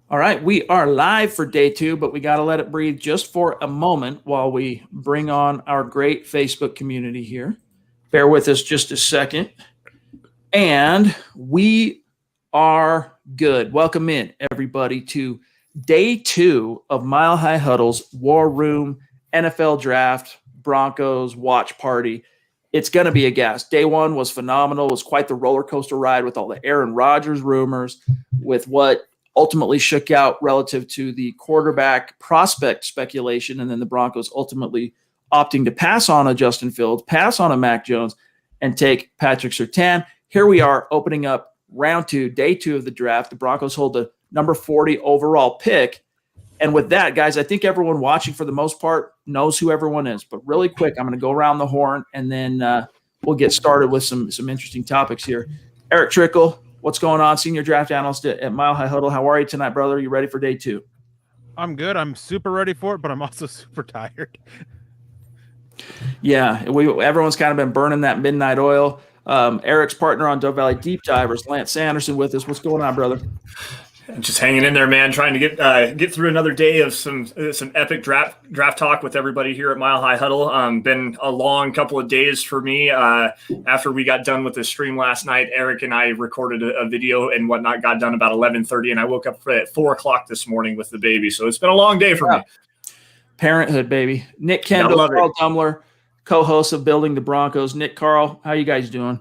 All right, we are live for day 2, but we got to let it breathe just for a moment while we bring on our great Facebook community here. Bear with us just a second. And we are good. Welcome in, everybody, to day 2 of Mile High Huddle's War Room NFL Draft Broncos watch party. It's going to be a gas. Day 1 was phenomenal. It was quite the roller coaster ride with all the Aaron Rodgers rumors, with what ultimately shook out relative to the quarterback prospect speculation, and then the Broncos ultimately opting to pass on a Justin Fields, pass on a Mac Jones, and take Patrick Surtain. Here we are opening up round 2, day 2 of the draft. The Broncos hold the number 40 overall pick. And with that, guys, I think everyone watching for the most part knows who everyone is. But really quick, I'm going to go around the horn, and then we'll get started with some interesting topics here. Erick Trickel, what's going on? Senior draft analyst at Mile High Huddle. How are you tonight, brother? You ready for day 2? I'm good. I'm super ready for it, but I'm also super tired. Yeah, everyone's kind of been burning that midnight oil. Eric's partner on Dove Valley Deep Divers, Lance Sanderson, with us. What's going on, brother? Just hanging in there, man. Trying to get through another day of some epic draft talk with everybody here at Mile High Huddle. Been a long couple of days for me. After we got done with the stream last night, Eric and I recorded a video and whatnot. Got done about 11:30, and I woke up at 4:00 this morning with the baby. So it's been a long day for me. Parenthood, baby. Nick Kendell, Carl Dumler, co-host of Building the Broncos. Nick, Carl, how you guys doing?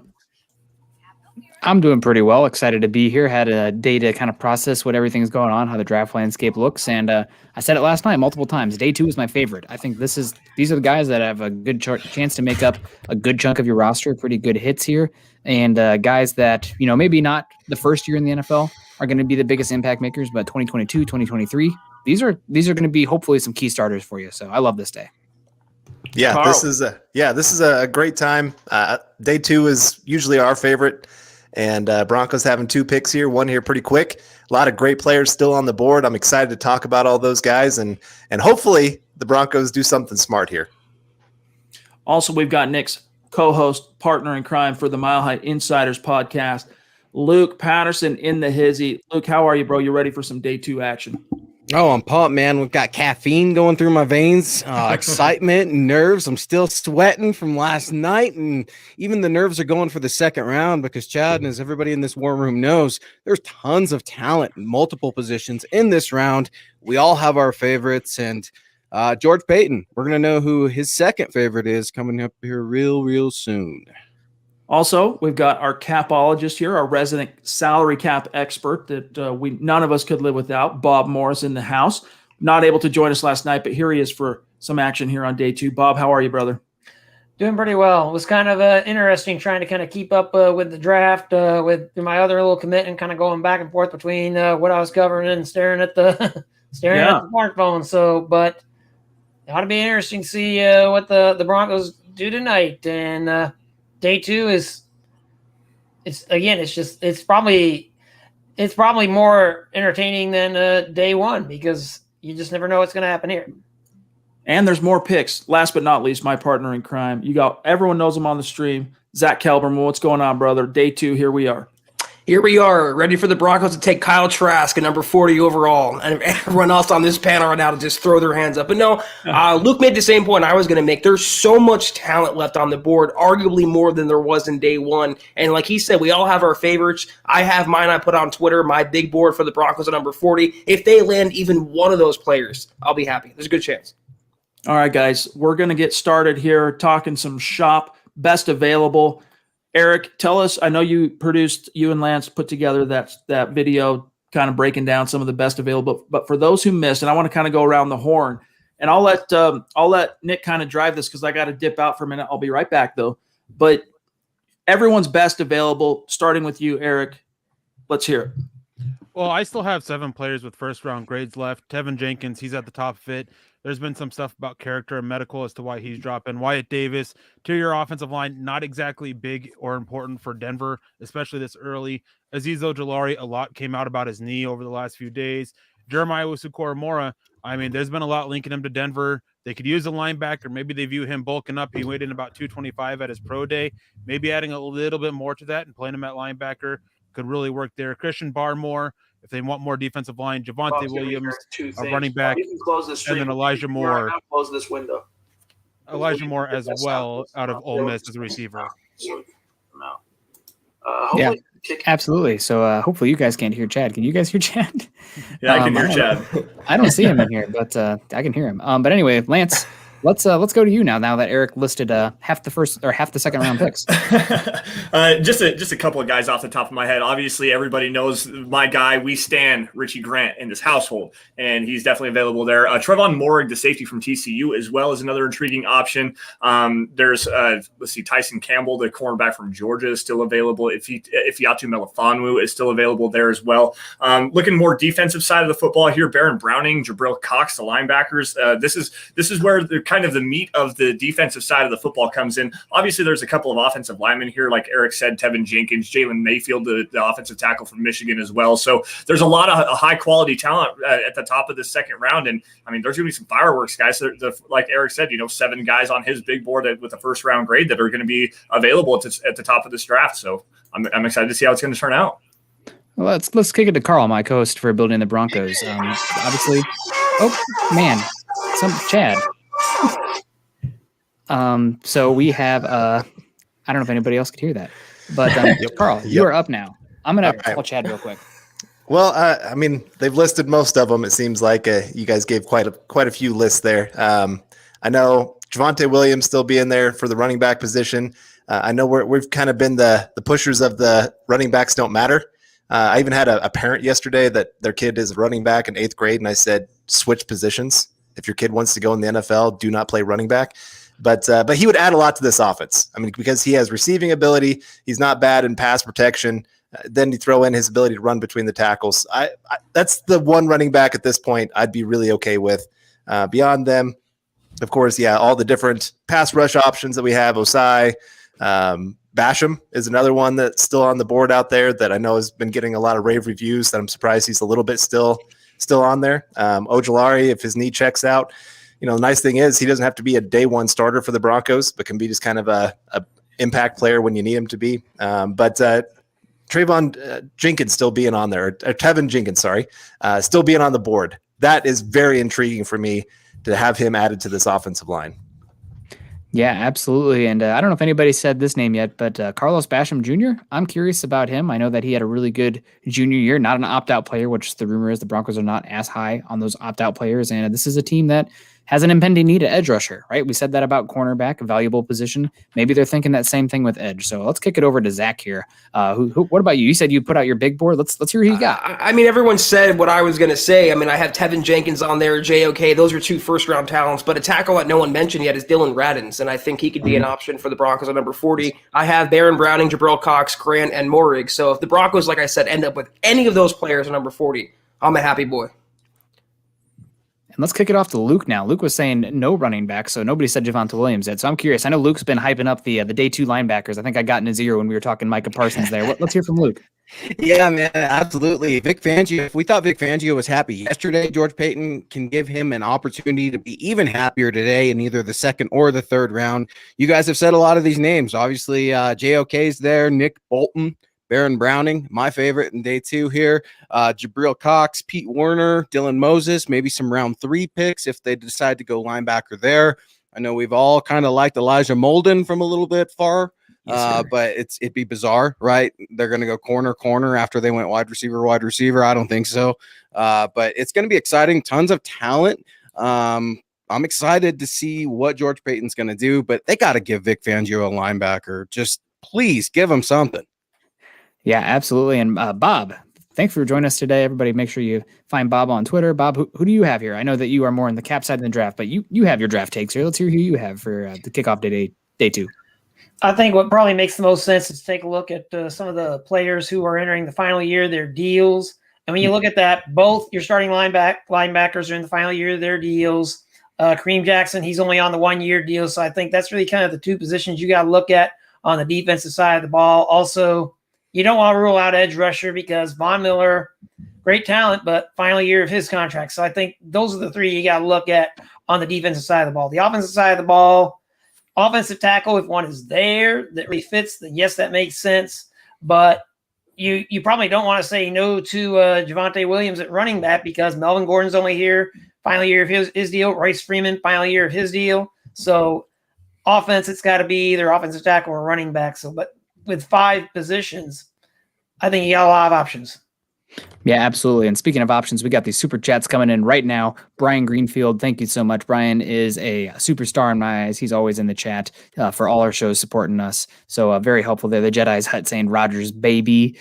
I'm doing pretty well. Excited to be here. Had a day to kind of process what everything's going on, how the draft landscape looks. And I said it last night multiple times. Day 2 is my favorite. I think these are the guys that have a good chance to make up a good chunk of your roster, pretty good hits here. And guys that, maybe not the first year in the NFL are going to be the biggest impact makers, but 2022, 2023, these are going to be hopefully some key starters for you. So I love this day. Yeah, Carl. this is a great time. Day 2 is usually our favorite. And Broncos having 2 picks here, one here pretty quick. A lot of great players still on the board. I'm excited to talk about all those guys, and hopefully the Broncos do something smart here. Also, we've got Nick's co-host, partner in crime for the Mile High Insiders podcast, Luke Patterson in the hizzy. Luke, how are you, bro? You ready for some day 2 action? Oh, I'm pumped, man. We've got caffeine going through my veins, excitement and nerves. I'm still sweating from last night, and even the nerves are going for the second round because, Chad, and as everybody in this war room knows, there's tons of talent in multiple positions in this round. We all have our favorites, and George Payton, we're going to know who his second favorite is coming up here real soon. Also, we've got our capologist here, our resident salary cap expert that none of us could live without, Bob Morris in the house. Not able to join us last night, but here he is for some action here on day 2. Bob, how are you, brother? Doing pretty well. It was kind of interesting trying to kind of keep up with the draft with my other little commit and kind of going back and forth between what I was covering and staring at the at the smartphone. So, but it ought to be interesting to see what the Broncos do tonight. And day 2 it's probably more entertaining than day 1 because you just never know what's going to happen here. And there's more picks. Last but not least, my partner in crime. Everyone knows him on the stream. Zack Kelberman, what's going on, brother? Day 2, here we are. Here we are, ready for the Broncos to take Kyle Trask at number 40 overall, and everyone else on this panel right now to just throw their hands up. But no, Luke made the same point I was going to make. There's so much talent left on the board, arguably more than there was in day 1. And like he said, we all have our favorites. I have mine. I put on Twitter, my big board for the Broncos at number 40. If they land even one of those players, I'll be happy. There's a good chance. All right, guys, we're going to get started here talking some shop, best available. Eric, tell us, I know you and Lance put together that video kind of breaking down some of the best available, but for those who missed, and I want to kind of go around the horn, and I'll let Nick kind of drive this because I got to dip out for a minute. I'll be right back though. But everyone's best available, starting with you, Eric. Let's hear it. Well, I still have 7 players with first-round grades left. Tevin Jenkins, he's at the top of it. There's been some stuff about character and medical as to why he's dropping. Wyatt Davis, interior offensive line, not exactly big or important for Denver, especially this early. Azeez Ojulari, a lot came out about his knee over the last few days. Jeremiah Owusu-Koramoah, I mean, there's been a lot linking him to Denver. They could use a linebacker. Maybe they view him bulking up. He weighed in about 225 at his pro day. Maybe adding a little bit more to that and playing him at linebacker could really work there. Christian Barmore, If they want more defensive line, Javonte Williams, a running Well, back, you can close this and then stream. Elijah You are Moore. now close this window. As well out of Ole Miss as a receiver. No. Yeah, Hopefully absolutely. So hopefully you guys can't hear Chad. Can you guys hear Chad? Yeah, I can hear Chad. I don't see him in here, but I can hear him. But anyway, Lance, let's go to you now. Now that Eric listed half the second round picks. Just a couple of guys off the top of my head. Obviously, everybody knows my guy. We stan Richie Grant in this household, and he's definitely available there. Trevon Moehrig, the safety from TCU, as well as another intriguing option. There's Tyson Campbell, the cornerback from Georgia, is still available. Ifeatu Melifonwu is still available there as well. Looking more defensive side of the football here, Baron Browning, Jabril Cox, the linebackers. This is where the kind of the meat of the defensive side of the football comes in. Obviously, there's a couple of offensive linemen here, like Eric said, Tevin Jenkins, Jalen Mayfield, the offensive tackle from Michigan as well. So there's a lot of high-quality talent at the top of the second round. And, I mean, there's going to be some fireworks, guys. Like Eric said, 7 guys on his big board with a first-round grade that are going to be available at the top of this draft. So I'm excited to see how it's going to turn out. Well, let's kick it to Carl, my co-host for building the Broncos. Obviously, Chad. So we have I don't know if anybody else could hear that, but Carl, you are up now. I'm gonna call Chad real quick. Well, I mean, they've listed most of them. It seems like you guys gave quite a few lists there. I know Javonte Williams still being there for the running back position. I know we've kind of been the pushers of the running backs don't matter. I even had a parent yesterday that their kid is a running back in 8th grade, and I said, switch positions. If your kid wants to go in the NFL, do not play running back. But he would add a lot to this offense. I mean, because he has receiving ability, he's not bad in pass protection. Then you throw in his ability to run between the tackles. That's the one running back at this point I'd be really okay with. Beyond them, of course, all the different pass rush options that we have. Osai, Basham is another one that's still on the board out there that I know has been getting a lot of rave reviews. That I'm surprised he's a little bit still on there. Ojulari, if his knee checks out. The nice thing is he doesn't have to be a day one starter for the Broncos, but can be just kind of a impact player when you need him to be. But Trayvon Jenkins still being on there, or Tevin Jenkins, still being on the board. That is very intriguing for me to have him added to this offensive line. Yeah, absolutely. And I don't know if anybody said this name yet, but Carlos Basham Jr., I'm curious about him. I know that he had a really good junior year, not an opt-out player, which the rumor is the Broncos are not as high on those opt-out players. And this is a team that has an impending need at edge rusher, right? We said that about cornerback, a valuable position. Maybe they're thinking that same thing with edge. So let's kick it over to Zach here. What about you? You said you put out your big board. Let's hear who you got. I mean, everyone said what I was going to say. I mean, I have Tevin Jenkins on there, JOK. Those are 2 first-round talents. But a tackle that no one mentioned yet is Dylan Radins, and I think he could be an option for the Broncos at number 40. I have Baron Browning, Jabril Cox, Grant, and Moehrig. So if the Broncos, like I said, end up with any of those players at number 40, I'm a happy boy. And let's kick it off to Luke now. Luke was saying no running back, so nobody said Javonte Williams yet. So I'm curious. I know Luke's been hyping up the day 2 linebackers. I think I got in his ear when we were talking Micah Parsons there. Let's hear from Luke. Yeah, man, absolutely. Vic Fangio, if we thought Vic Fangio was happy yesterday, George Payton can give him an opportunity to be even happier today in either the second or the third round. You guys have said a lot of these names. Obviously, JOK's there, Nick Bolton, Baron Browning, my favorite in day 2 here. Jabril Cox, Pete Werner, Dylan Moses, maybe some round 3 picks if they decide to go linebacker there. I know we've all kind of liked Elijah Molden from a little bit far, but it'd be bizarre, right? They're going to go corner after they went wide receiver. I don't think so. But it's going to be exciting. Tons of talent. I'm excited to see what George Payton's going to do, but they got to give Vic Fangio a linebacker. Just please give him something. Yeah, absolutely. And Bob, thanks for joining us today. Everybody, make sure you find Bob on Twitter. Bob, who do you have here? I know that you are more in the cap side than the draft, but you have your draft takes here. Let's hear who you have for the kickoff day 2. I think what probably makes the most sense is to take a look at some of the players who are entering the final year of their deals. And when you look at that, both your starting linebackers are in the final year of their deals. Kareem Jackson, he's only on the 1-year deal. So I think that's really kind of the 2 positions you got to look at on the defensive side of the ball. Also, you don't want to rule out edge rusher because Von Miller, great talent, but final year of his contract. So I think those are the 3 you got to look at on the defensive side of the ball. The offensive side of the ball, offensive tackle, if one is there that really fits, then yes, that makes sense. But you probably don't want to say no to Javonte Williams at running back because Melvin Gordon's only here, final year of his deal. Royce Freeman, final year of his deal. So offense, it's got to be either offensive tackle or running back. So, but with 5 positions, I think you got a lot of options. Yeah, absolutely. And speaking of options, we got these super chats coming in right now. Brian Greenfield, thank you so much. Brian is a superstar in my eyes. He's always in the chat for all our shows supporting us. So very helpful there. The Jedi's Hut saying, Rogers, baby,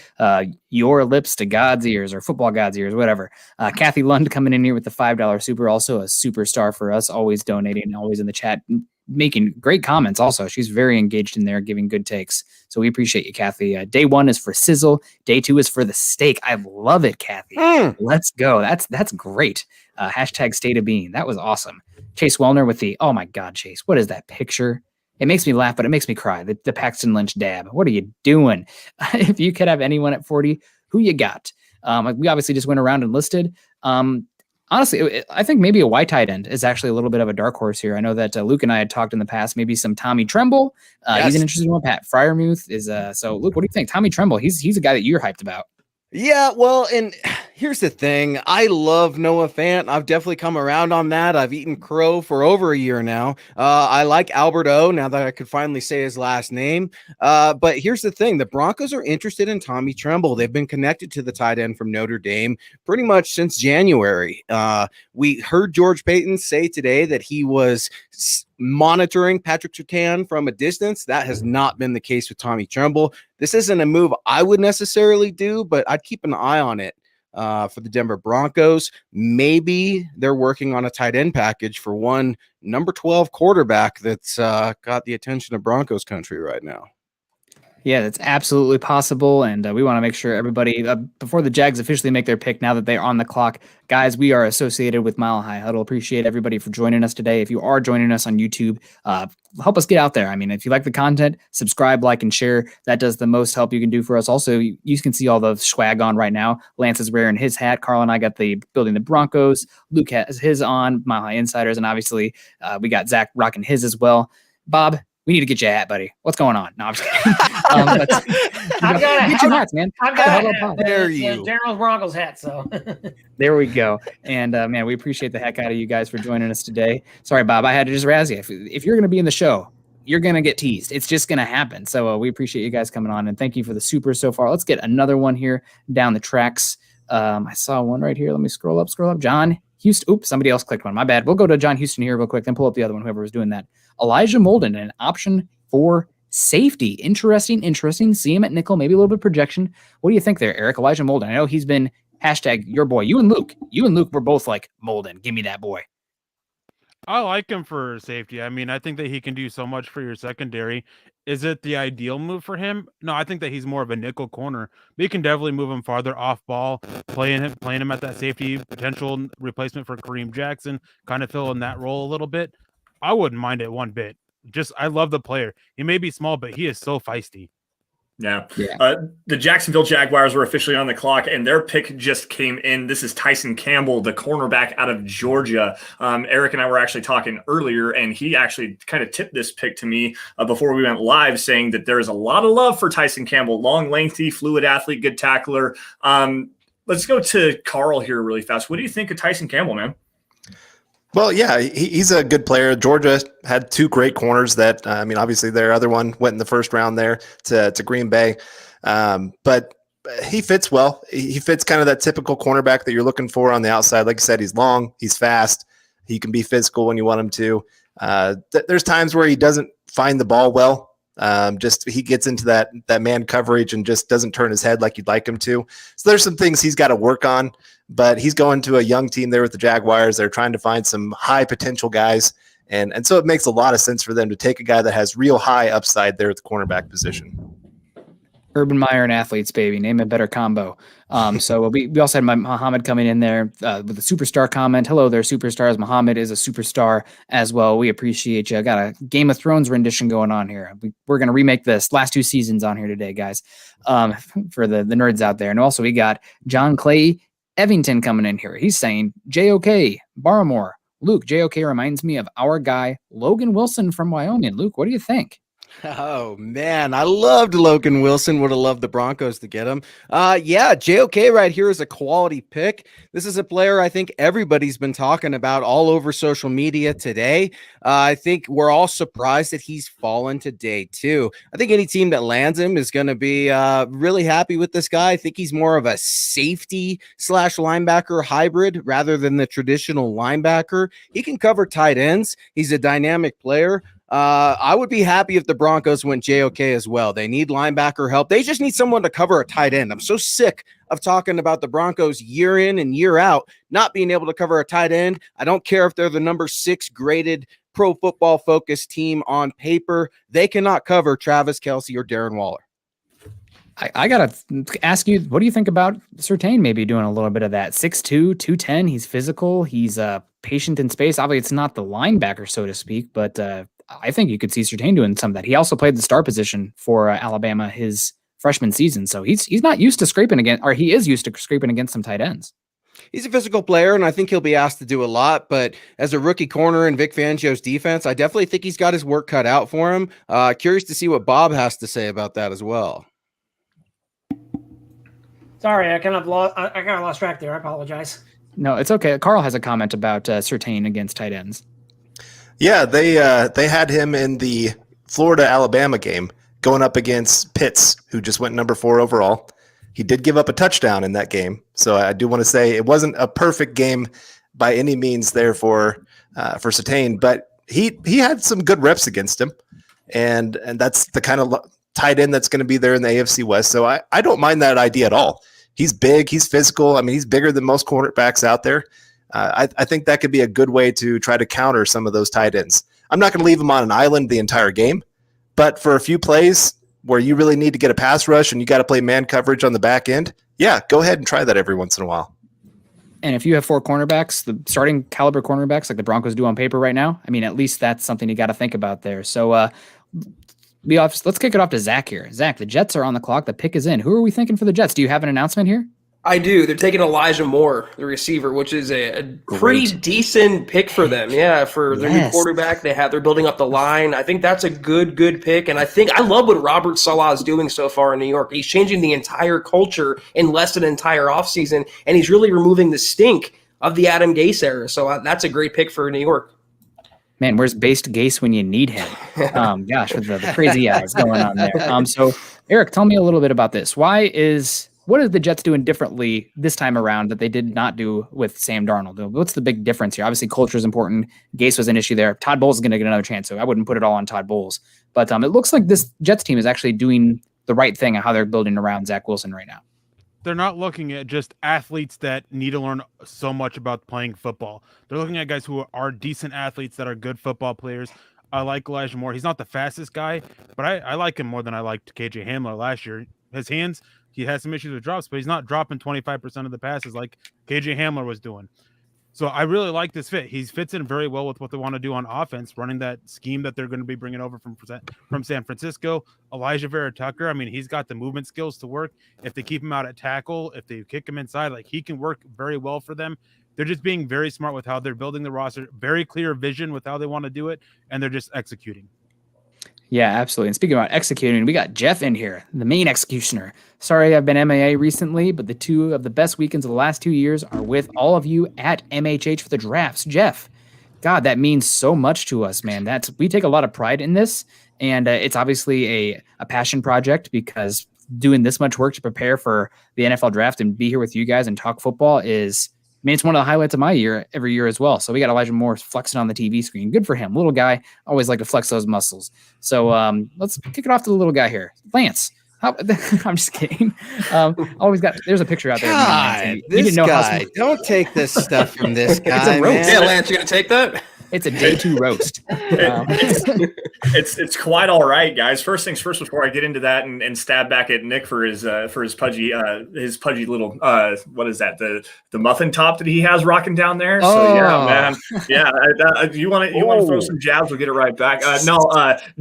your lips to God's ears or football God's ears, whatever. Kathy Lund coming in here with the $5 super, also a superstar for us, always donating, always in the chat, making great comments also. She's very engaged in there, giving good takes. So we appreciate you, Kathy. Day 1 is for sizzle. Day 2 is for the steak. I love it, Kathy. Let's go. That's great. Hashtag state of being. That was awesome. Chase Wellner with the, oh my God, Chase, what is that picture? It makes me laugh, but it makes me cry. The Paxton Lynch dab. What are you doing? If you could have anyone at 40, who you got? We obviously just went around and listed. Honestly, I think maybe a white tight end is actually a little bit of a dark horse here. I know that Luke and I had talked in the past, maybe some Tommy Tremble. Yes. He's an interesting one. Pat Fryermuth is so Luke, what do you think? Tommy Tremble, he's a guy that you're hyped about. Yeah, well, and here's the thing. I love Noah Fant. I've definitely come around on that. I've eaten crow for over a year now. I like Albert O now that I could finally say his last name. But here's the thing. The Broncos are interested in Tommy Tremble. They've been connected to the tight end from Notre Dame pretty much since January. We heard George Payton say today that he was monitoring Patrick Surtain from a distance. That has not been the case with Tommy Tremble. This isn't a move I would necessarily do, but I'd keep an eye on it for the Denver Broncos. Maybe they're working on a tight end package for one number 12 quarterback that's got the attention of Broncos country right now. Yeah, that's absolutely possible. And we want to make sure everybody, before the Jags officially make their pick, now that they're on the clock, guys, we are associated with Mile High Huddle. Appreciate everybody for joining us today. If you are joining us on YouTube, help us get out there. I mean, if you like the content, subscribe, like, and share. That does the most help you can do for us. Also, you can see all the swag on right now. Lance is wearing his hat. Carl and I got the Building the Broncos. Luke has his on, Mile High Insiders. And obviously, we got Zach rocking his as well. Bob, we need to get you a hat, buddy. What's going on? No, I'm just kidding. I've got get your hats, man. I've got a hat. Dare It's you. General Broncos hat. So There we go. And man, we appreciate the heck out of you guys for joining us today. Sorry, Bob, I had to just razz you. If you're going to be in the show, you're going to get teased. It's just going to happen. So we appreciate you guys coming on, and thank you for the super so far. Let's get another one here down the tracks. I saw one right here. Let me scroll up. John Houston. Oops, somebody else clicked one. My bad. We'll go to John Houston here real quick, then pull up the other one, whoever was doing that. Elijah Molden, an option for safety. Interesting. See him at nickel, maybe a little bit of projection. What do you think there, Eric? Elijah Molden. I know he's been hashtag your boy. You and Luke were both like, Molden, give me that boy. I like him for safety. I mean, I think that he can do so much for your secondary. Is it the ideal move for him? No, I think that he's more of a nickel corner. But you can definitely move him farther off ball, playing him at that safety, potential replacement for Kareem Jackson, kind of fill in that role a little bit. I wouldn't mind it one bit. I love the player. He may be small, but he is so feisty. Yeah. The Jacksonville Jaguars were officially on the clock, and their pick just came in. This is Tyson Campbell, the cornerback out of Georgia. Eric and I were actually talking earlier, and he actually kind of tipped this pick to me before we went live, saying that there is a lot of love for Tyson Campbell. Long, lengthy, fluid athlete, good tackler. Let's go to Carl here really fast. What do you think of Tyson Campbell, man? Well, yeah, he's a good player. Georgia had 2 great corners that, obviously their other one went in the first round there to Green Bay. But he fits well. He fits kind of that typical cornerback that you're looking for on the outside. Like I said, he's long, he's fast. He can be physical when you want him to. There's times where he doesn't find the ball well. He gets into that man coverage and just doesn't turn his head like you'd like him to. So there's some things he's got to work on, but he's going to a young team there with the Jaguars. They're trying to find some high potential guys. And so it makes a lot of sense for them to take a guy that has real high upside there at the cornerback position. Urban Meyer and athletes, baby. Name a better combo. So we also had Muhammad coming in there with a superstar comment. Hello there, superstars. Muhammad is a superstar as well. We appreciate you. I got a Game of Thrones rendition going on here. We're going to remake this last 2 seasons on here today, guys, for the nerds out there. And also we got John Clay Evington coming in here. He's saying, JOK, Barmore. Luke, JOK reminds me of our guy, Logan Wilson from Wyoming. Luke, what do you think? Oh man, I loved Logan Wilson. Would have loved the Broncos to get him. Yeah, JOK right here is a quality pick. This is a player I think everybody's been talking about all over social media today. I think we're all surprised that he's fallen to day 2. I think any team that lands him is going to be really happy with this guy. I think he's more of a safety / linebacker hybrid rather than the traditional linebacker. He can cover tight ends. He's a dynamic player. I would be happy if the Broncos went JOK as well. They need linebacker help. They just need someone to cover a tight end. I'm so sick of talking about the Broncos year in and year out not being able to cover a tight end. I don't care if they're the number 6 graded Pro Football Focus team on paper. They cannot cover Travis Kelce or Darren Waller. I got to ask you, what do you think about Surtain maybe doing a little bit of that? 6'2", 210. He's physical. He's patient in space. Obviously, it's not the linebacker, so to speak, but I think you could see Surtain doing some of that. He also played the star position for Alabama his freshman season, so he's not used to scraping against, or he is used to scraping against some tight ends. He's a physical player, and I think he'll be asked to do a lot. But as a rookie corner in Vic Fangio's defense, I definitely think he's got his work cut out for him. Curious to see what Bob has to say about that as well. Sorry, I kind of lost track there. I apologize. No, it's okay. Carl has a comment about Surtain against tight ends. Yeah, they had him in the Florida-Alabama game going up against Pitts, who just went number 4 overall. He did give up a touchdown in that game, so I do want to say it wasn't a perfect game by any means there for Surtain, but he had some good reps against him, and that's the kind of tight end that's going to be there in the AFC West. So I don't mind that idea at all. He's big, he's physical. I mean, he's bigger than most cornerbacks out there. I think that could be a good way to try to counter some of those tight ends. I'm not going to leave him on an island the entire game, but for a few plays where you really need to get a pass rush and you got to play man coverage on the back end, yeah, go ahead and try that every once in a while. And if you have 4 cornerbacks, the starting caliber cornerbacks like the Broncos do on paper right now, I mean, at least that's something you got to think about there. So let's kick it off to Zach here. Zach, the Jets are on the clock. The pick is in. Who are we thinking for the Jets? Do you have an announcement here? I do. They're taking Elijah Moore, the receiver, which is a pretty decent pick for them. Yeah, for their new quarterback, they're building up the line. I think that's a good pick, and I love what Robert Saleh is doing so far in New York. He's changing the entire culture in less than an entire offseason, and he's really removing the stink of the Adam Gase era. So that's a great pick for New York. Man, where's Based Gase when you need him? Gosh, with the crazy eyes going on there. So, Eric, tell me a little bit about this. What are the Jets doing differently this time around that they did not do with Sam Darnold? What's the big difference here? Obviously, culture is important. Gase was an issue there. Todd Bowles is going to get another chance, so I wouldn't put it all on Todd Bowles. But it looks like this Jets team is actually doing the right thing and how they're building around Zach Wilson right now. They're not looking at just athletes that need to learn so much about playing football. They're looking at guys who are decent athletes that are good football players. I like Elijah Moore. He's not the fastest guy, but I like him more than I liked KJ Hamler last year. His hands, he has some issues with drops, but he's not dropping 25% of the passes like KJ Hamler was doing. So I really like this fit. He fits in very well with what they want to do on offense, running that scheme that they're going to be bringing over from San Francisco. Elijah Vera-Tucker, I mean, he's got the movement skills to work. If they keep him out at tackle, if they kick him inside, like he can work very well for them. They're just being very smart with how they're building the roster, very clear vision with how they want to do it, and they're just executing. Yeah, absolutely. And speaking about executing, we got Jeff in here, the main executioner. Sorry, I've been MIA recently, but the 2 of the best weekends of the last 2 years are with all of you at MHH for the drafts. Jeff, God, that means so much to us, man. We take a lot of pride in this, and it's obviously a passion project because doing this much work to prepare for the NFL draft and be here with you guys and talk football it's one of the highlights of my year every year as well. So we got Elijah Moore flexing on the TV screen. Good for him. Little guy. Always like to flex those muscles. So let's kick it off to the little guy here. Lance. I'm just kidding. There's a picture out there. God, this guy. Don't take this stuff from this guy. It's a roast. Yeah, Lance, you going to take that? It's a day 2 roast. It's quite all right, guys. First things first, before I get into that and stab back at Nick for his pudgy little what is that, the muffin top that he has rocking down there. So yeah, man, yeah. You want to throw some jabs? We'll get it right back.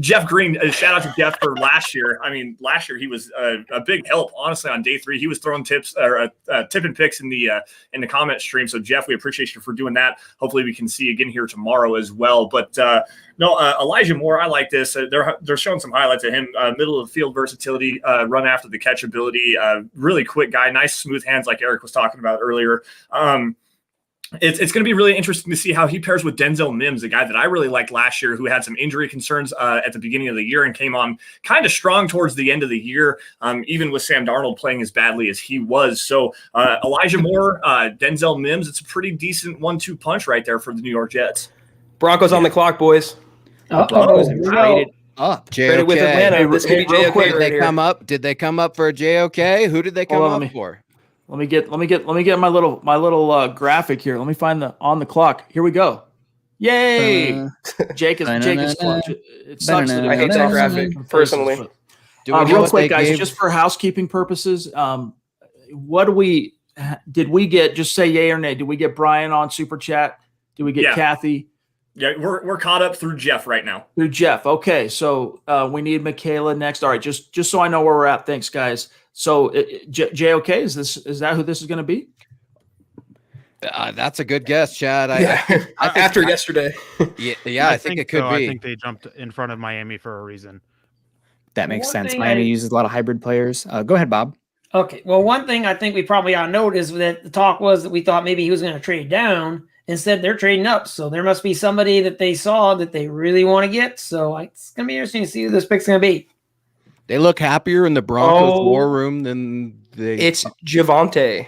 Jeff Green. Shout out to Jeff for last year. I mean, last year he was a big help. Honestly, on day 3, he was throwing tips or tipping picks in the comment stream. So Jeff, we appreciate you for doing that. Hopefully, we can see you again here tomorrow. tomorrow as well. But Elijah Moore, I like this. They're showing some highlights of him, middle of the field versatility, run after the catch ability, really quick guy, nice smooth hands like Eric was talking about earlier. It's going to be really interesting to see how he pairs with Denzel Mims, a guy that I really liked last year who had some injury concerns at the beginning of the year and came on kind of strong towards the end of the year, even with Sam Darnold playing as badly as he was. So Elijah Moore, Denzel Mims, it's a pretty decent 1-2 punch right there for the New York Jets. Broncos on the clock, boys. Broncos have traded up. Traded with Atlanta. This could be Real JOK quick, right did they here. come up? Did they come up for a JOK? Who did they come up for? Let me get my little graphic here. Let me find the on the clock. Here we go. Yay! Jake is clutch. It sucks that I hate that graphic personally. Real quick, guys, just for housekeeping purposes, what did we get? Just say yay or nay. Did we get Brian on Super Chat? Did we get Kathy? Yeah, we're caught up through Jeff right now. Through Jeff. Okay, so we need Michaela next. All right, just so I know where we're at. Thanks, guys. So JOK, is that who this is going to be? That's a good guess, Chad. After yesterday. Yeah, I think it could be. I think they jumped in front of Miami for a reason. That makes sense. Miami uses a lot of hybrid players. Go ahead, Bob. Okay. Well, one thing I think we probably ought to note is that the talk was that we thought maybe he was going to trade down. Instead, they're trading up. So there must be somebody that they saw that they really want to get. So it's going to be interesting to see who this pick's going to be. They look happier in the Broncos war room than they. It's Javonte.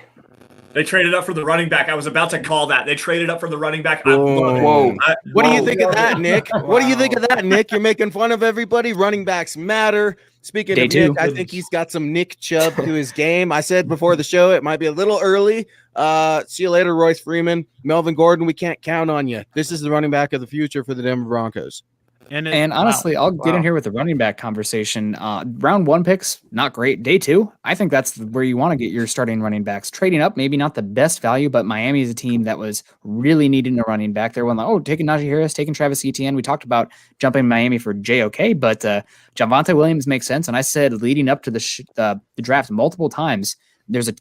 They traded up for the running back. I was about to call that. They traded up for the running back. I love it. What do you think of that, Nick? What do you think of that, Nick? You're making fun of everybody. Running backs matter. Speaking of Nick, I think he's got some Nick Chubb to his game. I said before the show it might be a little early. See you later, Royce Freeman. Melvin Gordon, we can't count on you. This is the running back of the future for the Denver Broncos. And honestly, I'll get in here with the running back conversation. Round 1 picks, not great. Day 2, I think that's where you want to get your starting running backs. Trading up, maybe not the best value, but Miami is a team that was really needing a running back. They're one like, taking Najee Harris, taking Travis Etienne. We talked about jumping Miami for JOK, but Javonte Williams makes sense. And I said leading up to the draft multiple times, there's a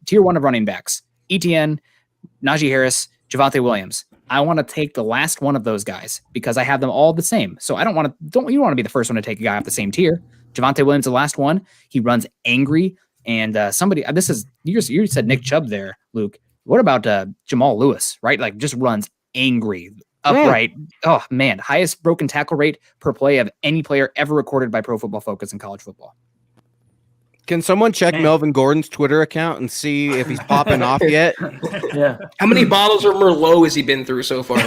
tier 1 of running backs: Etienne, Najee Harris, Javonte Williams. I want to take the last one of those guys because I have them all the same. So I don't want to be the first one to take a guy off the same tier. Javonte Williams, the last one. He runs angry. And you said Nick Chubb there, Luke. What about Jamal Lewis, right? Like just runs angry, upright. Oh man, highest broken tackle rate per play of any player ever recorded by Pro Football Focus in college football. Can someone check Melvin Gordon's Twitter account and see if he's popping off yet? Yeah. How many bottles of Merlot has he been through so far?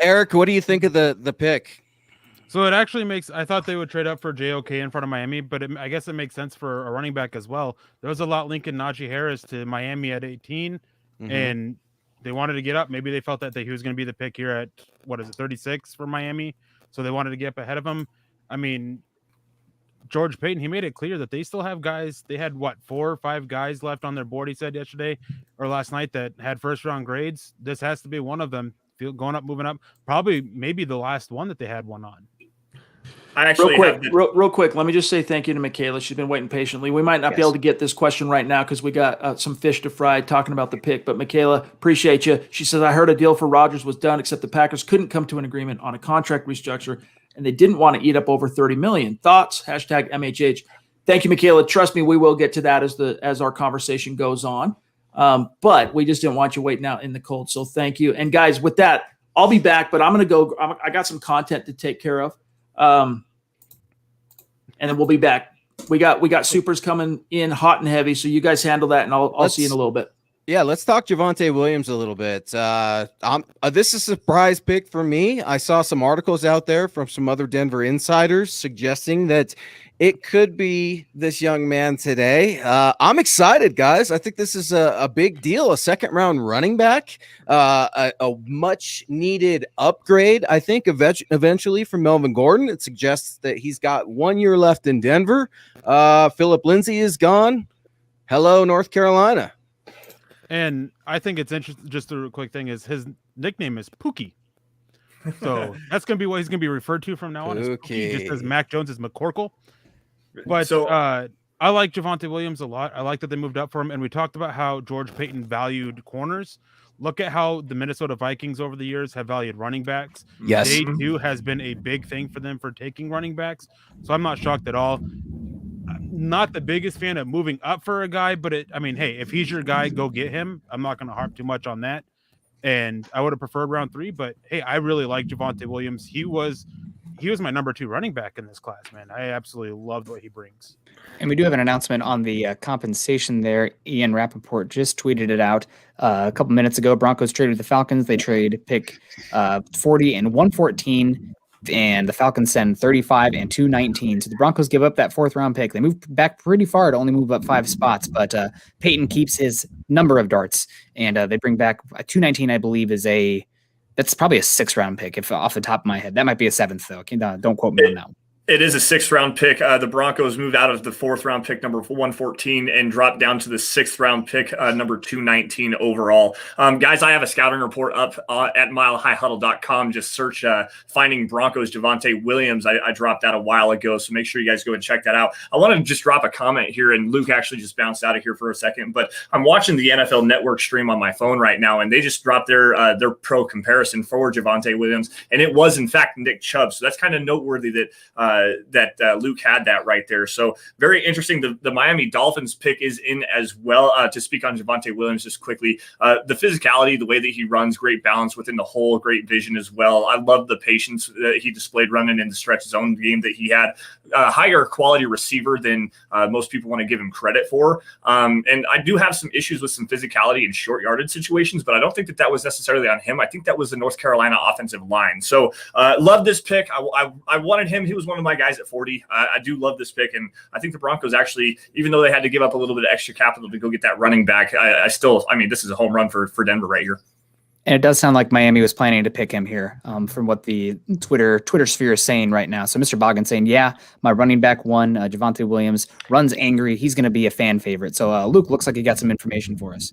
Eric, what do you think of the pick? So it actually I thought they would trade up for JOK in front of Miami, but I guess it makes sense for a running back as well. There was a lot linking Najee Harris to Miami at 18, and they wanted to get up. Maybe they felt that he was going to be the pick here at, 36 for Miami. So they wanted to get up ahead of him. I mean, George Payton, he made it clear that they still have guys. They had 4 or 5 guys left on their board. He said yesterday or last night that had first round grades. This has to be one of them. Going up, moving up. Probably, maybe the last one that they had one on. I actually real quick. Let me just say thank you to Michaela. She's been waiting patiently. We might not be able to get this question right now because we got some fish to fry talking about the pick. But Michaela, appreciate you. She says, I heard a deal for Rodgers was done, except the Packers couldn't come to an agreement on a contract restructure, and they didn't want to eat up over $30 million. Thoughts? #MHH. Thank you, Michaela. Trust me, we will get to that as our conversation goes on. But we just didn't want you waiting out in the cold. So thank you. And guys, with that, I'll be back, but I'm going to go. I got some content to take care of. And then we'll be back. We got supers coming in hot and heavy. So you guys handle that, and I'll see you in a little bit. Yeah, let's talk Javonte Williams a little bit. This is a surprise pick for me. I saw some articles out there from some other Denver insiders suggesting that it could be this young man today. I'm excited, guys. I think this is a big deal, a second-round running back, a much-needed upgrade, I think, eventually from Melvin Gordon. It suggests that he's got 1 year left in Denver. Philip Lindsay is gone. Hello, North Carolina. And I think it's interesting. Just a quick thing is his nickname is Pookie, so that's gonna be what he's gonna be referred to from now on. Pookie. Just as Mac Jones is McCorkle. But I like Javonte Williams a lot. I like that they moved up for him. And we talked about how George Paton valued corners. Look at how the Minnesota Vikings over the years have valued running backs. Yes. Day 2 has been a big thing for them for taking running backs. So I'm not shocked at all. I'm not the biggest fan of moving up for a guy, but hey, if he's your guy, go get him. I'm not going to harp too much on that. And I would have preferred round 3, but hey, I really like Javonte Williams. He was my number 2 running back in this class, man. I absolutely loved what he brings. And we do have an announcement on the compensation there. Ian Rappaport just tweeted it out a couple minutes ago. Broncos traded with the Falcons. They trade pick 40 and 114, and the Falcons send 35 and 219. So the Broncos give up that 4th round pick. They move back pretty far to only move up 5 spots, but Peyton keeps his number of darts, and they bring back 219, I believe, that's probably a 6th round pick, if off the top of my head. That might be a 7th, though. Don't quote me on that one. It is a 6th round pick. The Broncos moved out of the 4th round pick, number 114, and dropped down to the 6th round pick, number 219 overall. Guys, I have a scouting report up at milehighhuddle.com. Just search finding Broncos Javonte Williams. I dropped that a while ago, so make sure you guys go and check that out. I want to just drop a comment here, and Luke actually just bounced out of here for a second, but I'm watching the NFL Network stream on my phone right now, and they just dropped their pro comparison for Javonte Williams, and it was, in fact, Nick Chubb. So that's kind of noteworthy that Luke had that right there. So very interesting. The Miami Dolphins pick is in as well. To speak on Javonte Williams just quickly, the physicality, the way that he runs, great balance within the hole, great vision as well. I love the patience that he displayed running in the stretch zone game that he had. Higher quality receiver than most people want to give him credit for. And I do have some issues with some physicality in short yardage situations, but I don't think that was necessarily on him. I think that was the North Carolina offensive line. So love this pick. I wanted him. He was one of my guys at 40. I do love this pick, and I think the Broncos actually, even though they had to give up a little bit of extra capital to go get that running back, I mean, this is a home run for Denver right here. And it does sound like Miami was planning to pick him here, from what the Twitter sphere is saying right now. So Mr. Boggins saying, yeah, my running back 1, Javonte Williams, runs angry. He's going to be a fan favorite. So Luke, looks like you got some information for us.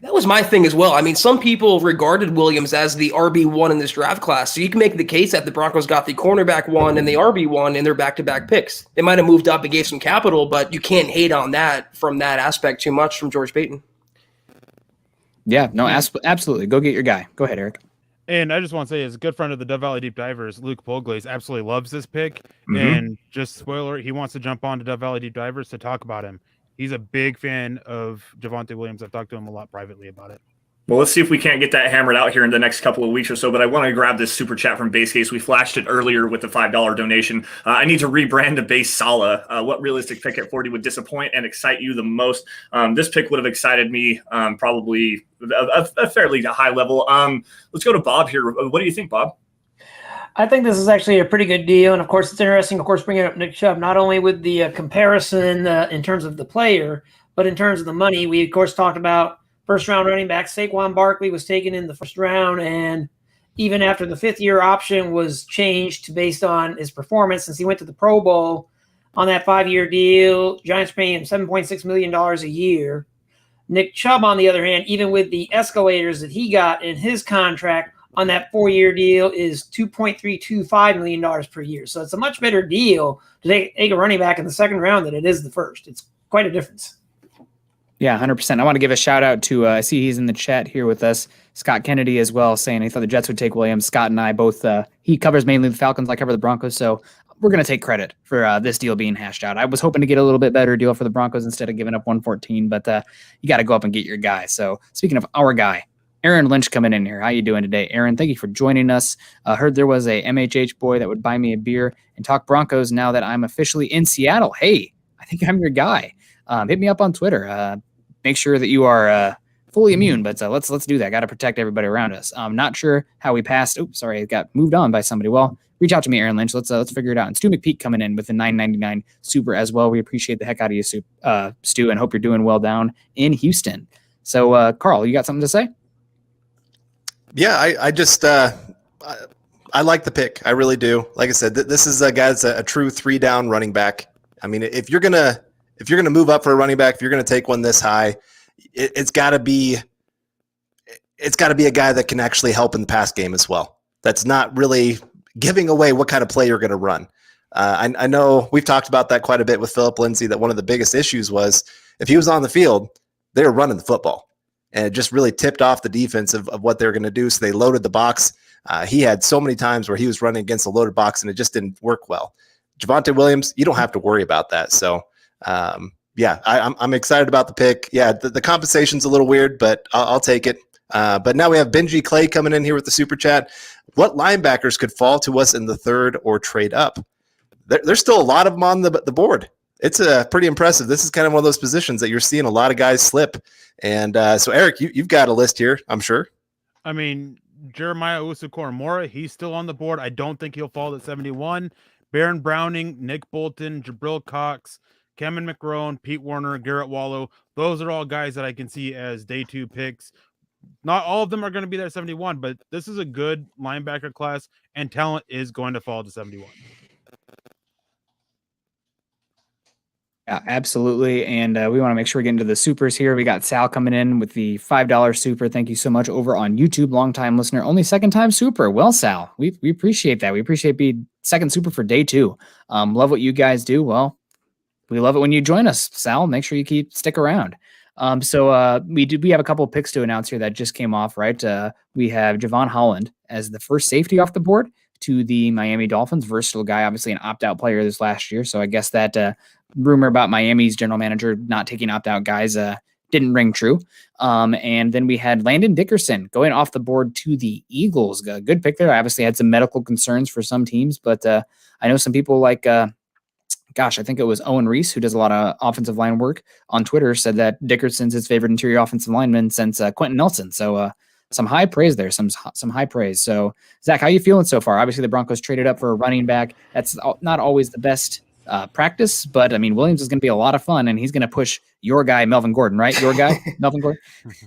That was my thing as well. I mean, some people regarded Williams as the RB1 in this draft class. So you can make the case that the Broncos got the cornerback 1 and the RB1 in their back-to-back picks. They might have moved up and gave some capital, but you can't hate on that from that aspect too much from George Paton. Yeah, no, absolutely. Go get your guy. Go ahead, Eric. And I just want to say, as a good friend of the Dove Valley Deep Divers, Luke Polglaze absolutely loves this pick. Mm-hmm. And just spoiler, he wants to jump on to Dove Valley Deep Divers to talk about him. He's a big fan of Javonte Williams. I've talked to him a lot privately about it. Well, let's see if we can't get that hammered out here in the next couple of weeks or so. But I want to grab this super chat from Base Case. We flashed it earlier with the $5 donation. I need to rebrand to Base Sala. What realistic pick at 40 would disappoint and excite you the most? This pick would have excited me probably a fairly high level. Let's go to Bob here. What do you think, Bob? I think this is actually a pretty good deal. And, of course, it's interesting, of course, bringing up Nick Chubb, not only with the comparison in terms of the player, but in terms of the money. We, of course, talked about first-round running back. Saquon Barkley was taken in the first round, and even after the 5th-year option was changed based on his performance, since he went to the Pro Bowl on that 5-year deal, Giants paying him $7.6 million a year. Nick Chubb, on the other hand, even with the escalators that he got in his contract on that 4-year deal, is $2.325 million per year. So it's a much better deal to take a running back in the second round than it is the first. It's quite a difference. Yeah, 100%. I want to give a shout out to, I see he's in the chat here with us, Scott Kennedy as well, saying he thought the Jets would take Williams. Scott and I both, he covers mainly the Falcons, I cover the Broncos, so we're going to take credit for this deal being hashed out. I was hoping to get a little bit better deal for the Broncos instead of giving up 114, but you got to go up and get your guy. So speaking of our guy, Aaron Lynch coming in here. How you doing today, Aaron? Thank you for joining us. Heard there was a MHH boy that would buy me a beer and talk Broncos now that I'm officially in Seattle. Hey, I think I'm your guy. Hit me up on Twitter. Make sure that you are fully immune, but let's do that. Got to protect everybody around us. I'm not sure how we passed. Oops, sorry, it got moved on by somebody. Well, reach out to me, Aaron Lynch. Let's figure it out. And Stu McPeak coming in with the $9.99 super as well. We appreciate the heck out of you, Stu, and hope you're doing well down in Houston. So, Carl, you got something to say? Yeah, I just I like the pick. I really do. Like I said, this is a guy that's a true 3-down running back. I mean, if you're gonna move up for a running back, if you're gonna take one this high, it's got to be a guy that can actually help in the pass game as well. That's not really giving away what kind of play you're going to run. I know we've talked about that quite a bit with Philip Lindsay, that one of the biggest issues was if he was on the field, they were running the football. And it just really tipped off the defense of what they were going to do. So they loaded the box. He had so many times where he was running against a loaded box and it just didn't work well. Javonte Williams, you don't have to worry about that. So, I'm excited about the pick. Yeah, the compensation's a little weird, but I'll take it. But now we have Benji Clay coming in here with the super chat. What linebackers could fall to us in the third or trade up? There's still a lot of them on the board. It's pretty impressive. This is kind of one of those positions that you're seeing a lot of guys slip. And so, Eric, you've got a list here, I'm sure. I mean, Jeremiah Usu-Koramoah, he's still on the board. I don't think he'll fall at 71. Baron Browning, Nick Bolton, Jabril Cox, Cameron McRone, Pete Warner, Garrett Wallow. Those are all guys that I can see as day 2 picks. Not all of them are going to be there at 71, but this is a good linebacker class, and talent is going to fall to 71. Yeah, absolutely. And we want to make sure we get into the supers here. We got Sal coming in with the $5 super. Thank you so much over on YouTube. Long-time listener, only second-time super. Well, Sal, we appreciate that. We appreciate being second super for day 2. Love what you guys do. Well, we love it when you join us, Sal. Make sure you stick around. We have a couple of picks to announce here that just came off, right? We have Javon Holland as the first safety off the board to the Miami Dolphins. Versatile guy, obviously an opt-out player this last year. So I guess that rumor about Miami's general manager not taking opt-out guys didn't ring true. And then we had Landon Dickerson going off the board to the Eagles. A good pick there. I obviously had some medical concerns for some teams, but I know some people like, I think it was Owen Reese, who does a lot of offensive line work on Twitter, said that Dickerson's his favorite interior offensive lineman since Quentin Nelson. So some high praise there, some high praise. So, Zach, how you feeling so far? Obviously, the Broncos traded up for a running back. That's not always the best practice, but I mean, Williams is going to be a lot of fun, and he's going to push your guy, Melvin Gordon, right? Your guy, Melvin Gordon?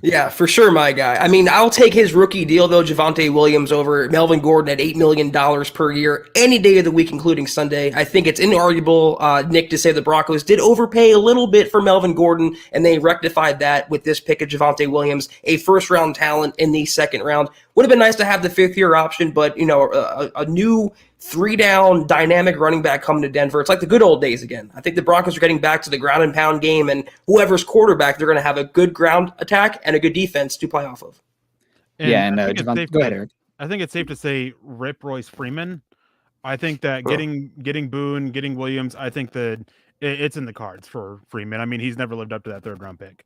Yeah, for sure, my guy. I mean, I'll take his rookie deal, though, Javonte Williams, over Melvin Gordon at $8 million per year, any day of the week, including Sunday. I think it's inarguable, Nick, to say the Broncos did overpay a little bit for Melvin Gordon, and they rectified that with this pick of Javonte Williams, a first-round talent in the second round. Would have been nice to have the fifth-year option, but, a new 3-down dynamic running back coming to Denver. It's like the good old days again. I think the Broncos are getting back to the ground and pound game, and whoever's quarterback, they're going to have a good ground attack and a good defense to play off of. And Javon, go ahead, Eric. I think it's safe to say rip Royce Freeman. I think that getting Boone, getting Williams, I think that it's in the cards for Freeman. I mean, he's never lived up to that 3rd-round pick.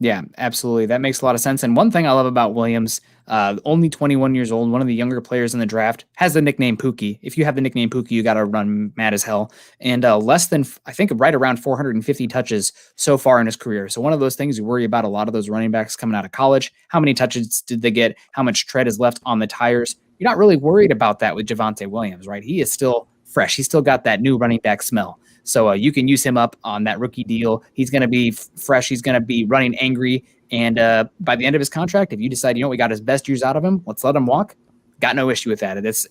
Yeah, absolutely. That makes a lot of sense. And one thing I love about Williams, only 21 years old, one of the younger players in the draft, has the nickname Pookie. If you have the nickname Pookie, you got to run mad as hell. And less than, I think, right around 450 touches so far in his career. So one of those things you worry about a lot of those running backs coming out of college. How many touches did they get? How much tread is left on the tires? You're not really worried about that with Javonte Williams, right? He is still fresh. He's still got that new running back smell. So you can use him up on that rookie deal. He's going to be fresh. He's going to be running angry. And by the end of his contract, if you decide, we got his best years out of him, let's let him walk. Got no issue with that. It's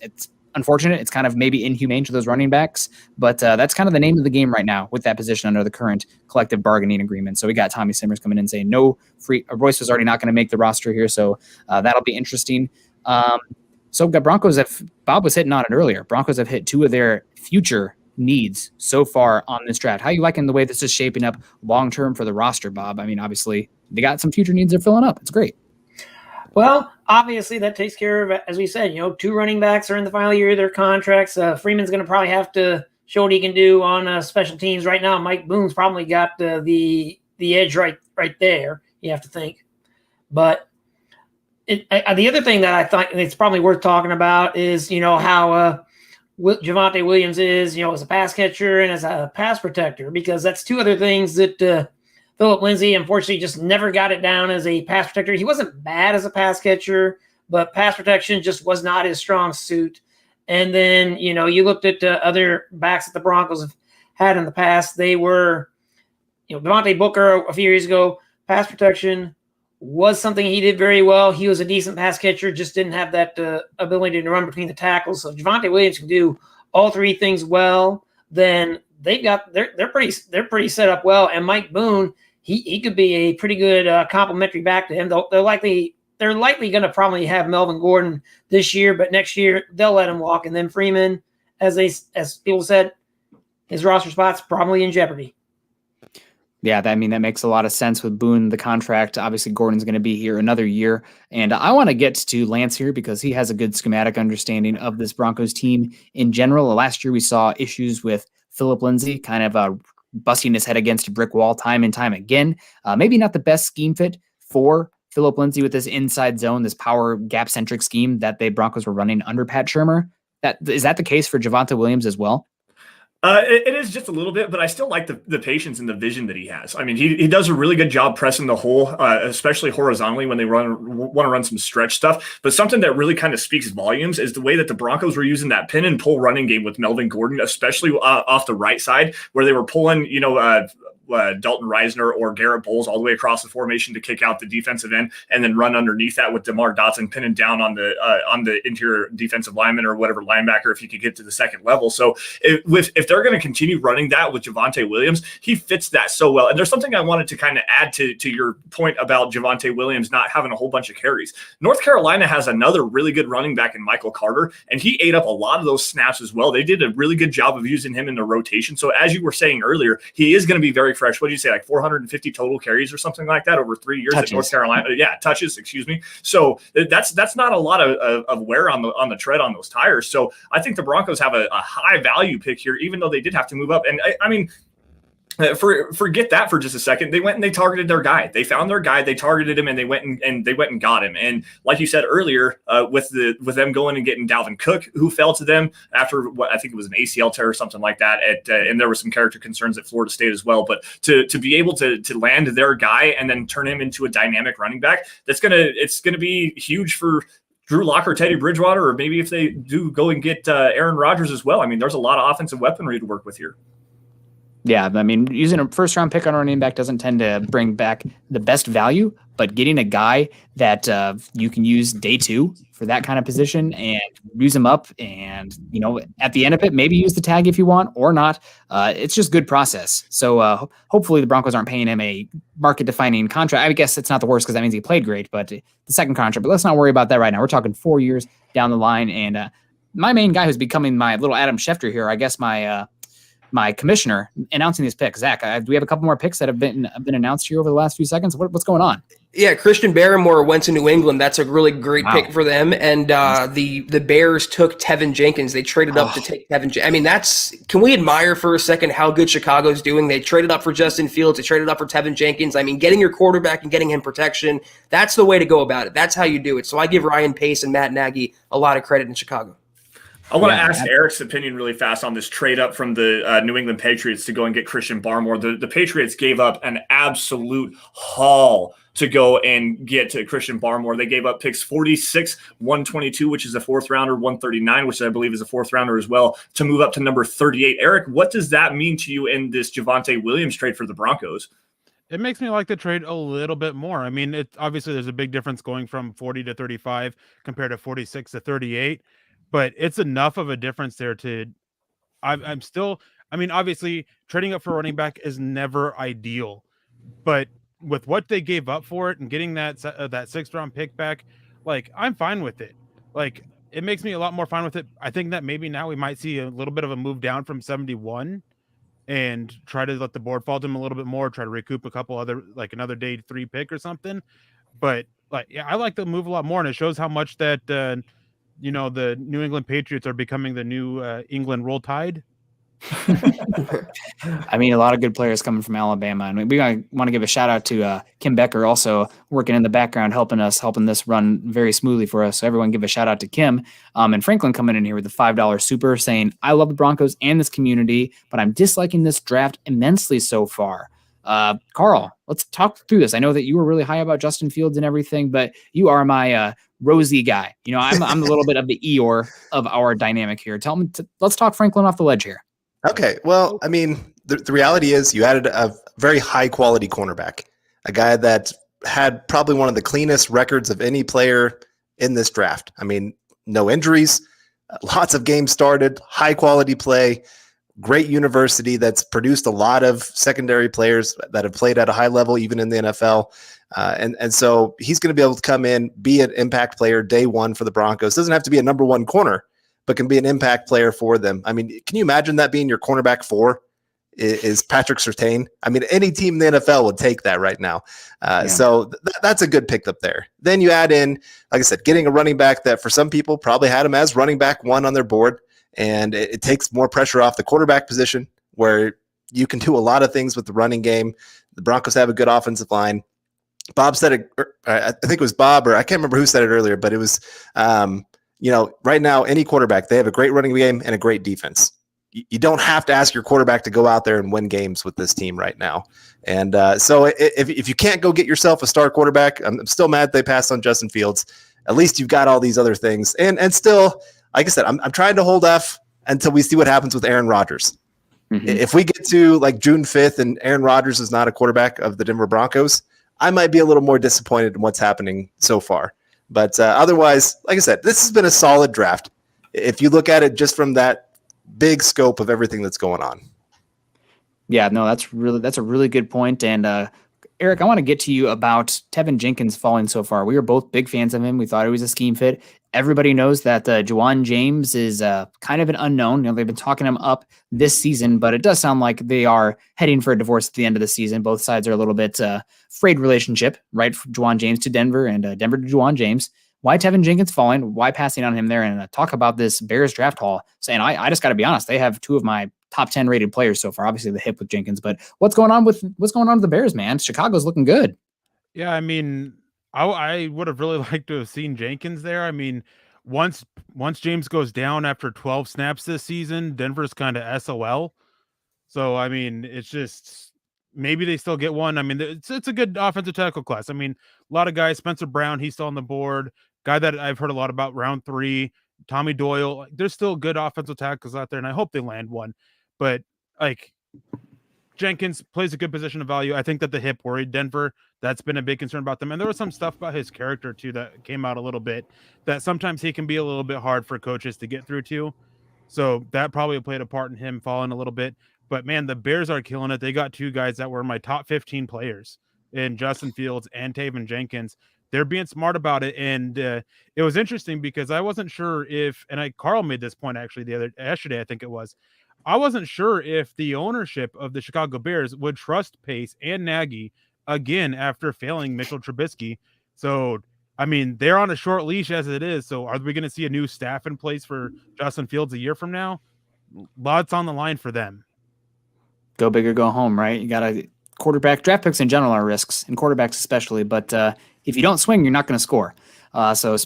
unfortunate. It's kind of maybe inhumane to those running backs, but that's kind of the name of the game right now with that position under the current collective bargaining agreement. So we got Tommy Simmers coming in saying no free. Royce was already not going to make the roster here. So that'll be interesting. So the Broncos Bob was hitting on it earlier. Broncos have hit 2 of their future needs so far on this draft. How you liking the way this is shaping up long-term for the roster, Bob? I mean, obviously they got some future needs they're filling up. It's great. Well, obviously that takes care of, as we said, 2 running backs are in the final year of their contracts. Freeman's going to probably have to show what he can do on special teams. Right now, Mike Boone's probably got the edge right there, you have to think. But the other thing that I thought it's probably worth talking about is, how Javonte Williams is, as a pass catcher and as a pass protector, because that's 2 other things that Philip Lindsay, unfortunately, just never got it down as a pass protector. He wasn't bad as a pass catcher, but pass protection just was not his strong suit. And then, you looked at other backs that the Broncos have had in the past. They were, Devontae Booker a few years ago, pass protection was something he did very well. He was a decent pass catcher, just didn't have that ability to run between the tackles. So Javonte Williams can do all 3 things well. Then they're pretty set up well. And Mike Boone, he could be a pretty good complementary back to him. They're likely going to probably have Melvin Gordon this year, but next year they'll let him walk. And then Freeman as people said, his roster spot's probably in jeopardy. Yeah, that makes a lot of sense with Boone, the contract. Obviously, Gordon's going to be here another year. And I want to get to Lance here because he has a good schematic understanding of this Broncos team in general. Last year, we saw issues with Philip Lindsay kind of busting his head against a brick wall time and time again. Maybe not the best scheme fit for Philip Lindsay with this inside zone, this power gap-centric scheme that the Broncos were running under Pat Shurmur. Is that the case for Javonte Williams as well? It is just a little bit, but I still like the patience and the vision that he has. I mean, he does a really good job pressing the hole, especially horizontally when they want to run some stretch stuff. But something that really kind of speaks volumes is the way that the Broncos were using that pin and pull running game with Melvin Gordon, especially off the right side, where they were pulling, Dalton Reisner or Garrett Bowles all the way across the formation to kick out the defensive end, and then run underneath that with DeMar Dotson pinning down on the interior defensive lineman or whatever linebacker if you could get to the second level. So if they're going to continue running that with Javonte Williams, he fits that so well. And there's something I wanted to kind of add to your point about Javonte Williams not having a whole bunch of carries. North Carolina has another really good running back in Michael Carter, and he ate up a lot of those snaps as well. They did a really good job of using him in the rotation. So as you were saying earlier, he is going to be very fresh. What do you say, like 450 total carries or something like that over 3 years at North Carolina? Yeah, touches, excuse me. So that's not a lot of wear on the tread on those tires. So I think the Broncos have a high value pick here, even though they did have to move up. And I mean, forget that for just a second. They went and they targeted their guy. They found their guy. They targeted him, and they went and got him. And like you said earlier, with them going and getting Dalvin Cook, who fell to them after what I think it was an ACL tear or something like that. And there were some character concerns at Florida State as well. But to be able to land their guy and then turn him into a dynamic running back, it's gonna be huge for Drew Lock or Teddy Bridgewater, or maybe if they do go and get Aaron Rodgers as well. I mean, there's a lot of offensive weaponry to work with here. Yeah, I mean, using a first-round pick on a running back doesn't tend to bring back the best value, but getting a guy that you can use day two for that kind of position and use him up and, at the end of it, maybe use the tag if you want or not, it's just good process. So hopefully the Broncos aren't paying him a market-defining contract. I guess it's not the worst because that means he played great, but the second contract. But let's not worry about that right now. We're talking 4 years down the line, and my main guy who's becoming my little Adam Schefter here, I guess my commissioner announcing these picks. Zach, do we have a couple more picks that have been announced here over the last few seconds? What's going on? Yeah, Christian Barrymore went to New England. That's a really great pick for them. And the Bears took Tevin Jenkins. They traded up to take Tevin Jenkins. I mean, can we admire for a second how good Chicago's doing? They traded up for Justin Fields. They traded up for Tevin Jenkins. I mean, getting your quarterback and getting him protection, that's the way to go about it. That's how you do it. So I give Ryan Pace and Matt Nagy a lot of credit in Chicago. I want to ask Eric's opinion really fast on this trade up from the New England Patriots to go and get Christian Barmore. The Patriots gave up an absolute haul to go and get to Christian Barmore. They gave up picks 46, 122, which is a fourth rounder, 139, which I believe is a fourth rounder as well, to move up to number 38. Eric, what does that mean to you in this Javonte Williams trade for the Broncos? It makes me like the trade a little bit more. I mean, obviously there's a big difference going from 40 to 35 compared to 46 to 38. But it's enough of a difference there I'm still, I mean, obviously trading up for running back is never ideal, but with what they gave up for it and getting that sixth round pick back, like, I'm fine with it. Like, it makes me a lot more fine with it. I think that maybe now we might see a little bit of a move down from 71 and try to let the board fall to him a little bit more, try to recoup a couple other, like another day 3 pick or something. But like, yeah, I like the move a lot more. And it shows how much that, the New England Patriots are becoming the new England Roll Tide. I mean, a lot of good players coming from Alabama. And we want to give a shout out to Kim Becker, also working in the background, helping this run very smoothly for us. So everyone give a shout out to Kim. And Franklin coming in here with the $5 super saying, I love the Broncos and this community, but I'm disliking this draft immensely so far. Carl, let's talk through this. I know that you were really high about Justin Fields and everything, but you are my Rosie guy. I'm a little bit of the Eeyore of our dynamic here. Let's talk Franklin off the ledge here. Okay. Well, I mean, the reality is you added a very high quality cornerback, a guy that had probably one of the cleanest records of any player in this draft. I mean, no injuries, lots of games started, high quality play, great university that's produced a lot of secondary players that have played at a high level, even in the NFL. And so he's going to be able to come in, be an impact player day one for the Broncos. Doesn't have to be a number one corner, but can be an impact player for them. I mean, can you imagine that being your cornerback 4 is Patrick Surtain? I mean, any team in the NFL would take that right now. So that's a good pickup there. Then you add in, like I said, getting a running back that for some people probably had him as running back 1 on their board. And it takes more pressure off the quarterback position where you can do a lot of things with the running game. The Broncos have a good offensive line. Bob said it, I think it was Bob, or I can't remember who said it earlier, but it was, right now, any quarterback, they have a great running game and a great defense. You don't have to ask your quarterback to go out there and win games with this team right now. And so if you can't go get yourself a star quarterback, I'm still mad they passed on Justin Fields. At least you've got all these other things. And still, like I said, I'm trying to hold off until we see what happens with Aaron Rodgers. Mm-hmm. If we get to like June 5th and Aaron Rodgers is not a quarterback of the Denver Broncos, I might be a little more disappointed in what's happening so far. But otherwise, like I said, this has been a solid draft. If you look at it just from that big scope of everything that's going on. Yeah, no, that's a really good point. And Eric, I want to get to you about Tevin Jenkins falling so far. We were both big fans of him. We thought he was a scheme fit. Everybody knows that Juwan James is kind of an unknown. They've been talking him up this season, but it does sound like they are heading for a divorce at the end of the season. Both sides are a little bit frayed relationship, right? From Juwan James to Denver and Denver to Juwan James. Why Tevin Jenkins falling? Why passing on him there? And talk about this Bears draft haul. Saying I just got to be honest, they have 2 of my top 10 rated players so far. Obviously the hip with Jenkins, but what's going on with the Bears, man? Chicago's looking good. Yeah, I mean, I would have really liked to have seen Jenkins there. I mean, once James goes down after 12 snaps this season, Denver's kind of SOL. So I mean, it's just maybe they still get one. I mean, it's a good offensive tackle class. I mean, a lot of guys. Spencer Brown, he's still on the board. Guy that I've heard a lot about, round 3. Tommy Doyle. There's still good offensive tackles out there, and I hope they land one. But like Jenkins plays a good position of value. I think that the hip worried Denver. That's been a big concern about them. And there was some stuff about his character too that came out a little bit, that sometimes he can be a little bit hard for coaches to get through to. So that probably played a part in him falling a little bit. But man, the Bears are killing it. They got 2 guys that were my top 15 players in Justin Fields and Tevin Jenkins. They're being smart about it. And it was interesting because I wasn't sure if, and Carl made this point actually yesterday, I think it was, I wasn't sure if the ownership of the Chicago Bears would trust Pace and Nagy again after failing Mitchell Trubisky. So, I mean, they're on a short leash as it is. So are we going to see a new staff in place for Justin Fields a year from now? Lots on the line for them. Go big or go home, right? You got a quarterback. Draft picks in general are risks, and quarterbacks especially. But if you don't swing, you're not going to score. So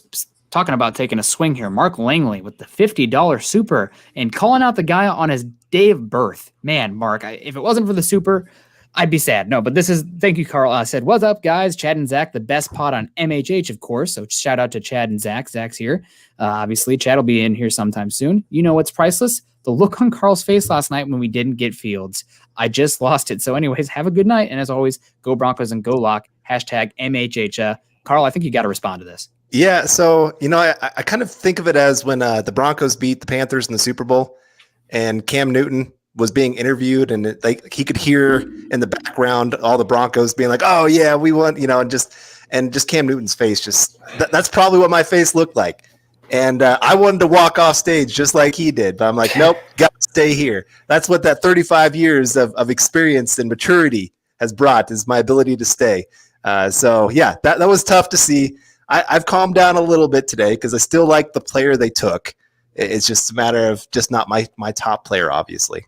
talking about taking a swing here, Mark Langley with the $50 super and calling out the guy on his day of birth. Man, Mark, if it wasn't for the super, I'd be sad. No, but thank you, Carl. I said, what's up, guys? Chad and Zach, the best pod on MHH, of course. So shout out to Chad and Zach. Zach's here. Obviously, Chad will be in here sometime soon. You know what's priceless? The look on Carl's face last night when we didn't get Fields. I just lost it. So anyways, have a good night. And as always, go Broncos and go Lock. #MHH. Carl, I think you got to respond to this. Yeah, so, I kind of think of it as when the Broncos beat the Panthers in the Super Bowl and Cam Newton was being interviewed and he could hear in the background all the Broncos being like, oh, yeah, we won, and just Cam Newton's face. That's probably what my face looked like. And I wanted to walk off stage just like he did, but I'm like, nope, got to stay here. That's what that 35 years of experience and maturity has brought, is my ability to stay. So, yeah, that was tough to see. I've calmed down a little bit today because I still like the player they took. It's just a matter of just not my top player, obviously.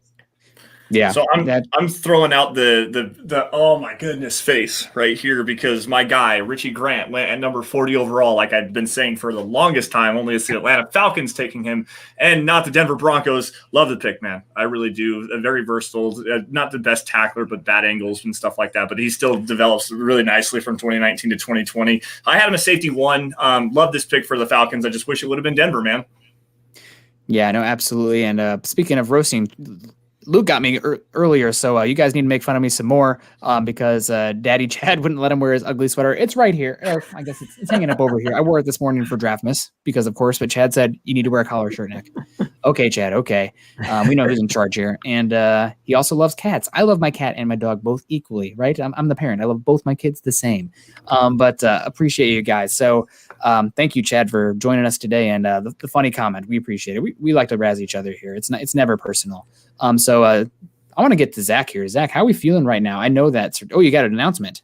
Yeah. So I'm throwing out the oh my goodness face right here because my guy Richie Grant went at number 40 overall, like I've been saying for the longest time. Only it's the Atlanta Falcons taking him, and not the Denver Broncos. Love the pick, man. I really do. Very versatile, not the best tackler, but bad angles and stuff like that. But he still develops really nicely from 2019 to 2020. I had him a safety 1. Love this pick for the Falcons. I just wish it would have been Denver, man. Yeah, no, absolutely. And speaking of roasting, Luke got me earlier, so you guys need to make fun of me some more because Daddy Chad wouldn't let him wear his ugly sweater. It's right here. Or I guess it's hanging up over here. I wore it this morning for Draftmas because, of course, but Chad said you need to wear a collar shirt, Nick. Okay, Chad. Okay, we know who's in charge here, and he also loves cats. I love my cat and my dog both equally, right? I'm the parent. I love both my kids the same, but appreciate you guys. So thank you, Chad, for joining us today, and the funny comment. We appreciate it. We like to razz each other here. It's never personal. So I want to get to Zach here. Zach, how are we feeling right now? I know that. Oh, you got an announcement.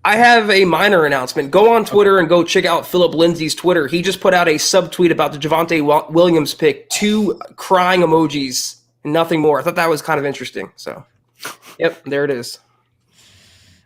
I have a minor announcement. Go on Twitter and go check out Philip Lindsay's Twitter. He just put out a subtweet about the Javonte Williams pick, 2 crying emojis and nothing more. I thought that was kind of interesting. So, yep, there it is.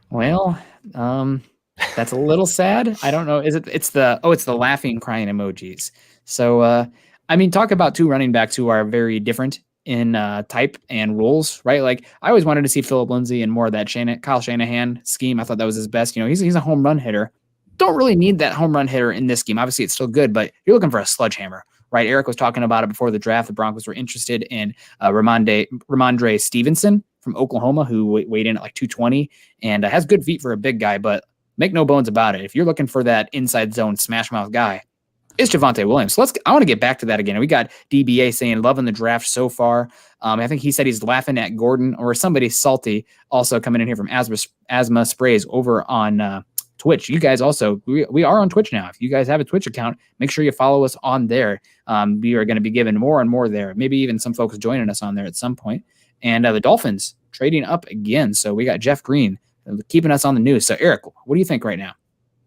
Well, that's a little sad. I don't know. It's the laughing, crying emojis. So, I mean, talk about 2 running backs who are very different in type and roles, right? Like I always wanted to see Philip Lindsay in more of that Kyle Shanahan scheme. I thought that was his best. He's a home run hitter. Don't really need that home run hitter in this scheme. Obviously, it's still good, but you're looking for a sledgehammer, right? Eric was talking about it before the draft. The Broncos were interested in Ramondre Stevenson from Oklahoma, who weighed in at like 220 and has good feet for a big guy, but make no bones about it. If you're looking for that inside zone smash mouth guy, it's Javonte Williams. So I want to get back to that again. We got DBA saying loving the draft so far. I think he said he's laughing at Gordon or somebody salty also coming in here from Asthma Sprays over on Twitch. You guys also, we are on Twitch now. If you guys have a Twitch account, make sure you follow us on there. We are going to be giving more and more there. Maybe even some folks joining us on there at some point. And the Dolphins trading up again. So we got Jeff Green keeping us on the news. So Eric, what do you think right now?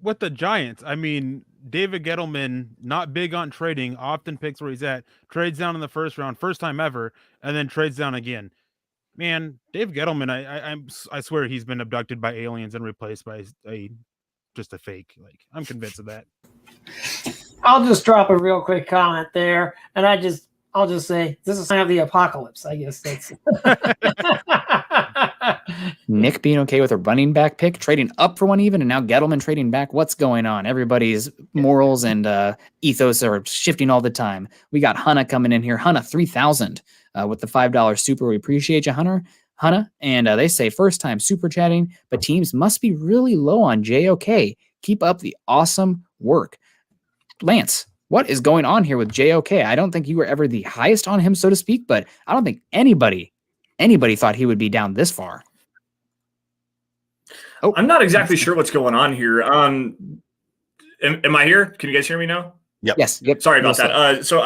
With the Giants, I mean, David Gettleman, not big on trading, often picks where he's at, trades down in the first round, first time ever, and then trades down again. Man, Dave Gettleman, I swear he's been abducted by aliens and replaced by just a fake. Like, I'm convinced of that. I'll just drop a real quick comment there, and I'll just say this is a sign of the apocalypse. I guess that's Nick being okay with a running back pick, trading up for one even, and now Gettleman trading back. What's going on? Everybody's morals and ethos are shifting all the time. We got Hunna coming in here. Hunna 3,000 with the $5 super. We appreciate you, Hunna. And they say first time super chatting, but teams must be really low on JOK. Keep up the awesome work. Lance, what is going on here with JOK? I don't think you were ever the highest on him, so to speak, but I don't think anybody thought he would be down this far. Oh, I'm not exactly sure what's going on here. Am I here? Can you guys hear me now? Yep. Yes. Yep. Sorry about that. So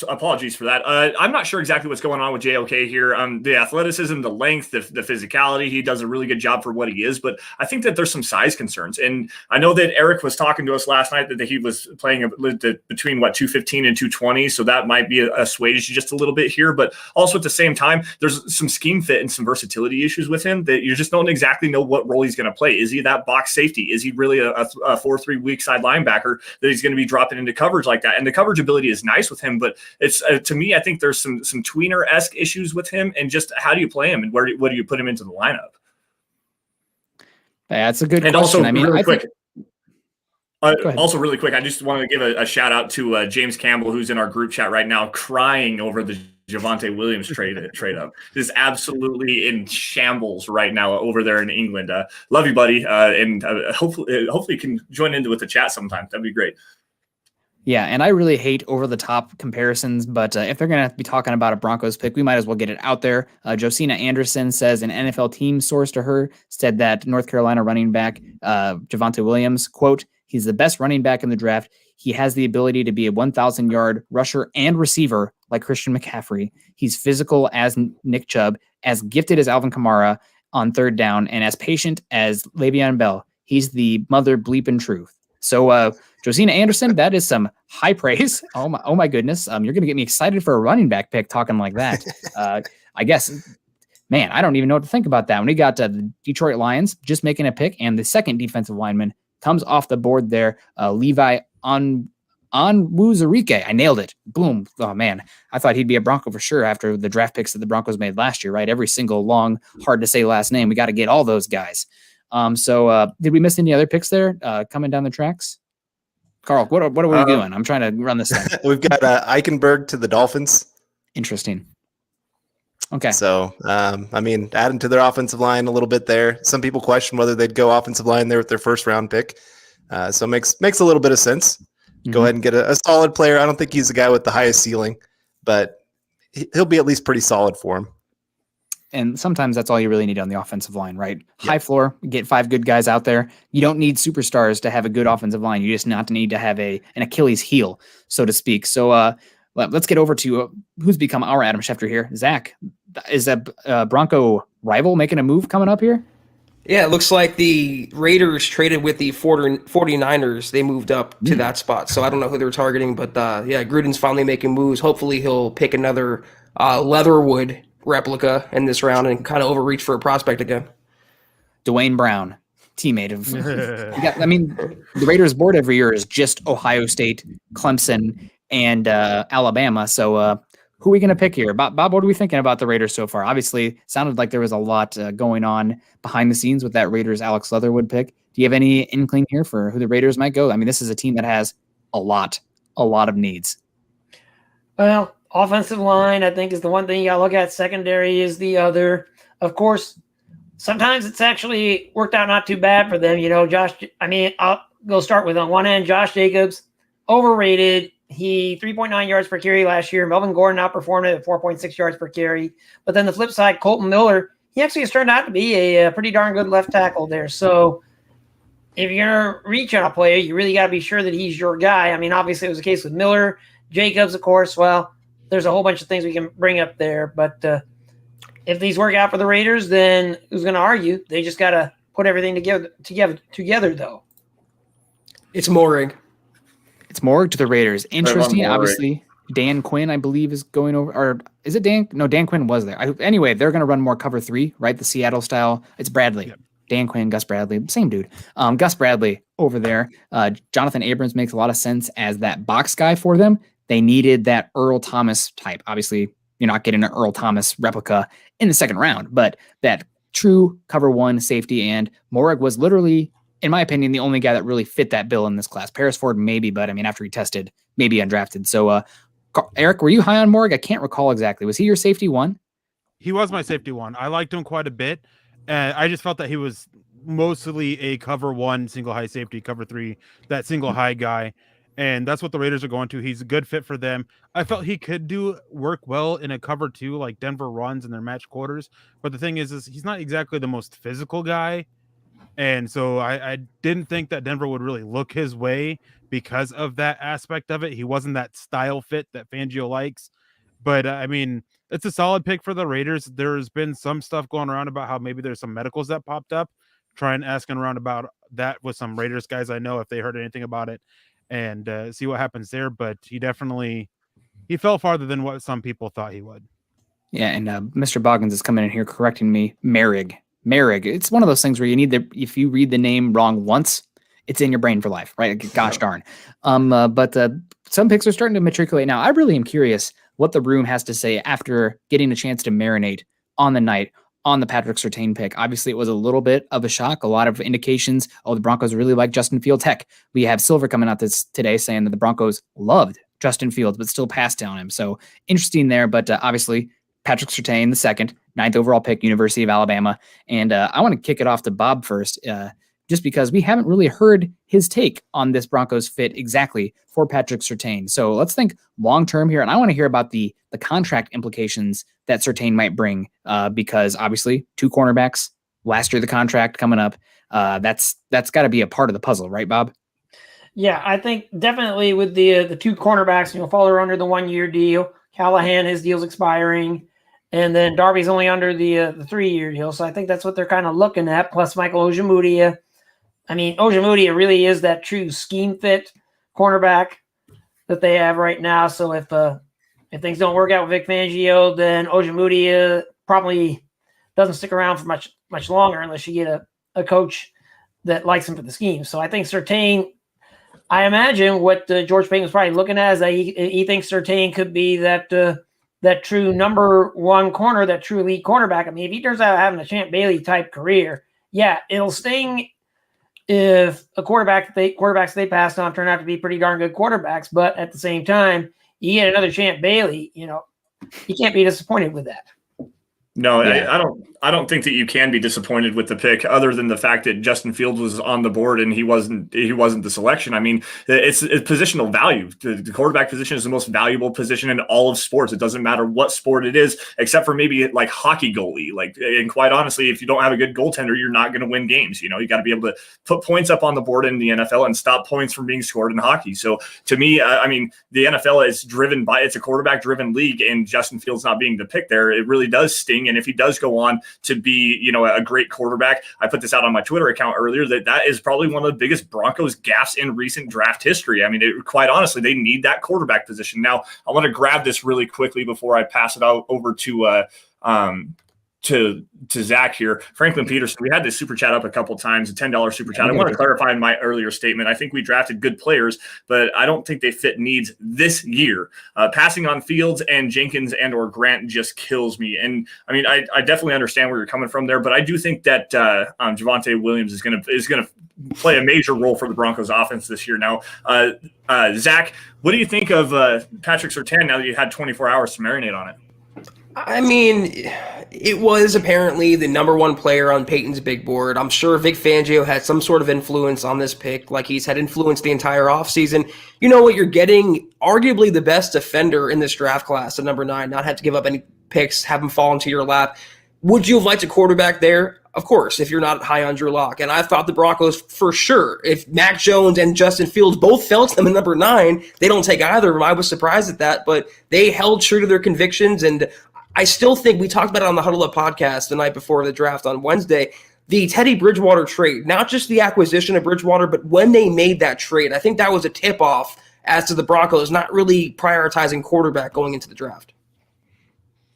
apologies for that. I'm not sure exactly what's going on with JOK here. The athleticism, the length, the physicality, he does a really good job for what he is, but I think that there's some size concerns. And I know that Eric was talking to us last night that he was playing between 215 and 220. So that might be a swage just a little bit here, but also at the same time, there's some scheme fit and some versatility issues with him that you just don't exactly know what role he's going to play. Is he that box safety? Is he really a 4-3 weak side linebacker that he's going to be dropping into coverage like that? And the coverage ability is nice with him, but it's to me, I think there's some tweener-esque issues with him, and just how do you play him and what do you put him into the lineup? That's a good and question. Also, I mean, really quick. Also, really quick, I just wanted to give a shout out to James Campbell, who's in our group chat right now, crying over the Javonte Williams trade up. Just absolutely in shambles right now over there in England. Love you, buddy, and hopefully you can join into with the chat sometime. That'd be great. Yeah, and I really hate over-the-top comparisons, but if they're going to be talking about a Broncos pick, we might as well get it out there. Josina Anderson says an NFL team source to her said that North Carolina running back Javonte Williams, quote, he's the best running back in the draft. He has the ability to be a 1,000-yard rusher and receiver like Christian McCaffrey. He's physical as Nick Chubb, as gifted as Alvin Kamara on third down, and as patient as Le'Veon Bell. He's the mother bleeping truth. So, Josina Anderson, that is some high praise. Oh my goodness. You're going to get me excited for a running back pick talking like that. I guess, man, I don't even know what to think about that. When we got the Detroit Lions just making a pick, and the second defensive lineman comes off the board there, Levi Onwuzurike. I nailed it. Boom. Oh, man. I thought he'd be a Bronco for sure after the draft picks that the Broncos made last year, right? Every single long, hard to say last name. We got to get all those guys. So did we miss any other picks there coming down the tracks? Carl, what are we doing? I'm trying to run this thing. We've got Eichenberg to the Dolphins. Interesting. Okay. So, adding to their offensive line a little bit there. Some people question whether they'd go offensive line there with their first round pick. So it makes a little bit of sense. Go ahead and get a solid player. I don't think he's the guy with the highest ceiling, but he'll be at least pretty solid for him. And sometimes that's all you really need on the offensive line, right? High floor, get 5 good guys out there. You don't need superstars to have a good offensive line. You just not need to have an Achilles heel, so to speak. So let's get over to who's become our Adam Schefter here. Zach, is that Bronco rival making a move coming up here? Yeah, it looks like the Raiders traded with the 49ers. They moved up to that spot. So I don't know who they're targeting, but Gruden's finally making moves. Hopefully he'll pick another Leatherwood replica in this round and kind of overreach for a prospect again. Dwayne Brown, teammate of the Raiders board every year is just Ohio State, Clemson, and Alabama. So who are we going to pick here? Bob, what are we thinking about the Raiders so far? Obviously, sounded like there was a lot going on behind the scenes with that Raiders Alex Leatherwood pick. Do you have any inkling here for who the Raiders might go? I mean, this is a team that has a lot of needs. Well, offensive line, I think, is the one thing you got to look at. Secondary is the other. Of course, sometimes it's actually worked out not too bad for them. I'll go start with on one end, Josh Jacobs, overrated. He 3.9 yards per carry last year. Melvin Gordon outperformed it at 4.6 yards per carry. But then the flip side, Colton Miller, he actually has turned out to be a pretty darn good left tackle there. So if you're going to reach on a player, you really got to be sure that he's your guy. I mean, obviously it was the case with Miller. Jacobs, of course, well, there's a whole bunch of things we can bring up there. But if these work out for the Raiders, then who's going to argue? They just got to put everything together, though. It's Morrig. It's Morrig to the Raiders. Interesting. Obviously, Dan Quinn, I believe, is going over. Or is it Dan? No, Dan Quinn was there. Anyway, they're going to run more cover 3, right? The Seattle style. It's Bradley. Yep. Dan Quinn, Gus Bradley, same dude. Gus Bradley over there. Jonathan Abrams makes a lot of sense as that box guy for them. They needed that Earl Thomas type. Obviously, you're not getting an Earl Thomas replica in the second round, but that true cover 1 safety. And Morrig was literally, in my opinion, the only guy that really fit that bill in this class. Paris Ford, maybe, but I mean, after he tested, maybe undrafted. So, Eric, were you high on Morrig? I can't recall exactly. Was he your safety 1? He was my safety 1. I liked him quite a bit. And I just felt that he was mostly a cover 1 single high safety, cover 3, that single high guy. And that's what the Raiders are going to. He's a good fit for them. I felt he could work well in a cover 2 like Denver runs in their match quarters. But the thing is he's not exactly the most physical guy. And so I didn't think that Denver would really look his way because of that aspect of it. He wasn't that style fit that Fangio likes. But, it's a solid pick for the Raiders. There's been some stuff going around about how maybe there's some medicals that popped up. Trying asking around about that with some Raiders guys I know if they heard anything about it. And see what happens there. But he fell farther than what some people thought he would. Yeah, and Mr. Boggins is coming in here correcting me. Merrig. It's one of those things where you need if you read the name wrong once, it's in your brain for life, right? Gosh darn. But some picks are starting to matriculate now. I really am curious what the room has to say after getting a chance to marinate on the night on the Patrick Surtain pick. Obviously, it was a little bit of a shock. A lot of indications, the Broncos really like Justin Fields. Heck, we have Silver coming out today saying that the Broncos loved Justin Fields, but still passed on him. So interesting there. But obviously, Patrick Surtain, the second, 9th overall pick, University of Alabama. And I want to kick it off to Bob first, just because we haven't really heard his take on this Broncos fit exactly for Patrick Surtain. So let's think long-term here. And I want to hear about the contract implications that Surtain might bring, because obviously 2 cornerbacks, last year the contract coming up. That's got to be a part of the puzzle, right, Bob? Yeah, I think definitely with the 2 cornerbacks, Fowler under the 1-year deal, Callahan, his deal's expiring, and then Darby's only under the 3-year deal. So I think that's what they're kind of looking at. Plus Michael Ojemudia. Ojemudia really is that true scheme fit cornerback that they have right now. So if things don't work out with Vic Fangio, then Ojemudia probably doesn't stick around for much longer unless you get a coach that likes him for the scheme. So I think Surtain, I imagine what George Payton was probably looking at is that he thinks Surtain could be that true number 1 corner, that true elite cornerback. If he turns out having a Champ Bailey type career, yeah, it'll sting if quarterbacks they passed on turn out to be pretty darn good quarterbacks. But at the same time, you get another Champ Bailey, you can't be disappointed with that. No, Yeah. I don't think that you can be disappointed with the pick, other than the fact that Justin Fields was on the board and he wasn't the selection. I mean, it's positional value. The quarterback position is the most valuable position in all of sports. It doesn't matter what sport it is, except for maybe like hockey goalie. And quite honestly, if you don't have a good goaltender, you're not going to win games. You got to be able to put points up on the board in the NFL and stop points from being scored in hockey. So to me, I mean, the NFL is driven by, it's a quarterback driven league, and Justin Fields not being the pick there, it really does sting. And if he does go on to be, a great quarterback, I put this out on my Twitter account earlier, that is probably one of the biggest Broncos gaffes in recent draft history. I mean, quite honestly, they need that quarterback position. Now, I want to grab this really quickly before I pass it out over to Zach here. Franklin Peterson, we had this super chat up a couple times, a $10 super chat. I want to clarify my earlier statement. I think we drafted good players, but I don't think they fit needs this year. Passing on Fields and Jenkins and or Grant just kills me. And I mean, I definitely understand where you're coming from there, but I do think that Javonte Williams is going to play a major role for the Broncos offense this year. Now, Zach, what do you think of Patrick Surtain now that you had 24 hours to marinate on it? I mean, it was apparently the number one player on Peyton's big board. I'm sure Vic Fangio had some sort of influence on this pick, like he's had influence the entire offseason. You know what? You're getting arguably the best defender in this draft class at number 9, not have to give up any picks, have him fall into your lap. Would you have liked a quarterback there? Of course, if you're not high on Drew Lock. And I thought the Broncos, for sure, if Mac Jones and Justin Fields both fell to them at number 9, they don't take either of them. I was surprised at that, but they held true to their convictions. And I still think, we talked about it on the Huddle Up podcast the night before the draft on Wednesday, the Teddy Bridgewater trade, not just the acquisition of Bridgewater, but when they made that trade, I think that was a tip-off as to the Broncos not really prioritizing quarterback going into the draft.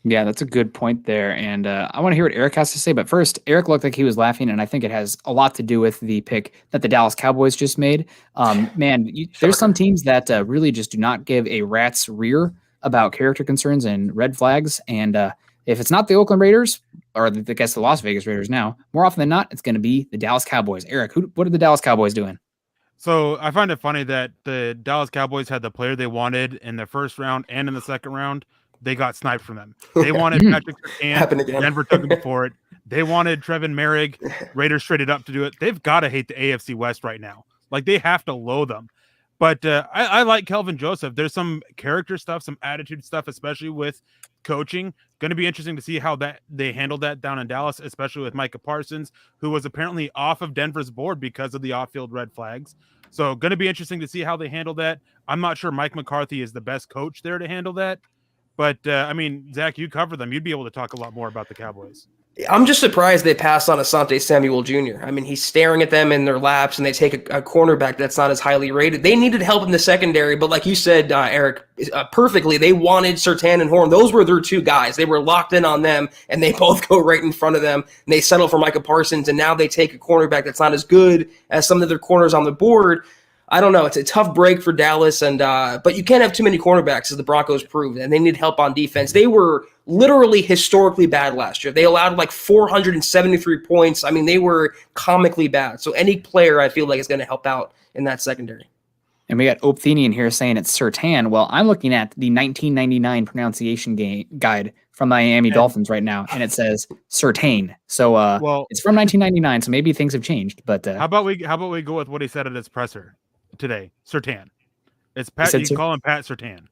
Yeah, that's a good point there. And I want to hear what Eric has to say. But first, Eric looked like he was laughing, and I think it has a lot to do with the pick that the Dallas Cowboys just made. There's some teams that really just do not give a rat's rear about character concerns and red flags. And if it's not the Oakland Raiders, or I guess the Las Vegas Raiders now, more often than not, it's going to be the Dallas Cowboys. Eric, what are the Dallas Cowboys doing? So I find it funny that the Dallas Cowboys had the player they wanted in the first round and in the second round. They got sniped from them. They wanted Patrick Surtain. Denver took him for it. They wanted Trevin Merrick. Raiders traded up to do it. They've got to hate the AFC West right now. Like, they have to loathe them. But I like Kelvin Joseph. There's some character stuff, some attitude stuff, especially with coaching. Going to be interesting to see how that they handled that down in Dallas, especially with Micah Parsons, who was apparently off of Denver's board because of the off-field red flags. So going to be interesting to see how they handle that. I'm not sure Mike McCarthy is the best coach there to handle that. But, Zach, you cover them. You'd be able to talk a lot more about the Cowboys. I'm just surprised they passed on Asante Samuel Jr. I mean, he's staring at them in their laps, and they take a cornerback that's not as highly rated. They needed help in the secondary, but like you said, Eric, perfectly, they wanted Surtain and Horn. Those were their two guys. They were locked in on them, and they both go right in front of them, and they settle for Micah Parsons, and now they take a cornerback that's not as good as some of their corners on the board. I don't know. It's a tough break for Dallas, but you can't have too many cornerbacks, as the Broncos proved, and they need help on defense. They were literally historically bad last year. They allowed like 473 points. I mean, they were comically bad. So any player, I feel like, is going to help out in that secondary. And we got Opthenian here saying it's Surtain. Well, I'm looking at the 1999 pronunciation guide from the Miami Dolphins right now, and it says Surtain. So it's from 1999, so maybe things have changed. But how about we go with what he said at his presser today? Surtain. It's Pat. You can call him Pat Surtain.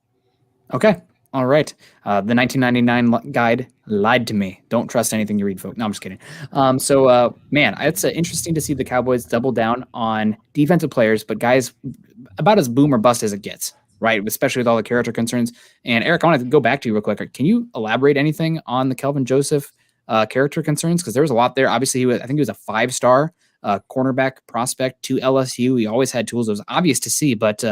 Okay. All right. The 1999 guide lied to me. Don't trust anything you read, folks. No, I'm just kidding. It's interesting to see the Cowboys double down on defensive players, but guys about as boom or bust as it gets, right? Especially with all the character concerns. And Eric, I want to go back to you real quick. Can you elaborate anything on the Kelvin Joseph character concerns? Because there was a lot there. Obviously, I think he was a 5-star cornerback prospect to LSU. He always had tools. It was obvious to see, but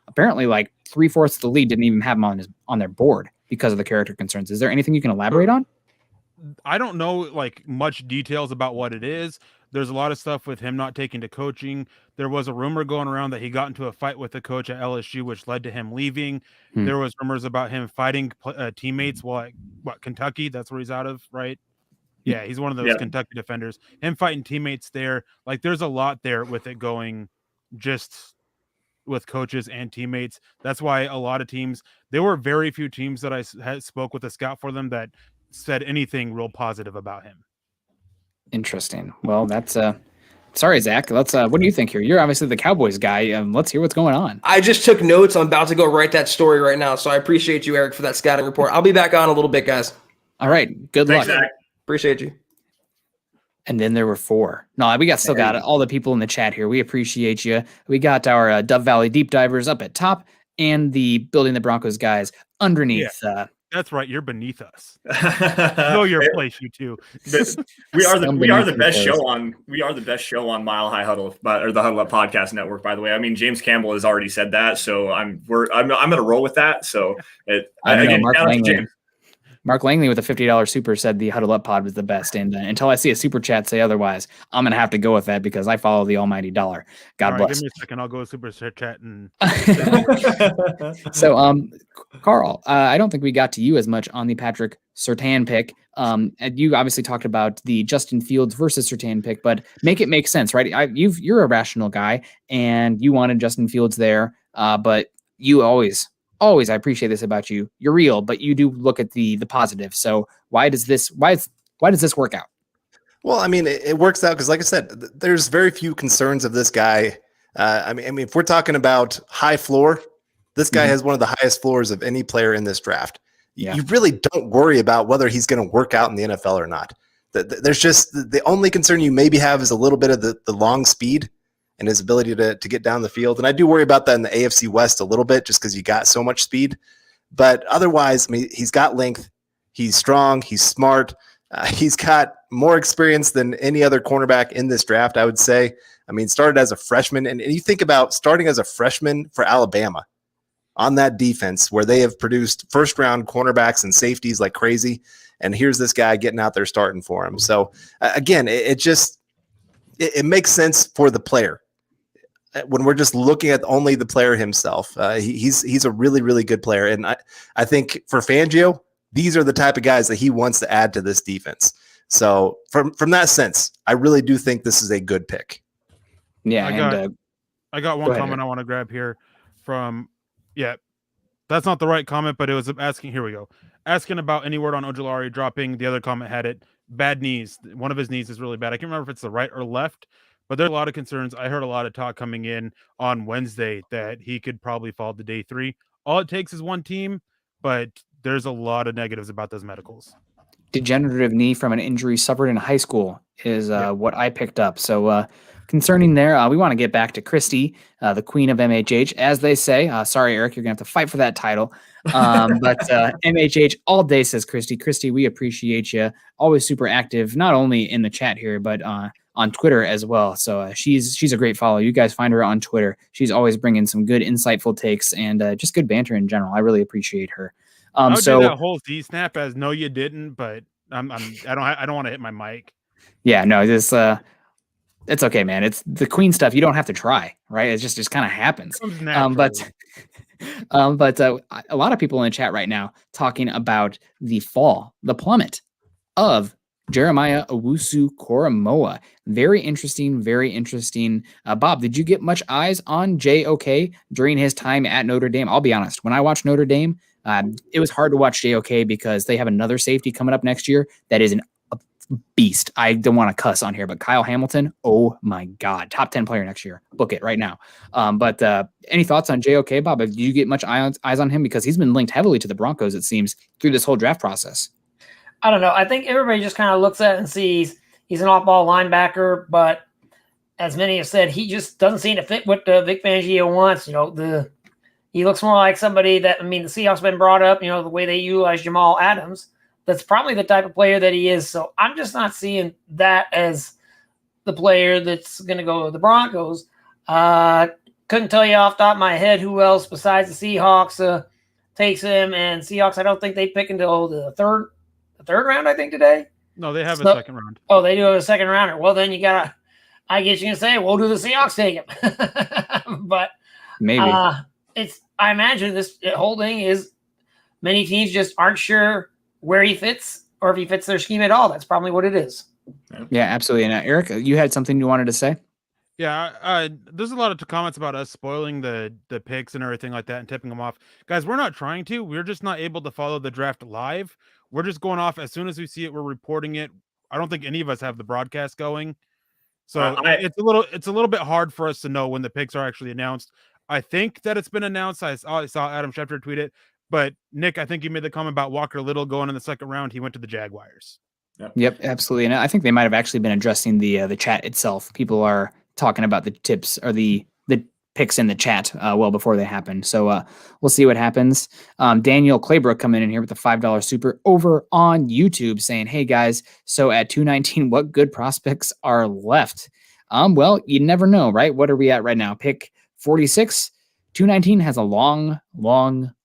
apparently like 3/4 of the league didn't even have him on their board because of the character concerns. Is there anything you can elaborate on? I don't know like much details about what it is. There's a lot of stuff with him not taking to coaching. There was a rumor going around that he got into a fight with the coach at LSU, which led to him leaving. There was rumors about him fighting teammates while at Kentucky. That's where he's out of, right? Yeah, he's one of those Kentucky defenders. Him fighting teammates there. Like, there's a lot there with it going just with coaches and teammates. That's why a lot of teams, there were very few teams that I spoke with a scout for them that said anything real positive about him. Interesting. Well, that's sorry, Zach. Let's what do you think here? You're obviously the Cowboys guy. Let's hear what's going on. I just took notes. I'm about to go write that story right now. So I appreciate you, Eric, for that scouting report. I'll be back on a little bit, guys. All right. Good Thanks, luck. Zach. Appreciate you. And then there were 4. No, we still got all the people in the chat here. We appreciate you. We got our Dove Valley Deep Divers up at top and the Building the Broncos guys underneath. Yeah. That's right. You're beneath us. Know your place, you two. We are the best show on Mile High Huddle, or the Huddle Up Podcast Network. By the way, I mean James Campbell has already said that, so I'm going to roll with that. So Mark Langley with a $50 super said the Huddle Up pod was the best, and until I see a super chat say otherwise, I'm going to have to go with that because I follow the almighty dollar. God bless. Give me a second. I'll go super chat and. So, Carl, I don't think we got to you as much on the Patrick Surtain pick. And you obviously talked about the Justin Fields versus Surtain pick, but make it make sense, right? You're a rational guy, and you wanted Justin Fields there, but you always, I appreciate this about you. You're real, but you do look at the positive. So why does this work out? Well, I mean, it works out because, like I said, there's very few concerns of this guy. I mean, if we're talking about high floor, this guy has one of the highest floors of any player in this draft. Yeah. You really don't worry about whether he's going to work out in the NFL or not. There's just the only concern you maybe have is a little bit of the long speed and his ability to get down the field. And I do worry about that in the AFC West a little bit just because you got so much speed. But otherwise, I mean, he's got length. He's strong. He's smart. He's got more experience than any other cornerback in this draft, I would say. I mean, started as a freshman. And you think about starting as a freshman for Alabama on that defense where they have produced first-round cornerbacks and safeties like crazy. And here's this guy getting out there starting for him. So, again, it makes sense for the player. When we're just looking at only the player himself, he's a really, really good player. And I think for Fangio, these are the type of guys that he wants to add to this defense. So from that sense, I really do think this is a good pick. Yeah. I got one comment I want to grab here from, that's not the right comment, but it was asking, here we go. Asking about any word on Ojulari dropping. The other comment had it, bad knees. One of his knees is really bad. I can't remember if it's the right or left. But there's a lot of concerns. I heard a lot of talk coming in on Wednesday that he could probably fall to day 3. All it takes is one team, but there's a lot of negatives about those medicals. Degenerative knee from an injury suffered in high school is what I picked up. So concerning there, we want to get back to Christy, the queen of MHH, as they say. Sorry, Eric, you're going to have to fight for that title. But MHH all day, says Christy. Christy, we appreciate you. Always super active, not only in the chat here, but on Twitter as well. So she's a great follow. You guys find her on Twitter. She's always bringing some good, insightful takes and just good banter in general. I really appreciate her. I would do that whole Z snap as no, you didn't, but I don't want to hit my mic. Yeah, no, it's okay, man. It's the queen stuff. You don't have to try, right? It just kind of happens. But a lot of people in the chat right now talking about the plummet of Jeremiah Owusu-Koramoah. Very interesting. Bob, did you get much eyes on JOK during his time at Notre Dame? I'll be honest. When I watched Notre Dame, it was hard to watch JOK because they have another safety coming up next year that is a beast. I don't want to cuss on here, but Kyle Hamilton, oh my God, top 10 player next year. Book it right now. But any thoughts on JOK, Bob? Did you get much eyes on him? Because he's been linked heavily to the Broncos, it seems, through this whole draft process. I don't know. I think everybody just kind of looks at it and sees he's an off-ball linebacker, but as many have said, he just doesn't seem to fit what Vic Fangio wants. He looks more like somebody that, the Seahawks have been brought up, the way they utilize Jamal Adams. That's probably the type of player that he is. So I'm just not seeing that as the player that's going to go to the Broncos. Couldn't tell you off the top of my head who else besides the Seahawks takes him. And Seahawks, I don't think they pick until the third round, I think, today. No, they have a second round. Oh, they do have a second rounder. Well, then I guess you can say, well, do the Seahawks take him? But maybe I imagine this whole thing is many teams just aren't sure where he fits or if he fits their scheme at all. That's probably what it is. Yeah, absolutely. And Eric, you had something you wanted to say? Yeah, there's a lot of comments about us spoiling the picks and everything like that and tipping them off. Guys, we're not trying to. We're just not able to follow the draft live. we're just going off as soon as we see it, we're reporting it. I don't think any of us have the broadcast going. So it's a little bit hard for us to know when the picks are actually announced. I think that it's been announced. I saw Adam Schefter tweet it, but Nick, I think you made the comment about Walker Little going in the second round. He went to the Jaguars. Yep, absolutely. And I think they might have actually been addressing the chat itself. People are talking about the tips or the picks in the chat well before they happen. So we'll see what happens. Daniel Claybrook coming in here with the $5 super over on YouTube saying, hey guys, so at 219, what good prospects are left? Well, you never know, right? What are we at right now? Pick 46. 219 has a long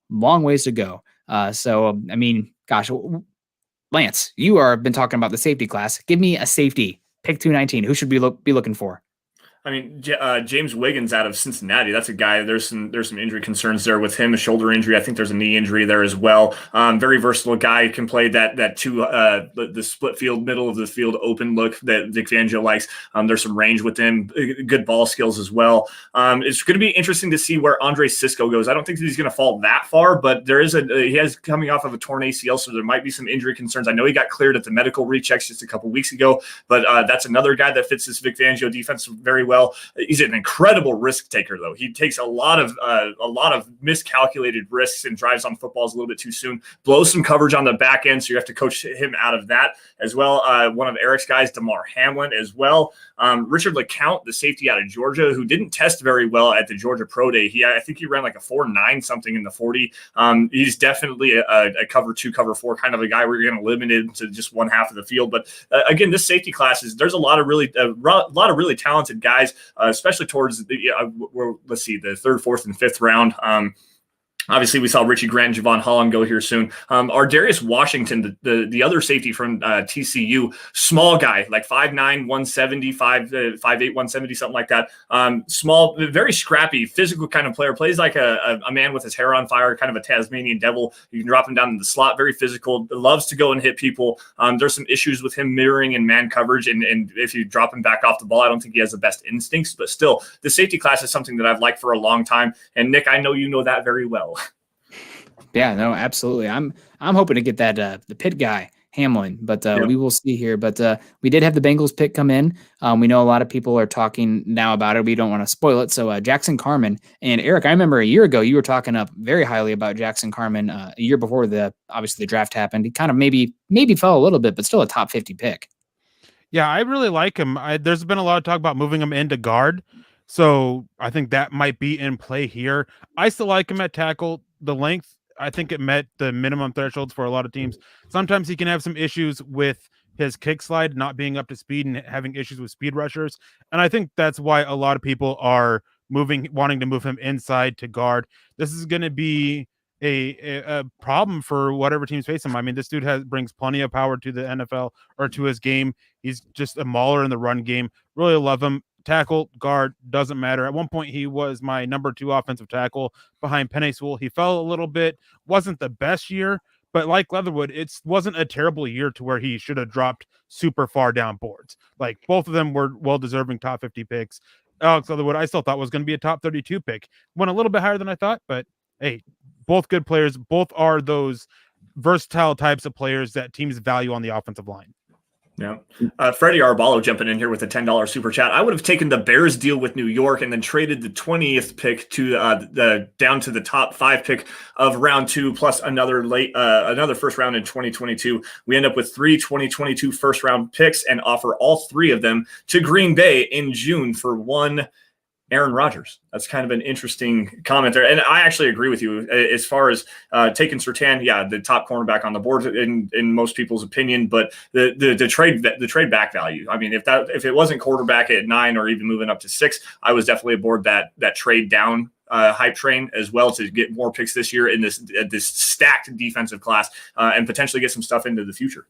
ways to go. So, I mean, gosh, Lance, you are been talking about the safety class. Give me a safety. Pick 219. Who should we be looking for? I mean, James Wiggins out of Cincinnati. That's a guy. There's some injury concerns there with him. A shoulder injury. I think there's a knee injury there as well. Very versatile guy. Can play that the split field, middle of the field, open look that Vic Fangio likes. There's some range with him. Good ball skills as well. It's going to be interesting to see where Andre Sisco goes. I don't think that he's going to fall that far, but there is he has coming off of a torn ACL, so there might be some injury concerns. I know he got cleared at the medical rechecks just a couple weeks ago, but that's another guy that fits this Vic Fangio defense very well. He's an incredible risk taker, though. He takes a lot of miscalculated risks and drives on footballs a little bit too soon. Blows some coverage on the back end, so you have to coach him out of that as well. One of Erick's guys, DeMar Hamlin, as well. Richard LeCount, the safety out of Georgia, who didn't test very well at the Georgia Pro Day. I think he ran like a 4.9 something in the 40. He's definitely a cover 2, cover 4 kind of a guy where you're going to limit it to just one half of the field. But again, this safety class there's a lot of really talented guys, especially towards let's see, the 3rd, 4th, and 5th round. Obviously, we saw Richie Grant and Javon Holland go here soon. Our Darius Washington, the other safety from TCU, small guy, like 5'9", 170, 5'8", 170, something like that. Small, very scrappy, physical kind of player. Plays like a man with his hair on fire, kind of a Tasmanian devil. You can drop him down in the slot, very physical, loves to go and hit people. There's some issues with him mirroring and man coverage, and if you drop him back off the ball, I don't think he has the best instincts, but still, the safety class is something that I've liked for a long time, and Nick, I know you know that very well. Yeah, no, absolutely. I'm hoping to get that the Pitt guy Hamlin, but we will see here. But we did have the Bengals pick come in. We know a lot of people are talking now about it. We don't want to spoil it. So Jackson Carman and Eric, I remember a year ago you were talking up very highly about Jackson Carman. A year before obviously the draft happened, he kind of maybe fell a little bit, but still a top 50 pick. Yeah, I really like him. There's been a lot of talk about moving him into guard. So I think that might be in play here. I still like him at tackle. The length, I think it met the minimum thresholds for a lot of teams. Sometimes he can have some issues with his kick slide not being up to speed and having issues with speed rushers. And I think that's why a lot of people are wanting to move him inside to guard. This is going to be a problem for whatever teams face him. I mean, this dude brings plenty of power to the NFL or to his game. He's just a mauler in the run game. Really love him. Tackle, guard, doesn't matter. At one point, he was my number 2 offensive tackle behind Penei Sewell. He fell a little bit, wasn't the best year, but like Leatherwood, it wasn't a terrible year to where he should have dropped super far down boards. Like, both of them were well-deserving top 50 picks. Alex Leatherwood, I still thought was going to be a top 32 pick. Went a little bit higher than I thought, but hey, both good players. Both are those versatile types of players that teams value on the offensive line. Yeah. Freddie Arbalo jumping in here with a $10 super chat. I would have taken the Bears deal with New York and then traded the 20th pick to down to the top 5 pick of round 2 plus another first round in 2022. We end up with 3 2022 first round picks and offer all 3 of them to Green Bay in June for 1 Aaron Rodgers. That's kind of an interesting comment there. And I actually agree with you as far as taking Surtain, the top cornerback on the board in most people's opinion, but the trade back value. I mean, if it wasn't quarterback at 9 or even moving up to 6, I was definitely aboard that trade down hype train as well to get more picks this year in this stacked defensive class and potentially get some stuff into the future.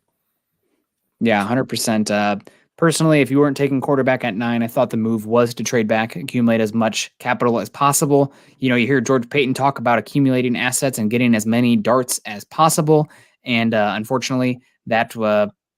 Yeah, 100%. Personally, if you weren't taking quarterback at 9, I thought the move was to trade back, accumulate as much capital as possible. You know, you hear George Payton talk about accumulating assets and getting as many darts as possible. And unfortunately, not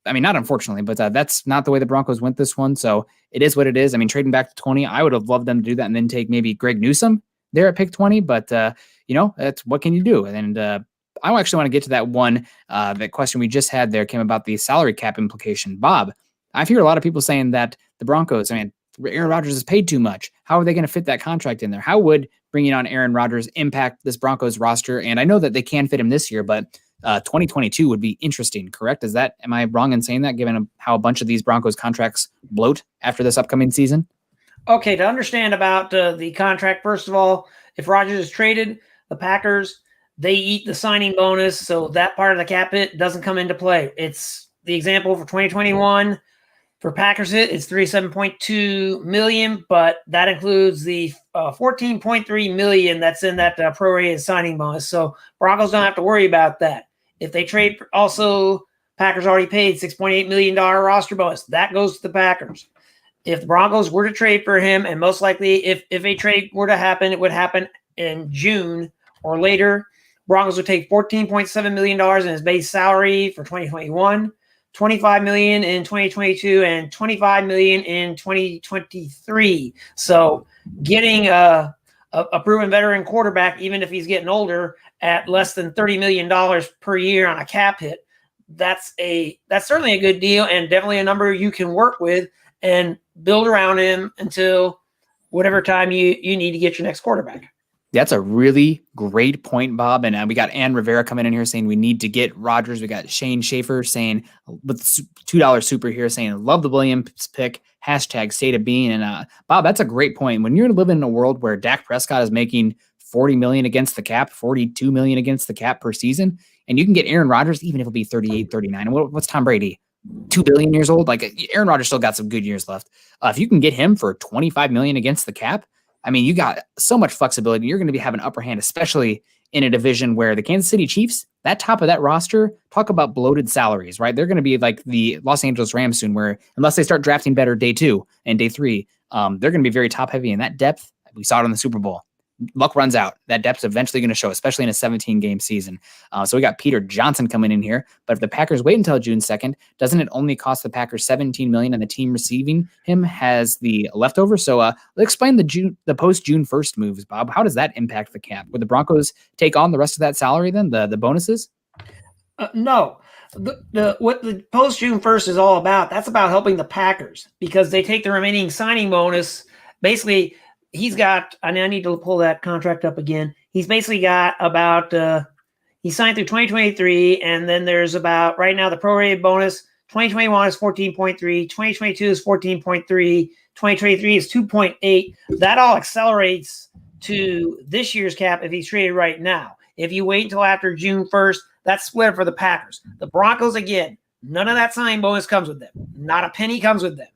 unfortunately, but that's not the way the Broncos went this one. So it is what it is. I mean, trading back to 20, I would have loved them to do that and then take maybe Greg Newsome there at pick 20. But, that's what can you do? And I actually want to get to that one. That question we just had there came about the salary cap implication. Bob, I've heard a lot of people saying that the Broncos, Aaron Rodgers is paid too much. How are they going to fit that contract in there? How would bringing on Aaron Rodgers impact this Broncos roster? And I know that they can fit him this year, but 2022 would be interesting, correct? Am I wrong in saying that, given how a bunch of these Broncos contracts bloat after this upcoming season? Okay, to understand about the contract, first of all, if Rodgers is traded, the Packers, they eat the signing bonus, so that part of the cap hit doesn't come into play. It's the example for 2021. For Packers hit, it's $37.2 million, but that includes the $14.3 million that's in that prorated signing bonus. So Broncos don't have to worry about that. If they trade, also Packers already paid $6.8 million roster bonus. That goes to the Packers. If the Broncos were to trade for him, and most likely if a trade were to happen, it would happen in June or later, Broncos would take $14.7 million in his base salary for 2021. $25 million in 2022 and $25 million in 2023. So getting a proven veteran quarterback, even if he's getting older, at less than $30 million per year on a cap hit, that's certainly a good deal and definitely a number you can work with and build around him until whatever time you need to get your next quarterback. That's a really great point, Bob. And we got Ann Rivera coming in here saying we need to get Rodgers. We got Shane Schaefer saying with $2 super here saying love the Williams pick, hashtag state of being. And Bob, that's a great point. When you're living in a world where Dak Prescott is making $40 million against the cap, $42 million against the cap per season, and you can get Aaron Rodgers, even if it'll be 38, 39. And what's Tom Brady? 2 billion years old? Like Aaron Rodgers still got some good years left. If you can get him for $25 million against the cap, you got so much flexibility. You're going to have an upper hand, especially in a division where the Kansas City Chiefs, that top of that roster, talk about bloated salaries, right? They're going to be like the Los Angeles Rams soon, where unless they start drafting better day 2 and day 3, they're going to be very top heavy. And that depth, we saw it in the Super Bowl. Luck runs out. That depth's eventually going to show, especially in a 17-game season. So we got Peter Johnson coming in here. But if the Packers wait until June 2nd, doesn't it only cost the Packers $17 million and the team receiving him has the leftover? So let's explain the post-June 1st moves, Bob. How does that impact the cap? Would the Broncos take on the rest of that salary then, the bonuses? No. What the post-June 1st is all about, that's about helping the Packers because they take the remaining signing bonus. Basically, he's got, and I need to pull that contract up again. He's basically got about, he signed through 2023, and then there's about, right now, the prorated bonus, 2021 is 14.3, 2022 is 14.3, 2023 is 2.8. That all accelerates to this year's cap if he's traded right now. If you wait until after June 1st, that's split for the Packers. The Broncos, again, none of that signing bonus comes with them. Not a penny comes with them.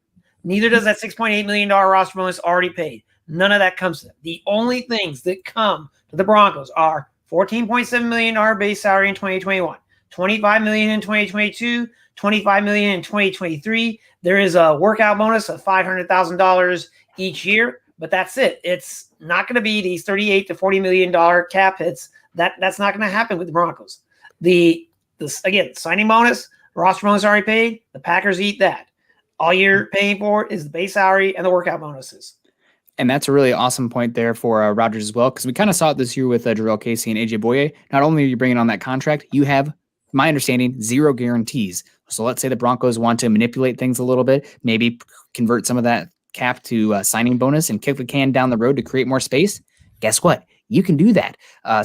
Neither does that $6.8 million roster bonus already paid. None of that comes to them. The only things that come to the Broncos are $14.7 million base salary in 2021, $25 million in 2022, $25 million in 2023. There is a workout bonus of $500,000 each year, but that's it. It's not going to be these $38 to $40 million cap hits. That's not going to happen with the Broncos. Again, signing bonus, roster bonus already paid. The Packers eat that. All you're paying for is the base salary and the workout bonuses. And that's a really awesome point there for Rodgers as well, because we kind of saw it this year with Jarrell Casey and AJ Boye. Not only are you bringing on that contract, you have, my understanding, 0 guarantees. So let's say the Broncos want to manipulate things a little bit, maybe convert some of that cap to signing bonus and kick the can down the road to create more space. Guess what? You can do that.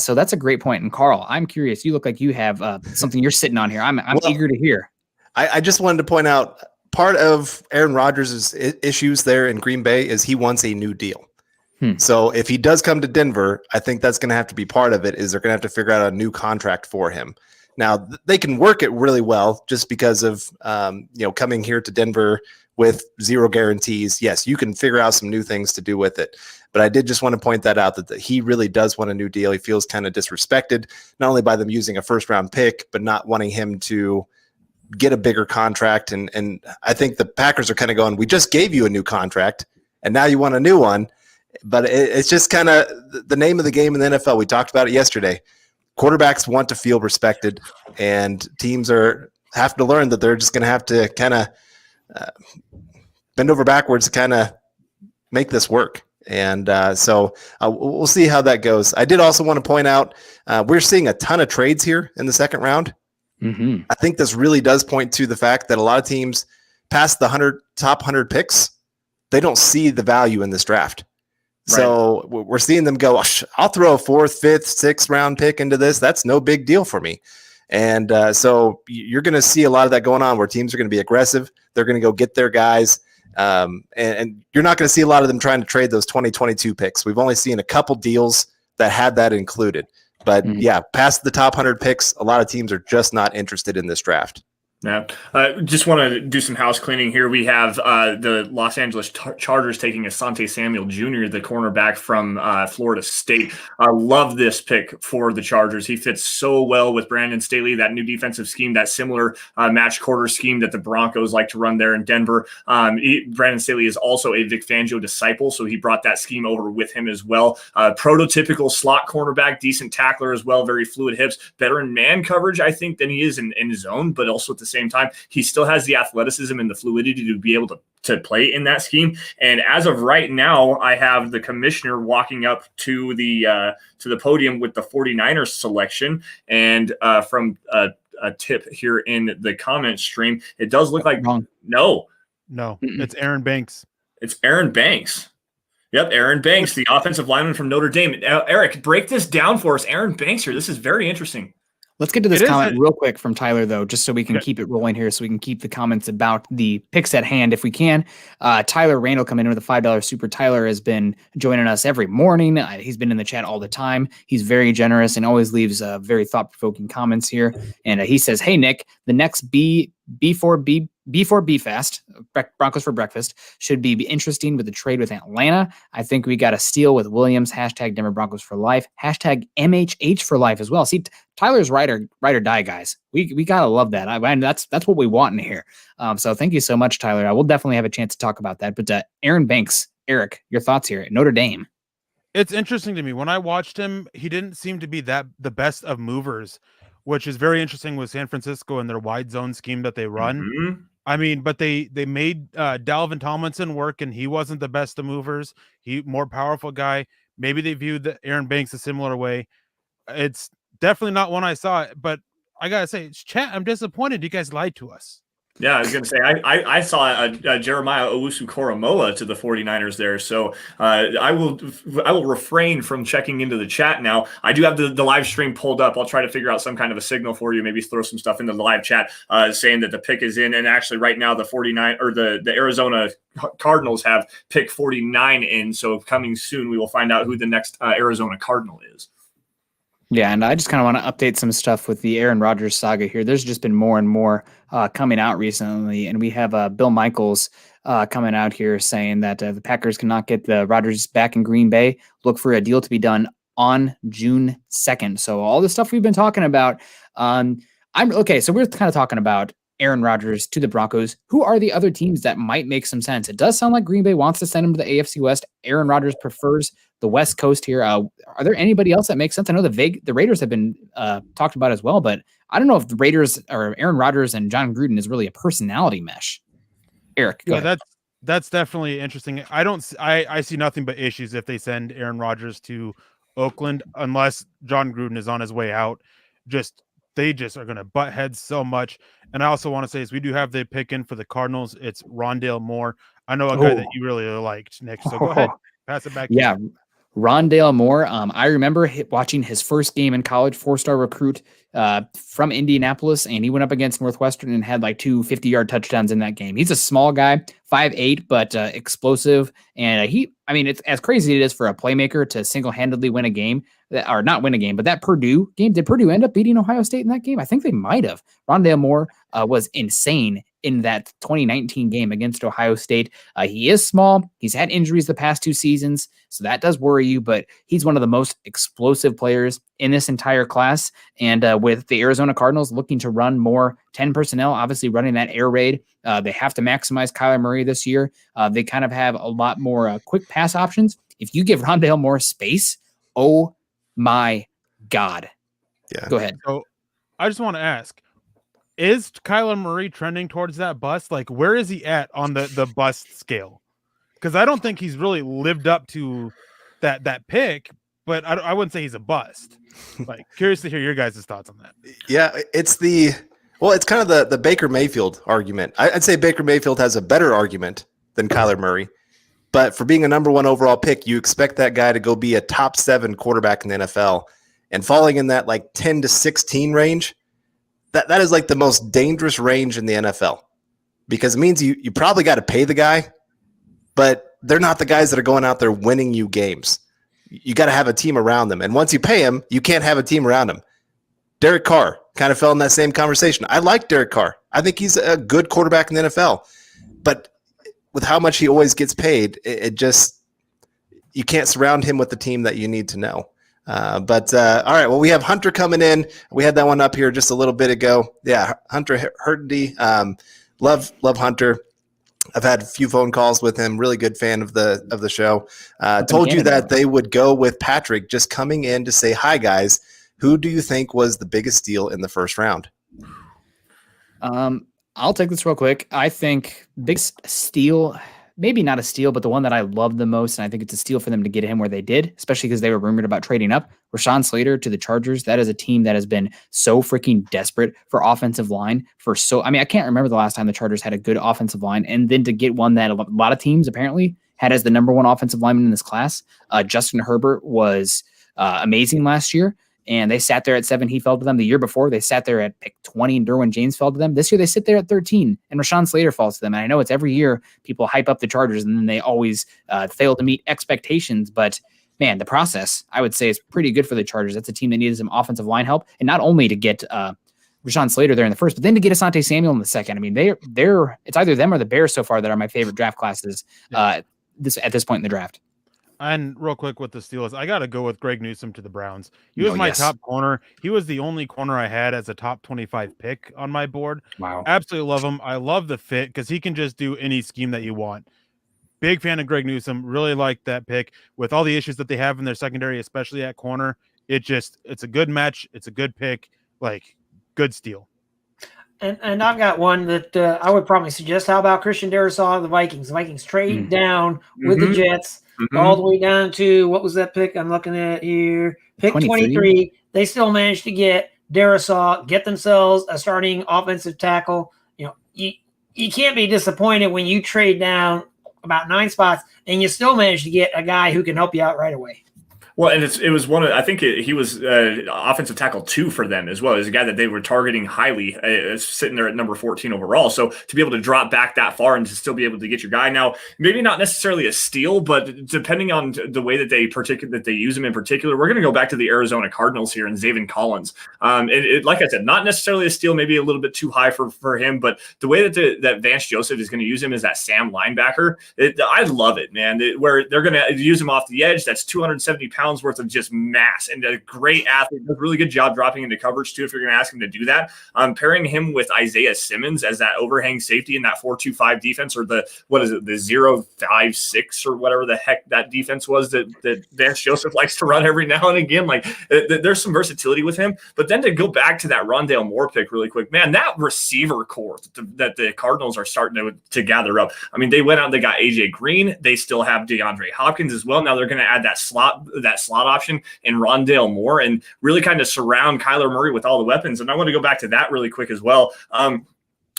So that's a great point. And Carl, I'm curious. You look like you have something you're sitting on here. I'm eager to hear. I just wanted to point out, part of Aaron Rodgers' issues there in Green Bay is he wants a new deal. So if he does come to Denver, I think that's going to have to be part of it, is they're going to have to figure out a new contract for him. Now, they can work it really well just because of coming here to Denver with 0 guarantees. Yes, you can figure out some new things to do with it. But I did just want to point that out, that he really does want a new deal. He feels kind of disrespected, not only by them using a first-round pick, but not wanting him to get a bigger contract. And I think the Packers are kind of going, we just gave you a new contract and now you want a new one. But it's just kind of the name of the game in the NFL. We talked about it yesterday. Quarterbacks want to feel respected, and teams have to learn that they're just going to have to kind of bend over backwards to kind of make this work. And so we'll see how that goes. I did also want to point out we're seeing a ton of trades here in the second round. Mm-hmm. I think this really does point to the fact that a lot of teams past the top 100 picks, they don't see the value in this draft. Right. So we're seeing them go, I'll throw a 4th, 5th, 6th round pick into this. That's no big deal for me. And so you're going to see a lot of that going on where teams are going to be aggressive. They're going to go get their guys. And you're not going to see a lot of them trying to trade those 2022 picks. We've only seen a couple deals that had that included. But yeah, past the top 100 picks, a lot of teams are just not interested in this draft. Yeah. Just want to do some house cleaning here. We have the Los Angeles Chargers taking Asante Samuel Jr., the cornerback from Florida State. I love this pick for the Chargers. He fits so well with Brandon Staley, that new defensive scheme, that similar match quarter scheme that the Broncos like to run there in Denver. Brandon Staley is also a Vic Fangio disciple, so he brought that scheme over with him as well. Prototypical slot cornerback, decent tackler as well, very fluid hips, better in man coverage, I think, than he is in his zone, but also at the same time, he still has the athleticism and the fluidity to be able to play in that scheme. And as of right now, I have the commissioner walking up to the podium with the 49ers selection. And from a tip here in the comment stream, it does look like wrong. No, it's Aaron Banks. It's Aaron Banks. Yep, Aaron Banks, the offensive lineman from Notre Dame. Eric, break this down for us. Aaron Banks here. This is very interesting. Let's get to this comment real quick from Tyler, though, just so we can keep it rolling here, so we can keep the comments about the picks at hand if we can. Tyler Randall coming in with a $5 super. Tyler has been joining us every morning. He's been in the chat all the time. He's very generous and always leaves very thought-provoking comments here. And he says, hey, Nick, the next B4B Fast, Broncos for breakfast, should be interesting with the trade with Atlanta. I think we got a steal with Williams, hashtag Denver Broncos for life, hashtag MHH for life as well. See, Tyler's ride or die, guys. We got to love that. That's what we want in here. So thank you so much, Tyler. I will definitely have a chance to talk about that. But Aaron Banks, Eric, your thoughts here at Notre Dame. It's interesting to me. When I watched him, he didn't seem to be the best of movers, which is very interesting with San Francisco and their wide zone scheme that they run. Mm-hmm. I mean, but they made Dalvin Tomlinson work, and he wasn't the best of movers. He more powerful guy. Maybe they viewed Aaron Banks a similar way. It's definitely not one I saw, but I gotta say, chat, I'm disappointed. You guys lied to us. Yeah, I was going to say, I saw Jeremiah Owusu-Koramoah to the 49ers there. So I will refrain from checking into the chat now. I do have the live stream pulled up. I'll try to figure out some kind of a signal for you, maybe throw some stuff into the live chat saying that the pick is in. And actually right now the Arizona Cardinals have pick 49 in. So coming soon, we will find out who the next Arizona Cardinal is. Yeah, and I just kind of want to update some stuff with the Aaron Rodgers saga here. There's just been more and more coming out recently, and we have Bill Michaels coming out here saying that the Packers cannot get the Rodgers back in Green Bay. Look for a deal to be done on June 2nd. So all the stuff we've been talking about, so we're kind of talking about Aaron Rodgers to the Broncos. Who are the other teams that might make some sense? It does sound like Green Bay wants to send him to the AFC West. Aaron Rodgers prefers the West Coast here. Are there anybody else that makes sense? I know the Raiders have been talked about as well, but I don't know if the Raiders or Aaron Rodgers and John Gruden is really a personality mesh. Eric, go ahead. That's definitely interesting. I see nothing but issues if they send Aaron Rodgers to Oakland, unless John Gruden is on his way out. They just are going to butt heads so much. And I also want to say is we do have the pick in for the Cardinals. It's Rondale Moore. I know a guy that you really liked, Nick. So go ahead, pass it back. Yeah, Rondale Moore. I remember watching his first game in college, 4-star recruit from Indianapolis, and he went up against Northwestern and had like 2 50-yard touchdowns in that game. He's a small guy, 5'8", but explosive. And it's as crazy as it is for a playmaker to single-handedly win a game, or not win a game, but that Purdue game, did Purdue end up beating Ohio State in that game? I think they might have. Rondale Moore was insane in that 2019 game against Ohio State. He is small. He's had injuries the past 2 seasons, so that does worry you, but he's one of the most explosive players in this entire class. And with the Arizona Cardinals looking to run more 10 personnel, obviously running that air raid, they have to maximize Kyler Murray this year. They kind of have a lot more quick pass options. If you give Rondale Moore space, oh my God. Yeah. Go ahead. So I just want to ask, is Kyler Murray trending towards that bust? Like, where is he at on the bust scale? because I don't think he's really lived up to that pick, but I wouldn't say he's a bust. Like, curious to hear your guys' thoughts on that. Yeah, it's kind of the Baker Mayfield argument. I'd say Baker Mayfield has a better argument than Kyler Murray. But for being a number 1 overall pick, you expect that guy to go be a top 7 quarterback in the NFL. And falling in that like 10 to 16 range, that is like the most dangerous range in the NFL. Because it means you probably got to pay the guy, but they're not the guys that are going out there winning you games. You got to have a team around them. And once you pay him, you can't have a team around him. Derek Carr kind of fell in that same conversation. I like Derek Carr. I think he's a good quarterback in the NFL. But with how much he always gets paid, it just – you can't surround him with the team that you need to know. All right, well, we have Hunter coming in. We had that one up here just a little bit ago. Yeah, Hunter Hurdy. Love Hunter. I've had a few phone calls with him. Really good fan of the show. Told you that they would go with Patrick just coming in to say, hi, guys. Who do you think was the biggest steal in the first round? I'll take this real quick. I think biggest steal, maybe not a steal, but the one that I love the most, and I think it's a steal for them to get him where they did, especially because they were rumored about trading up. Rashawn Slater to the Chargers. That is a team that has been so freaking desperate for offensive line I can't remember the last time the Chargers had a good offensive line, and then to get one that a lot of teams apparently had as the number 1 offensive lineman in this class. Justin Herbert was amazing last year. And they sat there at 7. He fell to them. The year before, they sat there at pick 20, and Derwin James fell to them. This year, they sit there at 13, and Rashawn Slater falls to them. And I know it's every year people hype up the Chargers, and then they always fail to meet expectations. But, man, the process, I would say, is pretty good for the Chargers. That's a team that needed some offensive line help, and not only to get Rashawn Slater there in the first, but then to get Asante Samuel in the second. I mean, it's either them or the Bears so far that are my favorite draft classes at this point in the draft. And real quick with the Steelers, I got to go with Greg Newsome to the Browns. He was my top corner. He was the only corner I had as a top 25 pick on my board. Wow. Absolutely love him. I love the fit because he can just do any scheme that you want. Big fan of Greg Newsome. Really like that pick with all the issues that they have in their secondary, especially at corner. It's a good match. It's a good pick. Like, good steal. And I've got one that I would probably suggest. How about Christian Darrisaw of the Vikings? The Vikings trade down with the Jets. All the way down to, what was that pick I'm looking at here? Pick 23. They still managed to get Darrisaw, get themselves a starting offensive tackle. You know, you can't be disappointed when you trade down about 9 spots and you still manage to get a guy who can help you out right away. Well, and it was one of, I think he was offensive tackle 2 for them as well. As a guy that they were targeting highly, sitting there at number 14 overall. So to be able to drop back that far and to still be able to get your guy now, maybe not necessarily a steal, but depending on the way that they use him in particular, we're going to go back to the Arizona Cardinals here and Zaven Collins. Like I said, not necessarily a steal, maybe a little bit too high for him, but the way that Vance Joseph is going to use him as that Sam linebacker, I love it, man. Where they're going to use him off the edge, that's 270 pounds worth of just mass and a great athlete. Does a really good job dropping into coverage too if you're going to ask him to do that. Pairing him with Isaiah Simmons as that overhang safety in that 4-2-5 defense, or the 0-5-6 or whatever the heck that defense was that Vance Joseph likes to run every now and again. Like there's some versatility with him. But then to go back to that Rondale Moore pick really quick, man, that receiver core that the Cardinals are starting to gather up. I mean, they went out and they got AJ Green. They still have DeAndre Hopkins as well. Now they're going to add that slot option in Rondale Moore and really kind of surround Kyler Murray with all the weapons. And I want to go back to that really quick as well.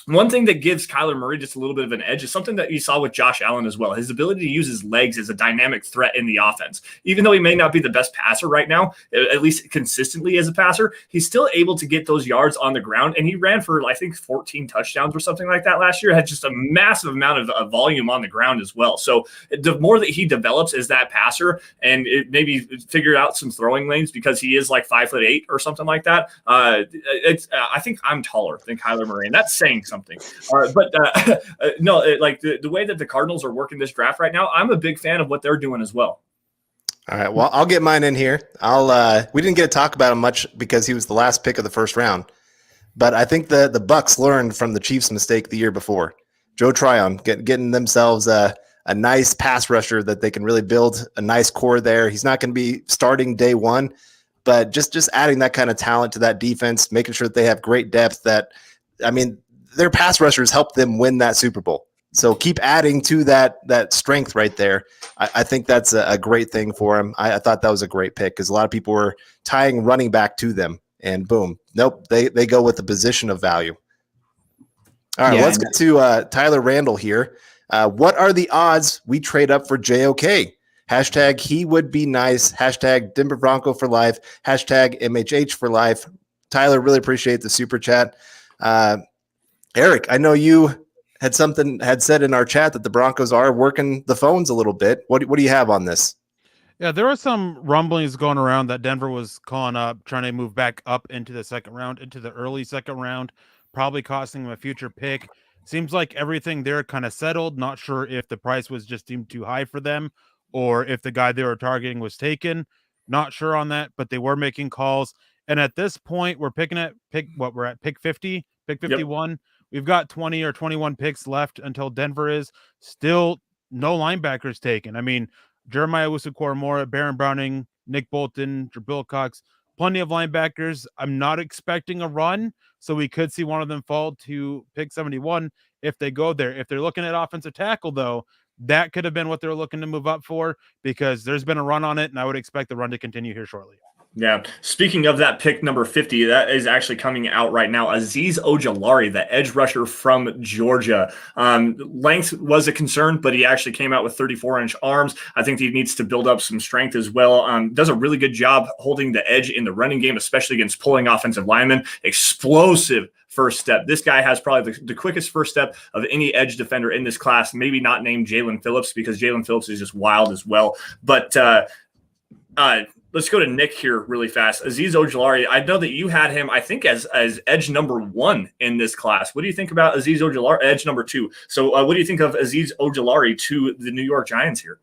One thing that gives Kyler Murray just a little bit of an edge is something that you saw with Josh Allen as well. His ability to use his legs as a dynamic threat in the offense. Even though he may not be the best passer right now, at least consistently as a passer, he's still able to get those yards on the ground. And he ran for, I think, 14 touchdowns or something like that last year. Had just a massive amount of volume on the ground as well. So the more that he develops as that passer and maybe figure out some throwing lanes because he is like 5'8" or something like that, I think I'm taller than Kyler Murray. And that's saying something. The way that the Cardinals are working this draft right now, I'm a big fan of what they're doing as well. All right, well, I'll get mine in here. We didn't get to talk about him much because he was the last pick of the first round, but I think the Bucs learned from the Chiefs' mistake the year before. Joe Tryon getting themselves a nice pass rusher that they can really build a nice core there. He's not going to be starting day one, but just adding that kind of talent to that defense, making sure that they have great depth. Their pass rushers helped them win that Super Bowl. So keep adding to that strength right there. I think that's a great thing for him. I thought that was a great pick because a lot of people were tying running back to them, and boom, nope, they go with the position of value. All right, let's get to Tyler Randall here. What are the odds we trade up for JOK? Hashtag he would be nice. Hashtag Denver Bronco for life. Hashtag MHH for life. Tyler, really appreciate the super chat. Eric, I know you had said in our chat that the Broncos are working the phones a little bit. What do you have on this? Yeah, there were some rumblings going around that Denver was calling up, trying to move back up into the second round, into the early second round, probably costing them a future pick. Seems like everything there kind of settled. Not sure if the price was just deemed too high for them or if the guy they were targeting was taken. Not sure on that, but they were making calls. And at this point, we're picking at we're at pick 50, pick 51. Yep. We've got 20 or 21 picks left until Denver is still no linebackers taken. I mean, Jeremiah Owusu-Koramoah, Baron Browning, Nick Bolton, Jabril Cox, plenty of linebackers. I'm not expecting a run, so we could see one of them fall to pick 71 if they go there. If they're looking at offensive tackle, though, that could have been what they're looking to move up for because there's been a run on it, and I would expect the run to continue here shortly. Yeah. Speaking of that pick number 50, that is actually coming out right now. Azeez Ojulari, the edge rusher from Georgia. Length was a concern, but he actually came out with 34-inch arms. I think he needs to build up some strength as well. Does a really good job holding the edge in the running game, especially against pulling offensive linemen. Explosive first step. This guy has probably the quickest first step of any edge defender in this class, maybe not named Jalen Phillips because Jalen Phillips is just wild as well. But let's go to Nick here really fast. Azeez Ojulari, I know that you had him, I think, as edge number 1 in this class. What do you think about Azeez Ojulari, edge number 2? So what do you think of Azeez Ojulari to the New York Giants here?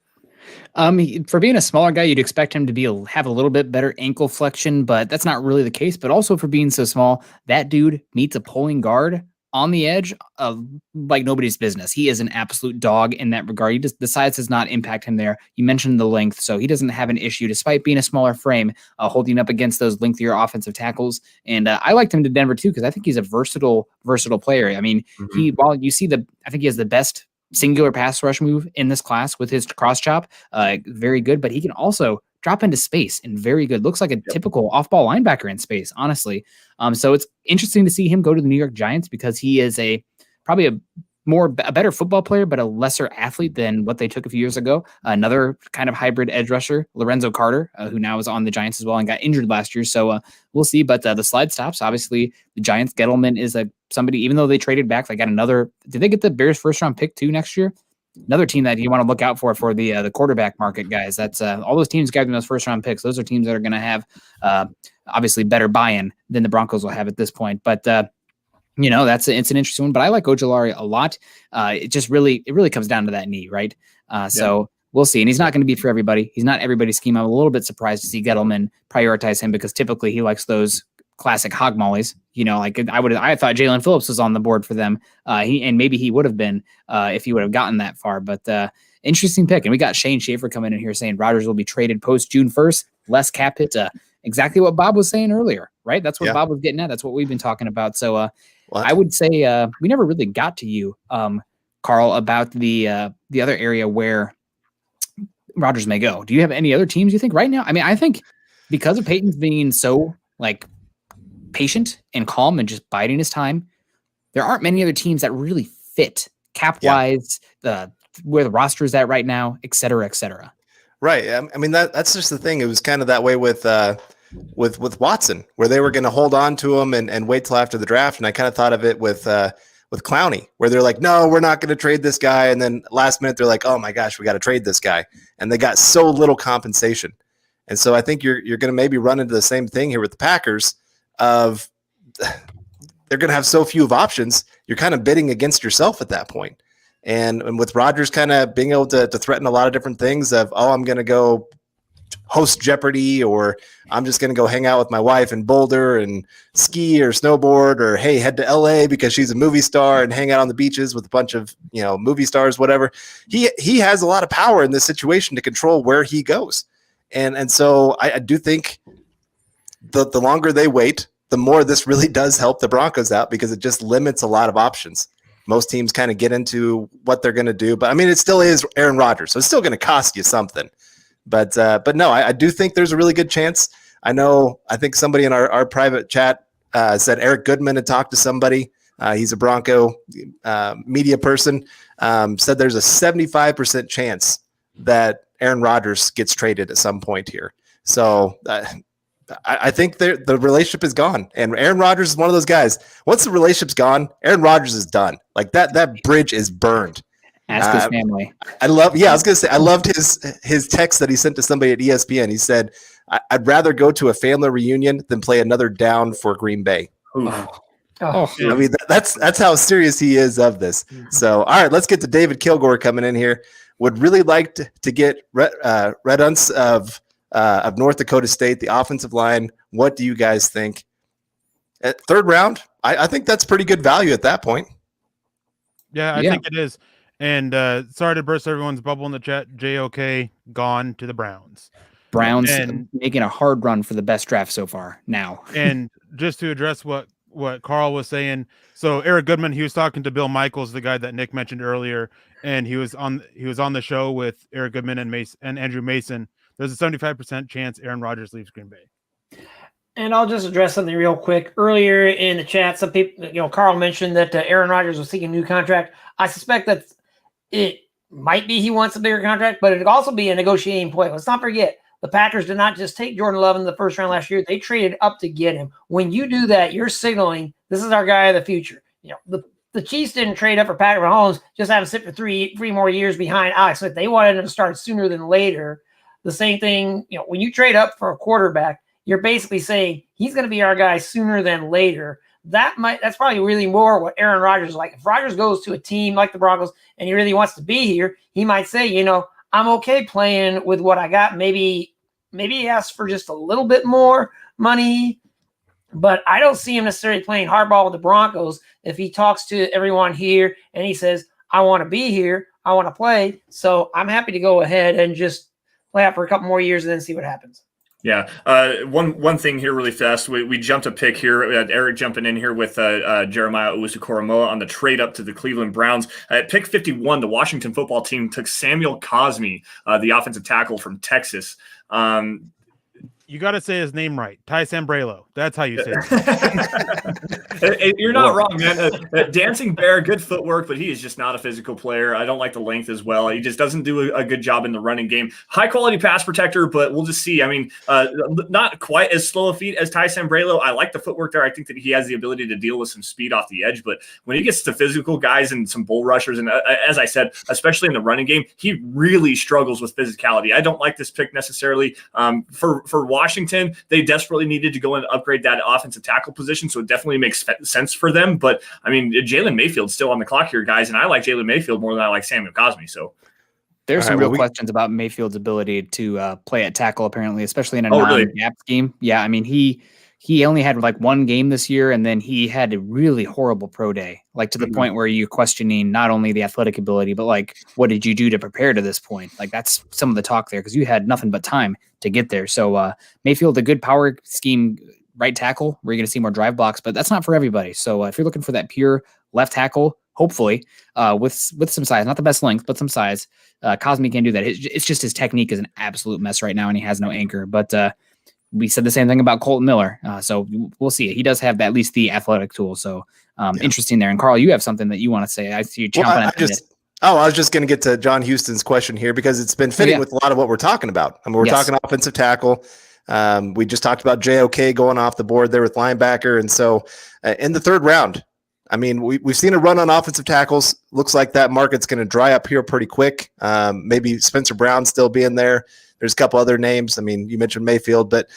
For being a smaller guy, you'd expect him to have a little bit better ankle flexion, but that's not really the case. But also for being so small, that dude meets a pulling guard on the edge like nobody's business. He is an absolute dog in that regard. The size does not impact him there. You mentioned the length, so he doesn't have an issue despite being a smaller frame, holding up against those lengthier offensive tackles. And I liked him to Denver too because I think he's a versatile player. I mean, while you see I think he has the best singular pass rush move in this class with his cross chop, very good. But he can also drop into space and very good. Looks like a typical off-ball linebacker in space, honestly. So it's interesting to see him go to the New York Giants because he is probably a better football player, but a lesser athlete than what they took a few years ago. Another kind of hybrid edge rusher, Lorenzo Carter, who now is on the Giants as well and got injured last year. So we'll see. But the slide stops. Obviously, the Giants, Gettleman is somebody, even though they traded back, they got another. Did they get the Bears first round pick too next year? Another team that you want to look out for the quarterback market, guys. That's all those teams gathering those first round picks. Those are teams that are going to have obviously better buy-in than the Broncos will have at this point. But it's an interesting one. But I like Ojulari a lot. It really comes down to that knee, right? So we'll see. And he's not going to be for everybody. He's not everybody's scheme. I'm a little bit surprised to see Gettleman prioritize him because typically he likes those classic hog mollies. I thought Jalen Phillips was on the board for them. Maybe he would have been if he would have gotten that far. But interesting pick. And we got Shane Schaefer coming in here saying Rodgers will be traded post June 1st, less cap hit. Exactly what Bob was saying earlier, right? That's what Bob was getting at. That's what we've been talking about. So I would say we never really got to you, Carl, about the other area where Rodgers may go. Do you have any other teams you think right now? I mean, I think because of Peyton's being so patient and calm and just biding his time, there aren't many other teams that really fit cap-wise, where the roster is at right now, et cetera, et cetera. Right. I mean, that's just the thing. It was kind of that way with Watson, where they were going to hold on to him and wait till after the draft. And I kind of thought of it with Clowney, where they're like, no, we're not going to trade this guy. And then last minute, they're like, oh my gosh, we got to trade this guy. And they got so little compensation. And so I think you're going to maybe run into the same thing here with the Packers of they're going to have so few of options. You're kind of bidding against yourself at that point. And with Rodgers kind of being able to threaten a lot of different things of, oh, I'm going to go host Jeopardy, or I'm just going to go hang out with my wife in Boulder and ski or snowboard, or, hey, head to LA because she's a movie star and hang out on the beaches with a bunch of, movie stars, whatever. He has a lot of power in this situation to control where he goes. And so I do think the longer they wait, the more this really does help the Broncos out because it just limits a lot of options. Most teams kind of get into what they're going to do, but I mean, it still is Aaron Rodgers, so it's still going to cost you something. But no, I do think there's a really good chance. I think somebody in our private chat said Eric Goodman had talked to somebody. He's a Bronco media person. Said there's a 75% chance that Aaron Rodgers gets traded at some point here. So I think the relationship is gone. And Aaron Rodgers is one of those guys. Once the relationship's gone, Aaron Rodgers is done. Like that bridge is burned. Ask his family. I was going to say, I loved his text that he sent to somebody at ESPN. He said, I'd rather go to a family reunion than play another down for Green Bay. Oh. I mean, that's how serious he is of this. So, all right, let's get to David Kilgore coming in here. Would really like to get Red Unts of North Dakota State, the offensive line. What do you guys think? At third round, I think that's pretty good value at that point. Yeah, I think it is. And sorry to burst everyone's bubble in the chat. JOK gone to the Browns. Browns and making a hard run for the best draft so far now. And just to address what Carl was saying, so Eric Goodman, he was talking to Bill Michaels, the guy that Nick mentioned earlier, and he was on the show with Eric Goodman and Andrew Mason. There's a 75% chance Aaron Rodgers leaves Green Bay. And I'll just address something real quick. Earlier in the chat, some people, Carl mentioned that Aaron Rodgers was seeking a new contract. I suspect that it might be he wants a bigger contract, but it could also be a negotiating point. Let's not forget, the Packers did not just take Jordan Love in the first round last year. They traded up to get him. When you do that, you're signaling this is our guy of the future. The Chiefs didn't trade up for Patrick Mahomes, just have him sit for three more years behind Alex Smith. They wanted him to start sooner than later. The same thing, when you trade up for a quarterback, you're basically saying he's going to be our guy sooner than later. That's probably really more what Aaron Rodgers is like. If Rodgers goes to a team like the Broncos and he really wants to be here, he might say, I'm okay playing with what I got. Maybe he asks for just a little bit more money, but I don't see him necessarily playing hardball with the Broncos if he talks to everyone here and he says, I want to be here, I want to play. So I'm happy to go ahead and just play out for a couple more years and then see what happens. Yeah. One thing here really fast. We jumped a pick here. We had Eric jumping in here with Jeremiah Owusu-Koramoah on the trade up to the Cleveland Browns. At pick 51, the Washington football team took Samuel Cosmi, the offensive tackle from Texas. You got to say his name right. Ty Sambrailo. That's how you say it. You're not wrong, man. Dancing Bear, good footwork, but he is just not a physical player. I don't like the length as well. He just doesn't do a good job in the running game. High quality pass protector, but we'll just see. I mean, not quite as slow a feet as Ty Sambrailo. I like the footwork there. I think that he has the ability to deal with some speed off the edge, but when he gets to physical guys and some bull rushers, and as I said, especially in the running game, he really struggles with physicality. I don't like this pick necessarily. For Washington, they desperately needed to go and upgrade that offensive tackle position, so it definitely makes sense for them. But I mean, Jalen Mayfield's still on the clock here, guys, and I like Jalen Mayfield more than I like Samuel Cosmi. So there's some real questions about Mayfield's ability to play at tackle, apparently, especially in a non-gap scheme. Yeah, I mean, he only had like one game this year, and then he had a really horrible pro day, like to the point where you're questioning not only the athletic ability, but like, what did you do to prepare to this point? Like, that's some of the talk there, because you had nothing but time to get there. So Mayfield, a good power scheme right tackle, where you're going to see more drive blocks, but that's not for everybody. So if you're looking for that pure left tackle, hopefully with some size, not the best length, but some size, Cosmi can do that. It's just his technique is an absolute mess right now, and he has no anchor. But we said the same thing about Colton Miller. So we'll see. He does have at least the athletic tool. So interesting there. And Carl, you have something that you want to say. I see you chomping at it. I was just going to get to John Houston's question here, because it's been fitting with a lot of what we're talking about. I mean, we're talking offensive tackle. We just talked about JOK going off the board there with linebacker. And so in the third round, I mean, we've seen a run on offensive tackles. Looks like that market's going to dry up here pretty quick. Maybe Spencer Brown still being there. There's a couple other names. I mean, you mentioned Mayfield, but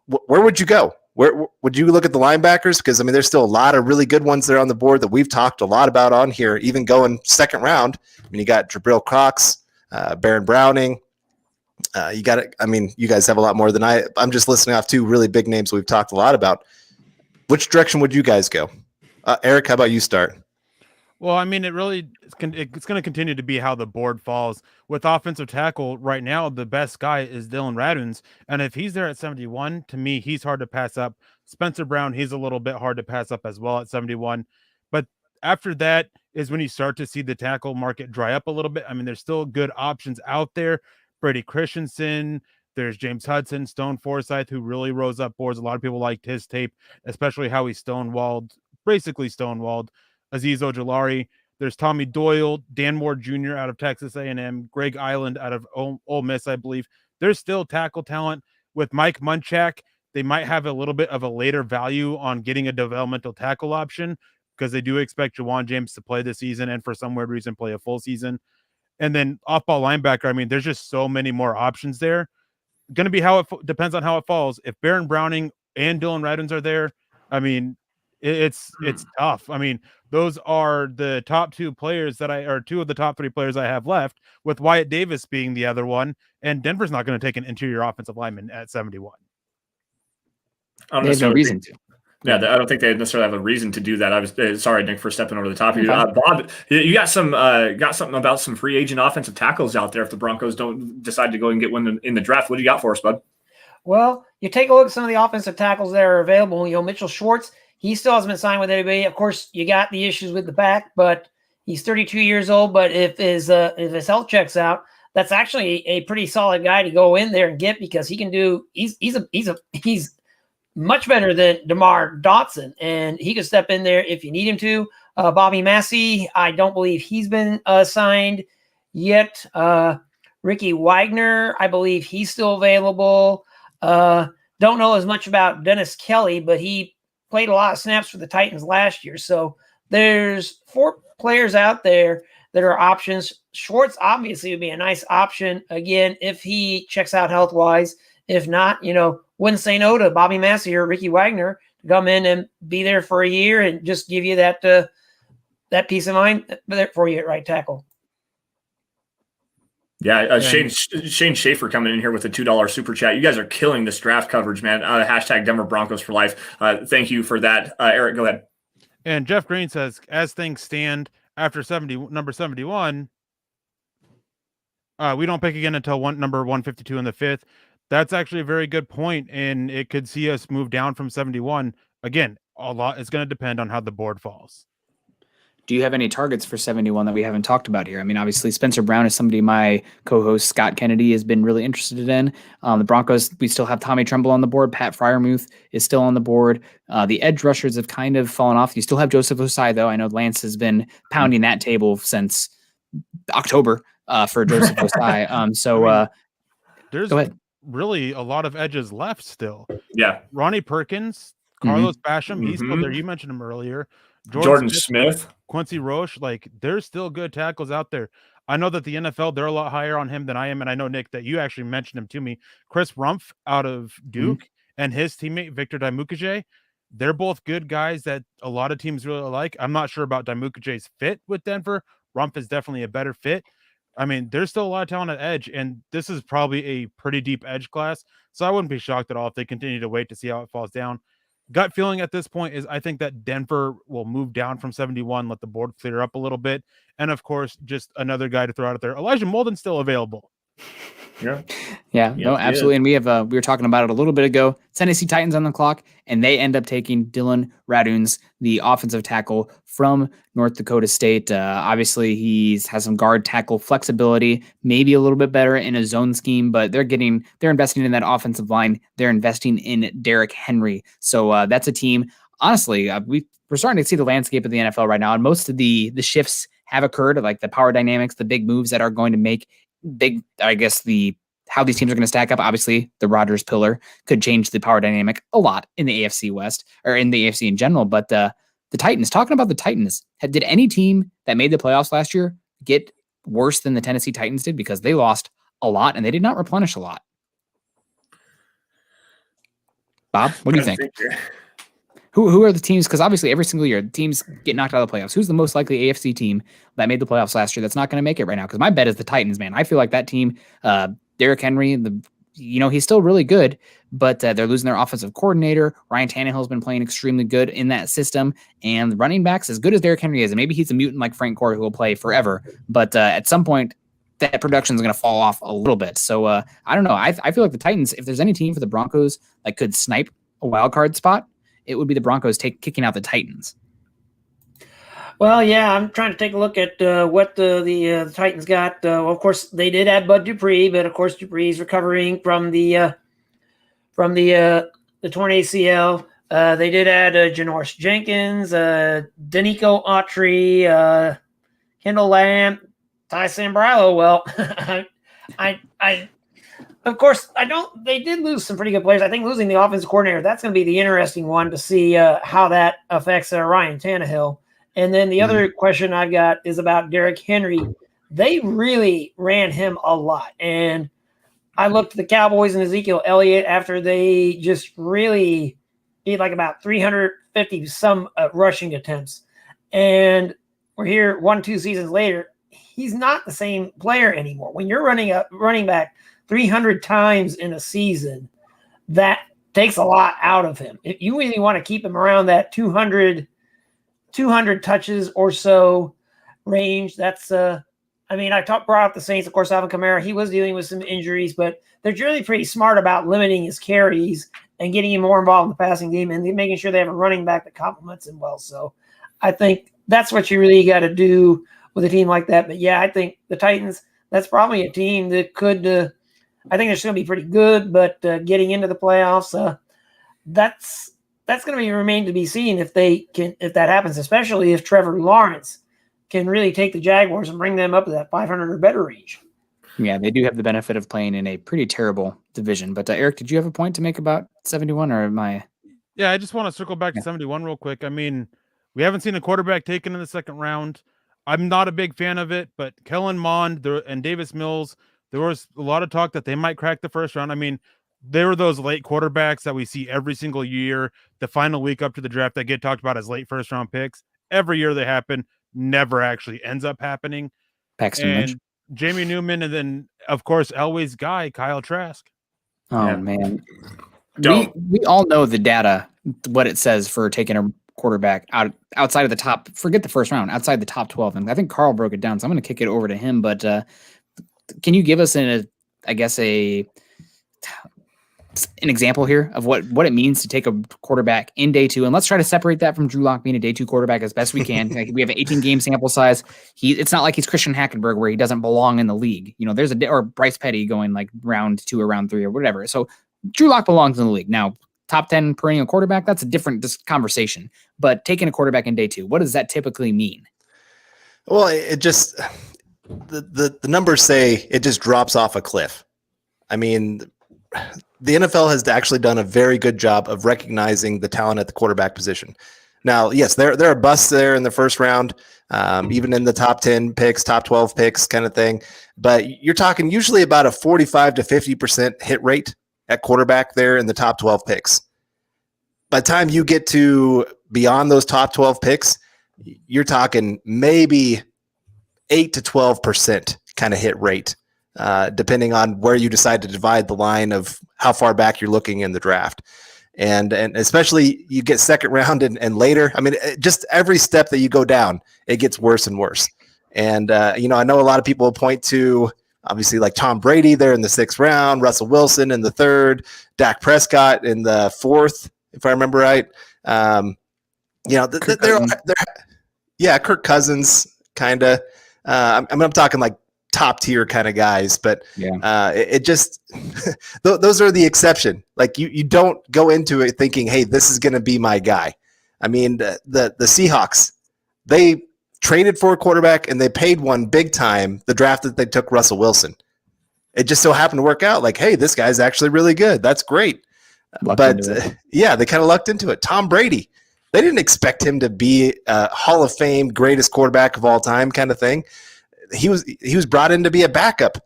where would you go? Where would you look at the linebackers? Because, I mean, there's still a lot of really good ones there on the board that we've talked a lot about on here, even going second round. I mean, you got Jabril Cox, Baron Browning. You got it. I mean, you guys have a lot more than I'm just listing off two really big names we've talked a lot about. Which direction would you guys go? Eric, how about you start? Well, I mean, it's going to continue to be how the board falls. With offensive tackle right now, the best guy is Dylan Raduns. And if he's there at 71, to me, he's hard to pass up. Spencer Brown, he's a little bit hard to pass up as well at 71. But after that is when you start to see the tackle market dry up a little bit. I mean, there's still good options out there. Brady Christensen, there's James Hudson, Stone Forsythe, who really rose up boards. A lot of people liked his tape, especially how he basically stonewalled Azeez Ojulari. There's Tommy Doyle, Dan Moore Jr. out of Texas A&M, Greg Island out of Ole Miss, I believe. There's still tackle talent. With Mike Munchak, they might have a little bit of a later value on getting a developmental tackle option because they do expect Jawan James to play this season and for some weird reason play a full season. And then off-ball linebacker, I mean, there's just so many more options there. Going to be how it depends on how it falls. If Baron Browning and Dylan Raduns are there, I mean, it's tough. I mean, those are the top two players two of the top three players I have left, with Wyatt Davis being the other one. And Denver's not going to take an interior offensive lineman at 71. They have no reason to. Yeah, I don't think they necessarily have a reason to do that. I was sorry, Nick, for stepping over the top of you. Bob, you got something about some free agent offensive tackles out there if the Broncos don't decide to go and get one in the draft. What do you got for us, bud? Well, you take a look at some of the offensive tackles that are available. Mitchell Schwartz, he still hasn't been signed with anybody. Of course, you got the issues with the back, but he's 32 years old. But if his health checks out, that's actually a pretty solid guy to go in there and get, because he can do. He's much better than DeMar Dotson, and he could step in there if you need him to. Bobby Massey, I don't believe he's been signed yet. Ricky Wagner, I believe he's still available. Don't know as much about Dennis Kelly, but he played a lot of snaps for the Titans last year. So there's 4 players out there that are options. Schwartz obviously would be a nice option, again, if he checks out health-wise. If not, wouldn't say no to Bobby Massey or Ricky Wagner to come in and be there for a year and just give you that peace of mind for you at right tackle. Yeah, Shane Schaefer coming in here with a $2 super chat. You guys are killing this draft coverage, man. Hashtag Denver Broncos for life. Thank you for that. Eric, go ahead. And Jeff Green says, as things stand after number 71, we don't pick again until number 152 in the 5th. That's actually a very good point, and it could see us move down from 71. Again, a lot is going to depend on how the board falls. Do you have any targets for 71 that we haven't talked about here? I mean, obviously, Spencer Brown is somebody my co-host Scott Kennedy has been really interested in. The Broncos, we still have Tommy Tremble on the board. Pat Freiermuth is still on the board. The edge rushers have kind of fallen off. You still have Joseph Osai, though. I know Lance has been pounding that table since October for Joseph Osai. There's go ahead. Really a lot of edges left still. Yeah. Ronnie Perkins, Carlos Basham, he's still there. You mentioned him earlier. Jordan Smith, Quincy Roche, there's still good tackles out there. I know that the NFL, they're a lot higher on him than I am. And I know, Nick, that you actually mentioned him to me. Chris Rumpf out of Duke and his teammate, Victor Dimukeje, they're both good guys that a lot of teams really like. I'm not sure about Dimukeje's fit with Denver. Rumpf is definitely a better fit. I mean, there's still a lot of talent at edge, and this is probably a pretty deep edge class. So I wouldn't be shocked at all if they continue to wait to see how it falls down. Gut feeling at this point is I think that Denver will move down from 71, let the board clear up a little bit. And of course, just another guy to throw out there. Elijah Molden's still available. Yeah, no, absolutely. And we were talking about it a little bit ago. Tennessee Titans on the clock, and they end up taking Dylan Raduns, the offensive tackle from North Dakota State. Obviously, he has some guard tackle flexibility, maybe a little bit better in a zone scheme, but they're investing in that offensive line. They're investing in Derrick Henry. So that's a team. Honestly, we're starting to see the landscape of the NFL right now, and most of the shifts have occurred, like the power dynamics, the big moves that are going to make big, I guess, how these teams are going to stack up. Obviously, the Rodgers pillar could change the power dynamic a lot in the AFC West, or in the AFC in general. But the Titans, talking about the Titans, did any team that made the playoffs last year get worse than the Tennessee Titans did? Because they lost a lot and they did not replenish a lot. Bob, what do you think? Who are the teams? Because obviously every single year teams get knocked out of the playoffs. Who's the most likely AFC team that made the playoffs last year that's not going to make it right now? Because my bet is the Titans, man. I feel like that team, Derrick Henry, he's still really good, but they're losing their offensive coordinator. Ryan Tannehill's been playing extremely good in that system, and the running backs, as good as Derrick Henry is, and maybe he's a mutant like Frank Gore who will play forever, but at some point that production is going to fall off a little bit. So I don't know. I feel like the Titans, if there's any team for the Broncos that could snipe a wild card spot, it would be the Broncos kicking out the Titans. Well, yeah, I'm trying to take a look at what the Titans got. Well, of course, they did add Bud Dupree, but of course, Dupree's recovering from the torn ACL. They did add Janoris Jenkins, Danico Autry, Kendall Lamb, Ty Sambrilo. Well, of course, I don't. They did lose some pretty good players. I think losing the offensive coordinator, that's going to be the interesting one to see how that affects Ryan Tannehill. And then the other question I've got is about Derrick Henry. They really ran him a lot. And I looked at the Cowboys and Ezekiel Elliott after they just really did like about 350 some rushing attempts. And we're here 1-2 seasons later. He's not the same player anymore. When you're running back 300 times in a season, that takes a lot out of him. If you really want to keep him around that 200 touches or so range, that's brought up the Saints. Of course, Alvin Kamara, he was dealing with some injuries, but they're really pretty smart about limiting his carries and getting him more involved in the passing game and making sure they have a running back that complements him well. So I think that's what you really got to do with a team like that. But yeah, I think the Titans, that's probably a team that could, I think they're still going to be pretty good, but getting into the playoffs, that's going to remain to be seen if that happens, especially if Trevor Lawrence can really take the Jaguars and bring them up to that 500 or better range. Yeah, they do have the benefit of playing in a pretty terrible division. But Eric, did you have a point to make about 71, or am I? Yeah, I just want to circle back to 71 real quick. I mean, we haven't seen a quarterback taken in the second round. I'm not a big fan of it, but Kellen Mond and Davis Mills, there was a lot of talk that they might crack the first round. I mean, there were those late quarterbacks that we see every single year, the final week up to the draft, that get talked about as late first round picks. Every year they happen, never actually ends up happening. Paxton Lynch, Jamie Newman, and then of course Elway's guy, Kyle Trask. Oh man, we all know the data, what it says for taking a quarterback outside of the top. Forget the first round, outside the top 12, and I think Carl broke it down. So I'm going to kick it over to him. But can you give us an example here of what it means to take a quarterback in day 2, and let's try to separate that from Drew Lock being a day 2 quarterback as best we can. Like, we have an 18 game sample size. It's not like he's Christian Hackenberg where he doesn't belong in the league. You know, there's or Bryce Petty going like round 2 or round 3 or whatever. So Drew Lock belongs in the league. Now, top 10 perennial quarterback, that's a different conversation. But taking a quarterback in day 2, what does that typically mean? Well, it just the numbers say it just drops off a cliff. I mean, the NFL has actually done a very good job of recognizing the talent at the quarterback position. Now, yes, there are busts there in the first round, even in the top 10 picks, top 12 picks kind of thing. But you're talking usually about a 45 to 50% hit rate at quarterback there in the top 12 picks. By the time you get to beyond those top 12 picks, you're talking maybe 8 to 12% kind of hit rate. Depending on where you decide to divide the line of how far back you're looking in the draft. And especially you get second round and later. I mean, just every step that you go down, it gets worse and worse. And, I know a lot of people point to, obviously, like Tom Brady there in the 6th round, Russell Wilson in the 3rd, Dak Prescott in the 4th, if I remember right. Kirk Cousins, kind of. I'm talking like top tier kind of guys, but it just those are the exception. Like you don't go into it thinking, hey, this is going to be my guy. I mean, the Seahawks, they traded for a quarterback and they paid one big time the draft that they took Russell Wilson. It just so happened to work out like, hey, this guy's actually really good. That's great. They kind of lucked into it. Tom Brady, they didn't expect him to be a Hall of Fame greatest quarterback of all time kind of thing. He was brought in to be a backup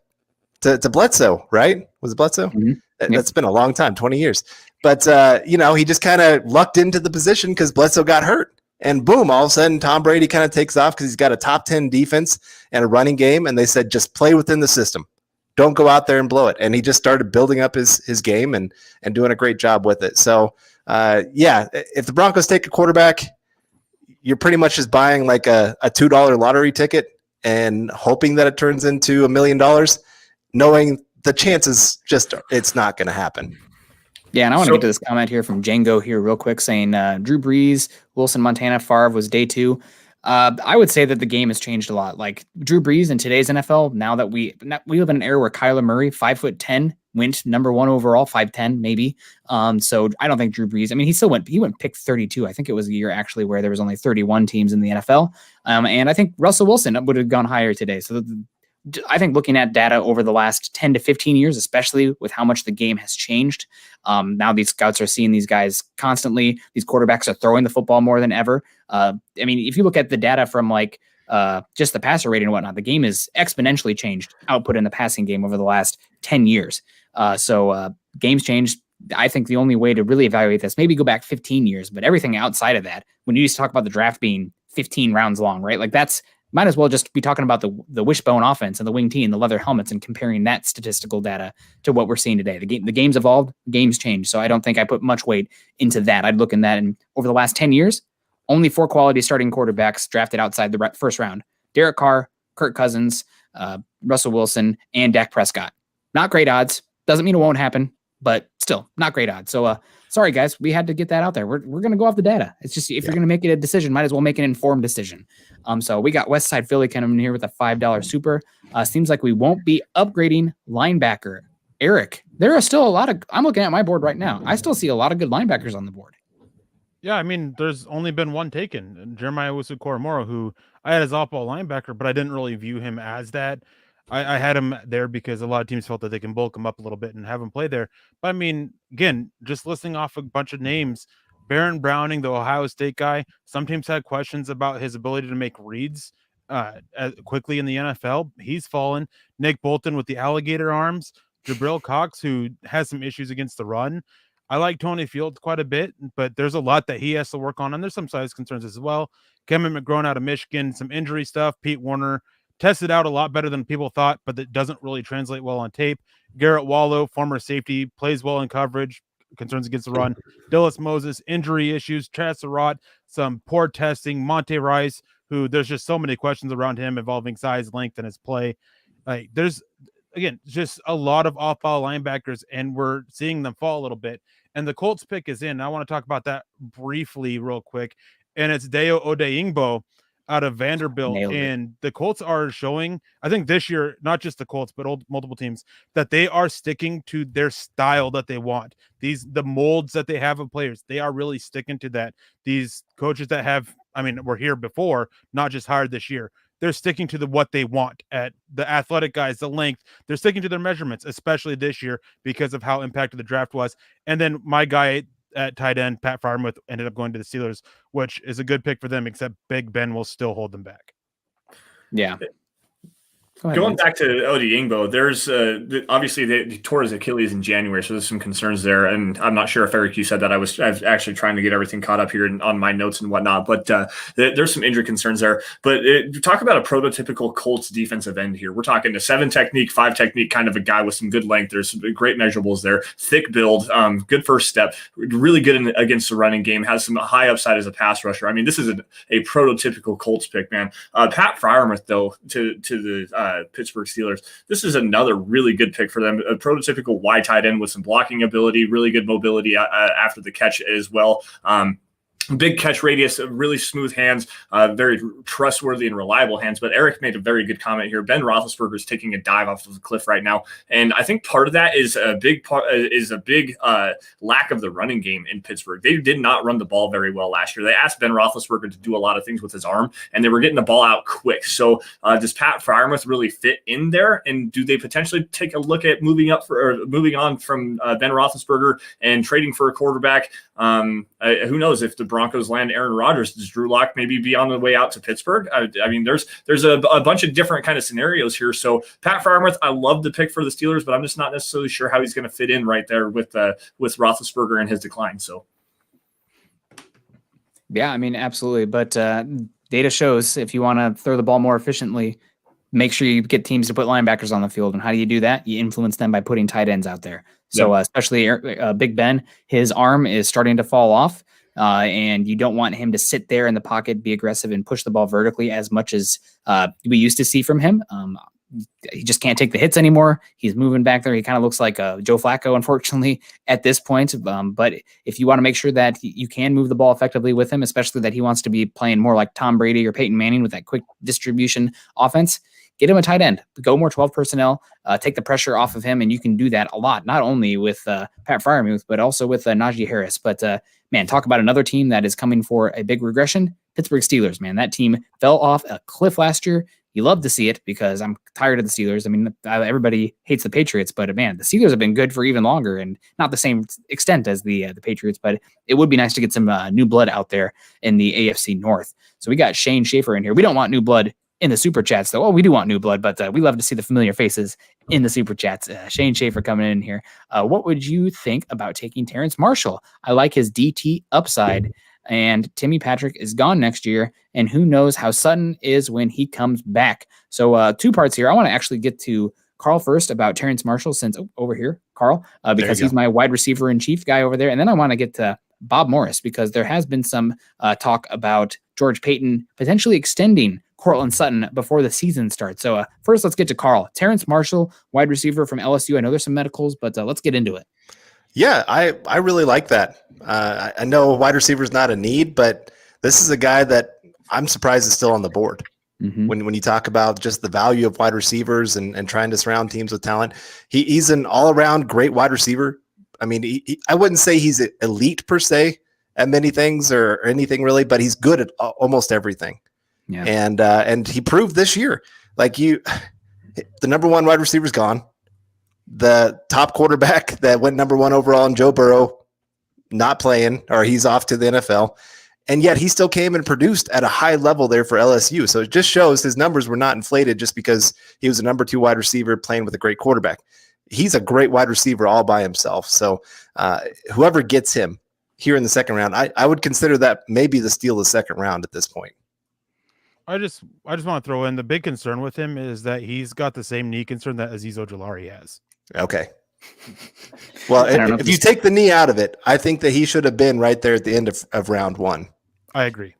to Bledsoe, right? Was it Bledsoe? Mm-hmm. That's been a long time, 20 years. But, he just kind of lucked into the position because Bledsoe got hurt. And boom, all of a sudden, Tom Brady kind of takes off because he's got a top 10 defense and a running game. And they said, just play within the system. Don't go out there and blow it. And he just started building up his game and doing a great job with it. So, if the Broncos take a quarterback, you're pretty much just buying like a $2 lottery ticket and hoping that it turns into $1 million, knowing the chances it's not going to happen. Yeah, and I want to get to this comment here from Django here real quick saying Drew Brees, Wilson, Montana, Favre was day 2. I would say that the game has changed a lot. Like Drew Brees in today's NFL, now that we live in an era where Kyler Murray, 5'10", went number 1 overall, 5'10", maybe. So I don't think Drew Brees, I mean, he went pick 32. I think it was a year actually where there was only 31 teams in the NFL. And I think Russell Wilson would have gone higher today. So I think looking at data over the last 10 to 15 years, especially with how much the game has changed, now these scouts are seeing these guys constantly. These quarterbacks are throwing the football more than ever. I mean, if you look at the data from like just the passer rating and whatnot, the game is exponentially changed output in the passing game over the last 10 years. So games changed. I think the only way to really evaluate this, maybe go back 15 years, but everything outside of that, when you used to talk about the draft being 15 rounds long, right? Like might as well just be talking about the wishbone offense and the wing tee and the leather helmets and comparing that statistical data to what we're seeing today. The game's evolved, game's changed. So I don't think I put much weight into that. I'd look in that, and over the last 10 years, only 4 quality starting quarterbacks drafted outside the first round: Derek Carr, Kirk Cousins, Russell Wilson, and Dak Prescott. Not great odds. Doesn't mean it won't happen, but still not great odds. So sorry guys, we had to get that out there. We're going to go off the data. It's just, if you're going to make it a decision, might as well make an informed decision. So we got Westside Philly coming in here with a $5 super. Seems like we won't be upgrading linebacker. Eric, there are still a lot of, I'm looking at my board right now, I still see a lot of good linebackers on the board. Yeah, I mean, there's only been one taken, Jeremiah Owusu-Koramoah, who I had as off-ball linebacker, but I didn't really view him as that. I had him there because a lot of teams felt that they can bulk him up a little bit and have him play there. But I mean, again, just listing off a bunch of names, Baron Browning, the Ohio State guy, some teams had questions about his ability to make reads quickly in the NFL. He's fallen. Nick Bolton with the alligator arms, Jabril Cox, who has some issues against the run. I like Tony Fields quite a bit, but there's a lot that he has to work on, and there's some size concerns as well. Kevin McGrone out of Michigan, some injury stuff. Pete Warner tested out a lot better than people thought, but that doesn't really translate well on tape. Garrett Wallow, former safety, plays well in coverage, concerns against the run. Dillis Moses, injury issues. Chad Surratt, some poor testing. Monte Rice, who there's just so many questions around him involving size, length, and his play. Like there's, again, just a lot of off-ball linebackers, and we're seeing them fall a little bit. And the Colts pick is in. I want to talk about that briefly real quick. And it's Deo Odeyingbo out of Vanderbilt. And the Colts are showing, I think this year, not just the Colts, but multiple teams, that they are sticking to their style that they want. The molds that they have of players, they are really sticking to that. These coaches that have, I mean, were here before, not just hired this year. They're sticking to what they want at the athletic guys, the length. They're sticking to their measurements, especially this year because of how impacted the draft was. And then my guy at tight end, Pat Freiermuth, ended up going to the Steelers, which is a good pick for them, except Big Ben will still hold them back. Yeah. Going back to Odeyingbo, there's obviously he tore his Achilles in January, so there's some concerns there. And I'm not sure if Eric, you said that. I was actually trying to get everything caught up here on my notes and whatnot, but there's some injury concerns there. But talk about a prototypical Colts defensive end here. We're talking a 7 technique, 5 technique kind of a guy with some good length. There's some great measurables there. Thick build, good first step, really good against the running game. Has some high upside as a pass rusher. I mean, this is a prototypical Colts pick, man. Pat Freiermuth, though, to the Pittsburgh Steelers, this is another really good pick for them. A prototypical wide tight end with some blocking ability, really good mobility after the catch as well. Big catch radius, really smooth hands, very trustworthy and reliable hands. But Eric made a very good comment here. Ben Roethlisberger is taking a dive off of the cliff right now, and I think part of that is a big lack of the running game in Pittsburgh. They did not run the ball very well last year. They asked Ben Roethlisberger to do a lot of things with his arm, and they were getting the ball out quick. So does Pat Freiermuth really fit in there? And do they potentially take a look at moving on from Ben Roethlisberger and trading for a quarterback? Who knows if the Broncos land Aaron Rodgers? Does Drew Lock maybe be on the way out to Pittsburgh? I mean, there's a bunch of different kind of scenarios here. So Pat Freiermuth, I love the pick for the Steelers, but I'm just not necessarily sure how he's going to fit in right there with Roethlisberger and his decline. So, yeah, I mean, absolutely. But data shows if you want to throw the ball more efficiently, make sure you get teams to put linebackers on the field. And how do you do that? You influence them by putting tight ends out there. So especially Big Ben, his arm is starting to fall off, and you don't want him to sit there in the pocket, be aggressive, and push the ball vertically as much as we used to see from him. he just can't take the hits anymore. He's moving back there. He kind of looks like Joe Flacco, unfortunately, at this point. But if you want to make sure that you can move the ball effectively with him, especially that he wants to be playing more like Tom Brady or Peyton Manning with that quick distribution offense, get him a tight end. Go more 12 personnel. Take the pressure off of him, and you can do that a lot, not only with Pat Freiermuth, but also with Najee Harris. But man, talk about another team that is coming for a big regression. Pittsburgh Steelers, man. That team fell off a cliff last year. You love to see it because I'm tired of the Steelers. I mean, everybody hates the Patriots, but man, the Steelers have been good for even longer, and not the same extent as the Patriots, but it would be nice to get some new blood out there in the AFC North. So we got Shane Schaefer in here. We don't want new blood in the super chats, though. Oh, we do want new blood, but we love to see the familiar faces in the super chats. Shane Schaefer coming in here. What would you think about taking Terrence Marshall? I like his DT upside, and Timmy Patrick is gone next year, and who knows how Sutton is when he comes back. So 2 parts here. I want to actually get to Carl first about Terrence Marshall, since over here, Carl, because he's my wide receiver in chief guy over there. And then I want to get to Bob Morris, because there has been some talk about George Paton potentially extending Courtland Sutton before the season starts. So first, let's get to Carl. Terrence Marshall, wide receiver from LSU. I know there's some medicals, but let's get into it. Yeah, I really like that. I know wide receiver is not a need, but this is a guy that I'm surprised is still on the board. Mm-hmm. When you talk about just the value of wide receivers and trying to surround teams with talent, he's an all-around great wide receiver. I mean, I wouldn't say he's elite per se at many things or anything really, but he's good at almost everything. Yeah. And he proved this year, the number 1 wide receiver is gone. The top quarterback that went number 1 overall in Joe Burrow, not playing, or he's off to the NFL. And yet he still came and produced at a high level there for LSU. So it just shows his numbers were not inflated just because he was a number 2 wide receiver playing with a great quarterback. He's a great wide receiver all by himself. So whoever gets him here in the second round, I would consider that maybe the steal of the second round at this point. I just want to throw in the big concern with him is that he's got the same knee concern that Azeez Ojulari has. Okay. Well, if you take the knee out of it, I think that he should have been right there at the end of round 1. I agree.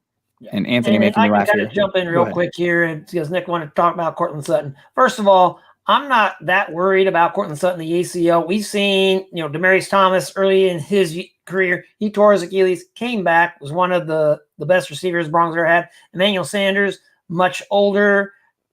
And Anthony making me laugh here. Jump in real quick here, and because Nick wanted to talk about Courtland Sutton. First of all, I'm not that worried about Courtland Sutton, the ACL. We've seen, Demaryius Thomas early in his career. He tore his Achilles, came back, was one of the best receivers Broncos ever had. Emmanuel Sanders, much older.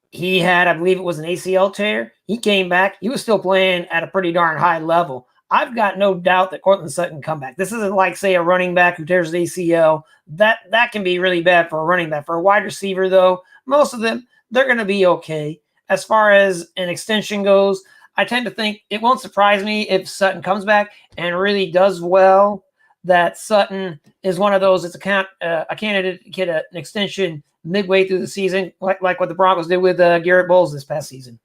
He had, I believe it was an ACL tear. He came back. He was still playing at a pretty darn high level. I've got no doubt that Courtland Sutton can come back. This isn't like, say, a running back who tears the ACL. That can be really bad for a running back. For a wide receiver, though, most of them, they're going to be okay. As far as an extension goes, I tend to think it won't surprise me if Sutton comes back and really does well, that Sutton is one of those that's a candidate to get an extension midway through the season, like what the Broncos did with Garrett Bowles this past season.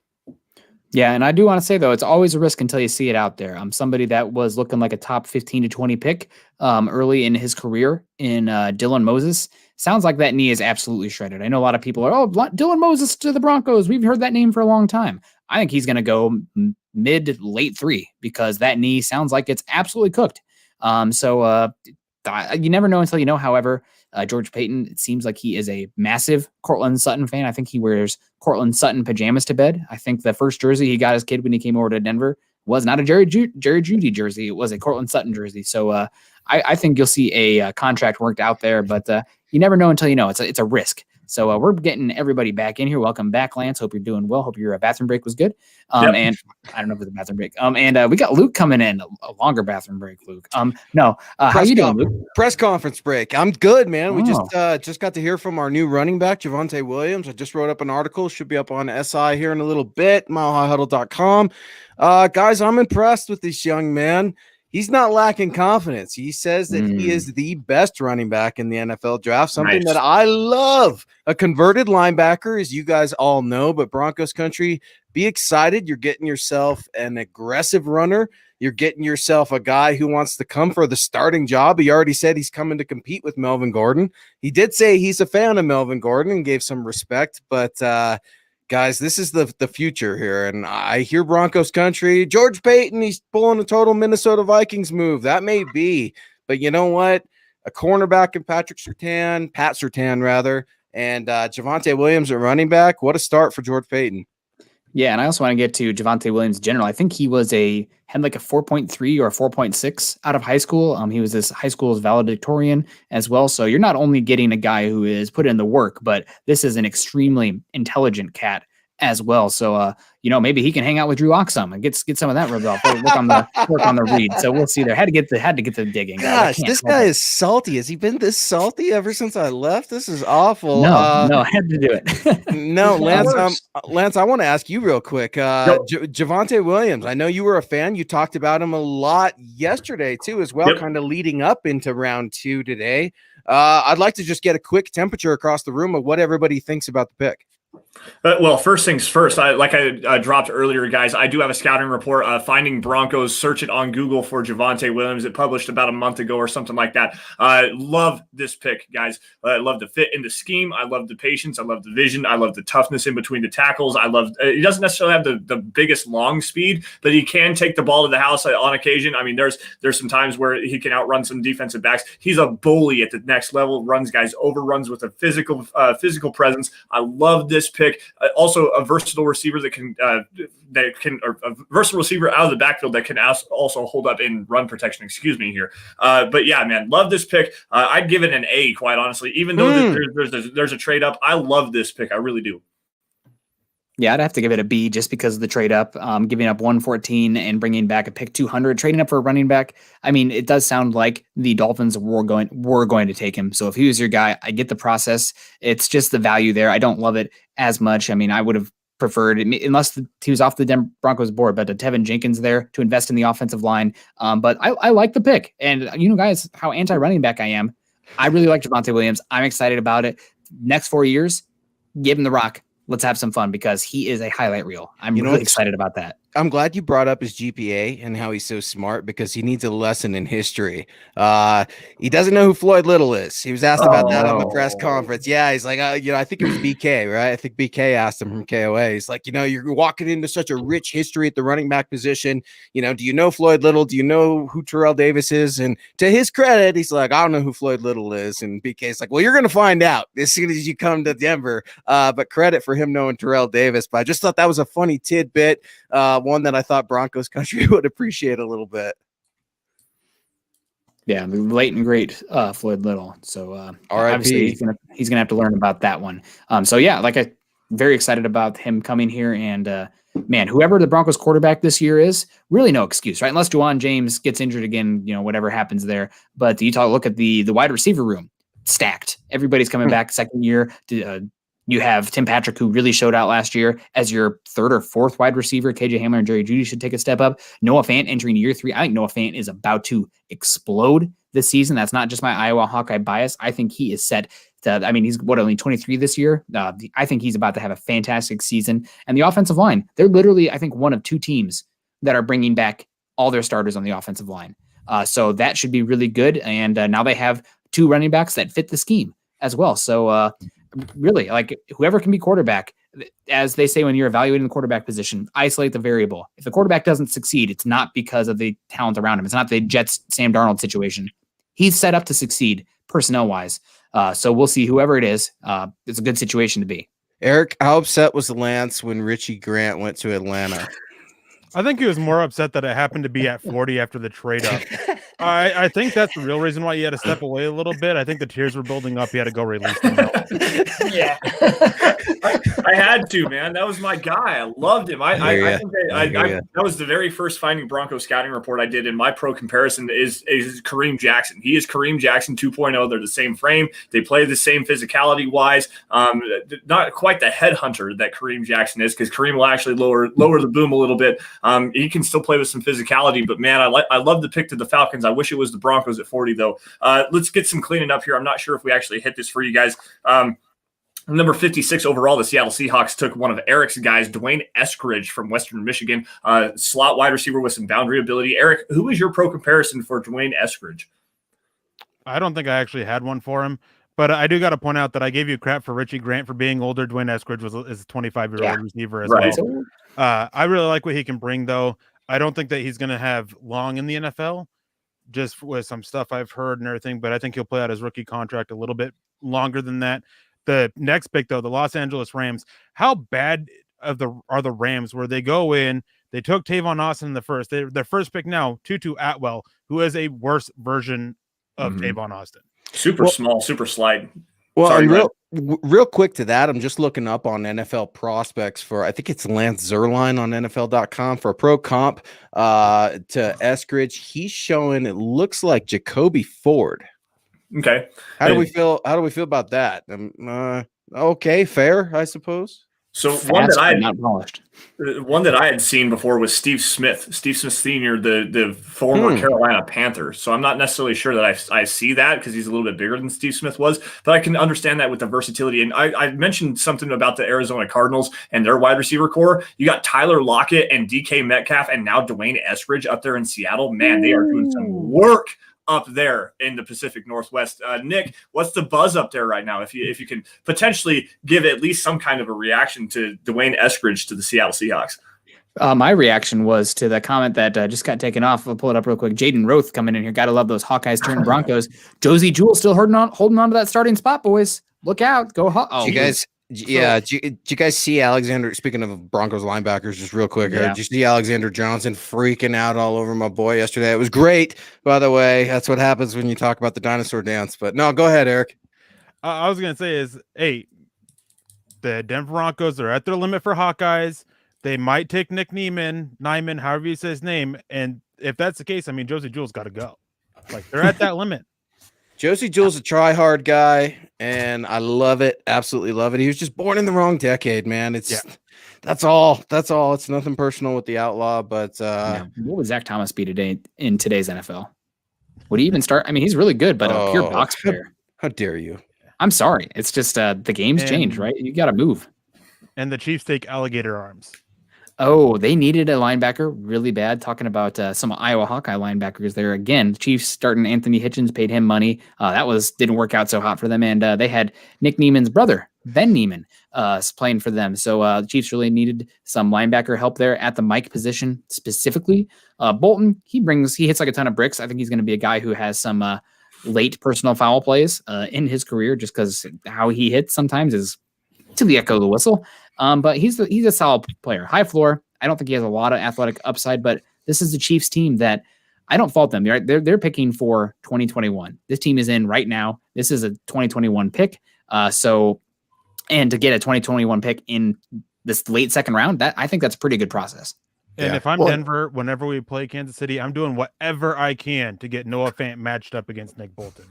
Yeah, and I do want to say, though, it's always a risk until you see it out there. I'm somebody that was looking like a top 15 to 20 pick early in his career in Dylan Moses. Sounds like that knee is absolutely shredded. I know a lot of people are, Dylan Moses to the Broncos. We've heard that name for a long time. I think he's going to go mid-late 3 because that knee sounds like it's absolutely cooked. So you never know until you know. However, George Paton, it seems like he is a massive Courtland Sutton fan. I think he wears Courtland Sutton pajamas to bed. I think the first jersey he got his kid when he came over to Denver was not a Jerry Jeudy jersey. It was a Courtland Sutton jersey. So I think you'll see a contract worked out there, but you never know until you know. It's a risk. So we're getting everybody back in here. Welcome back, Lance. Hope you're doing well. Hope your bathroom break was good. Yep. And I don't know if it's a bathroom break. And we got Luke coming in, a longer bathroom break, Luke. How you doing, Luke? Press conference break. I'm good, man. We just got to hear from our new running back, Javonte Williams. I just wrote up an article. Should be up on SI here in a little bit, milehighhuddle.com. Guys, I'm impressed with this young man. He's not lacking confidence. He says that he is the best running back in the NFL draft, something that I love. A converted linebacker, as you guys all know, but Broncos country, be excited. You're getting yourself an aggressive runner. You're getting yourself a guy who wants to come for the starting job. He already said he's coming to compete with Melvin Gordon. He did say he's a fan of Melvin Gordon and gave some respect, but guys, this is the future here, and I hear Broncos country. George Paton, he's pulling a total Minnesota Vikings move. That may be, but you know what? A cornerback in Pat Surtain, rather, and Javonte Williams at running back. What a start for George Paton. Yeah, and I also want to get to Javonte Williams in general. I think he had like a 4.3 or a 4.6 out of high school. He was this high school's valedictorian as well. So you're not only getting a guy who is put in the work, but this is an extremely intelligent cat as well. So maybe he can hang out with Drew Oxum and get some of that rubbed off. Work on the read. So we'll see there. Had to get the digging. Gosh, this guy is salty. Has he been this salty ever since I left? This is awful. No, I had to do it. No, Lance, I want to ask you real quick. Javonte Williams, I know you were a fan. You talked about him a lot yesterday too, as well, kind of leading up into round 2 today. I'd like to just get a quick temperature across the room of what everybody thinks about the pick. Well, first things first, I dropped earlier, guys, I do have a scouting report, Finding Broncos. Search it on Google for Javonte Williams. It published about a month ago or something like that. Love this pick, guys. I love the fit in the scheme. I love the patience. I love the vision. I love the toughness in between the tackles. I love he doesn't necessarily have the biggest long speed, but he can take the ball to the house on occasion. I mean, there's some times where he can outrun some defensive backs. He's a bully at the next level, runs guys over, runs with a physical presence. I love this pick. Also, a versatile receiver a versatile receiver out of the backfield that can also hold up in run protection. Excuse me here. But yeah, man, love this pick. I'd give it an A, quite honestly. Even though there's a trade up, I love this pick. I really do. Yeah, I'd have to give it a B just because of the trade up, giving up 114 and bringing back a pick 200, trading up for a running back. I mean, it does sound like the Dolphins were going to take him. So if he was your guy, I get the process. It's just the value there. I don't love it as much. I mean, I would have preferred, unless he was off the Denver Broncos board, but Tevin Jenkins there to invest in the offensive line. But I like the pick. And guys, how anti-running back I am. I really like Javonte Williams. I'm excited about it. Next 4 years, give him the rock. Let's have some fun because he is a highlight reel. I'm really excited about that. I'm glad you brought up his GPA and how he's so smart because he needs a lesson in history. He doesn't know who Floyd Little is. He was asked about that on the press conference. Yeah, he's like, I think it was BK, right? I think BK asked him from KOA. He's like, you're walking into such a rich history at the running back position. Do you know Floyd Little? Do you know who Terrell Davis is? And to his credit, he's like, I don't know who Floyd Little is. And BK's like, well, you're going to find out as soon as you come to Denver. But credit for him knowing Terrell Davis. But I just thought that was a funny tidbit. One that I thought Broncos country would appreciate a little bit. Yeah, the late and great Floyd Little. So obviously he's gonna have to learn about that one. So yeah, I'm very excited about him coming here. And man, whoever the Broncos quarterback this year is, really no excuse, right? Unless Juwan James gets injured again, whatever happens there. But look at the wide receiver room, stacked. Everybody's coming back second year. You have Tim Patrick, who really showed out last year as your third or fourth wide receiver. KJ Hamler and Jerry Jeudy should take a step up. Noah Fant entering year 3. I think Noah Fant is about to explode this season. That's not just my Iowa Hawkeye bias. I think he is set to, he's only 23 this year. I think he's about to have a fantastic season. And the offensive line, they're literally, I think, one of 2 teams that are bringing back all their starters on the offensive line. So that should be really good. And now they have 2 running backs that fit the scheme as well. So, really, whoever can be quarterback, as they say when you're evaluating the quarterback position, isolate the variable. If the quarterback doesn't succeed, it's not because of the talent around him. It's not the Jets Sam Darnold situation. He's set up to succeed personnel-wise. So we'll see whoever it is. It's a good situation to be. Eric, how upset was Lance when Richie Grant went to Atlanta? I think he was more upset that it happened to be at 40 after the trade up. I think that's the real reason why he had to step away a little bit. I think the tears were building up. He had to go release them. Yeah. I had to, man. That was my guy. I loved him. I think that was the very first Finding Broncos scouting report I did in my pro comparison is Kareem Jackson. He is Kareem Jackson 2.0. They're the same frame. They play the same physicality-wise. Not quite the headhunter that Kareem Jackson is, because Kareem will actually lower the boom a little bit. He can still play with some physicality, but man, I love the pick to the Falcons. I wish it was the Broncos at 40 though. Let's get some cleaning up here. I'm not sure if we actually hit this for you guys. Number 56 overall, the Seattle Seahawks took one of Eric's guys, Dwayne Eskridge from Western Michigan, slot wide receiver with some boundary ability. Eric, who was your pro comparison for Dwayne Eskridge? I don't think I actually had one for him, but I do got to point out that I gave you crap for Richie Grant for being older. Dwayne Eskridge is a 25-year-old receiver as well. I really like what he can bring, though. I don't think that he's going to have long in the NFL, just with some stuff I've heard and everything, but I think he'll play out his rookie contract a little bit longer than that. The next pick, though, the Los Angeles Rams, how bad are the Rams, where they go in, they took Tavon Austin in the first. Their first pick now, Tutu Atwell, who is a worse version of Tavon Austin. Super small, super slight. Well, Sorry, and real quick to that, I'm just looking up on NFL prospects for, I think it's Lance Zierlein on NFL.com for a pro comp to Eskridge. He's showing, it looks like Jacoby Ford. Okay. How do we feel about that? Okay, fair, I suppose. So one that I had seen before was Steve Smith Senior, the former Carolina Panther. So I'm not necessarily sure that I see that because he's a little bit bigger than Steve Smith was, but I can understand that with the versatility. And I mentioned something about the Arizona Cardinals and their wide receiver core. You got Tyler Lockett and DK Metcalf and now Dwayne Eskridge up there in Seattle. Man, they are doing some work up there in the Pacific Northwest. Nick, what's the buzz up there right now? If you can potentially give at least some kind of a reaction to Dwayne Eskridge to the Seattle Seahawks. My reaction was to the comment that just got taken off. I'll pull it up real quick. Jaden Roth coming in here. Got to love those Hawkeyes turning Broncos. Josie Jewell still holding on to that starting spot, boys. Look out. Go you guys. Yeah, did you guys see Alexander? Speaking of Broncos linebackers, just real quick, did you see Alexander Johnson freaking out all over my boy yesterday? It was great, by the way. That's what happens when you talk about the dinosaur dance. But no, go ahead, Eric. I was gonna say the Denver Broncos are at their limit for Hawkeyes. They might take Nick Nyman, however you say his name, and if that's the case, I mean, Josie Jewell's got to go. Like they're at that limit. Josie Jewell's a try-hard guy, and I love it. Absolutely love it. He was just born in the wrong decade, man. That's all. It's nothing personal with the outlaw, but what would Zach Thomas be today in today's NFL? Would he even start? I mean, he's really good, but a pure box player. How dare you? I'm sorry. It's just the game's changed, right? You got to move. And the Chiefs take alligator arms. Oh, they needed a linebacker really bad. Talking about some Iowa Hawkeye linebackers there again. The Chiefs starting Anthony Hitchens, paid him money. Didn't work out so hot for them. And they had Nick Neiman's brother, Ben Neiman, playing for them. So the Chiefs really needed some linebacker help there at the Mike position specifically. Bolton, he hits like a ton of bricks. I think he's going to be a guy who has some late personal foul plays in his career, just because how he hits sometimes is to the echo of the whistle. But he's a solid player. High floor. I don't think he has a lot of athletic upside, but this is the Chiefs team that I don't fault them. They're picking for 2021. This team is in right now. This is a 2021 pick. And to get a 2021 pick in this late second round, I think that's a pretty good process. And if I'm Denver, whenever we play Kansas City, I'm doing whatever I can to get Noah Fant matched up against Nick Bolton.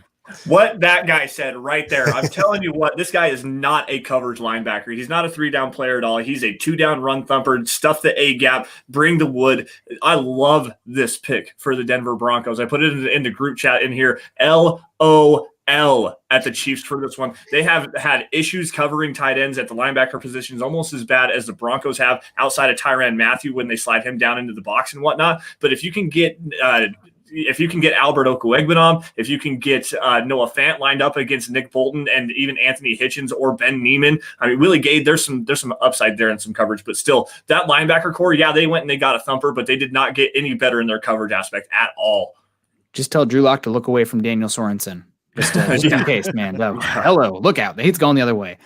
What that guy said right there. I'm telling you what, this guy is not a coverage linebacker. He's not a 3-down player at all. He's a 2-down run thumper, stuff the A gap, bring the wood. I love this pick for the Denver Broncos. I put it in the group chat in here. LOL at the Chiefs for this one. They have had issues covering tight ends at the linebacker positions, almost as bad as the Broncos have outside of Tyrann Mathieu when they slide him down into the box and whatnot. But if you can get Albert Okwuegbunam, if you can get Noah Fant lined up against Nick Bolton and even Anthony Hitchens or Ben Neiman, I mean, Willie Gay, there's some upside there and some coverage, but still, that linebacker core, they went and they got a thumper, but they did not get any better in their coverage aspect at all. Just tell Drew Lock to look away from Daniel Sorensen, just in case, man. Hello, look out! He's going the other way.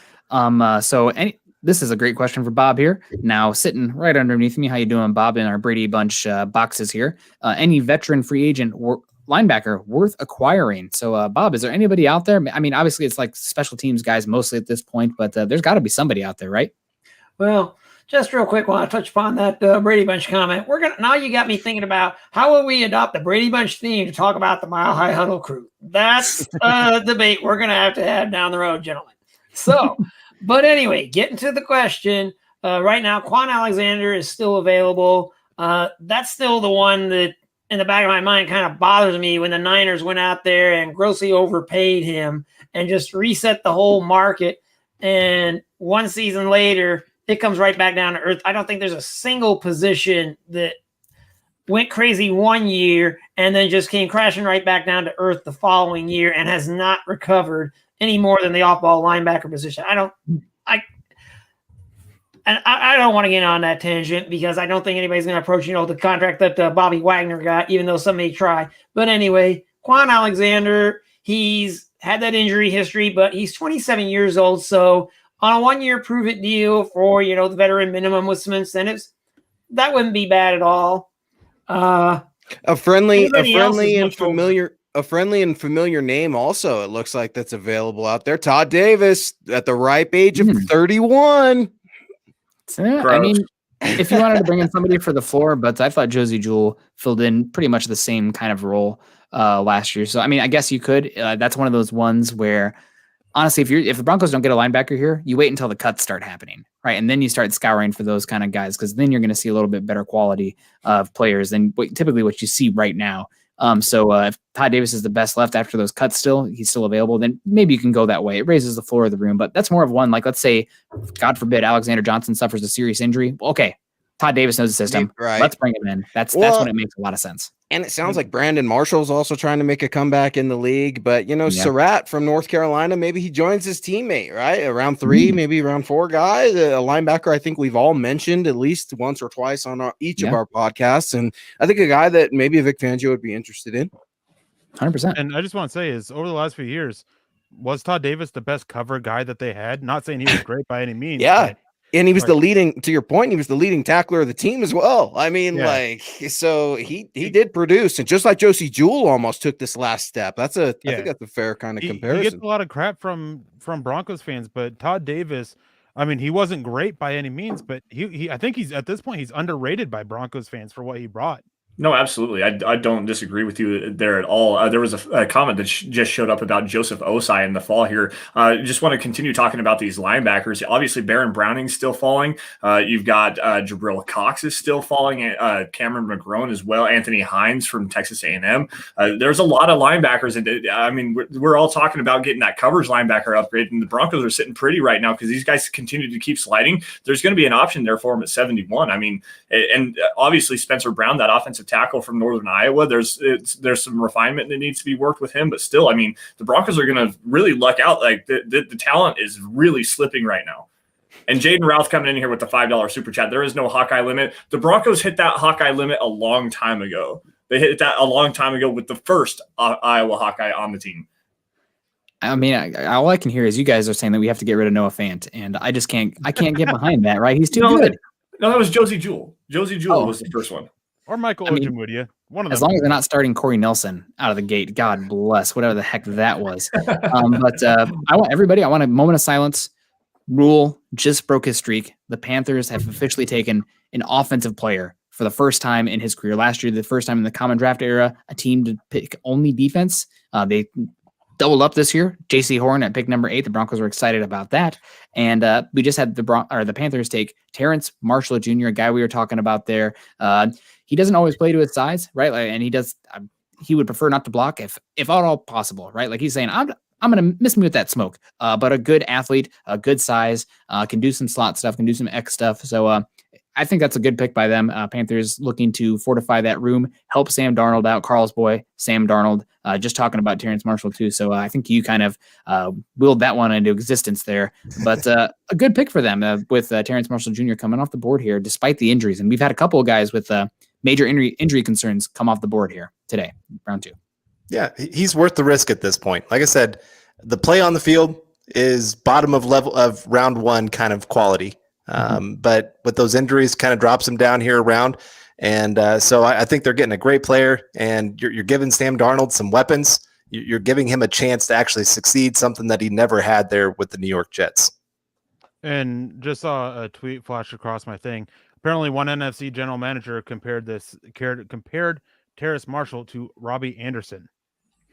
This is a great question for Bob here. Now sitting right underneath me. How you doing, Bob? In our Brady Bunch boxes here. Any veteran free agent linebacker worth acquiring? So, Bob, is there anybody out there? I mean, obviously it's like special teams guys mostly at this point, but there's got to be somebody out there, right? Well, just real quick, while I touch upon that Brady Bunch comment, now you got me thinking about how will we adopt the Brady Bunch theme to talk about the Mile High Huddle crew? That's a debate we're going to have down the road, gentlemen. So. But anyway, getting to the question, right now, Quan Alexander is still available. That's still the one that in the back of my mind kind of bothers me when the Niners went out there and grossly overpaid him and just reset the whole market. And one season later, it comes right back down to earth. I don't think there's a single position that went crazy one year and then just came crashing right back down to earth the following year and has not recovered any more than the off-ball linebacker position. I don't want to get on that tangent because I don't think anybody's going to approach, the contract that Bobby Wagner got, even though some may try. But anyway, Quan Alexander, he's had that injury history, but he's 27 years old. So on a 1-year prove-it deal for, the veteran minimum with some incentives, that wouldn't be bad at all. A friendly Everybody else is and much older. familiar name also, it looks like, that's available out there. Todd Davis at the ripe age of 31. I mean, if you wanted to bring in somebody for the floor, but I thought Josie Jewell filled in pretty much the same kind of role last year. So, I mean, I guess you could. That's one of those ones where, honestly, if the Broncos don't get a linebacker here, you wait until the cuts start happening, right? And then you start scouring for those kind of guys, because then you're going to see a little bit better quality of players than typically what you see right now. So if Todd Davis is the best left after those cuts he's still available, then maybe you can go that way. It raises the floor of the room, but that's more of one, like, let's say, God forbid, Alexander Johnson suffers a serious injury. Well, okay, Todd Davis knows the system. Right. Let's bring him in. That's when it makes a lot of sense. And it sounds like Brandon Marshall's also trying to make a comeback in the league. But, Surratt from North Carolina, maybe he joins his teammate, right? Around 3, maybe around 4 guys. A linebacker I think we've all mentioned at least once or twice on each of our podcasts. And I think a guy that maybe Vic Fangio would be interested in. 100%. And I just want to say is, over the last few years, was Todd Davis the best cover guy that they had? Not saying he was great by any means. Yeah. And he was the leading, to your point, he was the leading tackler of the team as well. I mean, so he did produce, and just like Josie Jewell almost took this last step. I think that's a fair kind of comparison. He gets a lot of crap from Broncos fans, but Todd Davis, I mean, he wasn't great by any means, but I think he's, at this point, he's underrated by Broncos fans for what he brought. No, absolutely. I don't disagree with you there at all. There was a comment that just showed up about Joseph Osai in the fall here. Just want to continue talking about these linebackers. Obviously, Baron Browning's still falling. You've got Jabril Cox is still falling. Cameron McGrone as well. Anthony Hines from Texas A&M. There's a lot of linebackers. And I mean, we're all talking about getting that coverage linebacker upgrade, and the Broncos are sitting pretty right now because these guys continue to keep sliding. There's going to be an option there for them at 71. I mean, and obviously Spencer Brown, that offensive tackle from Northern Iowa, there's some refinement that needs to be worked with him, but still, I mean, the Broncos are going to really luck out. Like the talent is really slipping right now. And Jaden Routh coming in here with the $5 super chat. There is no Hawkeye limit. The Broncos hit that Hawkeye limit a long time ago. They hit that a long time ago with the first Iowa Hawkeye on the team. I mean, all I can hear is you guys are saying that we have to get rid of Noah Fant, and I can't get behind that, right? He's too good. No, that was Josie Jewell. Josie Jewell was the first one. Or Michael Ojemudia. One of them. As long as they're not starting Corey Nelson out of the gate, God bless, whatever the heck that was. But I want a moment of silence. Rule just broke his streak. The Panthers have officially taken an offensive player for the first time in his career. Last year, the first time in the common draft era, a team to pick only defense. They doubled up this year. J.C. Horn at pick number 8. The Broncos were excited about that. And we just had the Panthers take Terrence Marshall Jr., a guy we were talking about there. He doesn't always play to his size, right? And he would prefer not to block if at all possible, right? Like he's saying, I'm going to miss me with that smoke. But a good athlete, a good size, can do some slot stuff, can do some X stuff. So I think that's a good pick by them. Panthers looking to fortify that room, help Sam Darnold out, Carl's boy, Sam Darnold, just talking about Terrence Marshall too. So I think you kind of willed that one into existence there. But a good pick for them with Terrence Marshall Jr. coming off the board here, despite the injuries. And we've had a couple of guys with major injury concerns come off the board here today, round 2. Yeah, he's worth the risk at this point. Like I said, the play on the field is bottom of level of round 1 kind of quality. But with those injuries, kind of drops him down here around. And so I think they're getting a great player, and you're giving Sam Darnold some weapons. You're giving him a chance to actually succeed, something that he never had there with the New York Jets. And just saw a tweet flash across my thing. Apparently, one NFC general manager compared Terrace Marshall to Robbie Anderson.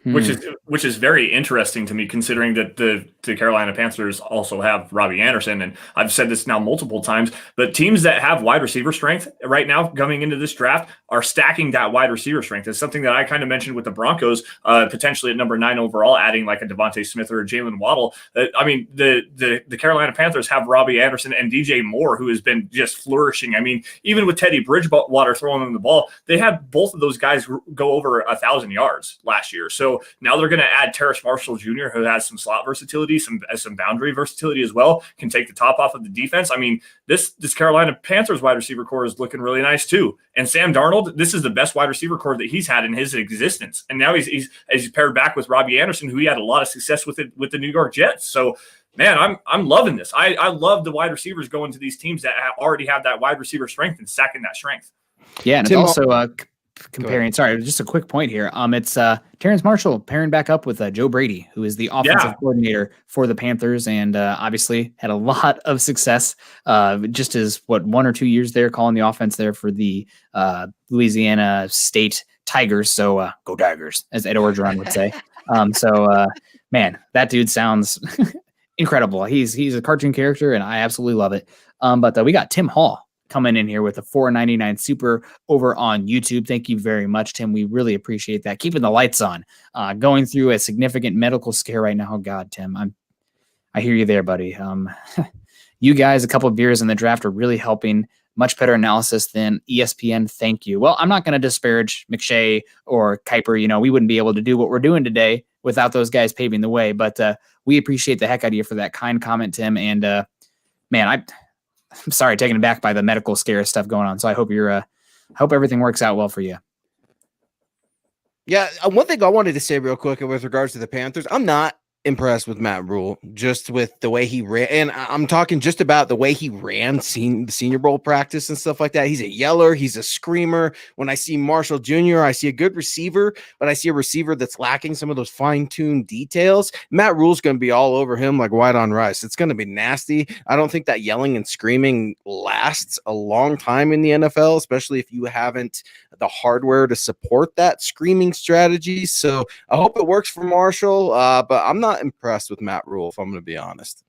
Which is very interesting to me, considering that the Carolina Panthers also have Robbie Anderson. And I've said this now multiple times, but teams that have wide receiver strength right now coming into this draft are stacking that wide receiver strength. It's something that I kind of mentioned with the Broncos, potentially at number 9 overall, adding like a Devontae Smith or a Jalen Waddle. I mean, the Carolina Panthers have Robbie Anderson and DJ Moore, who has been just flourishing. I mean, even with Teddy Bridgewater throwing them the ball, they had both of those guys go over 1,000 yards last year. So now they're going to add Terrace Marshall Jr., who has some slot versatility, some boundary versatility as well, can take the top off of the defense. I mean, this Carolina Panthers wide receiver core is looking really nice too. And Sam Darnold, this is the best wide receiver core that he's had in his existence. And now he's paired back with Robbie Anderson, who he had a lot of success with the New York Jets. So man, I'm loving this. I love the wide receivers going to these teams that already have that wide receiver strength and stacking that strength. Yeah, and Tim, it's also comparing. Sorry, just a quick point here. It's Terrence Marshall pairing back up with Joe Brady, who is the offensive coordinator for the Panthers, and obviously had a lot of success. Just as 1 or 2 years there, calling the offense there for the Louisiana State Tigers. So go Tigers, as Ed Orgeron would say. Man, that dude sounds incredible. He's a cartoon character, and I absolutely love it. But we got Tim Hall coming in here with a $4.99 super over on YouTube. Thank you very much, Tim. We really appreciate that. Keeping the lights on, going through a significant medical scare right now. Oh God, Tim, I hear you there, buddy. You guys, a couple of beers in the draft are really helping. Much better analysis than ESPN. Thank you. Well, I'm not going to disparage McShay or Kuiper. We wouldn't be able to do what we're doing today without those guys paving the way. But we appreciate the heck out of you for that kind comment, Tim. And man, I'm sorry, taken aback by the medical scare stuff going on. So I hope hope everything works out well for you. Yeah, one thing I wanted to say real quick with regards to the Panthers, I'm not impressed with Matt Rule, just with the way he ran. And I'm talking just about the way he ran the Senior Bowl practice and stuff like that. He's a yeller. He's a screamer. When I see Marshall Jr., I see a good receiver, but I see a receiver that's lacking some of those fine-tuned details. Matt Rule's going to be all over him like white on rice. It's going to be nasty. I don't think that yelling and screaming lasts a long time in the NFL, especially if you haven't the hardware to support that screaming strategy. So I hope it works for Marshall, but I'm not impressed with Matt Rule, if I'm going to be honest.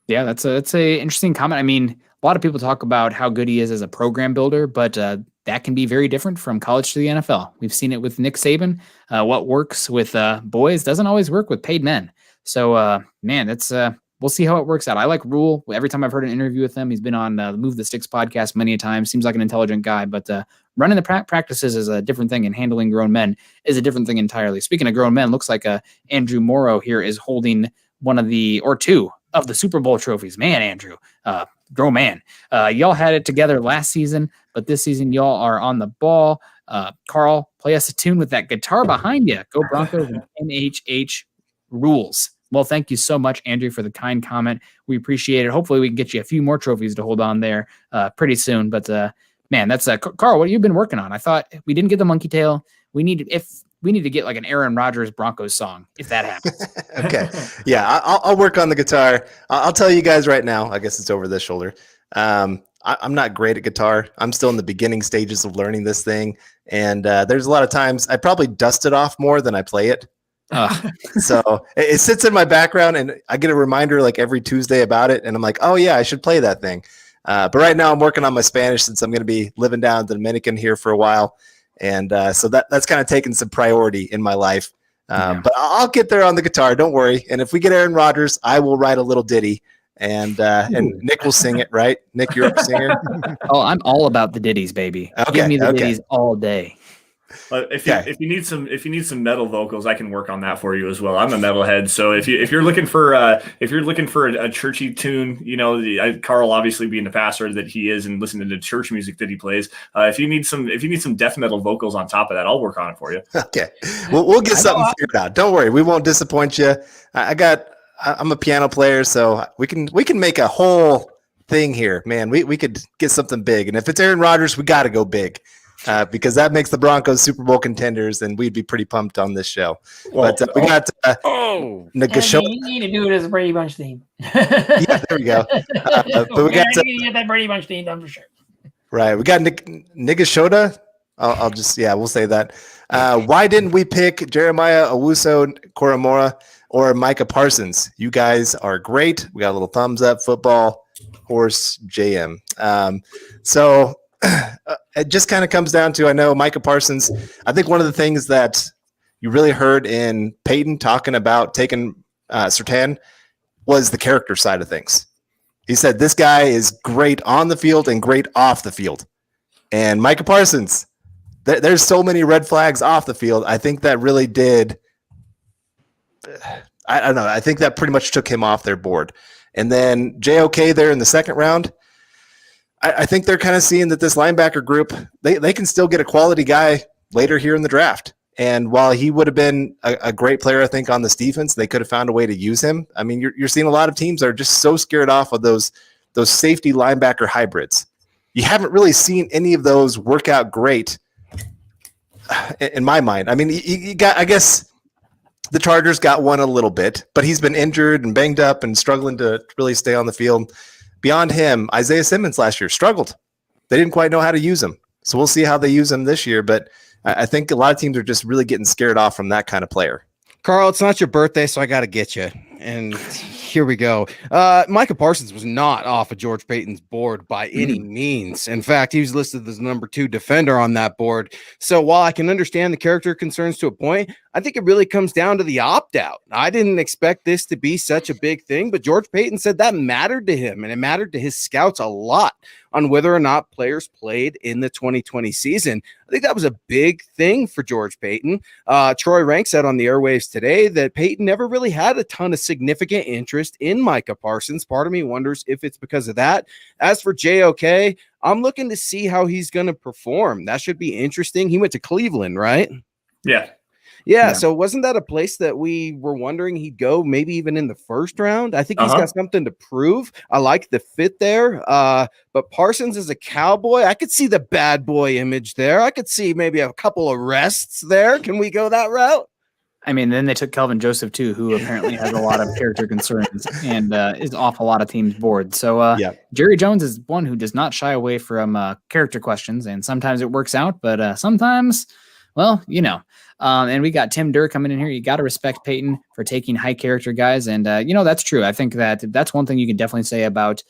Yeah, that's a interesting comment. I mean, a lot of people talk about how good he is as a program builder, but that can be very different from college to the NFL. We've seen it with Nick Saban. What works with boys doesn't always work with paid men. So, man, it's we'll see how it works out. I like Rule. Every time I've heard an interview with him, he's been on the Move the Sticks podcast many a time. Seems like an intelligent guy, but running the practices is a different thing, and handling grown men is a different thing entirely. Speaking of grown men, looks like Andrew Morrow here is holding one of two of the Super Bowl trophies. Man, Andrew, grown man. Y'all had it together last season, but this season y'all are on the ball. Carl, play us a tune with that guitar behind you. Go Broncos and NHH rules. Well, thank you so much, Andrew, for the kind comment. We appreciate it. Hopefully we can get you a few more trophies to hold on there pretty soon. But man, that's Carl, what have you been working on? I thought we didn't get the monkey tail. We need to get like an Aaron Rodgers Broncos song if that happens. Okay. Yeah, I'll work on the guitar. I'll tell you guys right now, I guess it's over this shoulder. I'm not great at guitar. I'm still in the beginning stages of learning this thing. And there's a lot of times I probably dust it off more than I play it. So it sits in my background and I get a reminder like every Tuesday about it. And I'm like, oh yeah, I should play that thing. But right now I'm working on my Spanish since I'm going to be living down in the Dominican here for a while. And so that's kind of taken some priority in my life. But I'll get there on the guitar. Don't worry. And if we get Aaron Rodgers, I will write a little ditty and Nick will sing it, right? Nick, you're a singer. Oh, I'm all about the ditties, baby. Okay, Give me the ditties all day. If you need some metal vocals, I can work on that for you as well. I'm a metalhead, so if you're looking for a churchy tune, Carl obviously being the pastor that he is and listening to church music that he plays. If you need some death metal vocals on top of that, I'll work on it for you. Okay, we'll get something figured out. Don't worry, we won't disappoint you. I'm a piano player, so we can make a whole thing here, man. We could get something big, and if it's Aaron Rodgers, we got to go big. Because that makes the Broncos Super Bowl contenders, and we'd be pretty pumped on this show. But we got Nagashota. You need to do it as a Brady Bunch theme. Yeah, there we go. But we got to get that Brady Bunch theme done for sure. Right, we got Nagashota. We'll say that. Why didn't we pick Jeremiah Owusu-Koramoah or Micah Parsons? You guys are great. We got a little thumbs up. Football horse JM. So. It just kind of comes down to, I know Micah Parsons, I think one of the things that you really heard in Peyton talking about taking Surtain was the character side of things. He said, this guy is great on the field and great off the field. And Micah Parsons, there's so many red flags off the field. I think that really did. I don't know. I think that pretty much took him off their board. And then JOK there in the second round, I think they're kind of seeing that this linebacker group, they can still get a quality guy later here in the draft. And while he would have been a great player, I think, on this defense, they could have found a way to use him. I mean, you're seeing a lot of teams that are just so scared off of those safety linebacker hybrids. You haven't really seen any of those work out great in my mind. I mean, you got, I guess the Chargers got one a little bit, but he's been injured and banged up and struggling to really stay on the field. Beyond him, Isaiah Simmons last year struggled. They didn't quite know how to use him. So we'll see how they use him this year. But I think a lot of teams are just really getting scared off from that kind of player. Carl, it's not your birthday, so I got to get you. And here we go. Micah Parsons was not off of George Paton's board by any means. In fact, he was listed as number 2 defender on that board. So while I can understand the character concerns to a point, I think it really comes down to the opt-out. I didn't expect this to be such a big thing, but George Paton said that mattered to him, and it mattered to his scouts a lot on whether or not players played in the 2020 season. I think that was a big thing for George Paton. Troy Rank said on the airwaves today that Paton never really had a ton of significant interest in Micah Parsons. Part of me wonders if it's because of that. As for JOK, I'm looking to see how he's going to perform. That should be interesting. He went to Cleveland, right? Yeah, so wasn't that a place that we were wondering he'd go, maybe even in the first round? I think he's got something to prove. I like the fit there. But Parsons is a Cowboy. I could see the bad boy image there. I could see maybe a couple arrests there. Can we go that route? I mean, then they took Kelvin Joseph, too, who apparently has a lot of character concerns and is off a lot of teams' boards. So Jerry Jones is one who does not shy away from character questions, and sometimes it works out, but sometimes, well, you know. And we got Tim Durr coming in here. You got to respect Paton for taking high character guys. And, that's true. I think that's one thing you can definitely say about,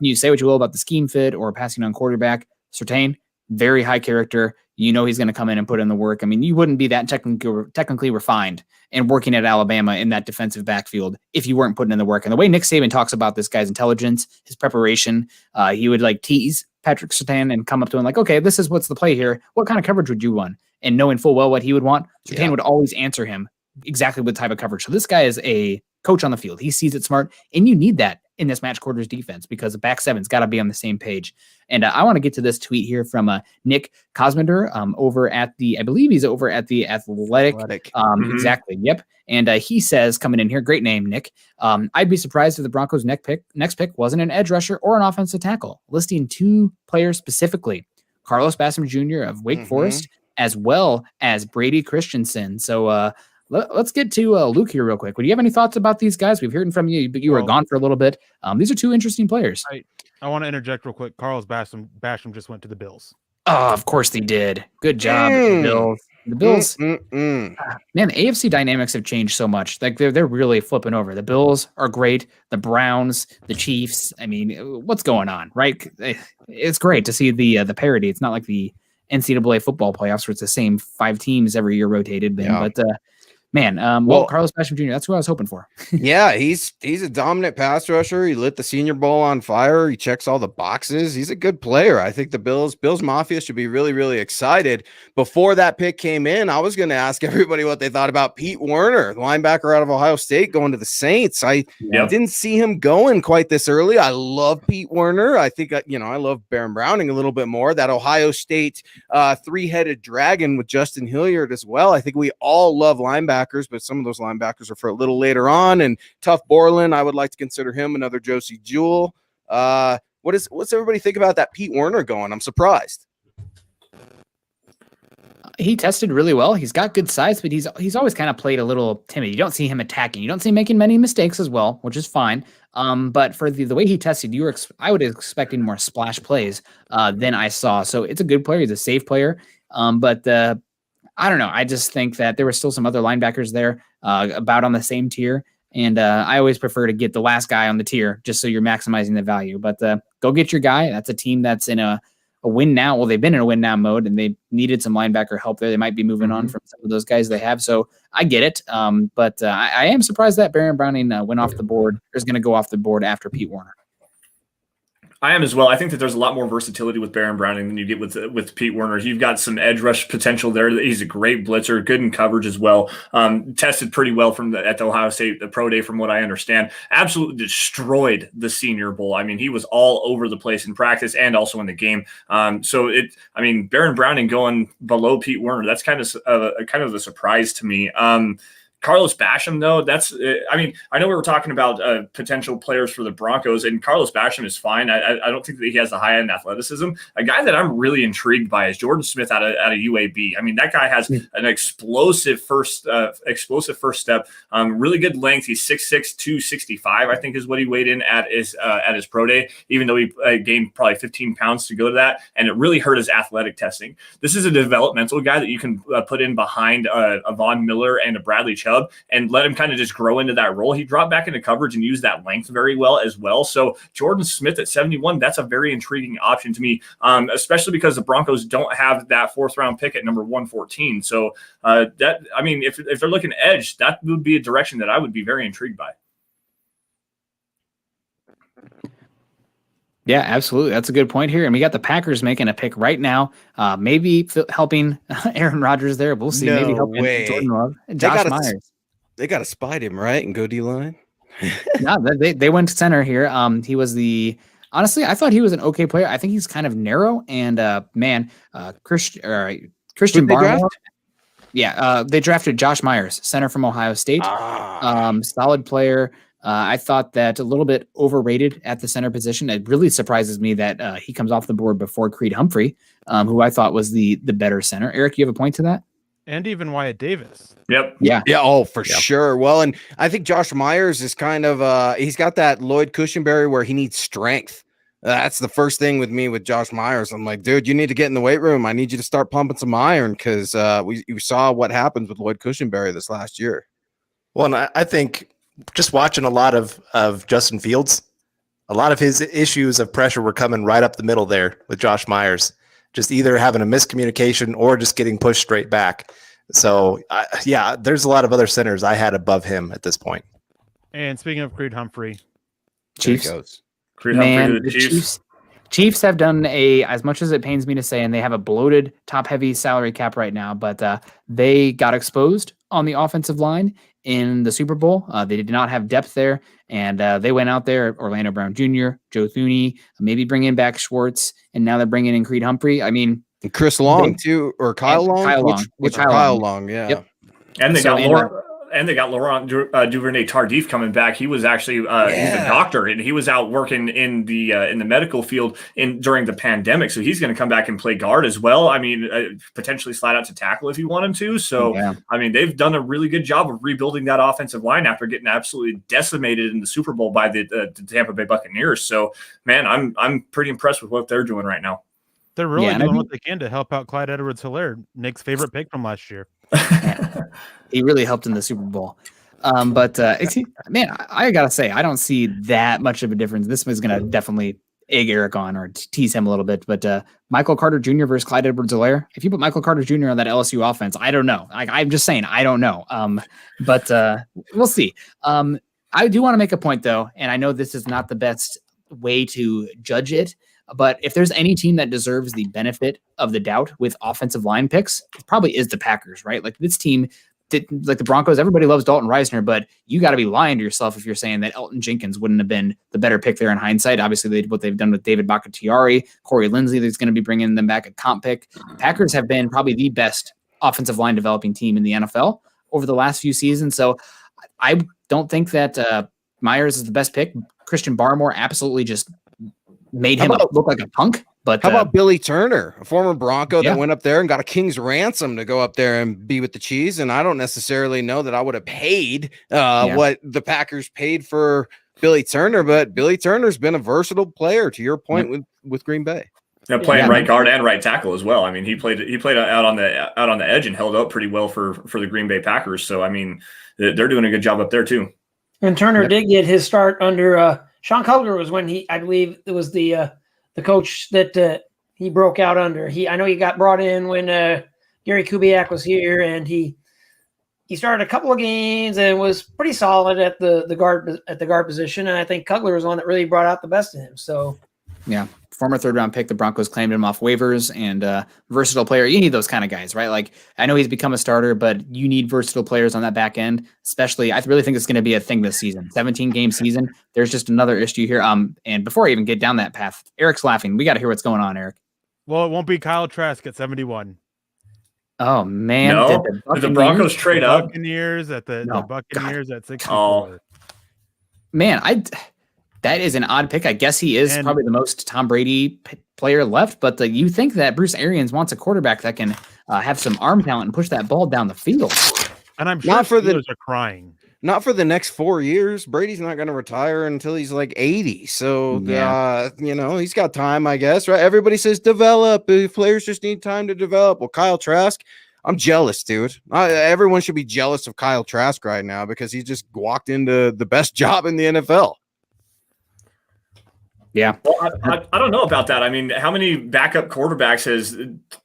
you say what you will about the scheme fit or passing on quarterback. Surtain, very high character. You know he's going to come in and put in the work. I mean, you wouldn't be that technically refined and working at Alabama in that defensive backfield if you weren't putting in the work. And the way Nick Saban talks about this guy's intelligence, his preparation, he would like tease Patrick Surtain and come up to him like, okay, this is what's the play here. What kind of coverage would you want? And knowing full well what he would want, Surtain would always answer him exactly what type of coverage. So this guy is a coach on the field. He sees it smart, and you need that in this match quarters defense because the back seven's got to be on the same page. And I want to get to this tweet here from Nick Cosmender over at I believe he's over at the Athletic. Exactly. Yep. And he says, coming in here, great name, Nick. I'd be surprised if the Broncos' next pick wasn't an edge rusher or an offensive tackle, listing 2 players specifically, Carlos Bassam Jr. of Wake Forest, as well as Brady Christensen. So let's get to Luke here real quick. Would you have any thoughts about these guys? We've heard from you, but you were gone for a little bit. These are 2 interesting players. I want to interject real quick. Carlos Basham just went to the Bills. Oh, of course they did. Good job, Bills. The Bills, man, the AFC dynamics have changed so much. Like they're really flipping over. The Bills are great. The Browns, the Chiefs. I mean, what's going on, right? It's great to see the parity. It's not like the NCAA football playoffs where it's the same 5 teams every year rotated. But man, Carlos Basham Jr., that's who I was hoping for. Yeah, he's a dominant pass rusher. He lit the Senior Bowl on fire. He checks all the boxes. He's a good player. I think the Bills Mafia should be really, really excited. Before that pick came in, I was going to ask everybody what they thought about Pete Werner, the linebacker out of Ohio State, going to the Saints. I didn't see him going quite this early. I love Pete Werner. I think, I love Baron Browning a little bit more. That Ohio State 3-headed dragon with Justin Hilliard as well. I think we all love linebackers, but some of those linebackers are for a little later on. And Tough Borland, I would like to consider him another Josie Jewell. What's everybody think about that Pete Werner going? I'm surprised. He tested really well. He's got good size, but he's always kind of played a little timid. You don't see him attacking. You don't see him making many mistakes as well, which is fine. But for the way he tested, I would expecting more splash plays than I saw. So it's a good player. He's a safe player. But I don't know. I just think that there were still some other linebackers there about on the same tier. And I always prefer to get the last guy on the tier just so you're maximizing the value. But go get your guy. That's a team that's in a win now. Well, they've been in a win now mode, and they needed some linebacker help there. They might be moving on from some of those guys they have. So I get it. But I am surprised that Baron Browning went off the board or is going to go off the board after Pete Werner. I am as well. I think that there's a lot more versatility with Baron Browning than you get with Pete Werner. You've got some edge rush potential there. He's a great blitzer, good in coverage as well. Tested pretty well at the Ohio State the pro day, from what I understand. Absolutely destroyed the Senior Bowl. I mean, he was all over the place in practice and also in the game. Baron Browning going below Pete Werner, that's kind of a surprise to me. Carlos Basham, though, I know we were talking about potential players for the Broncos, and Carlos Basham is fine. I don't think that he has the high-end athleticism. A guy that I'm really intrigued by is Jordan Smith out of UAB. I mean, that guy has an explosive first step, really good length. He's 6'6", 265, I think is what he weighed in at his pro day, even though he gained probably 15 pounds to go to that, and it really hurt his athletic testing. This is a developmental guy that you can put in behind a Von Miller and a Bradley Chubb and let him kind of just grow into that role. He dropped back into coverage and used that length very well as well. So Jordan Smith at 71, that's a very intriguing option to me, especially because the Broncos don't have that 4th round pick at number 114. So if they're looking edge, that would be a direction that I would be very intrigued by. Yeah, absolutely. That's a good point here. And we got the Packers making a pick right now, maybe helping Aaron Rodgers there. We'll see. No maybe helping way. Jordan Love, Josh Myers. They got to spite him, right? And go D-line. No, they went to center here. He was honestly, I thought he was an okay player. I think he's kind of narrow. And Christian Barmore. Yeah, they drafted Josh Myers, center from Ohio State. Solid player. I thought that a little bit overrated at the center position. It really surprises me that he comes off the board before Creed Humphrey, who I thought was the better center. Eric, you have a point to that? And even Wyatt Davis. Yep. Yeah. Yeah. Oh, for sure. Well, and I think Josh Myers is kind of he's got that Lloyd Cushenberry where he needs strength. That's the first thing with me with Josh Myers. I'm like, dude, you need to get in the weight room. I need you to start pumping some iron because we saw what happens with Lloyd Cushenberry this last year. Well, and I think just watching a lot of Justin Fields, a lot of his issues of pressure were coming right up the middle there with Josh Myers, just either having a miscommunication or just getting pushed straight back. So, there's a lot of other centers I had above him at this point. And speaking of Creed Humphrey, Chiefs. Creed Humphrey to the Chiefs. Chiefs have done as much as it pains me to say, and they have a bloated top-heavy salary cap right now, but they got exposed on the offensive line in the Super Bowl. They did not have depth there, and they went out there, Orlando Brown Jr., Joe Thuney, maybe bringing back Schwartz, and now they're bringing in Creed Humphrey. I mean, and Chris Long too, or Kyle Long? Kyle Long, yeah. Yep. And they got Laurent Duvernay-Tardif coming back. He was actually he's a doctor, and he was out working in the medical field during the pandemic. So he's going to come back and play guard as well. I mean, potentially slide out to tackle if you want him to. So I mean, they've done a really good job of rebuilding that offensive line after getting absolutely decimated in the Super Bowl by the Tampa Bay Buccaneers. So man, I'm pretty impressed with what they're doing right now. They're really doing what they can to help out Clyde Edwards-Helaire, Nick's favorite pick from last year. He really helped in the Super Bowl. But I gotta say, I don't see that much of a difference. This was gonna definitely egg Eric on or tease him a little bit. But Michael Carter Jr. versus Clyde Edwards-Helaire. If you put Michael Carter Jr. on that LSU offense, I don't know. I'm just saying, I don't know. But we'll see. I do want to make a point though, and I know this is not the best way to judge it, but if there's any team that deserves the benefit of the doubt with offensive line picks, it probably is the Packers, right? Like this team, like the Broncos, everybody loves Dalton Reisner, but you got to be lying to yourself if you're saying that Elton Jenkins wouldn't have been the better pick there in hindsight. Obviously, what they've done with David Bakhtiari, Corey Linsley, that's going to be bringing them back a comp pick. Packers have been probably the best offensive line developing team in the NFL over the last few seasons. So I don't think that Myers is the best pick. Christian Barmore absolutely just made him look like a punk. But how about Billy Turner, a former Bronco that went up there and got a king's ransom to go up there and be with the Chiefs? And I don't necessarily know that I would have paid what the Packers paid for Billy Turner, but Billy Turner's been a versatile player, to your point, with Green Bay. Yeah, playing right guard and right tackle as well. I mean, he played out on the edge and held up pretty well for the Green Bay Packers. So I mean, they're doing a good job up there too. And Turner did get his start under Sean Cutler was when I believe it was the coach that he broke out under. I know he got brought in when Gary Kubiak was here, and he started a couple of games and was pretty solid at the guard position. And I think Cutler was the one that really brought out the best in him. So Yeah. Former 3rd-round pick. The Broncos claimed him off waivers, and versatile player. You need those kind of guys, right? Like, I know he's become a starter, but you need versatile players on that back end, especially. I really think it's going to be a thing this season. 17-game season. There's just another issue here. And before I even get down that path, Eric's laughing. We got to hear what's going on, Eric. Well, it won't be Kyle Trask at 71. Oh, man. No? Did the Broncos trade up? Buccaneers at the Buccaneers at 64. Oh. Man, that is an odd pick. I guess he is probably the most Tom Brady player left, but you think that Bruce Arians wants a quarterback that can have some arm talent and push that ball down the field. And I'm sure Not for Steelers are crying. Not for the next 4 years. Brady's not going to retire until he's like 80. So, he's got time, I guess, right? Everybody says develop. Players just need time to develop. Well, Kyle Trask, I'm jealous, dude. Everyone should be jealous of Kyle Trask right now because he just walked into the best job in the NFL. Yeah. Well, I don't know about that. I mean, how many backup quarterbacks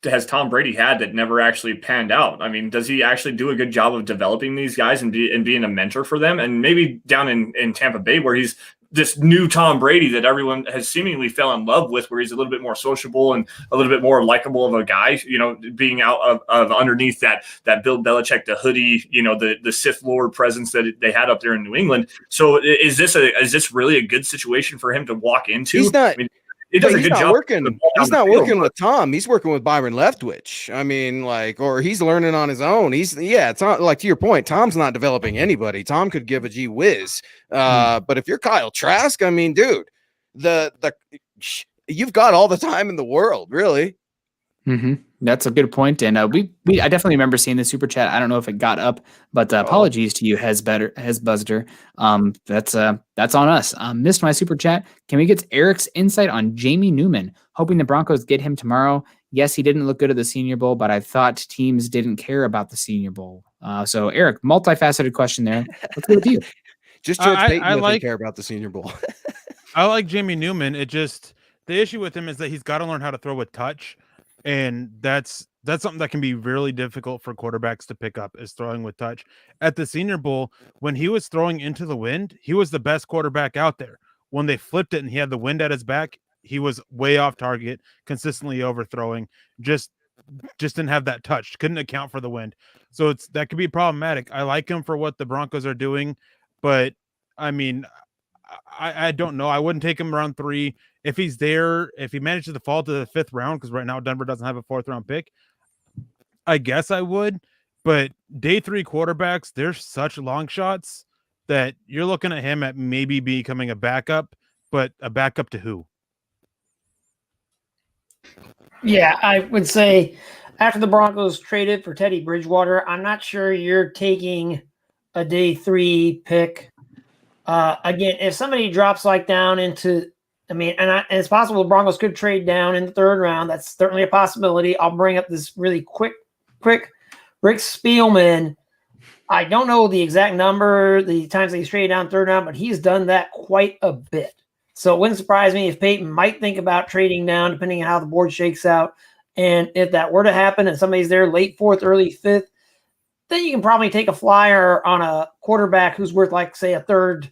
has Tom Brady had that never actually panned out? I mean, does he actually do a good job of developing these guys and being a mentor for them? And maybe down in Tampa Bay, where he's this new Tom Brady that everyone has seemingly fell in love with, where he's a little bit more sociable and a little bit more likable of a guy, being out of underneath that Bill Belichick, the hoodie, the Sith Lord presence that they had up there in New England. So is this really a good situation for him to walk into? He's not. I mean, he does a good job. He's not working with Tom. He's working with Byron Leftwich. I mean, or he's learning on his own. It's not like, to your point, Tom's not developing anybody. Tom could give a gee whiz. But if you're Kyle Trask, I mean, dude, you've got all the time in the world, really. Mm-hmm. That's a good point. And I definitely remember seeing the super chat. I don't know if it got up, but apologies to you, Buzzter. That's on us. Missed my super chat. Can we get Eric's insight on Jamie Newman? Hoping the Broncos get him tomorrow. Yes, he didn't look good at the Senior Bowl, but I thought teams didn't care about the Senior Bowl. So Eric, multifaceted question there. Let's go with you. Just George Payton doesn't care about the Senior Bowl. I like Jamie Newman. The issue with him is that he's got to learn how to throw with touch. And that's something that can be really difficult for quarterbacks to pick up, is throwing with touch. At the Senior Bowl, when he was throwing into the wind, he was the best quarterback out there. When they flipped it and he had the wind at his back, he was way off target, consistently overthrowing, just didn't have that touch, couldn't account for the wind. So that could be problematic. I like him for what the Broncos are doing, but I mean, I don't know. I wouldn't take him round 3. If he's there, if he manages to fall to the 5th round, because right now Denver doesn't have a 4th round pick, I guess I would. But day 3 quarterbacks, they're such long shots that you're looking at him at maybe becoming a backup, but a backup to who? Yeah, I would say after the Broncos traded for Teddy Bridgewater, I'm not sure you're taking a day 3 pick. Again, if somebody drops down into, and it's possible the Broncos could trade down in the 3rd round. That's certainly a possibility. I'll bring up this really quick. Rick Spielman, I don't know the exact number, the times that he's traded down 3rd round, but he's done that quite a bit. So it wouldn't surprise me if Peyton might think about trading down, depending on how the board shakes out. And if that were to happen and somebody's there late 4th, early 5th, then you can probably take a flyer on a quarterback who's worth, say, a third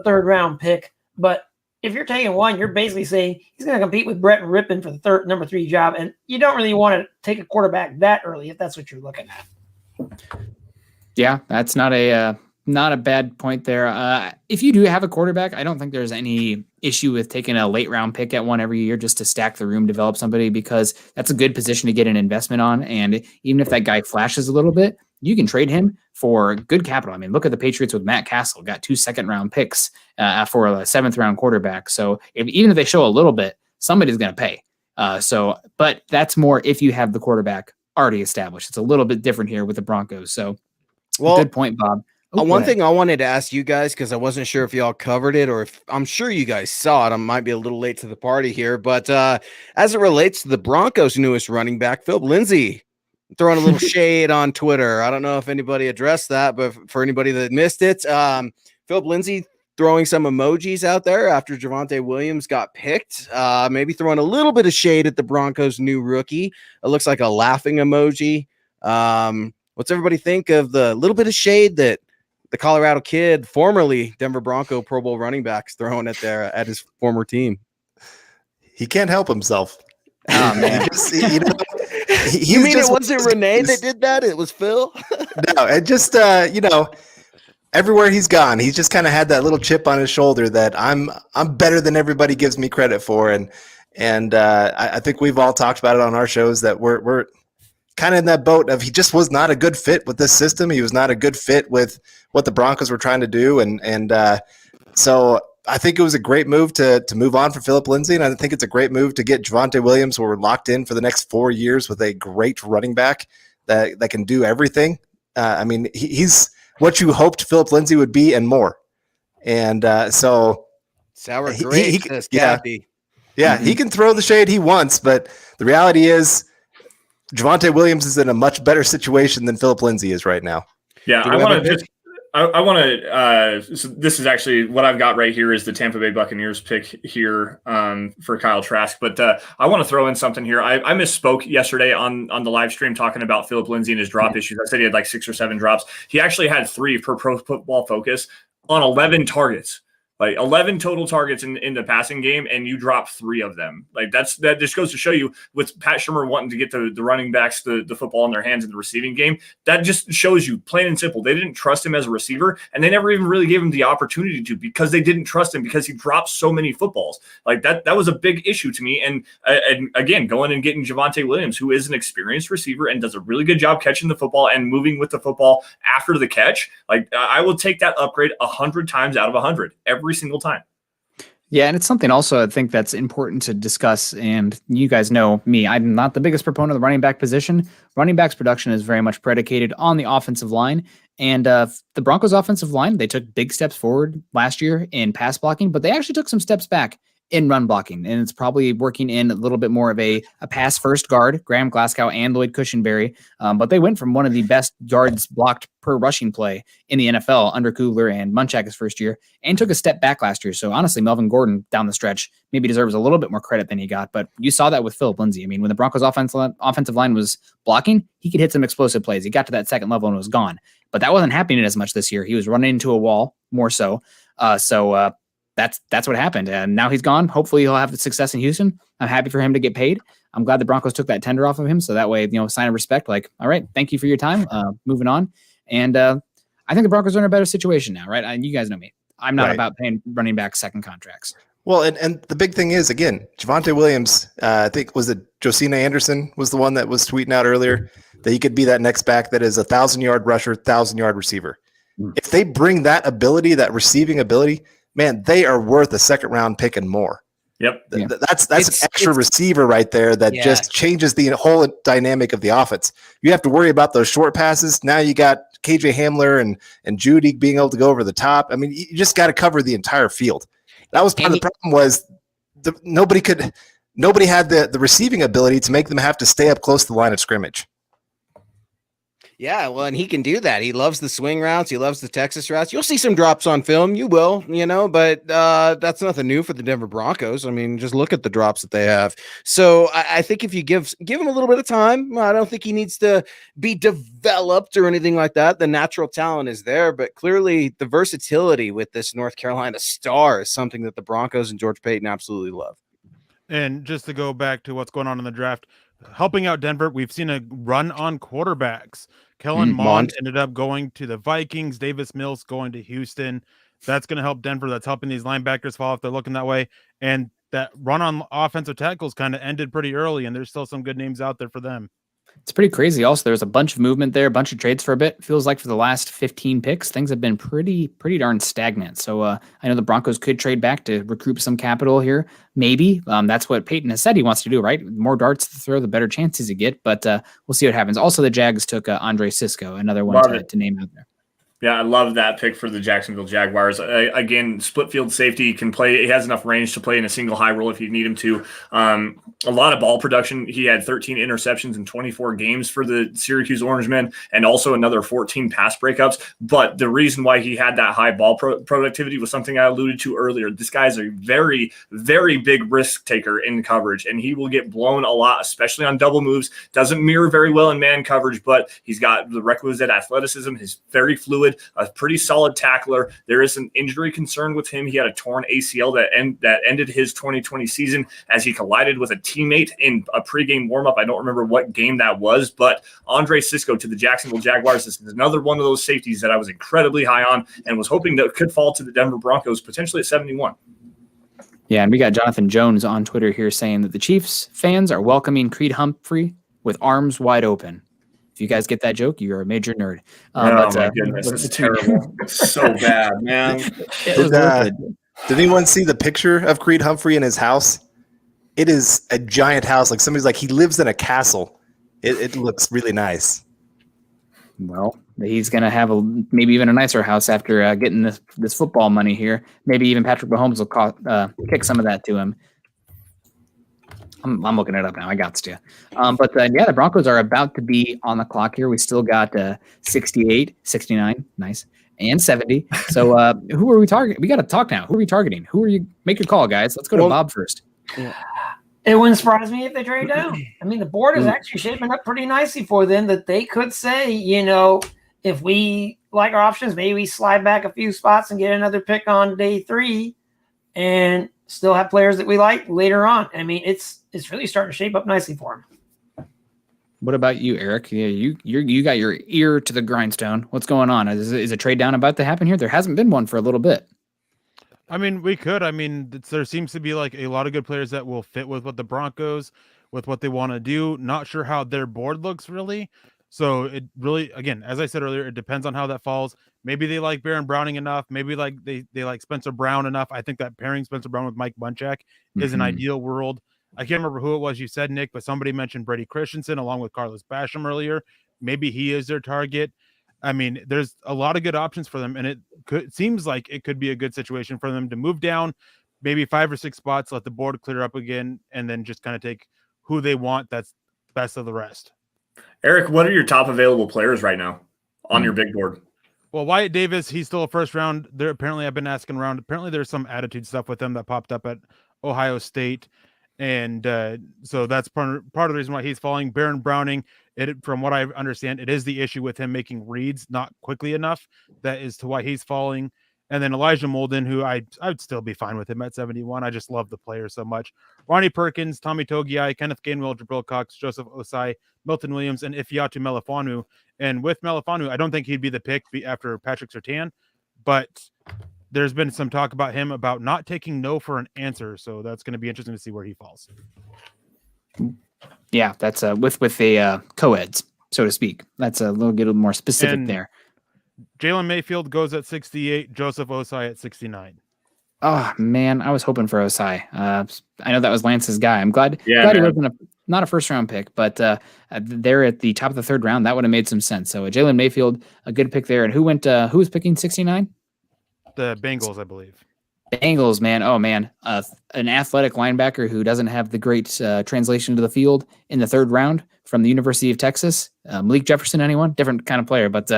round pick. But if you're taking one, you're basically saying he's going to compete with Brett Rippon for the number 3 job, and you don't really want to take a quarterback that early if that's what you're looking at. Yeah, that's not a bad point there. If you do have a quarterback, I don't think there's any issue with taking a late round pick at one every year just to stack the room, develop somebody, because that's a good position to get an investment on. And even if that guy flashes a little bit, you can trade him for good capital. I mean, look at the Patriots with Matt Castle, got 2 second-round picks for a 7th-round quarterback. So even if they show a little bit, somebody's going to pay. But that's more if you have the quarterback already established. It's a little bit different here with the Broncos. So, good point, Bob. One thing I wanted to ask you guys, because I wasn't sure if y'all covered it or if I'm sure you guys saw it. I might be a little late to the party here, but as it relates to the Broncos' newest running back, Phil Lindsay, throwing a little shade on Twitter. I don't know if anybody addressed that, but for anybody that missed it, Philip Lindsay throwing some emojis out there after Javonte Williams got picked, maybe throwing a little bit of shade at the Broncos' new rookie. It looks like a laughing emoji. What's everybody think of the little bit of shade that the Colorado kid, formerly Denver Bronco Pro Bowl running backs, throwing at his former team? He can't help himself. Oh, man. You mean it wasn't Renee that did that? It was Phil? No, it just, everywhere he's gone, he's just kind of had that little chip on his shoulder that I'm better than everybody gives me credit for. And I think we've all talked about it on our shows that we're kind of in that boat of he just was not a good fit with this system. He was not a good fit with what the Broncos were trying to do. And so I think it was a great move to move on for Phillip Lindsay. And I think it's a great move to get Javonte Williams, where we're locked in for the next 4 years with a great running back that can do everything. I mean, he's what you hoped Phillip Lindsay would be and more. And so sour grapes, says Kathy. Yeah, he can throw the shade he wants, but the reality is Javonte Williams is in a much better situation than Phillip Lindsay is right now. Yeah, I want to so this is actually what I've got right here is the Tampa Bay Buccaneers pick here for Kyle Trask. But I want to throw in something here. I misspoke yesterday on the live stream talking about Phillip Lindsay and his drop issues. I said he had like 6 or 7 drops. He actually had 3 per Pro Football Focus on 11 targets. Like 11 total targets in the passing game, and you drop 3 of them. Like that just goes to show you with Pat Shurmur wanting to get the running backs the football in their hands in the receiving game. That just shows you, plain and simple, they didn't trust him as a receiver, and they never even really gave him the opportunity to, because they didn't trust him because he dropped so many footballs. Like that was a big issue to me. And again, going and getting Javonte Williams, who is an experienced receiver and does a really good job catching the football and moving with the football after the catch. Like I will take that upgrade 100 times out of 100 every single time. Yeah, and it's something also I think that's important to discuss. And you guys know me, I'm not the biggest proponent of the running back position. Running back's production is very much predicated on the offensive line. And the Broncos offensive line, they took big steps forward last year in pass blocking, but they actually took some steps back in run blocking. And it's probably working in a little bit more of a pass first guard, Graham Glasgow and Lloyd Cushenberry. But they went from one of the best yards blocked per rushing play in the NFL under Kugler and Munchak his first year, and took a step back last year. So honestly, Melvin Gordon down the stretch maybe deserves a little bit more credit than he got. But you saw that with Phillip Lindsay. I mean, when the Broncos offensive line was blocking, he could hit some explosive plays. He got to that second level and was gone. But that wasn't happening as much this year. He was running into a wall more so. That's what happened. And now he's gone. Hopefully he'll have the success in Houston. I'm happy for him to get paid. I'm glad the Broncos took that tender off of him. So that way, sign of respect, like, all right, thank you for your time. Moving on. And I think the Broncos are in a better situation now, right? And you guys know me. I'm not about paying running back second contracts. Well, and the big thing is, again, Javonte Williams, I think was it Josina Anderson was the one that was tweeting out earlier that he could be that next back that is 1,000-yard rusher, 1,000-yard receiver. If they bring that ability, that receiving ability, man, they are worth a second-round pick and more. Yep. That's an extra receiver right there that just changes the whole dynamic of the offense. You have to worry about those short passes. Now you got KJ Hamler and Judy being able to go over the top. I mean, you just got to cover the entire field. That was part of the problem was nobody had the receiving ability to make them have to stay up close to the line of scrimmage. Yeah, well, and he can do that. He loves the swing routes. He loves the Texas routes. You'll see some drops on film. You will, but that's nothing new for the Denver Broncos. I mean, just look at the drops that they have. So I think if you give him a little bit of time, I don't think he needs to be developed or anything like that. The natural talent is there, but clearly the versatility with this North Carolina star is something that the Broncos and George Paton absolutely love. And just to go back to what's going on in the draft, helping out Denver, we've seen a run on quarterbacks. Kellen Mond ended up going to the Vikings. Davis Mills going to Houston. That's going to help Denver. That's helping these linebackers fall if they're looking that way. And that run on offensive tackles kind of ended pretty early, and there's still some good names out there for them. It's pretty crazy. Also, there's a bunch of movement there, a bunch of trades for a bit. Feels like for the last 15 picks, things have been pretty darn stagnant. So I know the Broncos could trade back to recoup some capital here. Maybe that's what Paton has said he wants to do, right? The more darts to throw, the better chances you get. But we'll see what happens. Also, the Jags took Andre Sisco, another one to name out there. Yeah, I love that pick for the Jacksonville Jaguars. Again, split field safety, can play. He has enough range to play in a single high roll if you need him to. A lot of ball production. He had 13 interceptions in 24 games for the Syracuse Orangemen, and also another 14 pass breakups. But the reason why he had that high ball productivity was something I alluded to earlier. This guy's a very, very big risk taker in coverage, and he will get blown a lot, especially on double moves. Doesn't mirror very well in man coverage, but he's got the requisite athleticism. He's very fluid. good, a pretty solid tackler. There is an injury concern with him. He had a torn ACL that ended his 2020 season as he collided with a teammate in a pregame warmup. I don't remember what game that was, but Andre Sisco to the Jacksonville Jaguars. This is another one of those safeties that I was incredibly high on and was hoping that could fall to the Denver Broncos potentially at 71. Yeah, and we got Jonathan Jones on Twitter here saying that the Chiefs fans are welcoming Creed Humphrey with arms wide open. If you guys get that joke, you're a major nerd. My goodness, it's terrible. It's so bad, man. Did anyone see the picture of Creed Humphrey in his house? It is a giant house. Like somebody's like, he lives in a castle. It looks really nice. Well, he's going to have maybe even a nicer house after getting this football money here. Maybe even Patrick Mahomes will kick some of that to him. I'm looking it up now. I got to. But the Broncos are about to be on the clock here. We still got 68, 69, nice, and 70. So who are we targeting? We got to talk now. Who are we targeting? Who are you? Make your call, guys. Let's go to Bob first. Yeah. It wouldn't surprise me if they trade down. I mean, the board is actually shaping up pretty nicely for them that they could say, if we like our options, maybe we slide back a few spots and get another pick on day 3 and still have players that we like later on. I mean, it's really starting to shape up nicely for them. What about you, Eric? Yeah, you got your ear to the grindstone. What's going on? Is a trade down about to happen here? There hasn't been one for a little bit. I mean, we could. I mean, there seems to be like a lot of good players that will fit with what the Broncos, with what they want to do. Not sure how their board looks really. So it really, again, as I said earlier, it depends on how that falls. Maybe they like Baron Browning enough. Maybe like they like Spencer Brown enough. I think that pairing Spencer Brown with Mike Munchak is an ideal world. I can't remember who it was you said, Nick, but somebody mentioned Brady Christensen along with Carlos Basham earlier. Maybe he is their target. I mean, there's a lot of good options for them, and it seems like it could be a good situation for them to move down maybe 5 or 6 spots, let the board clear up again, and then just kind of take who they want that's best of the rest. Eric, what are your top available players right now on your big board? Well, Wyatt Davis, he's still a first round. There apparently I've been asking around. Apparently there's some attitude stuff with him that popped up at Ohio State. And so that's part of the reason why he's falling. Baron Browning, from what I understand, it is the issue with him making reads not quickly enough. That is to why he's falling. And then Elijah Molden, who I'd still be fine with him at 71. I just love the player so much. Ronnie Perkins, Tommy Togiai, Kenneth Gainwell, Jabril Cox, Joseph Osai, Milton Williams, and Ifeatu Melifonwu. And with Melifonwu, I don't think he'd be the pick after Patrick Surtain, but there's been some talk about him about not taking no for an answer. So that's going to be interesting to see where he falls. Yeah, that's with the co-eds, so to speak. That's a little more specific there. Jalen Mayfield goes at 68, Joseph Osai at 69. Oh, man, I was hoping for Osai. I know that was Lance's guy. I'm glad he wasn't not a first-round pick, but they're at the top of the 3rd round. That would have made some sense. So Jalen Mayfield, a good pick there. And who was picking 69? The Bengals, I believe. Bengals, man. Oh, man. An athletic linebacker who doesn't have the great translation to the field in the 3rd round from the University of Texas. Malik Jefferson, anyone? Different kind of player, but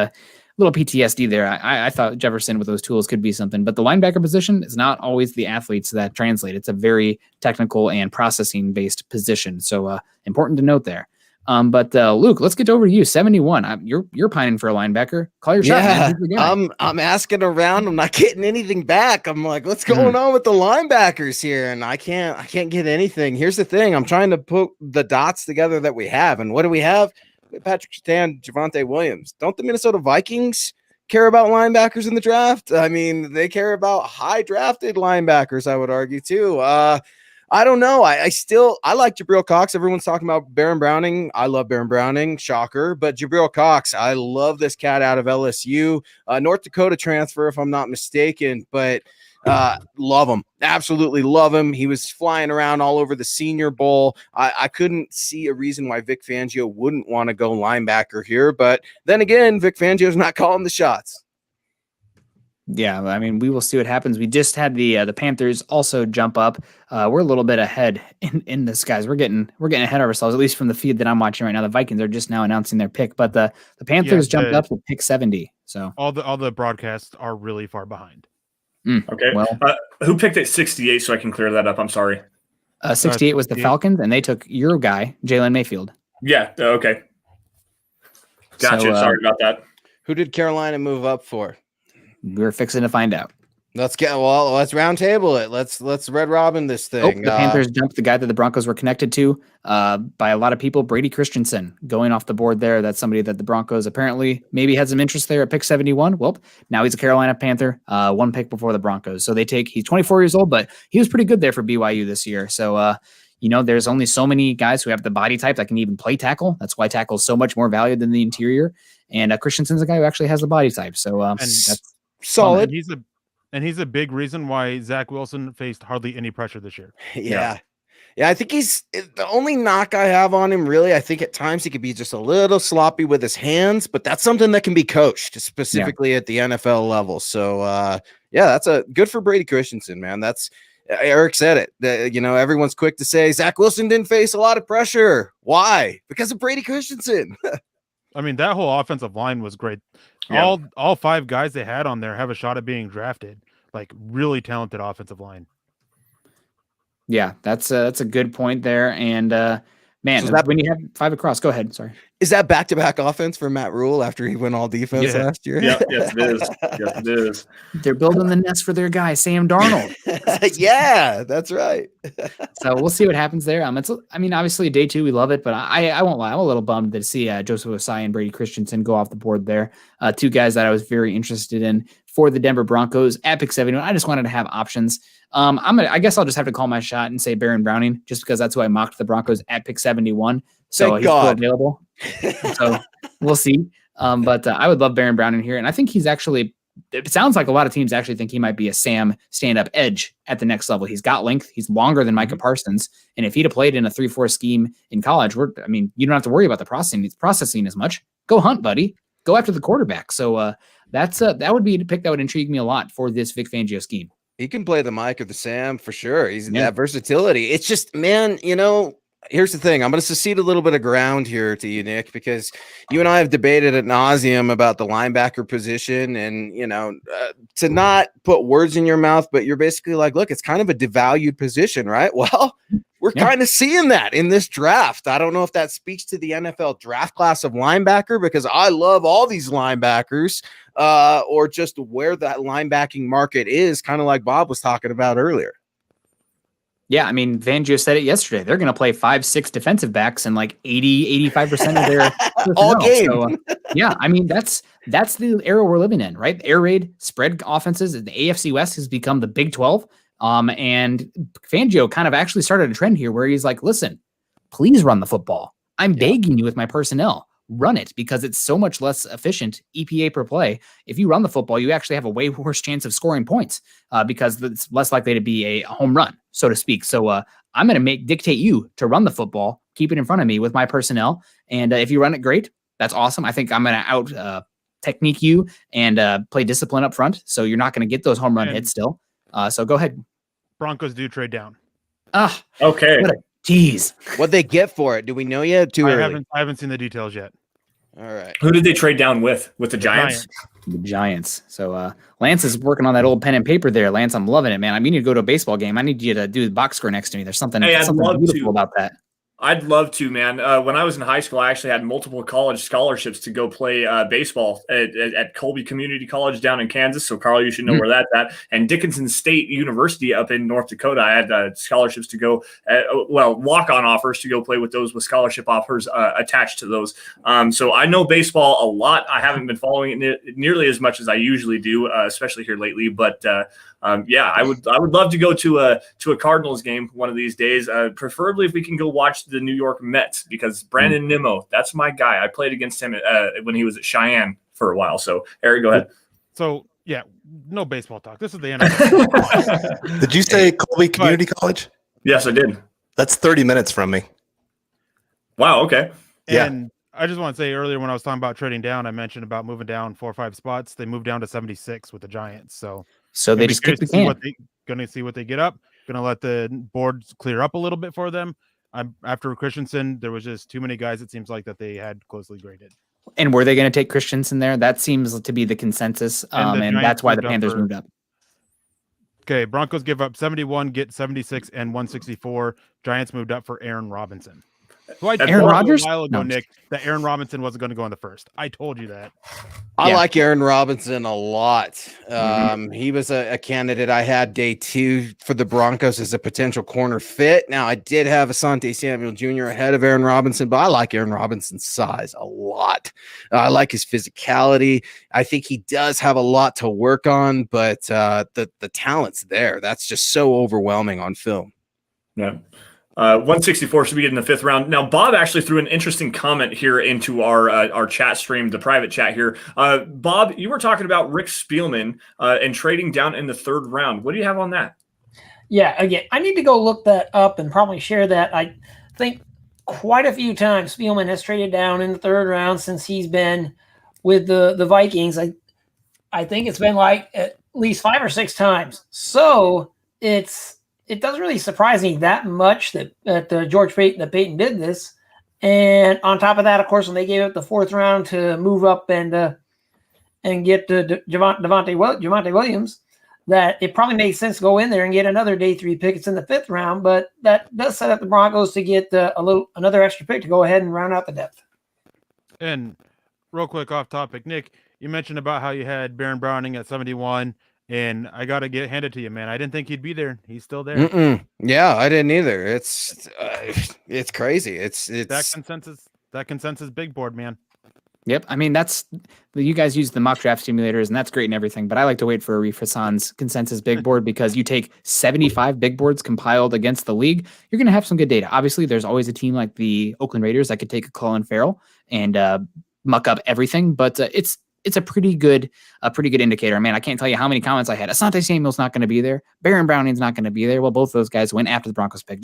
little PTSD there. I thought Jefferson with those tools could be something, but the linebacker position is not always the athletes that translate. It's a very technical and processing based position. So important to note there. But Luke, let's get over to you. 71. You're pining for a linebacker. Call your shot. Man. I'm asking around. I'm not getting anything back. I'm like, what's going on with the linebackers here? And I can't get anything. Here's the thing. I'm trying to put the dots together that we have. And what do we have? Patrick Surtain, Javonte Williams. Don't the Minnesota Vikings care about linebackers in the draft? I mean, they care about high drafted linebackers, I would argue too. I don't know. I like Jabril Cox. Everyone's talking about Baron Browning. I love Baron Browning. Shocker. But Jabril Cox, I love this cat out of LSU. North Dakota transfer, if I'm not mistaken. But love him. Absolutely love him. He was flying around all over the Senior Bowl. I couldn't see a reason why Vic Fangio wouldn't want to go linebacker here. But then again, Vic Fangio's not calling the shots. Yeah, I mean, we will see what happens. We just had the Panthers also jump up. We're a little bit ahead in this, guys. We're getting ahead of ourselves, at least from the feed that I'm watching right now. The Vikings are just now announcing their pick, but the Panthers jumped up to pick 70. So all the broadcasts are really far behind. Okay. Well, who picked at 68 so I can clear that up? I'm sorry. 68 was the Falcons, and they took your guy, Jalen Mayfield. Yeah. Okay. Gotcha. So, sorry about that. Who did Carolina move up for? We're fixing to find out. Let's round table it. Let's Red Robin this thing. The Panthers jumped the guy that the Broncos were connected to by a lot of people, Brady Christensen, going off the board there. That's somebody that the Broncos apparently maybe had some interest there at pick 71. Well, now he's a Carolina Panther, one pick before the Broncos. So he's 24 years old, but he was pretty good there for BYU this year. So, there's only so many guys who have the body type that can even play tackle. That's why tackle is so much more valued than the interior. And Christensen's a guy who actually has the body type. So that's solid. And he's a big reason why Zach Wilson faced hardly any pressure this year. Yeah. I think he's the only knock I have on him, really. I think at times he could be just a little sloppy with his hands, but that's something that can be coached, specifically at the NFL level. So, that's a good for Brady Christensen, man. That's Eric said it. Everyone's quick to say Zach Wilson didn't face a lot of pressure. Why? Because of Brady Christensen. I mean, that whole offensive line was great. Yeah. All 5 guys they had on there have a shot at being drafted. Like, really talented offensive line. Yeah, that's a good point there. And when you have 5 across, go ahead. Sorry. Is that back-to-back offense for Matt Rule after he went all defense last year? Yeah, yes, it is. They're building the nest for their guy, Sam Darnold. Yeah, that's right. So we'll see what happens there. Obviously day 2, we love it, but I won't lie. I'm a little bummed to see Joseph Osai and Brady Christensen go off the board there. 2 guys that I was very interested in for the Denver Broncos at pick 71. I just wanted to have options. I guess I'll just have to call my shot and say Baron Browning, just because that's who I mocked the Broncos at pick 71. So he's still available. So we'll see. But I would love Baron Browning here. And I think he's actually, it sounds like a lot of teams actually think he might be a Sam stand-up edge at the next level. He's got length. He's longer than Micah Parsons. And if he'd have played in a 3-4 scheme in college, you don't have to worry about the processing as much. Go hunt, buddy. Go after the quarterback. So that would be a pick that would intrigue me a lot for this Vic Fangio scheme. He can play the Mike or the Sam for sure. He's that versatility. It's just, man, here's the thing. I'm going to secede a little bit of ground here to you, Nick, because you and I have debated ad nauseum about the linebacker position and, to not put words in your mouth, but you're basically like, look, it's kind of a devalued position, right? Well, we're kind of seeing that in this draft. I don't know if that speaks to the NFL draft class of linebacker, because I love all these linebackers, or just where that linebacking market is, kind of like Bob was talking about earlier. Yeah, Fangio said it yesterday. They're going to play 5-6 defensive backs and like 80-85% of their all game. So, that's the era we're living in, right? Air raid spread offenses. The AFC West has become the Big 12. And Fangio kind of actually started a trend here where he's like, listen, please run the football. I'm begging you with my personnel. Run it, because it's so much less efficient EPA per play. If you run the football, you actually have a way worse chance of scoring points because it's less likely to be a home run, so to speak. So I'm going to dictate you to run the football, keep it in front of me with my personnel. And if you run it great, that's awesome. I think I'm going to out technique you and play discipline up front. So you're not going to get those home run hits still. So go ahead. Broncos do trade down. Okay. Jeez. What'd they get for it? Do we know yet? Too early. I haven't seen the details yet. All right. Who did they trade down with? With the Giants? The Giants. So Lance is working on that old pen and paper there. Lance, I'm loving it, man. You need to go to a baseball game. I need you to do the box score next to me. There's something beautiful about that. I'd love to, man. When I was in high school, I actually had multiple college scholarships to go play baseball at Colby Community College down in Kansas. So, Carl, you should know where that's at. And Dickinson State University up in North Dakota. I had scholarships to go, walk-on offers to go play with those with scholarship offers attached to those. So I know baseball a lot. I haven't been following it nearly as much as I usually do, especially here lately. But I would love to go to a Cardinals game one of these days. Preferably if we can go watch the New York Mets, because Brandon Nimmo, that's my guy. I played against him when he was at Cheyenne for a while. So, Eric, go ahead. So, no baseball talk. This is the NFL. Did you say Colby Community College? Yes, I did. That's 30 minutes from me. Wow. Okay. And I just want to say earlier when I was talking about trading down, I mentioned about moving down 4 or 5 spots. They moved down to 76 with the Giants. So they just kicked the can. Going to see what they get up. Going to let the boards clear up a little bit for them. After Christensen, there was just too many guys, it seems like, that they had closely graded. And were they going to take Christensen there? That seems to be the consensus, and that's why the Panthers moved up. Okay, Broncos give up 71, get 76 and 164. Giants moved up for Aaron Robinson. So I Aaron told you Rodgers? a while ago, No. Nick, that Aaron Robinson wasn't going to go in the first. I told you that. I Yeah. like Aaron Robinson a lot. Mhm. He was a candidate I had day 2 for the Broncos as a potential corner fit. Now, I did have Asante Samuel Jr. ahead of Aaron Robinson, but I like Aaron Robinson's size a lot. I like his physicality. I think he does have a lot to work on, but the talent's there. That's just so overwhelming on film. Yeah. 164 should be in the 5th round. Now, Bob actually threw an interesting comment here into our chat stream, the private chat here. Bob, you were talking about Rick Spielman and trading down in the 3rd round. What do you have on that? Yeah, again, I need to go look that up and probably share that. I think quite a few times Spielman has traded down in the 3rd round since he's been with the Vikings. I think it's been like at least 5 or 6 times. So it doesn't really surprise me that much that George Payton did this. And on top of that, of course, when they gave up the 4th round to move up and get Javonte Williams, that it probably makes sense to go in there and get another day 3 pick. It's in the 5th round, but that does set up the Broncos to get another extra pick to go ahead and round out the depth. And real quick off topic, Nick, you mentioned about how you had Baron Browning at 71. And I got to hand it to you, man. I didn't think he'd be there. He's still there. Yeah, I didn't either. It's crazy. It's that consensus big board, man. Yep. I mean, you guys use the mock draft simulators, and that's great and everything. But I like to wait for Arif Hassan's consensus big board because you take 75 big boards compiled against the league, you're going to have some good data. Obviously, there's always a team like the Oakland Raiders that could take a Colin Farrell and muck up everything. But it's a pretty good indicator. Man, I can't tell you how many comments I had. Asante Samuel's not going to be there. Baron Browning's not going to be there. Well, both those guys went after the Broncos pick.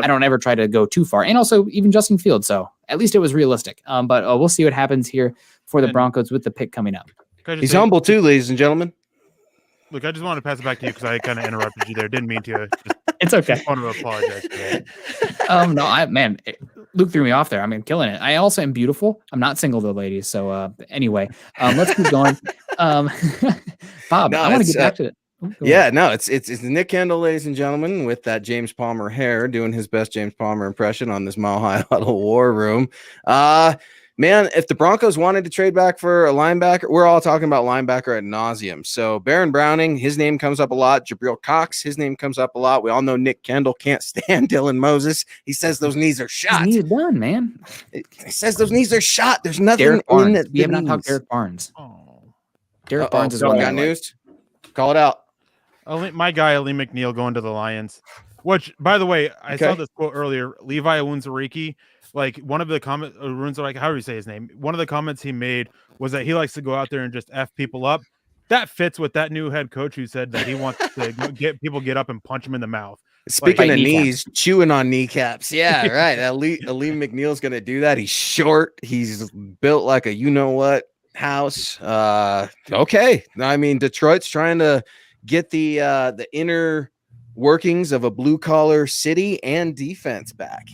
I don't ever try to go too far. And also even Justin Fields. So at least it was realistic. But we'll see what happens here for the Broncos with the pick coming up. He's humble too, ladies and gentlemen. Look, I just wanted to pass it back to you because I kind of interrupted you there. Didn't mean to. It's okay. I want to apologize for that. Luke threw me off there. I mean, killing it. I also am beautiful. I'm not single though, ladies. So anyway, let's keep going. Bob, I want to get back to it. It's Nick Kendell, ladies and gentlemen, with that James Palmer hair, doing his best James Palmer impression on this Mile High Huddle War Room. Man, if the Broncos wanted to trade back for a linebacker, we're all talking about linebacker ad nauseum. So Baron Browning, his name comes up a lot. Jabril Cox, his name comes up a lot. We all know Nick Kendell can't stand Dylan Moses. He says those knees are shot. His knees are done, man. He says those knees are shot. There's nothing Derek in Barnes. it. We have not talked Derek Barnes. Derek Barnes is what got news. Call it out. My guy, Ali McNeil, going to the Lions. Which, by the way, I saw this quote earlier. Levi Awunzariki, like one of the comments, how do you say his name? One of the comments he made was that he likes to go out there and just F people up. That fits with that new head coach who said that he wants to get up and punch him in the mouth. Speaking of knees, chewing on kneecaps. Yeah, right. Ali McNeil's going to do that. He's short. He's built like a you-know-what house. Okay. I mean, Detroit's trying to get the inner workings of a blue-collar city and defense back.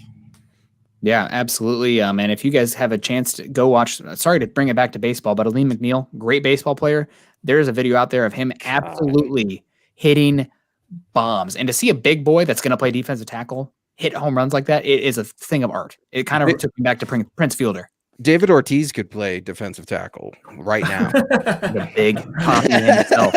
Yeah, absolutely. And if you guys have a chance to go watch, sorry to bring it back to baseball, but Aleem McNeil, great baseball player. There's a video out there of him absolutely hitting bombs. And to see a big boy that's going to play defensive tackle hit home runs like that, it is a thing of art. It kind of took me back to Prince Fielder. David Ortiz could play defensive tackle right now. The big poppy in itself.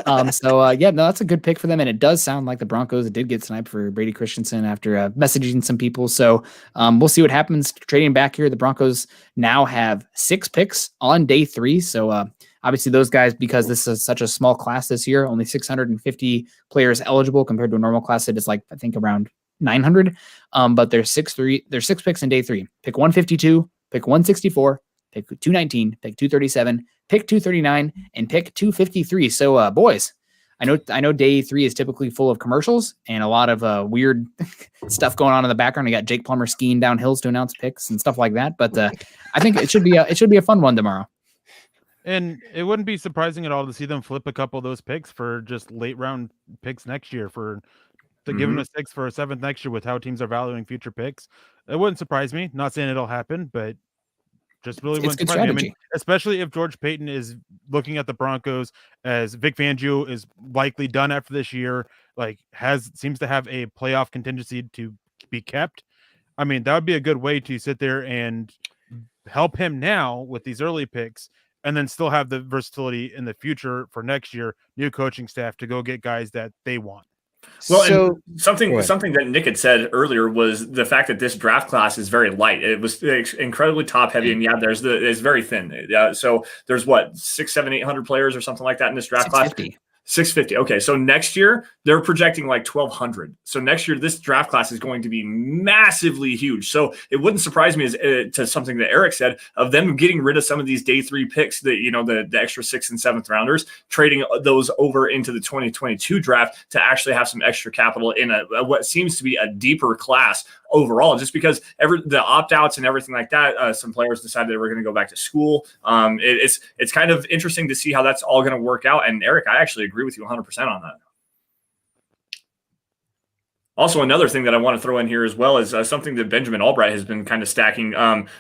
That's a good pick for them. And it does sound like the Broncos did get sniped for Brady Christensen after messaging some people. So we'll see what happens trading back here. The Broncos now have 6 picks on day 3. So obviously those guys, because this is such a small class this year, only 650 players eligible compared to a normal class that is like, I think around 900. But there's 6 picks in day 3. Pick 152. Pick 164, pick 219, pick 237, pick 239, and pick 253. So, boys, I know day 3 is typically full of commercials and a lot of weird stuff going on in the background. You got Jake Plummer skiing down hills to announce picks and stuff like that. But I think it should be a fun one tomorrow. And it wouldn't be surprising at all to see them flip a couple of those picks for just late round picks next year to give them a 6th for a 7th next year with how teams are valuing future picks. It wouldn't surprise me. Not saying it'll happen, but just really wouldn't surprise me. I mean, especially if George Payton is looking at the Broncos as Vic Fangio is likely done after this year, like seems to have a playoff contingency to be kept. I mean, that would be a good way to sit there and help him now with these early picks, and then still have the versatility in the future for next year, new coaching staff to go get guys that they want. Well, So and something that Nick had said earlier was the fact that this draft class is very light. It was incredibly top heavy, and it's very thin. So there's what 600, 700, 800 players or something like that in this draft class. 650. Okay, so next year they're projecting like 1,200. So next year this draft class is going to be massively huge. So it wouldn't surprise me to something that Eric said of them getting rid of some of these day 3 picks that the extra 6th and 7th rounders, trading those over into the 2022 draft to actually have some extra capital in a what seems to be a deeper class overall, just because the opt-outs and everything like that, some players decided they were going to go back to school. It's kind of interesting to see how that's all going to work out. And Eric, I actually agree with you 100% on that. Also, another thing that I want to throw in here as well is something that Benjamin Albright has been kind of stacking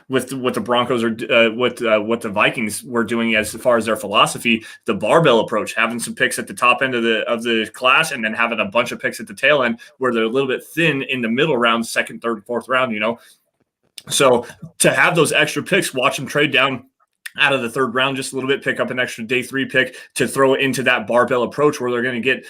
with what the Broncos are, what the Vikings were doing as far as their philosophy, the barbell approach, having some picks at the top end of the class, and then having a bunch of picks at the tail end where they're a little bit thin in the middle round, 2nd, 3rd, 4th round. So to have those extra picks, watch them trade down out of the 3rd round just a little bit, pick up an extra day 3 pick to throw into that barbell approach where they're going to get,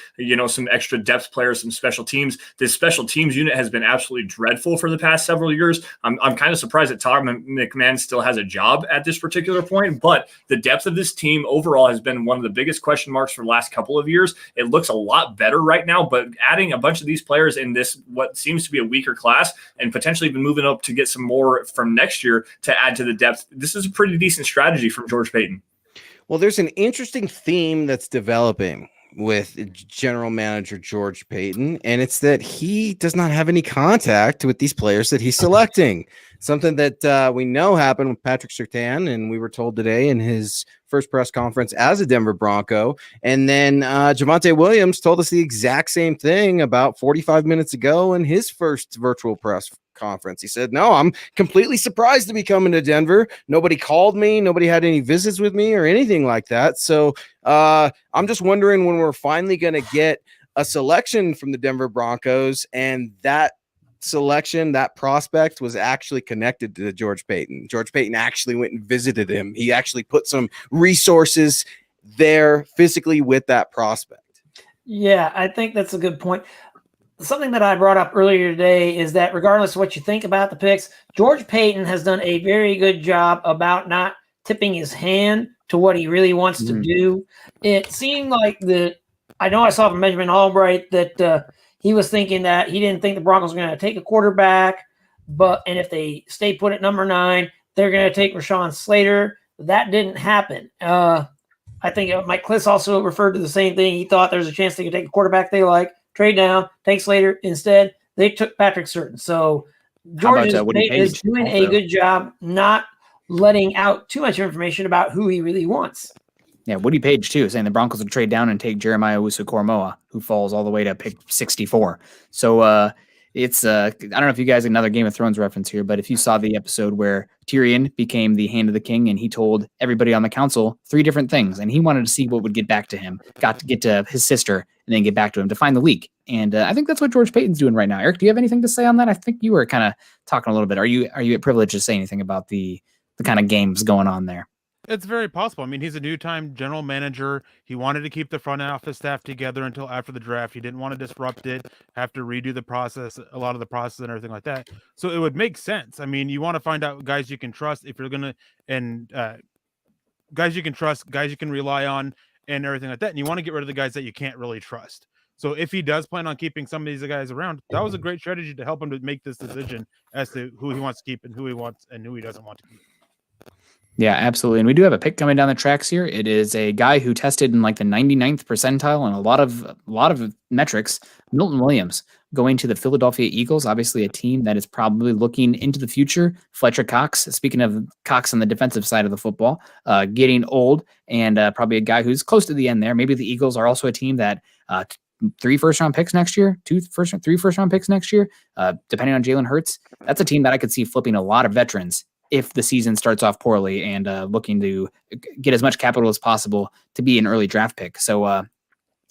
some extra depth players, some special teams. This special teams unit has been absolutely dreadful for the past several years. I'm kind of surprised that Todd McMahon still has a job at this particular point, but the depth of this team overall has been one of the biggest question marks for the last couple of years. It looks a lot better right now, but adding a bunch of these players in this, what seems to be a weaker class, and potentially even moving up to get some more from next year to add to the depth, this is a pretty decent strategy from George Paton. Well, there's an interesting theme that's developing with general manager George Paton, and it's that he does not have any contact with these players that he's selecting. Something that we know happened with Patrick Surtain, and we were told today in his first press conference as a Denver Bronco. And then Javonte Williams told us the exact same thing about 45 minutes ago in his first virtual press conference. He said, no, I'm completely surprised to be coming to Denver. Nobody called me. Nobody had any visits with me or anything like that. So I'm just wondering when we're finally going to get a selection from the Denver Broncos, and that selection, that prospect was actually connected to George Paton. George Paton actually went and visited him. He actually put some resources there physically with that prospect. Yeah, I think that's a good point. Something that I brought up earlier today is that regardless of what you think about the picks, George Paton has done a very good job about not tipping his hand to what he really wants to do. It seemed like I know I saw from Benjamin Albright that he was thinking that he didn't think the Broncos were going to take a quarterback, and if they stay put at number 9, they're going to take Rashawn Slater. That didn't happen. I think Mike Kliss also referred to the same thing. He thought there's a chance they could take a quarterback they like, trade down, take Slater. Instead, they took Patrick Surtain. So George is doing a good job not letting out too much information about who he really wants. Yeah, Woody Page, too, saying the Broncos will trade down and take Jeremiah Owusu-Koramoah, who falls all the way to pick 64. So it's I don't know if you guys, another Game of Thrones reference here, but if you saw the episode where Tyrion became the Hand of the King and he told everybody on the council 3 different things, and he wanted to see what would get back to him, got to get to his sister, and then get back to him to find the leak. And I think that's what George Paton's doing right now. Eric, do you have anything to say on that? I think you were kind of talking a little bit. Are you at privilege to say anything about the kind of games going on there? It's very possible. I mean, he's a new-time general manager. He wanted to keep the front office staff together until after the draft. He didn't want to disrupt it, have to redo the process, a lot of the process and everything like that. So it would make sense. I mean, you want to find out guys you can trust if you're going to, and guys you can trust, guys you can rely on, and everything like that. And you want to get rid of the guys that you can't really trust. So if he does plan on keeping some of these guys around, that was a great strategy to help him to make this decision as to who he wants to keep and who he wants and who he doesn't want to keep. Yeah, absolutely. And we do have a pick coming down the tracks here. It is a guy who tested in like the 99th percentile on a lot of metrics. Milton Williams going to the Philadelphia Eagles, obviously a team that is probably looking into the future. Fletcher Cox, speaking of Cox on the defensive side of the football, getting old, and probably a guy who's close to the end there. Maybe the Eagles are also a team that 3 first-round picks next year, 3 first-round picks next year, depending on Jalen Hurts. That's a team that I could see flipping a lot of veterans if the season starts off poorly and looking to get as much capital as possible to be an early draft pick. So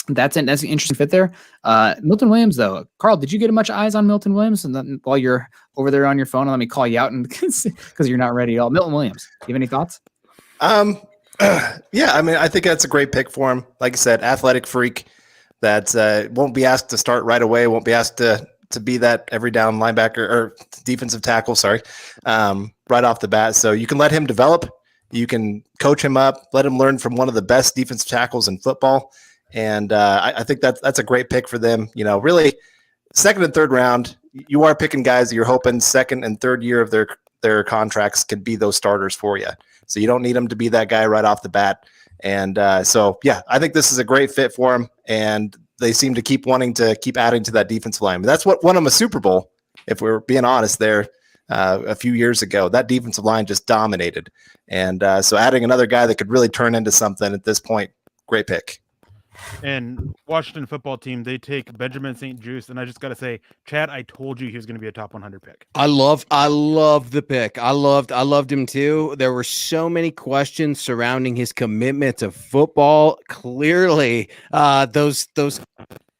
That's an interesting fit there. Milton Williams, though. Carl, did you get much eyes on Milton Williams? And then while you're over there on your phone, let me call you out and because you're not ready at all. Milton Williams, do you have any thoughts? Yeah, I mean, I think that's a great pick for him. Like I said, athletic freak that won't be asked to start right away, won't be asked to be that every down linebacker or defensive tackle, right off the bat. So you can let him develop. You can coach him up, let him learn from one of the best defensive tackles in football. And I think that's a great pick for them. You know, really, second and third round, you are picking guys that you're hoping second and third year of their contracts could be those starters for you. So you don't need them to be that guy right off the bat. And so, yeah, I think this is a great fit for them. And they seem to keep wanting to keep adding to that defensive line. That's what won them a Super Bowl, if we're being honest there, a few years ago. That defensive line just dominated. And so adding another guy that could really turn into something at this point, great pick. And Washington football team, they take Benjamin St. Juste, and I just got to say, Chad, I told you he was going to be a top 100 pick. I love the pick. I loved him too. There were so many questions surrounding his commitment to football. Clearly, those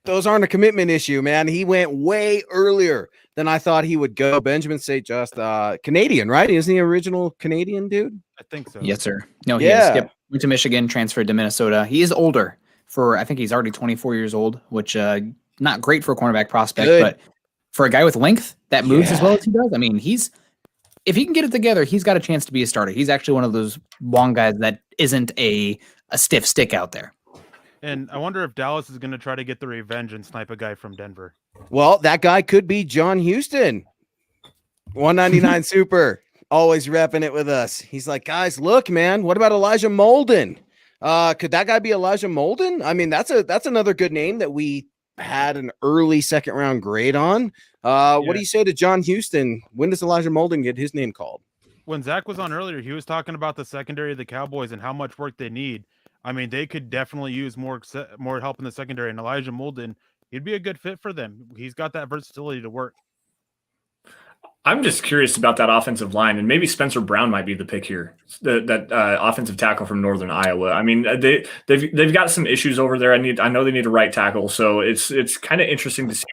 aren't a commitment issue, man. He went way earlier than I thought he would go. Benjamin St. Juste, Canadian, right? Isn't he original Canadian dude? I think so. Yes, sir. No, he is. Yep. Went to Michigan, transferred to Minnesota. He is older. I think he's already 24 years old, which not great for a cornerback prospect, but for a guy with length that moves as well as he does, I mean, if he can get it together, he's got a chance to be a starter. He's actually one of those long guys that isn't a stiff stick out there. And I wonder if Dallas is going to try to get the revenge and snipe a guy from Denver. Well, that guy could be John Houston, 199 Super, always repping it with us. He's like, guys, look, man, what about Elijah Molden? Could that guy be Elijah Molden? I mean, that's another good name that we had an early second round grade on. What do you say to John Houston? When does Elijah Molden get his name called? When Zach was on earlier, he was talking about the secondary of the Cowboys and how much work they need. I mean, they could definitely use more help in the secondary, and Elijah Molden, he'd be a good fit for them. He's got that versatility to work. I'm just curious about that offensive line, and maybe Spencer Brown might be the pick here. That offensive tackle from Northern Iowa. I mean, they've got some issues over there. I know they need a right tackle, so it's kind of interesting to see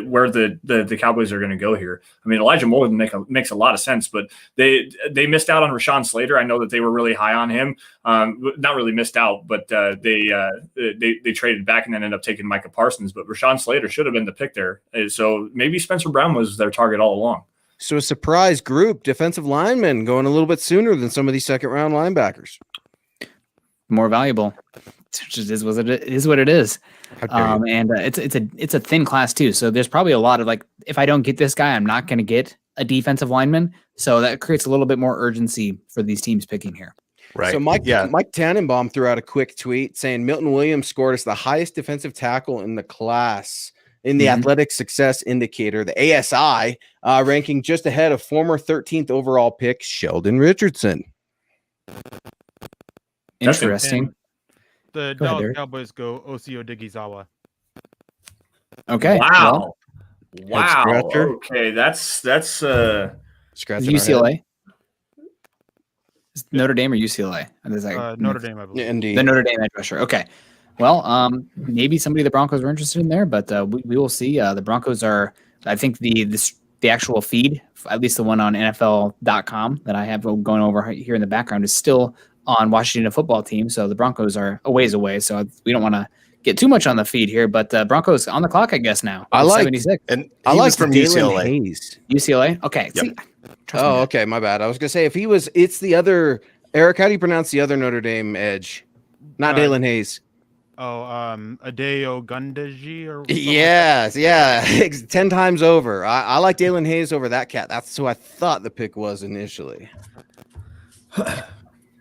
where the Cowboys are going to go here. I mean, Elijah Molden makes a lot of sense, but they missed out on Rashawn Slater. I know that they were really high on him. Not really missed out, but they traded back and then ended up taking Micah Parsons. But Rashawn Slater should have been the pick there. So maybe Spencer Brown was their target all along. So a surprise group, defensive linemen going a little bit sooner than some of these second round linebackers. More valuable. It is what it is. And it's a thin class too. So there's probably a lot of if I don't get this guy, I'm not going to get a defensive lineman. So that creates a little bit more urgency for these teams picking here. Right. So Mike Tannenbaum threw out a quick tweet saying Milton Williams scored as the highest defensive tackle in the class in the Athletic Success Indicator, the ASI, ranking just ahead of former 13th overall pick Sheldon Richardson. Interesting. The Dallas Cowboys go Osio Digizawa. Okay. Wow. Head Wow. scratcher. Okay, that's Scratching UCLA. Notre Dame or UCLA? Notre Dame, I believe. Indeed. The Notre Dame edge rusher. Okay. Well, maybe somebody the Broncos are interested in there, but we will see. The Broncos are, I think the actual feed, at least the one on NFL.com that I have going over here in the background, is still on Washington football team. So the Broncos are a ways away. So we don't want to get too much on the feed here, but Broncos on the clock, I guess now. I like 76. And I like from Dalen UCLA. Hayes. UCLA. Okay. Yep. See, Oh, okay, my bad. I was gonna say it's the other Eric. How do you pronounce the other Notre Dame edge? Not Dalen Hayes. Adeo Gundeji or Yes, yeah, 10 times over. I like Dalen Hayes over that cat. That's who I thought the pick was initially.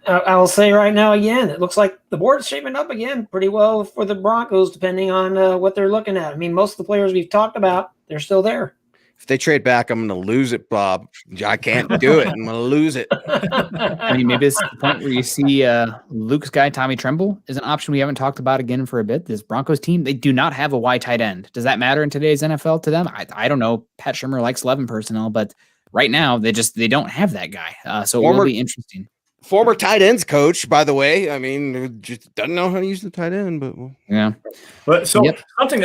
I will say right now again, it looks like the board's shaping up again pretty well for the Broncos, depending on what they're looking at. I mean, most of the players we've talked about, they're still there. If they trade back, I'm going to lose it, Bob. I can't do it. I'm going to lose it. I mean, maybe it's the point where you see Luke's guy, Tommy Tremble, is an option we haven't talked about again for a bit. This Broncos team, they do not have a wide tight end. Does that matter in today's NFL to them? I don't know. Pat Shurmur likes 11 personnel, but right now they don't have that guy. So it will be interesting. Former tight ends coach, by the way. I mean, just doesn't know how to use the tight end, but Yeah. But so Yep.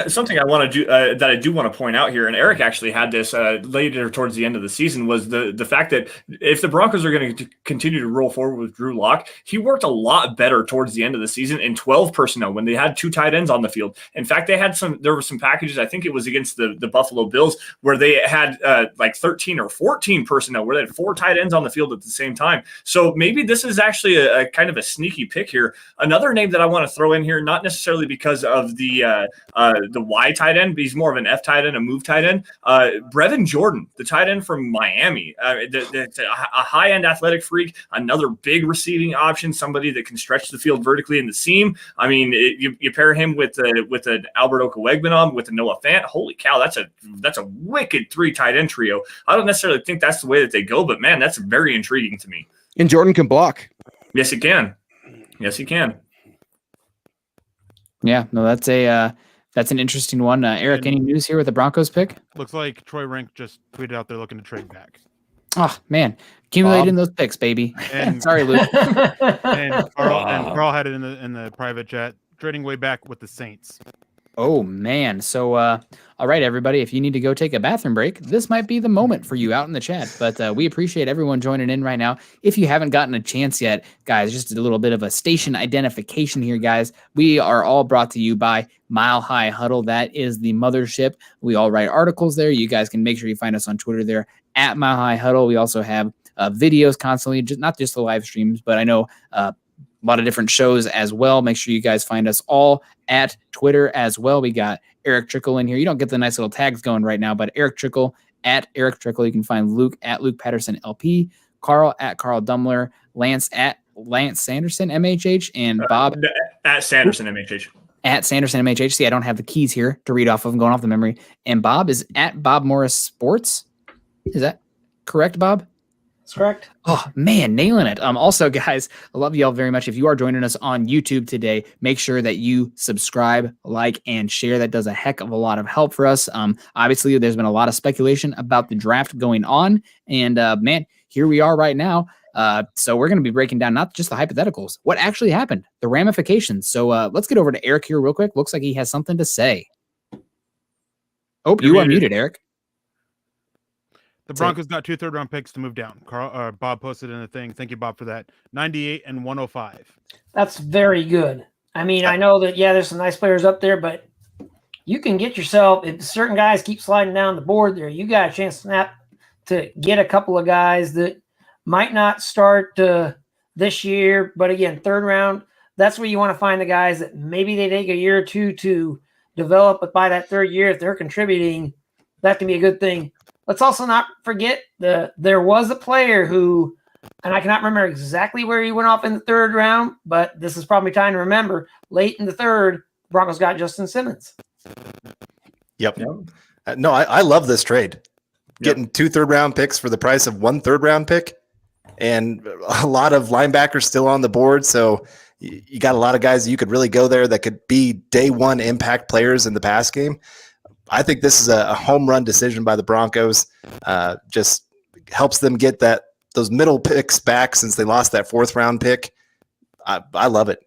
something I want to do that I do want to point out here, and Eric actually had this later towards the end of the season, was the fact that if the Broncos are going to continue to roll forward with Drew Lock, he worked a lot better towards the end of the season in 12 personnel when they had 2 tight ends on the field. In fact, there were some packages, I think it was against the Buffalo Bills, where they had like 13 or 14 personnel, where they had 4 tight ends on the field at the same time. So maybe this is actually a kind of a sneaky pick here. Another name that I want to throw in here, not necessarily because of the Y tight end, but he's more of an F tight end, a move tight end. Brevin Jordan, the tight end from Miami, a high end athletic freak, another big receiving option, somebody that can stretch the field vertically in the seam. I mean, you pair him with an Albert Okwuegbunam, with a Noah Fant. Holy cow, that's a wicked 3 tight end trio. I don't necessarily think that's the way that they go, but man, that's very intriguing to me. and Jordan can block. Yes, he can. Yes, he can. Yeah, no, that's an interesting one. Eric, any news here with the Broncos pick? Looks like Troy Rank just tweeted out they're looking to trade back. Oh man, accumulating those picks, baby. And Sorry, Luke. and Carl had it in the private chat, trading way back with the Saints. Oh man. So all right, everybody, if you need to go take a bathroom break, this might be the moment for you out in the chat. But we appreciate everyone joining in right now. If you haven't gotten a chance yet, guys, just a little bit of a station identification here, guys. We are all brought to you by Mile High Huddle. That is the mothership. We all write articles there. You guys can make sure you find us on Twitter there at Mile High Huddle. We also have videos constantly, not just the live streams, but I know a lot of different shows as well. Make sure you guys find us all at Twitter as well. We got Erick Trickel in here. You don't get the nice little tags going right now, but Erick Trickel at Erick Trickel. You can find Luke at Luke Patterson LP, Carl at Carl Dumler, Lance at Lance Sanderson MHH, and Bob at Sanderson MHH. At Sanderson MHH. See, I don't have the keys here to read off of. I'm going off the memory. And Bob is at Bob Morris Sports. Is that correct, Bob? That's correct. Oh man, nailing it. Also, guys, I love you all very much. If you are joining us on YouTube today, make sure that you subscribe, like, and share. That does a heck of a lot of help for us. Obviously, there's been a lot of speculation about the draft going on, and man, here we are right now. So we're going to be breaking down not just the hypotheticals, what actually happened, the ramifications. So let's get over to Eric here real quick. Looks like he has something to say. Oh, you are muted, Eric. The Broncos got 2 third-round picks to move down. Bob posted in the thing. Thank you, Bob, for that. 98 and 105. That's very good. I mean, I know that, there's some nice players up there, but you can get yourself, if certain guys keep sliding down the board there, you got a chance to get a couple of guys that might not start this year. But again, third round, that's where you want to find the guys that maybe they take a year or two to develop, but by that third year, if they're contributing, that can be a good thing. Let's also not forget there was a player who, and I cannot remember exactly where he went off in the third round, but this is probably time to remember. Late in the third, Broncos got Justin Simmons. Yep. No, I love this trade. Getting 2 third-round picks for the price of 1 third-round pick, and a lot of linebackers still on the board. So you got a lot of guys you could really go there that could be day one impact players in the pass game. I think this is a home run decision by the Broncos. Just helps them get those middle picks back since they lost that 4th round pick. I love it.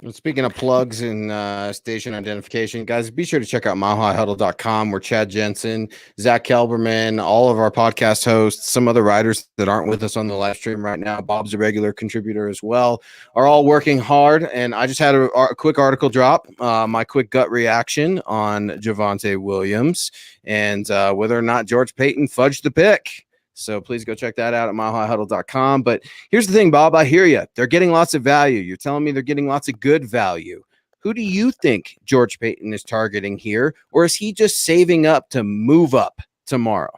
Well, speaking of plugs and station identification, guys, be sure to check out milehighhuddle.com, where Chad Jensen, Zack Kelberman, all of our podcast hosts, some other writers that aren't with us on the live stream right now, Bob's a regular contributor as well, are all working hard. And I just had a quick article drop, my quick gut reaction on Javonte Williams and whether or not George Paton fudged the pick. So please go check that out at milehighhuddle.com. But here's the thing, Bob, I hear you. They're getting lots of value. You're telling me they're getting lots of good value. Who do you think George Paton is targeting here? Or is he just saving up to move up tomorrow?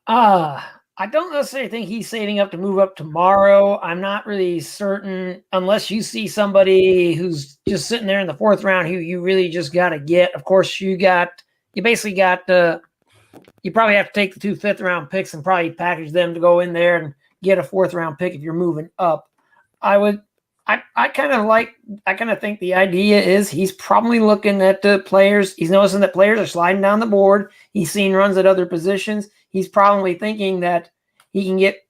I don't necessarily think he's saving up to move up tomorrow. I'm not really certain, unless you see somebody who's just sitting there in the 4th round who you really just got to get. Of course, you basically got you probably have to take the 2 5th-round picks and probably package them to go in there and get a 4th round pick if you're moving up. I kind of think the idea is he's probably looking at the players. He's noticing that players are sliding down the board. He's seen runs at other positions. He's probably thinking that he can get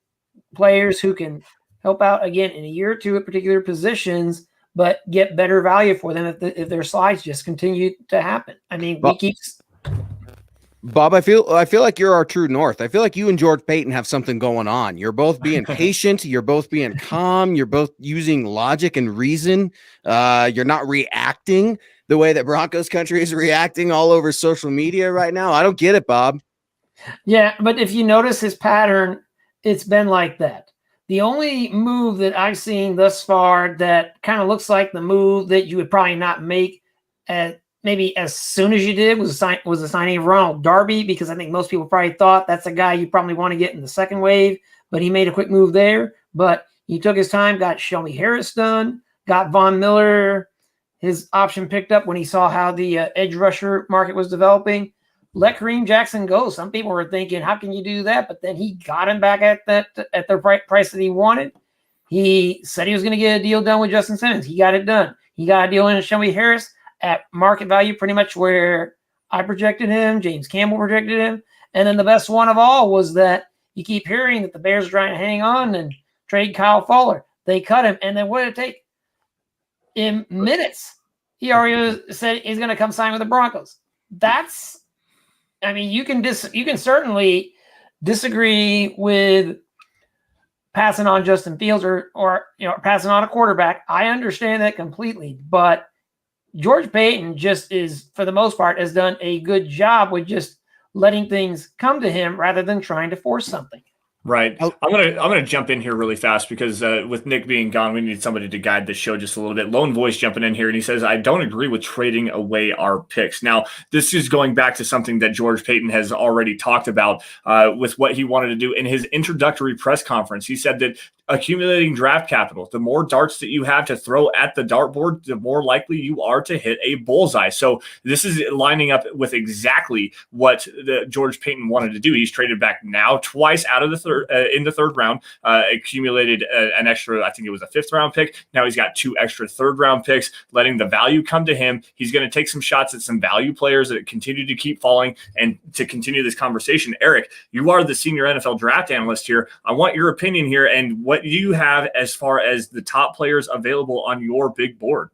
players who can help out again in a year or two at particular positions, but get better value for them if their slides just continue to happen. I mean, we keep. Bob, I feel like you're our true north. I feel like you and George Payton have something going on. You're both being patient. You're both being calm. You're both using logic and reason. You're not reacting the way that Broncos country is reacting all over social media right now. I don't get it, Bob. Yeah, but if you notice his pattern, it's been like that. The only move that I've seen thus far that kind of looks like the move that you would probably not make at maybe as soon as you did was the signing of Ronald Darby, because I think most people probably thought that's a guy you probably want to get in the second wave, but he made a quick move there. But he took his time, got Shelby Harris done, got Von Miller, his option picked up when he saw how the edge rusher market was developing. Let Kareem Jackson go. Some people were thinking, how can you do that? But then he got him back at the price that he wanted. He said he was going to get a deal done with Justin Simmons. He got it done. He got a deal in with Shelby Harris at market value, pretty much where I projected him, James Campbell projected him. And then the best one of all was that you keep hearing that the Bears are trying to hang on and trade Kyle Fuller. They cut him. And then what did it take? In minutes, he already said he's going to come sign with the Broncos. You can certainly disagree with passing on Justin Fields or passing on a quarterback. I understand that completely, but George Payton just is, for the most part, has done a good job with just letting things come to him rather than trying to force something. Right. I'm gonna jump in here really fast because with Nick being gone, we need somebody to guide the show just a little bit. Lone Voice jumping in here, and he says, I don't agree with trading away our picks. Now, this is going back to something that George Payton has already talked about with what he wanted to do in his introductory press conference. He said that accumulating draft capital, the more darts that you have to throw at the dartboard, the more likely you are to hit a bullseye. So this is lining up with exactly what the George Payton wanted to do. He's traded back now twice out of the in the third round, accumulated an extra, I think it was a 5th round pick. Now he's got 2 extra 3rd round picks, letting the value come to him. He's going to take some shots at some value players that continue to keep falling. And to continue this conversation, Eric, you are the senior NFL draft analyst here. I want your opinion here and what you have as far as the top players available on your big board.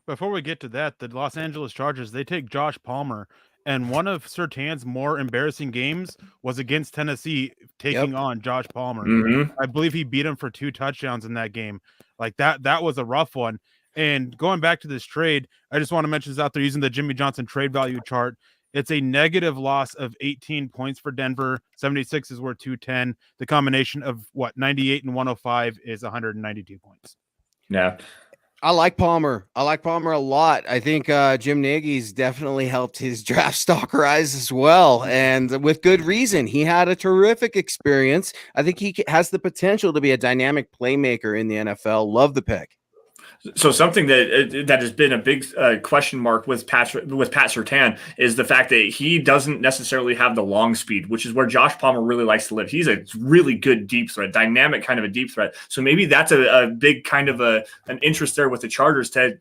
Before we get to that, the Los Angeles Chargers, they take Josh Palmer, and one of Surtain's more embarrassing games was against Tennessee, taking on Josh Palmer. Mm-hmm. I believe he beat him for 2 touchdowns in that game. Like that was a rough one. And going back to this trade, I just want to mention this out there using the Jimmy Johnson trade value chart. It's a negative loss of 18 points for Denver. 76 is worth 210. The combination of 98 and 105 is 192 points. Yeah. I like Palmer. I like Palmer a lot. I think Jim Nagy's definitely helped his draft stock rise as well, and with good reason. He had a terrific experience. I think he has the potential to be a dynamic playmaker in the NFL. Love the pick. So something that has been a big question mark with Pat Surtain is the fact that he doesn't necessarily have the long speed, which is where Josh Palmer really likes to live. He's a really good deep threat, dynamic kind of a deep threat. So maybe that's a big kind of an interest there with the Chargers to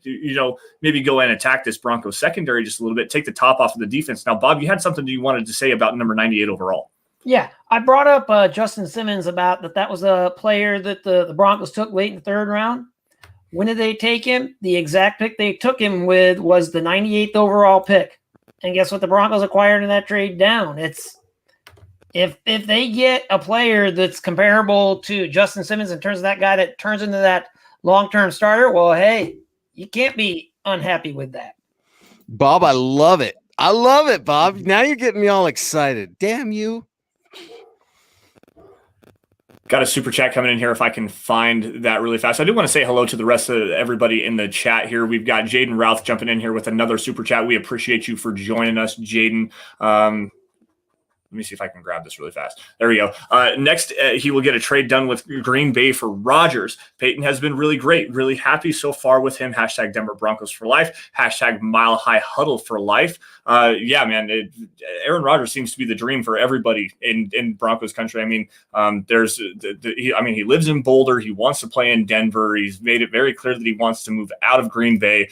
maybe go and attack this Broncos secondary just a little bit, take the top off of the defense. Now, Bob, you had something that you wanted to say about number 98 overall. Yeah, I brought up Justin Simmons about that was a player that the Broncos took late in the 3rd round. When did they take him? The exact pick they took him with was the 98th overall pick. And guess what the Broncos acquired in that trade down? It's if they get a player that's comparable to Justin Simmons in terms of that guy that turns into that long-term starter, well, hey, you can't be unhappy with that. Bob, I love it. I love it, Bob. Now you're getting me all excited. Damn you. Got a super chat coming in here if I can find that really fast. I do want to say hello to the rest of everybody in the chat here. We've got Jaden Routh jumping in here with another super chat. We appreciate you for joining us, Jaden. Let me see if I can grab this really fast. There we go. Next, he will get a trade done with Green Bay for Rodgers. Payton has been really great. Really happy so far with him. Hashtag Denver Broncos for life. Hashtag Mile High Huddle for life. Yeah, man. Aaron Rodgers seems to be the dream for everybody in Broncos country. I mean, he lives in Boulder. He wants to play in Denver. He's made it very clear that he wants to move out of Green Bay.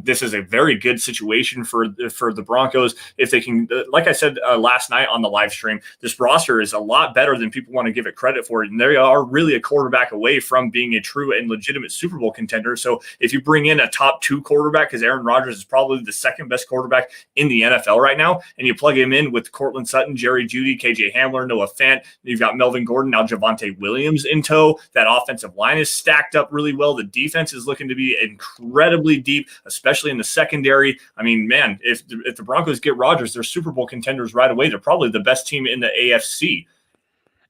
This is a very good situation for the Broncos. If they can, like I said last night on the live live stream. This roster is a lot better than people want to give it credit for, and they are really a quarterback away from being a true and legitimate Super Bowl contender. So if you bring in a top 2 quarterback, because Aaron Rodgers is probably the second best quarterback in the NFL right now, and you plug him in with Cortland Sutton, Jerry Jeudy, KJ Hamler, Noah Fant, you've got Melvin Gordon, now Javonte Williams in tow. That offensive line is stacked up really well. The defense is looking to be incredibly deep, especially in the secondary. I mean, man, if the Broncos get Rodgers, they're Super Bowl contenders right away. They're probably the best team in the AFC.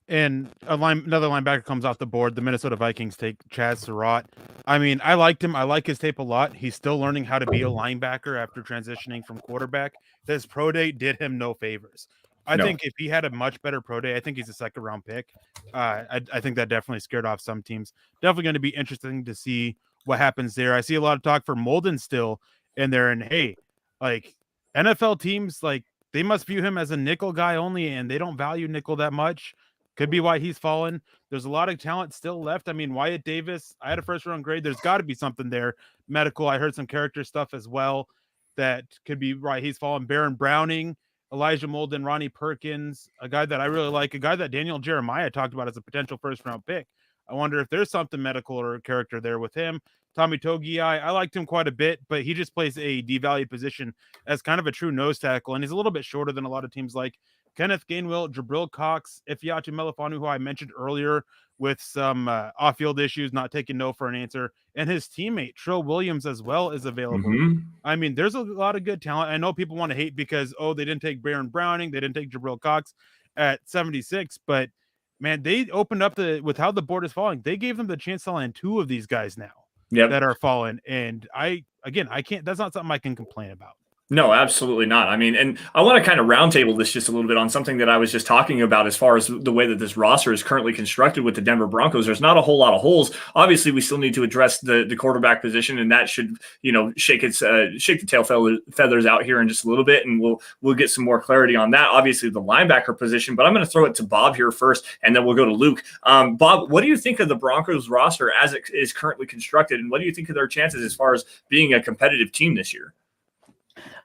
And another linebacker comes off the board. The Minnesota Vikings take Chaz Surratt. I mean, I liked him. I like his tape a lot. He's still learning how to be a linebacker after transitioning from quarterback. This pro day did him no favors. I think if he had a much better pro day, I think he's a second-round pick. I think that definitely scared off some teams. Definitely going to be interesting to see what happens there. I see a lot of talk for Molden still in there. And, hey, like, NFL teams, like, they must view him as a nickel guy only, and they don't value nickel that much. Could be why he's fallen. There's a lot of talent still left. I mean, Wyatt Davis, I had a first-round grade. There's got to be something there. Medical, I heard some character stuff as well that could be why he's fallen. Baron Browning, Elijah Molden, Ronnie Perkins, a guy that I really like, a guy that Daniel Jeremiah talked about as a potential first-round pick. I wonder if there's something medical or a character there with him. Tommy Togiai, I liked him quite a bit, but he just plays a devalued position as kind of a true nose tackle, and he's a little bit shorter than a lot of teams like Kenneth Gainwell, Jabril Cox, Ifeatu Melifanu, who I mentioned earlier with some off-field issues, not taking no for an answer, and his teammate, Trill Williams, as well, is available. I mean, there's a lot of good talent. I know people want to hate because, they didn't take Baron Browning, they didn't take Jabril Cox at 76, but, man, they opened up with how the board is falling. They gave them the chance to land 2 of these guys now that are falling, and I can't, that's not something I can complain about. No, absolutely not. I mean, and I want to kind of roundtable this just a little bit on something that I was just talking about as far as the way that this roster is currently constructed with the Denver Broncos. There's not a whole lot of holes. Obviously, we still need to address the quarterback position, and that should, shake the tail feathers out here in just a little bit, and we'll get some more clarity on that. Obviously, the linebacker position, but I'm going to throw it to Bob here first, and then we'll go to Luke. Bob, what do you think of the Broncos roster as it is currently constructed, and what do you think of their chances as far as being a competitive team this year?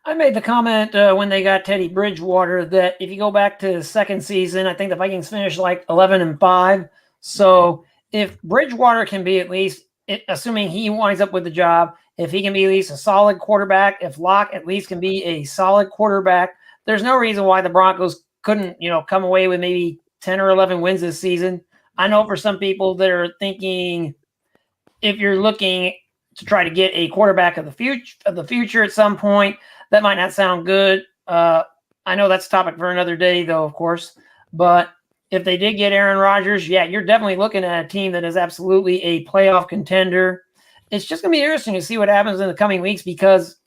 I made the comment when they got Teddy Bridgewater that if you go back to the second season, I think the Vikings finished like 11-5. So if Bridgewater can be at least, assuming he winds up with the job, if he can be at least a solid quarterback, if Locke at least can be a solid quarterback, there's no reason why the Broncos couldn't, come away with maybe 10 or 11 wins this season. I know for some people that are thinking if you're looking to try to get a quarterback of the future at some point, that might not sound good. I know that's a topic for another day, though, of course. But if they did get Aaron Rodgers, you're definitely looking at a team that is absolutely a playoff contender. It's just going to be interesting to see what happens in the coming weeks because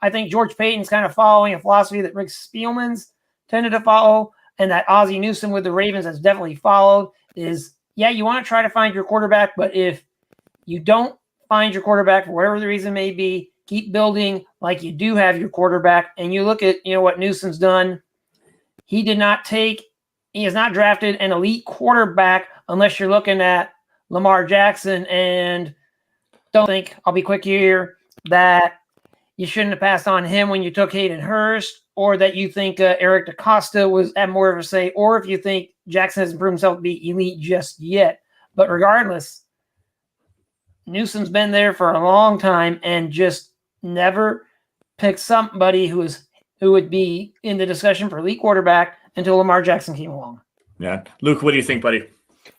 I think George Payton's kind of following a philosophy that Rick Spielman's tended to follow and that Ozzie Newsome with the Ravens has definitely followed is, you want to try to find your quarterback, but if you don't find your quarterback for whatever the reason may be, keep building like you do have your quarterback. And you look at, what Newsome's done. He has not drafted an elite quarterback unless you're looking at Lamar Jackson. And don't think, I'll be quick here, that you shouldn't have passed on him when you took Hayden Hurst, or that you think Eric DaCosta had more of a say, or if you think Jackson hasn't proven himself to be elite just yet. But regardless, Newsome's been there for a long time and just never picked somebody who would be in the discussion for elite quarterback until Lamar Jackson came along. Yeah. Luke, what do you think, buddy?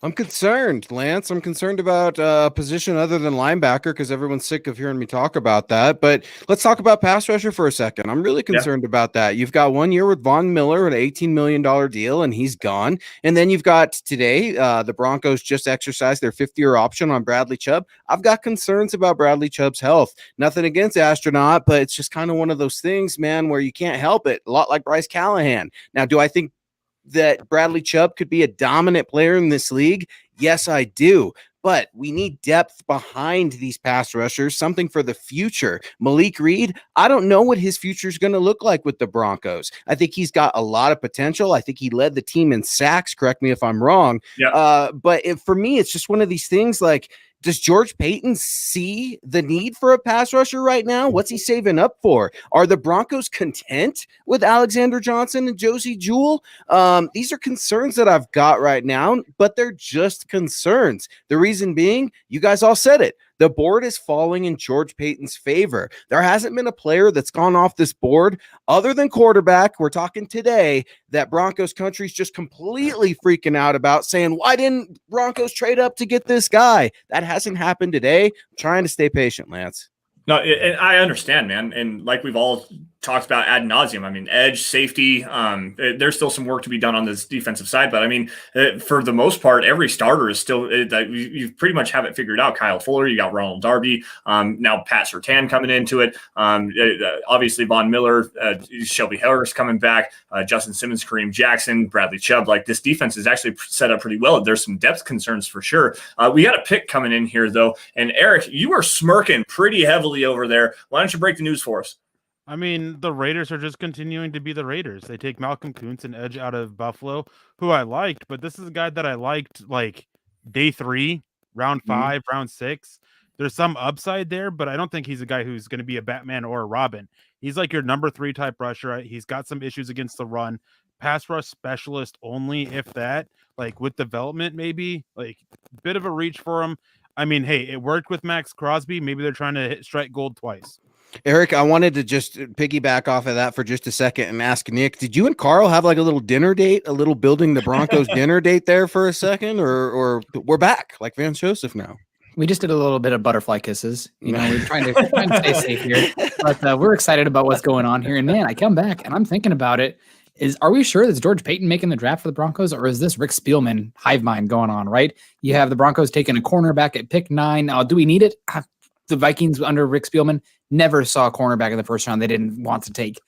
I'm concerned, Lance. I'm concerned about a position other than linebacker because everyone's sick of hearing me talk about that. But let's talk about pass rusher for a second. I'm really concerned about that. You've got 1 year with Von Miller, an $18 million deal, and he's gone. And then you've got today, the Broncos just exercised their 5th-year option on Bradley Chubb. I've got concerns about Bradley Chubb's health. Nothing against Astronaut, but it's just kind of one of those things, man, where you can't help it. A lot like Bryce Callahan. Now, do I think that Bradley Chubb could be a dominant player in this league? Yes, I do. But we need depth behind these pass rushers, something for the future. Malik Reed, I don't know what his future is going to look like with the Broncos. I think he's got a lot of potential. I think he led the team in sacks. Correct me if I'm wrong. Yeah. But for me, it's just one of these things like, Does George Payton see the need for a pass rusher right now? What's he saving up for? Are the Broncos content with Alexander Johnson and Josie Jewell? These are concerns that I've got right now, but they're just concerns. The reason being, you guys all said it. The board is falling in George Payton's favor. There hasn't been a player that's gone off this board other than quarterback. We're talking today that Broncos country's just completely freaking out about, saying, why didn't Broncos trade up to get this guy? That hasn't happened today. I'm trying to stay patient, Lance. No, and I understand, man. And like we've all talked about ad nauseum, I mean, edge, safety, there's still some work to be done on this defensive side. But I mean, for the most part, every starter is still, you pretty much have it figured out. Kyle Fuller, you got Ronald Darby, now Pat Surtain coming into it. Obviously, Von Miller, Shelby Harris coming back, Justin Simmons, Kareem Jackson, Bradley Chubb. Like, this defense is actually set up pretty well. There's some depth concerns for sure. We got a pick coming in here, though. And Eric, you are smirking pretty heavily over there. Why don't you break the news for us? I mean, the Raiders are just continuing to be the Raiders. They take Malcolm Kuntz, an edge out of Buffalo, who I liked, but this is a guy that I liked like day 3, round 5, round 6. There's some upside there, but I don't think he's a guy who's going to be a Batman or a Robin. He's like your number 3 type rusher. He's got some issues against the run. Pass rush specialist only, if that, like with development, maybe like a bit of a reach for him. I mean, hey, it worked with Max Crosby. Maybe they're trying to strike gold twice. Eric, I wanted to just piggyback off of that for just a second and ask Nick, did you and Carl have like a little dinner date, a little building the Broncos dinner date there for a second, or we're back like Vance Joseph now? We just did a little bit of butterfly kisses. You know, we're trying to stay safe here, but we're excited about what's going on here. And man, I come back and I'm thinking about it. Are we sure that's George Payton making the draft for the Broncos, or is this Rick Spielman hive mind going on, right? You have the Broncos taking a cornerback at pick 9. Do we need it? The Vikings under Rick Spielman never saw a cornerback in the first round they didn't want to take.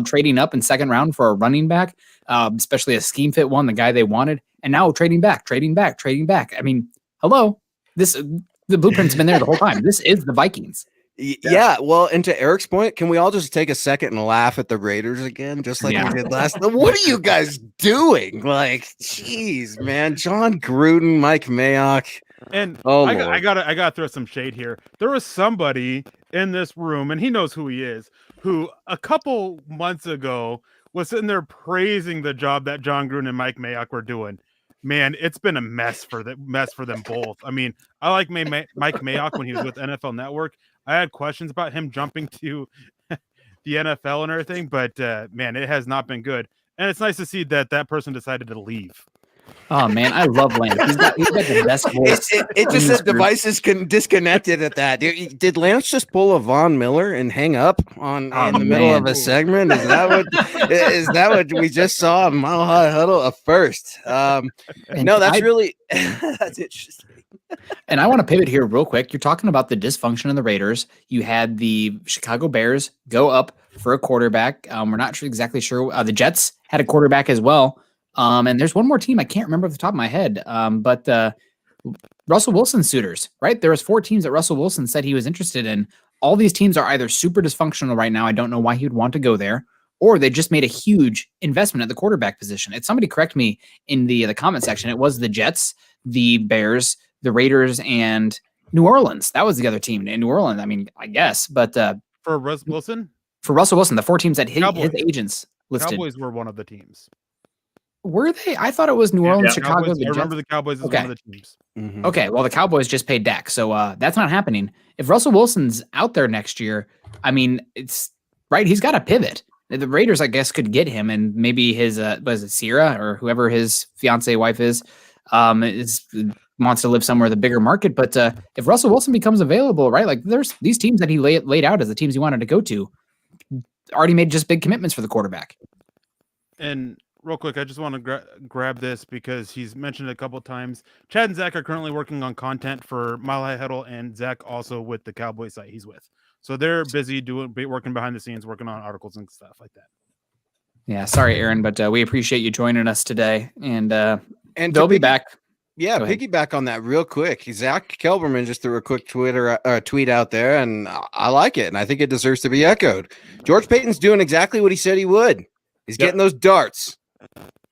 Trading up in second round for a running back, especially a scheme fit one, the guy they wanted, and now trading back. I mean, hello, the blueprint's been there the whole time. This is the Vikings. Yeah, well, and to Eric's point, can we all just take a second and laugh at the Raiders again, just like we did last time? What are you guys doing? Like, geez, man, John Gruden, Mike Mayock. And I gotta throw some shade here. There was somebody in this room, and he knows who he is, who a couple months ago was sitting there praising the job that John Gruden and Mike Mayock were doing. Man, it's been a mess for them both. I mean, I like Mike Mayock when he was with NFL Network. I had questions about him jumping to the NFL and everything, but man, it has not been good. And it's nice to see that person decided to leave. Oh man, I love Lance. He's got the best voice. It just said devices disconnected at that. Did Lance just pull a Von Miller and hang up in the middle of a segment? Is that what we just saw on Mile High Huddle? A first. No, that's that's interesting. And I want to pivot here real quick. You're talking about the dysfunction of the Raiders. You had the Chicago Bears go up for a quarterback. We're not exactly sure. The Jets had a quarterback as well. And there's one more team I can't remember off the top of my head, but Russell Wilson suitors, right? There was 4 teams that Russell Wilson said he was interested in. All these teams are either super dysfunctional right now. I don't know why he would want to go there, or they just made a huge investment at the quarterback position. It's somebody correct me in the comment section. It was the Jets, the Bears, the Raiders, and New Orleans. That was the other team in New Orleans. I mean, I guess, but for Russell Wilson, the 4 teams that his agents listed. Cowboys were one of the teams. Were they? I thought it was New Orleans, Chicago. I remember the Cowboys as one of the teams. Mm-hmm. Okay, well, the Cowboys just paid Dak, so that's not happening. If Russell Wilson's out there next year, I mean, it's right. He's got to pivot. The Raiders, I guess, could get him, and maybe his was it Sierra or whoever his fiance wife is wants to live somewhere the bigger market. But if Russell Wilson becomes available, right, like there's these teams that he laid out as the teams he wanted to go to, already made just big commitments for the quarterback. And real quick, I just want to grab this because he's mentioned it a couple of times. Chad and Zach are currently working on content for Mile High Huddle, and Zach also with the Cowboy site he's with. So they're busy working behind the scenes, working on articles and stuff like that. Yeah, sorry, Aaron, but we appreciate you joining us today, and they'll be back. Yeah, piggyback on that real quick. Zack Kelberman just threw a quick tweet out there, and I like it, and I think it deserves to be echoed. George Payton's doing exactly what he said he would. He's getting those darts.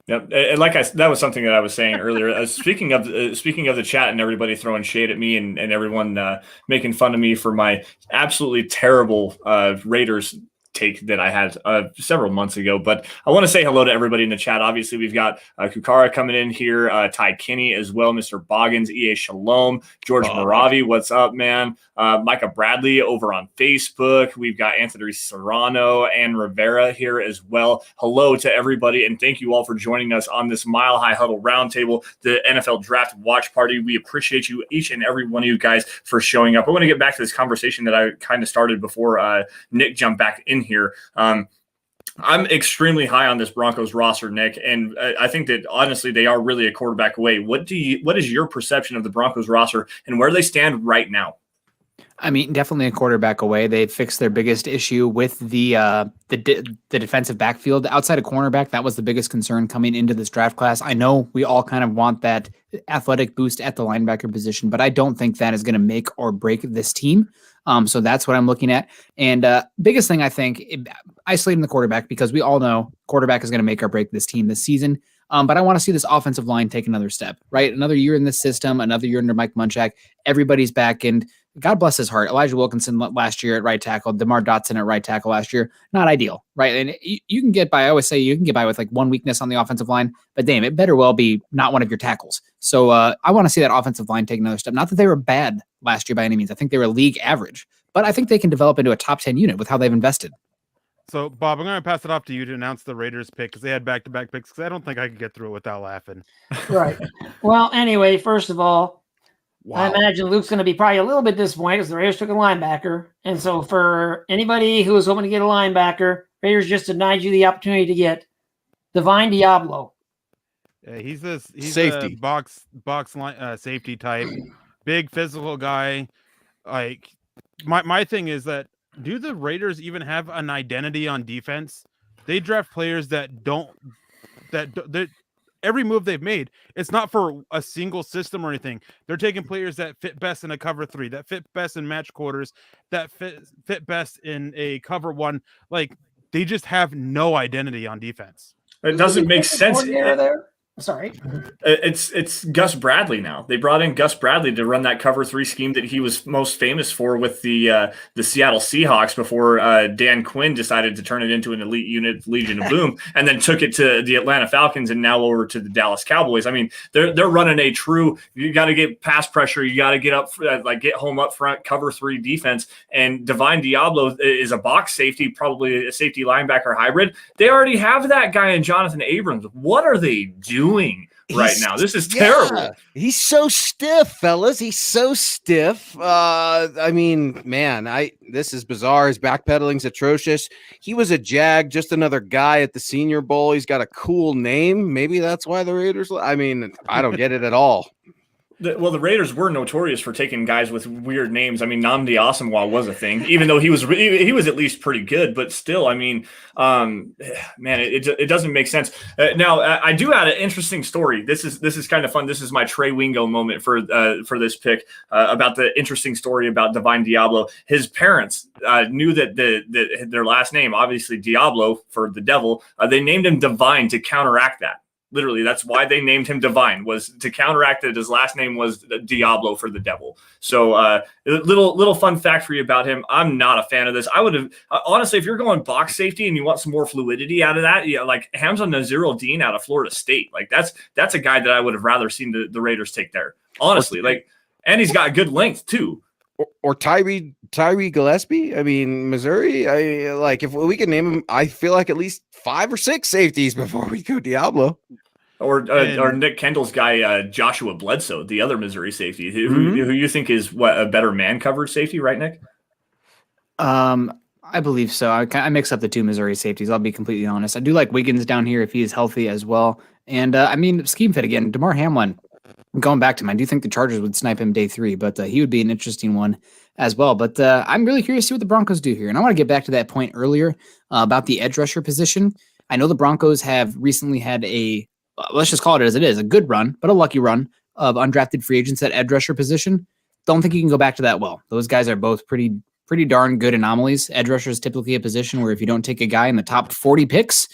Yep, and that was something that I was saying earlier. Speaking of the chat and everybody throwing shade at me and everyone making fun of me for my absolutely terrible Raiders take that I had several months ago. But I want to say hello to everybody in the chat. Obviously, we've got Kukara coming in here, Ty Kinney as well, Mr. Boggins, EA Shalom, George Moravi, what's up, man? Micah Bradley over on Facebook. We've got Anthony Serrano and Rivera here as well. Hello to everybody, and thank you all for joining us on this Mile High Huddle Roundtable, the NFL Draft Watch Party. We appreciate you, each and every one of you guys, for showing up. I want to get back to this conversation that I kind of started before Nick jumped back in here. I'm extremely high on this Broncos roster, Nick, and I think that honestly they are really a quarterback away. What is your perception of the Broncos roster and where they stand right now? I mean, definitely a quarterback away. They fixed their biggest issue with the defensive backfield. Outside of cornerback, that was the biggest concern coming into this draft class. I know we all kind of want that athletic boost at the linebacker position, but I don't think that is going to make or break this team. So that's what I'm looking at. And biggest thing, I think, isolating the quarterback, because we all know quarterback is going to make or break this team this season. But I want to see this offensive line take another step, right? Another year in this system, another year under Mike Munchak. Everybody's back, and God bless his heart. Elijah Wilkinson last year at right tackle, DeMar Dotson at right tackle last year. Not ideal, right? And you can get by, I always say you can get by with like one weakness on the offensive line, but damn, it better well be not one of your tackles. So I want to see that offensive line take another step. Not that they were bad last year by any means. I think they were league average, but I think they can develop into a top 10 unit with how they've invested. So, Bob, I'm going to pass it off to you to announce the Raiders pick, because they had back-to-back picks, because I don't think I could get through it without laughing. Right. Well, anyway, first of all, I imagine Luke's going to be probably a little bit disappointed because the Raiders took a linebacker. And so for anybody who was hoping to get a linebacker, Raiders just denied you the opportunity to get Divine Diablo. Yeah, he's safety. a box line, safety type, big physical guy. Like my thing is that, do the Raiders even have an identity on defense? They draft players that every move they've made, it's not for a single system or anything. They're taking players that fit best in a cover 3, that fit best in match quarters, that fit best in a cover 1. Like, they just have no identity on defense. It doesn't make sense. Sorry. It's Gus Bradley now. They brought in Gus Bradley to run that cover 3 scheme that he was most famous for with the Seattle Seahawks before Dan Quinn decided to turn it into an elite unit, Legion of Boom, and then took it to the Atlanta Falcons and now over to the Dallas Cowboys. I mean, they're running a true, you got to get pass pressure, you got to get up, get home up front, cover 3 defense, and Divine Diablo is a box safety, probably a safety linebacker hybrid. They already have that guy in Jonathan Abrams. What are they doing right now? This is terrible. He's so stiff, fellas. He's so stiff. I mean, man, this is bizarre. His backpedaling's atrocious. He was a Jag, just another guy at the Senior Bowl. He's got a cool name. Maybe that's why the Raiders. I mean, I don't get it at all. The Raiders were notorious for taking guys with weird names. I mean, Nnamdi Asomugha was a thing, even though he was at least pretty good. But still, I mean, man, it doesn't make sense. Now, I do add an interesting story. This is kind of fun. This is my Trey Wingo moment for this pick about the interesting story about Divine Diablo. His parents knew that their last name, obviously Diablo for the devil, they named him Divine to counteract that. Literally, that's why they named him Divine, was to counteract that his last name was Diablo for the devil. So little fun fact for you about him. I'm not a fan of this. I would have, honestly, if you're going box safety and you want some more fluidity out of that, yeah, like Hamza Nazir-el-Din out of Florida State. Like that's a guy that I would have rather seen the Raiders take there. Honestly, and he's got good length too. Or Tyree Gillespie. I mean, Missouri. If we could name him, I feel like at least 5 or 6 safeties before we go Diablo. Or Nick Kendall's guy, Joshua Bledsoe, the other Missouri safety, who you think is a better man coverage safety, right, Nick? I believe so. I mix up the 2 Missouri safeties. I'll be completely honest. I do like Wiggins down here if he is healthy as well. And I mean, scheme fit again. Damar Hamlin. Going back to him, I do think the Chargers would snipe him day 3, but he would be an interesting one as well. But I'm really curious to see what the Broncos do here. And I want to get back to that point earlier about the edge rusher position. I know the Broncos have recently had let's just call it as it is, a good run, but a lucky run of undrafted free agents at edge rusher position. Don't think you can go back to that well. Those guys are both pretty darn good anomalies. Edge rusher is typically a position where if you don't take a guy in the top 40 picks,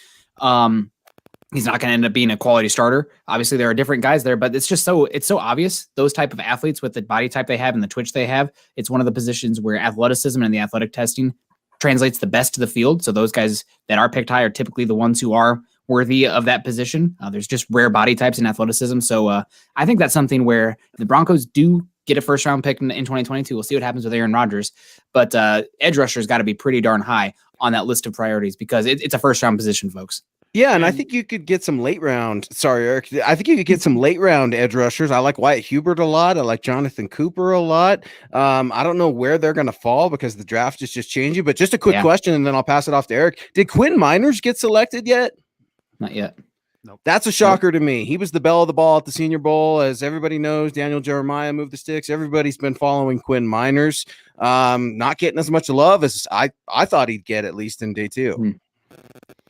he's not going to end up being a quality starter. Obviously, there are different guys there, but it's so obvious. Those type of athletes with the body type they have and the twitch they have, it's one of the positions where athleticism and the athletic testing translates the best to the field. So those guys that are picked high are typically the ones who are worthy of that position. There's just rare body types and athleticism. So I think that's something where the Broncos do get a first round pick in 2022. We'll see what happens with Aaron Rodgers, but edge rusher's got to be pretty darn high on that list of priorities because it's a first round position, folks. Yeah, and I think you could get some late round. Sorry, Eric. I think you could get some late round edge rushers. I like Wyatt Hubert a lot. I like Jonathan Cooper a lot. I don't know where they're going to fall because the draft is just changing. But just a quick question, and then I'll pass it off to Eric. Did Quinn Miners get selected yet? Not yet. Nope. That's a shocker to me. He was the belle of the ball at the Senior Bowl. As everybody knows, Daniel Jeremiah moved the sticks. Everybody's been following Quinn Miners. Not getting as much love as I thought he'd get, at least in day two.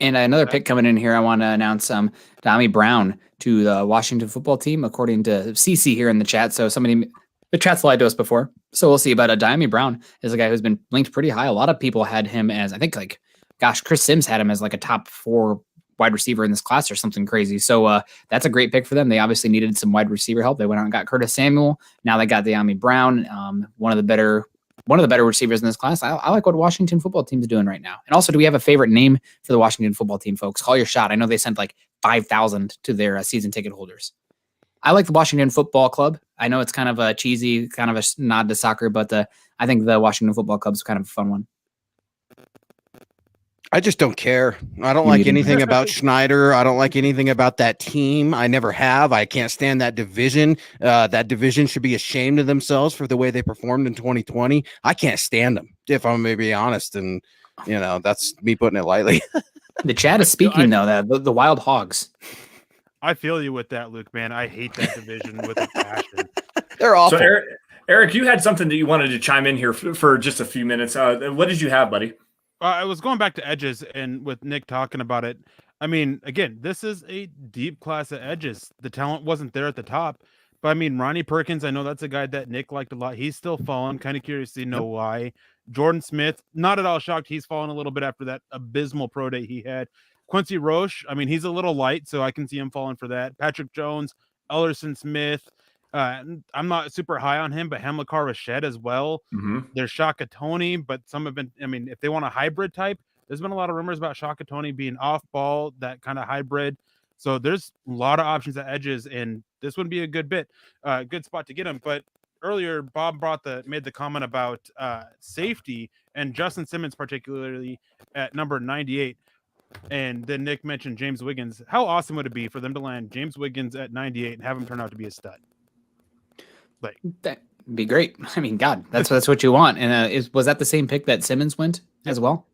And another pick coming in here, I want to announce Dami Brown to the Washington football team, according to CC here in the chat. So the chat's lied to us before. So we'll see. But Dami Brown is a guy who's been linked pretty high. A lot of people had him as, I think, Chris Sims had him as like a top 4 wide receiver in this class or something crazy. So that's a great pick for them. They obviously needed some wide receiver help. They went out and got Curtis Samuel. Now they got Dami Brown, one of the better receivers in this class. I like what Washington football team's doing right now. And also, do we have a favorite name for the Washington football team, folks? Call your shot. I know they sent like 5,000 to their season ticket holders. I like the Washington Football Club. I know it's kind of a cheesy, kind of a nod to soccer, but I think the Washington Football Club is kind of a fun one. I just don't care. I don't like anything about Schneider. I don't like anything about that team. I never have. I can't stand that division. That division should be ashamed of themselves for the way they performed in 2020. I can't stand them, if I'm going to be honest. And, that's me putting it lightly. The chat is speaking, though, the Wild Hogs. I feel you with that, Luke, man. I hate that division with a passion. They're awful. So, Eric, you had something that you wanted to chime in here for just a few minutes. What did you have, buddy? I was going back to edges, and with Nick talking about it, I mean, again, this is a deep class of edges. The talent wasn't there at the top, but I mean, Ronnie Perkins, I know that's a guy that Nick liked a lot. He's still fallen. Kind of curious to know why. Jordan Smith, not at all shocked. He's fallen a little bit after that abysmal pro day he had. Quincy Roche, I mean, he's a little light, so I can see him falling for that. Patrick Jones, Ellerson Smith. I'm not super high on him, but Hamilcar Rashad as well. Mm-hmm. There's Shaka Tony, but some have been, I mean, if they want a hybrid type, there's been a lot of rumors about Shaka Tony being off ball, that kind of hybrid. So there's a lot of options at edges, and this would be a good spot to get him. But earlier, Bob made the comment about safety and Justin Simmons, particularly at number 98. And then Nick mentioned James Wiggins. How awesome would it be for them to land James Wiggins at 98 and have him turn out to be a stud? That'd be great. I mean, God, that's what you want. And was that the same pick that Simmons went as well?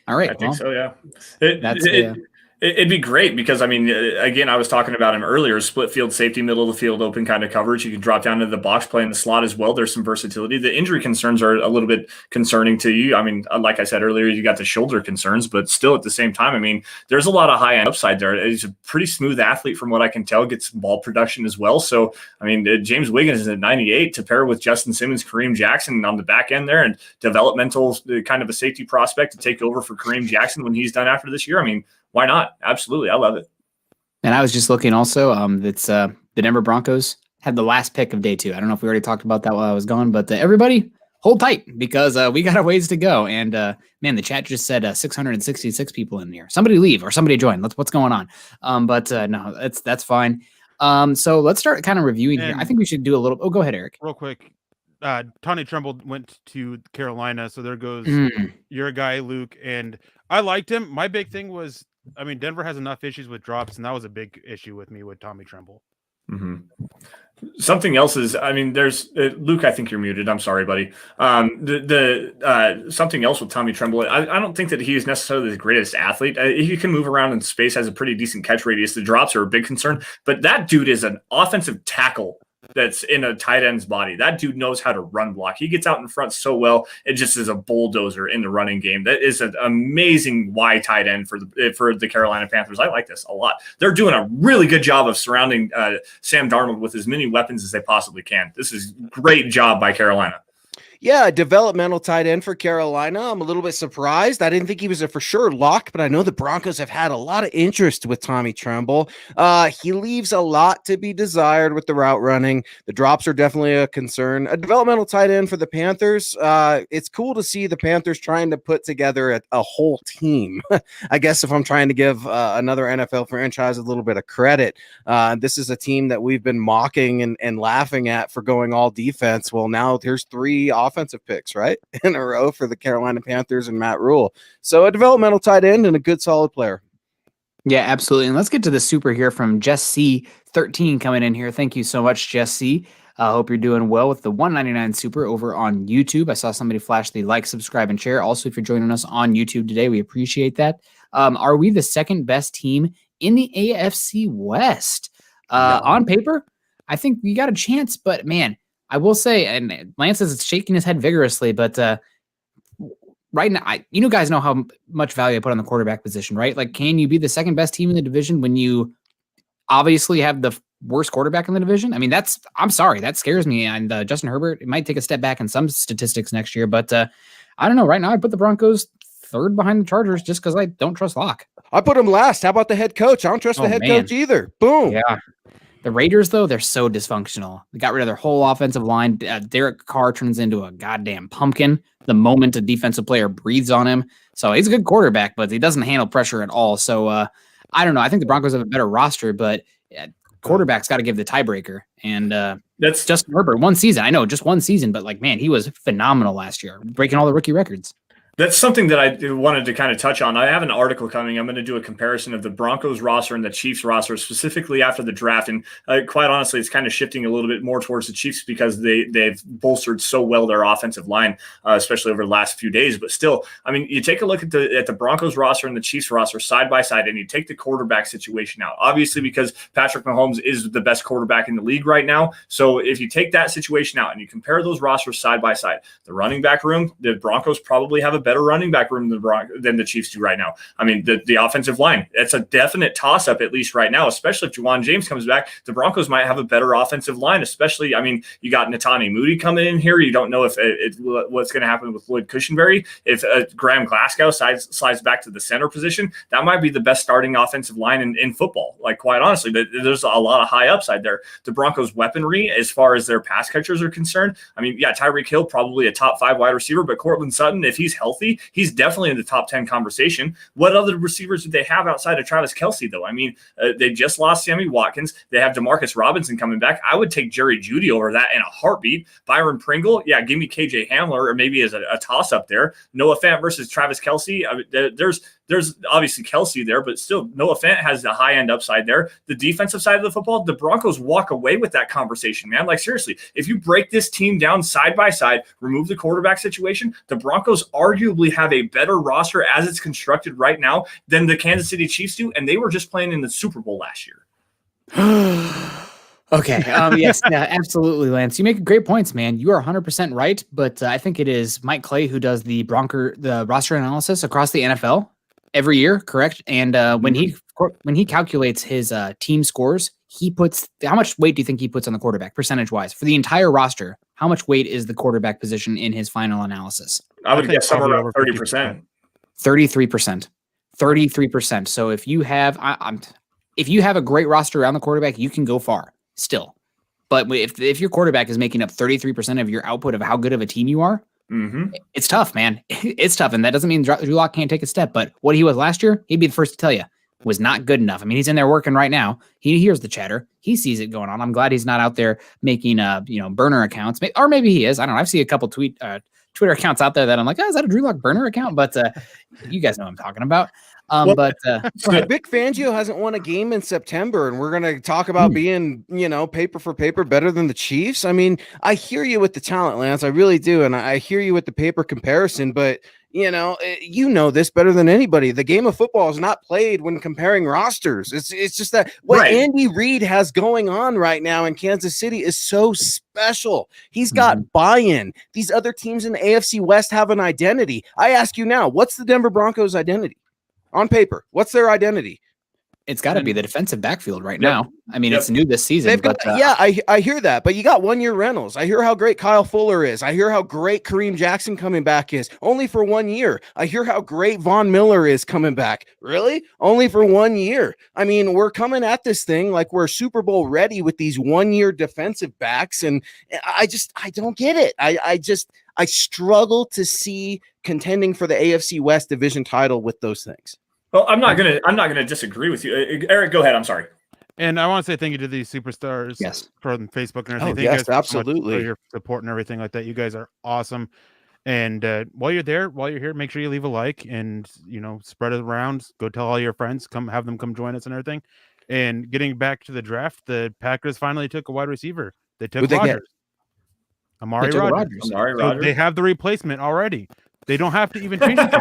All right. I think so, yeah. It'd be great because, I mean, again, I was talking about him earlier, split field safety, middle of the field, open kind of coverage. You can drop down into the box, play in the slot as well. There's some versatility. The injury concerns are a little bit concerning to you. I mean, like I said earlier, you got the shoulder concerns, but still at the same time, I mean, there's a lot of high-end upside there. He's a pretty smooth athlete from what I can tell, gets ball production as well. So, I mean, James Wiggins is at 98 to pair with Justin Simmons, Kareem Jackson on the back end there, and developmental kind of a safety prospect to take over for Kareem Jackson when he's done after this year. I mean, why not? Absolutely. I love it. And I was just looking also, that's the Denver Broncos had the last pick of day 2. I don't know if we already talked about that while I was gone, but everybody hold tight because we got a ways to go. And man, the chat just said 666 people in here. Somebody leave or somebody join. What's going on? But no, that's fine. So let's start kind of reviewing here. I think we should do a little. Oh, go ahead, Eric. Real quick. Tony Tremble went to Carolina, so there goes your guy, Luke. And I liked him. My big thing was, I mean, Denver has enough issues with drops, and that was a big issue with me with Tommy Tremble. Mm-hmm. Something else is, I mean, there's Luke. I think you're muted. I'm sorry, buddy. Something else with Tommy Tremble. I don't think that he is necessarily the greatest athlete. He can move around in space, has a pretty decent catch radius. The drops are a big concern, but that dude is an offensive tackle that's in a tight end's body. That dude knows how to run block. He gets out in front so well. It just is a bulldozer in the running game. That is an amazing Y tight end for the Carolina Panthers. I like this a lot. They're doing a really good job of surrounding Sam Darnold with as many weapons as they possibly can. This is great job by Carolina. Yeah, a developmental tight end for Carolina. I'm a little bit surprised. I didn't think he was a for sure lock, but I know the Broncos have had a lot of interest with Tommy Tremble. He leaves a lot to be desired with the route running. The drops are definitely a concern. A developmental tight end for the Panthers. It's cool to see the Panthers trying to put together a whole team. I guess if I'm trying to give another NFL franchise a little bit of credit, this is a team that we've been mocking and laughing at for going all defense. Well, now there's 3 offensive picks, right, in a row for the Carolina Panthers and Matt Rule. So a developmental tight end and a good solid player. Yeah, absolutely. And let's get to the super here from Jess C13 coming in here. Thank you so much, Jess C. I hope you're doing well with the 199 super over on YouTube. I saw somebody flash the like, subscribe, and share. Also, if you're joining us on YouTube today, we appreciate that. Are we the second best team in the AFC West? No. On paper, I think we got a chance, but man, I will say, and Lance is shaking his head vigorously, but right now, you guys know how much value I put on the quarterback position, right? Like, can you be the second best team in the division when you obviously have the worst quarterback in the division? I mean, I'm sorry, that scares me. And Justin Herbert, it might take a step back in some statistics next year, but I don't know. Right now, I put the Broncos third behind the Chargers just because I don't trust Locke. I put him last. How about the head coach? I don't trust the head coach either. Boom. Yeah. The Raiders, though, they're so dysfunctional. They got rid of their whole offensive line. Derek Carr turns into a goddamn pumpkin the moment a defensive player breathes on him. So he's a good quarterback, but he doesn't handle pressure at all. So I don't know. I think the Broncos have a better roster, but quarterback's got to give the tiebreaker. And that's Justin Herbert. One season. I know, just one season, but like, man, he was phenomenal last year, breaking all the rookie records. That's something that I wanted to kind of touch on. I have an article coming. I'm going to do a comparison of the Broncos roster and the Chiefs roster, specifically after the draft. And quite honestly, it's kind of shifting a little bit more towards the Chiefs because they've bolstered so well their offensive line, especially over the last few days. But still, I mean, you take a look at the Broncos roster and the Chiefs roster side by side, and you take the quarterback situation out. Obviously, because Patrick Mahomes is the best quarterback in the league right now. So if you take that situation out and you compare those rosters side by side, the running back room, the Broncos probably have a better running back room than the Chiefs do right now. I mean, the offensive line, it's a definite toss-up, at least right now, especially if Juwan James comes back. The Broncos might have a better offensive line, especially, I mean, you got Netane Moody coming in here. You don't know if what's going to happen with Lloyd Cushenberry. If Graham Glasgow slides back to the center position, that might be the best starting offensive line in football. Like, quite honestly, there's a lot of high upside there. The Broncos' weaponry, as far as their pass catchers are concerned, I mean, yeah, Tyreek Hill, probably a top 5 wide receiver, but Cortland Sutton, if he's healthy, he's definitely in the top 10 conversation. What other receivers do they have outside of Travis Kelce, though? I mean, they just lost Sammy Watkins. They have Demarcus Robinson coming back. I would take Jerry Jeudy over that in a heartbeat. Byron Pringle, yeah, give me KJ Hamler, or maybe as a toss-up there. Noah Fant versus Travis Kelce. I mean, there's obviously Kelce there, but still Noah Fant has the high-end upside there. The defensive side of the football, the Broncos walk away with that conversation, man. Like, seriously, if you break this team down side by side, remove the quarterback situation, the Broncos arguably have a better roster as it's constructed right now than the Kansas City Chiefs do, and they were just playing in the Super Bowl last year. Okay. Yes, yeah, absolutely, Lance. You make great points, man. You are 100% right, but I think it is Mike Clay who does the roster analysis across the NFL every year, correct? And when he calculates his team scores, he puts how much weight do you think he puts on the quarterback percentage-wise for the entire roster? How much weight is the quarterback position in his final analysis? I would guess somewhere around 30%. 33%. 33%. So if you have a great roster around the quarterback, you can go far still. But if your quarterback is making up 33% of your output of how good of a team you are, it's tough, man. It's tough. And that doesn't mean Drew Lock can't take a step. But what he was last year, he'd be the first to tell you, was not good enough. I mean, he's in there working right now. He hears the chatter. He sees it going on. I'm glad he's not out there making burner accounts. Or maybe he is. I don't know. I've seen a couple Twitter accounts out there that I'm like, oh, is that a Drew Lock burner account? But you guys know what I'm talking about. Vic Fangio hasn't won a game in September, and we're going to talk about being, paper for paper better than the Chiefs. I mean, I hear you with the talent, Lance. I really do. And I hear you with the paper comparison, but you know this better than anybody. The game of football is not played when comparing rosters. It's just that what Andy Reid has going on right now in Kansas City is so special. He's got buy-in. These other teams in the AFC West have an identity. I ask you now, what's the Denver Broncos' identity? On paper, what's their identity? It's got to be the defensive backfield right Yep. now. I mean, it's new this season. They've got, I hear that, but you got 1 year rentals. I hear how great Kyle Fuller is. I hear how great Kareem Jackson coming back is, only for 1 year. I hear how great Von Miller is coming back. Really? Only for 1 year. I mean, we're coming at this thing like we're Super Bowl ready with these 1 year defensive backs, and I don't get it. I struggle to see contending for the AFC West division title with those things. Well, I'm not gonna disagree with you, Eric. Go ahead. I'm sorry. And I want to say thank you to these superstars from Facebook and everything. Thank you guys absolutely. so much for your support and everything like that. You guys are awesome. And while you're here, make sure you leave a like and spread it around. Go tell all your friends. Have them come join us and everything. And getting back to the draft, the Packers finally took a wide receiver. They took Rodgers. Amari Rodgers. So they have the replacement already. They don't have to even change it.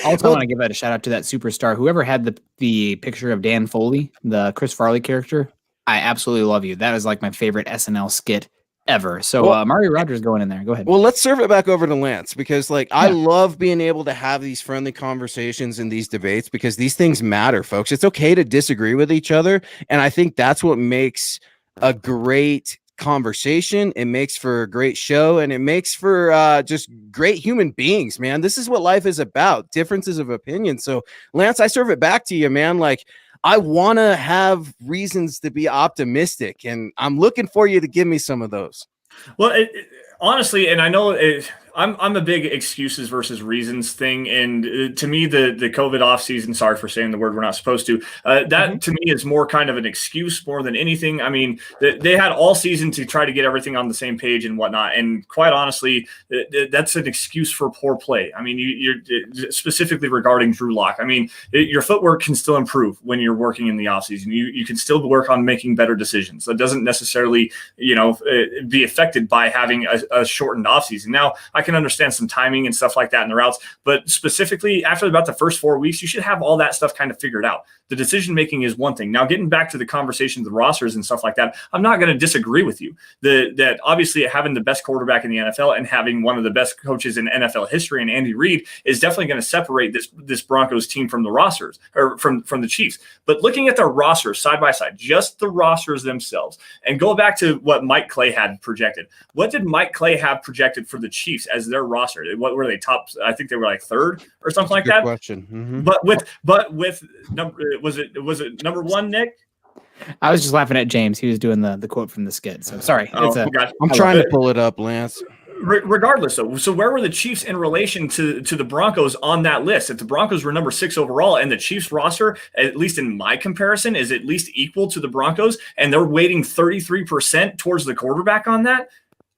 Also, I want to give a shout out to that superstar. Whoever had the picture of Dan Foley, the Chris Farley character, I absolutely love you. That is like my favorite SNL skit ever. So Amari Rodgers going in there. Go ahead. Well, let's serve it back over to Lance because I love being able to have these friendly conversations and these debates because these things matter, folks. It's okay to disagree with each other. And I think that's what makes a great conversation. It makes for a great show and it makes for just great human beings, man. This is what life is about, differences of opinion. So Lance, I serve it back to you, man. Like I want to have reasons to be optimistic and I'm looking for you to give me some of those. Well, honestly, and I know I'm a big excuses versus reasons thing. And to me, the COVID offseason, sorry for saying the word we're not supposed to, that to me is more kind of an excuse more than anything. I mean, they had all season to try to get everything on the same page and whatnot. And quite honestly, that's an excuse for poor play. I mean, you're specifically regarding Drew Lock. I mean, your footwork can still improve when you're working in the offseason. You can still work on making better decisions. That doesn't necessarily, be affected by having a shortened offseason. Now, I can understand some timing and stuff like that in the routes, but specifically after about the first 4 weeks, you should have all that stuff kind of figured out. The decision making is one thing. Now, getting back to the conversation, the rosters and stuff like that, I'm not going to disagree with you. That obviously having the best quarterback in the NFL and having one of the best coaches in NFL history, and Andy Reid, is definitely going to separate this Broncos team from the rosters or from the Chiefs. But looking at their rosters side by side, just the rosters themselves, and go back to what Mike Clay had projected. What did Mike Clay have projected for the Chiefs as their roster? What were they, top? I think they were like third or something like that. Question. Mm-hmm. But with number, was it number one, Nick? I was just laughing at James. He was doing the quote from the skit. So sorry. I'm trying to pull it up, Lance. Regardless, though, so where were the Chiefs in relation to the Broncos on that list? If the Broncos were number 6 overall and the Chiefs roster, at least in my comparison, is at least equal to the Broncos, and they're weighting 33% towards the quarterback on that,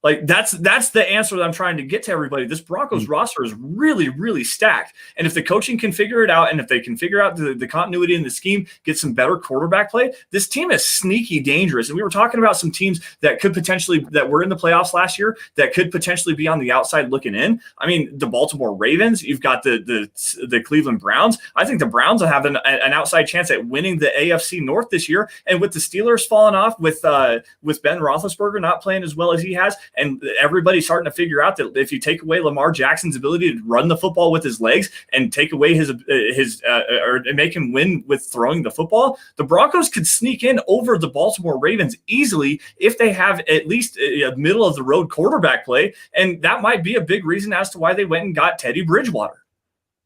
like that's the answer that I'm trying to get to everybody. This Broncos roster is really, really stacked. And if the coaching can figure it out, and if they can figure out the continuity in the scheme, get some better quarterback play, this team is sneaky dangerous. And we were talking about some teams that could potentially, that were in the playoffs last year, that could potentially be on the outside looking in. I mean, the Baltimore Ravens, you've got the Cleveland Browns. I think the Browns will have an outside chance at winning the AFC North this year. And with the Steelers falling off, with Ben Roethlisberger not playing as well as he has, and everybody's starting to figure out that if you take away Lamar Jackson's ability to run the football with his legs and take away his or make him win with throwing the football, the Broncos could sneak in over the Baltimore Ravens easily if they have at least a middle of the road quarterback play. And that might be a big reason as to why they went and got Teddy Bridgewater.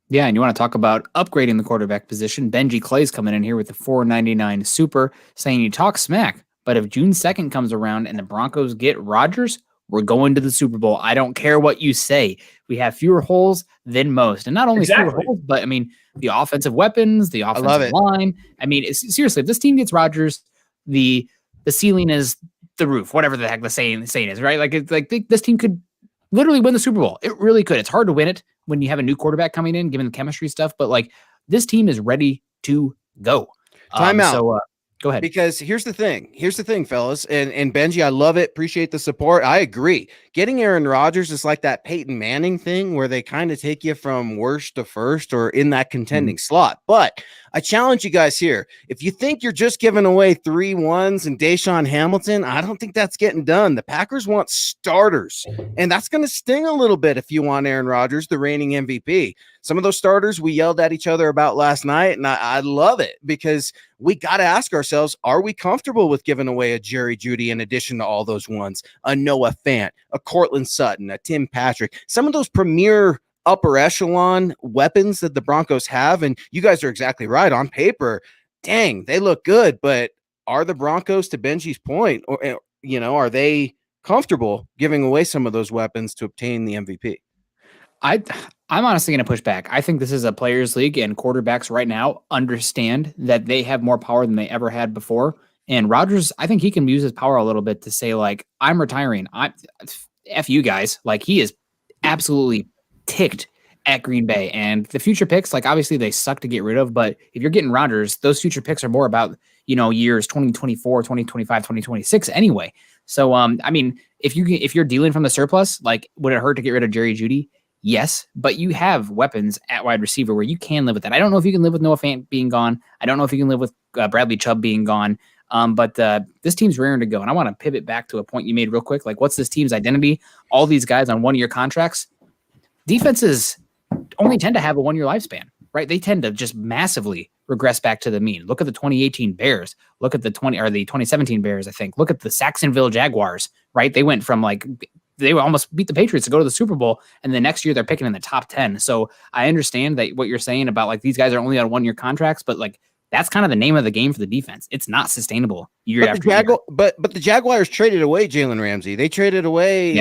Yeah, and you want to talk about upgrading the quarterback position. Benji Clay's coming in here with the $4.99 super, saying you talk smack, but if June 2nd comes around and the Broncos get Rodgers, we're going to the Super Bowl. I don't care what you say. We have fewer holes than most. And not only fewer holes, but I mean, the offensive weapons, the offensive line. I mean, seriously, if this team gets Rodgers, the ceiling is the roof, whatever the heck the saying is, right? Like this team could literally win the Super Bowl. It really could. It's hard to win it when you have a new quarterback coming in, given the chemistry stuff, but like this team is ready to go. Time out. So, go ahead. Because here's the thing, fellas, and Benji, I love it. Appreciate the support. I agree. Getting Aaron Rodgers is like that Peyton Manning thing where they kind of take you from worst to first or in that contending slot. But I challenge you guys here. If you think you're just giving away 3 1s and Deshaun Hamilton, I don't think that's getting done. The Packers want starters, and that's going to sting a little bit if you want Aaron Rodgers, the reigning MVP. Some of those starters we yelled at each other about last night, and I love it because we got to ask ourselves, are we comfortable with giving away a Jerry Jeudy in addition to all those ones, a Noah Fant, a Cortland Sutton, a Tim Patrick, some of those premier upper echelon weapons that the Broncos have? And you guys are exactly right. On paper, dang, they look good, but are the Broncos, to Benji's point, or, are they comfortable giving away some of those weapons to obtain the MVP? I'm honestly going to push back. I think this is a players' league, and quarterbacks right now understand that they have more power than they ever had before. And Rodgers, I think he can use his power a little bit to say, like, I'm retiring. F you guys. Like, he is absolutely ticked at Green Bay. And the future picks, like, obviously they suck to get rid of, but if you're getting Rodgers, those future picks are more about, years 2024, 2025, 2026 anyway. So, I mean, if you're dealing from the surplus, like, would it hurt to get rid of Jerry Jeudy? Yes, but you have weapons at wide receiver where you can live with that. I don't know if you can live with Noah Fant being gone. I don't know if you can live with Bradley Chubb being gone. But this team's raring to go. And I want to pivot back to a point you made real quick. Like, what's this team's identity? All these guys on 1-year contracts. Defenses only tend to have a 1-year lifespan, right? They tend to just massively regress back to the mean. Look at the 2018 Bears. Look at the 2017 Bears, I think. Look at the Jacksonville Jaguars, right? They went from they almost beat the Patriots to go to the Super Bowl, and the next year they're picking in the top 10. So I understand that what you're saying about, like, these guys are only on 1-year contracts, but, like, that's kind of the name of the game for the defense. It's not sustainable year after year. But the Jaguars traded away Jalen Ramsey. They traded away,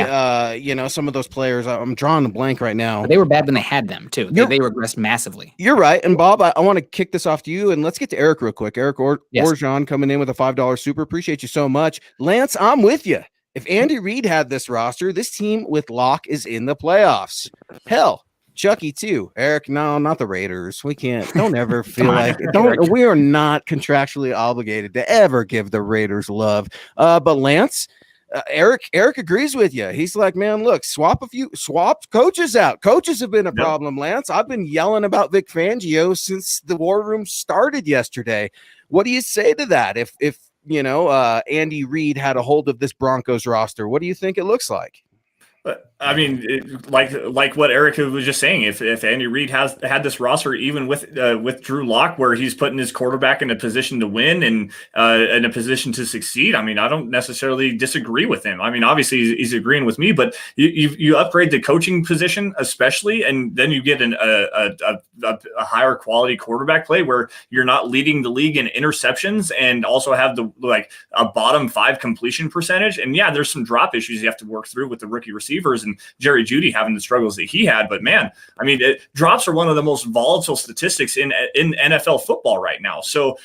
some of those players. I'm drawing a blank right now. But they were bad when they had them too. They regressed massively. You're right. And Bob, I want to kick this off to you, and let's get to Eric real quick. Eric Orgeon coming in with a $5 super. Appreciate you so much. Lance, I'm with you. If Andy Reid had this roster, this team with Locke is in the playoffs. Hell, Chucky too. Eric, no, not the Raiders. We can't. Don't ever feel like we are not contractually obligated to ever give the Raiders love. But Lance, Eric agrees with you. He's like, man, look, swap coaches out. Coaches have been a problem, Lance. I've been yelling about Vic Fangio since the war room started yesterday. What do you say to that? If Andy Reid had a hold of this Broncos roster, what do you think it looks like? I mean, like what Eric was just saying, if Andy Reid had this roster, even with Drew Lock, where he's putting his quarterback in a position to win and in a position to succeed, I mean, I don't necessarily disagree with him. I mean, obviously he's agreeing with me, but you upgrade the coaching position, especially, and then you get a higher quality quarterback play where you're not leading the league in interceptions and also have a bottom 5 completion percentage. And yeah, there's some drop issues you have to work through with the rookie receivers and Jerry Jeudy having the struggles that he had. But man, I mean, drops are one of the most volatile statistics in NFL football right now. So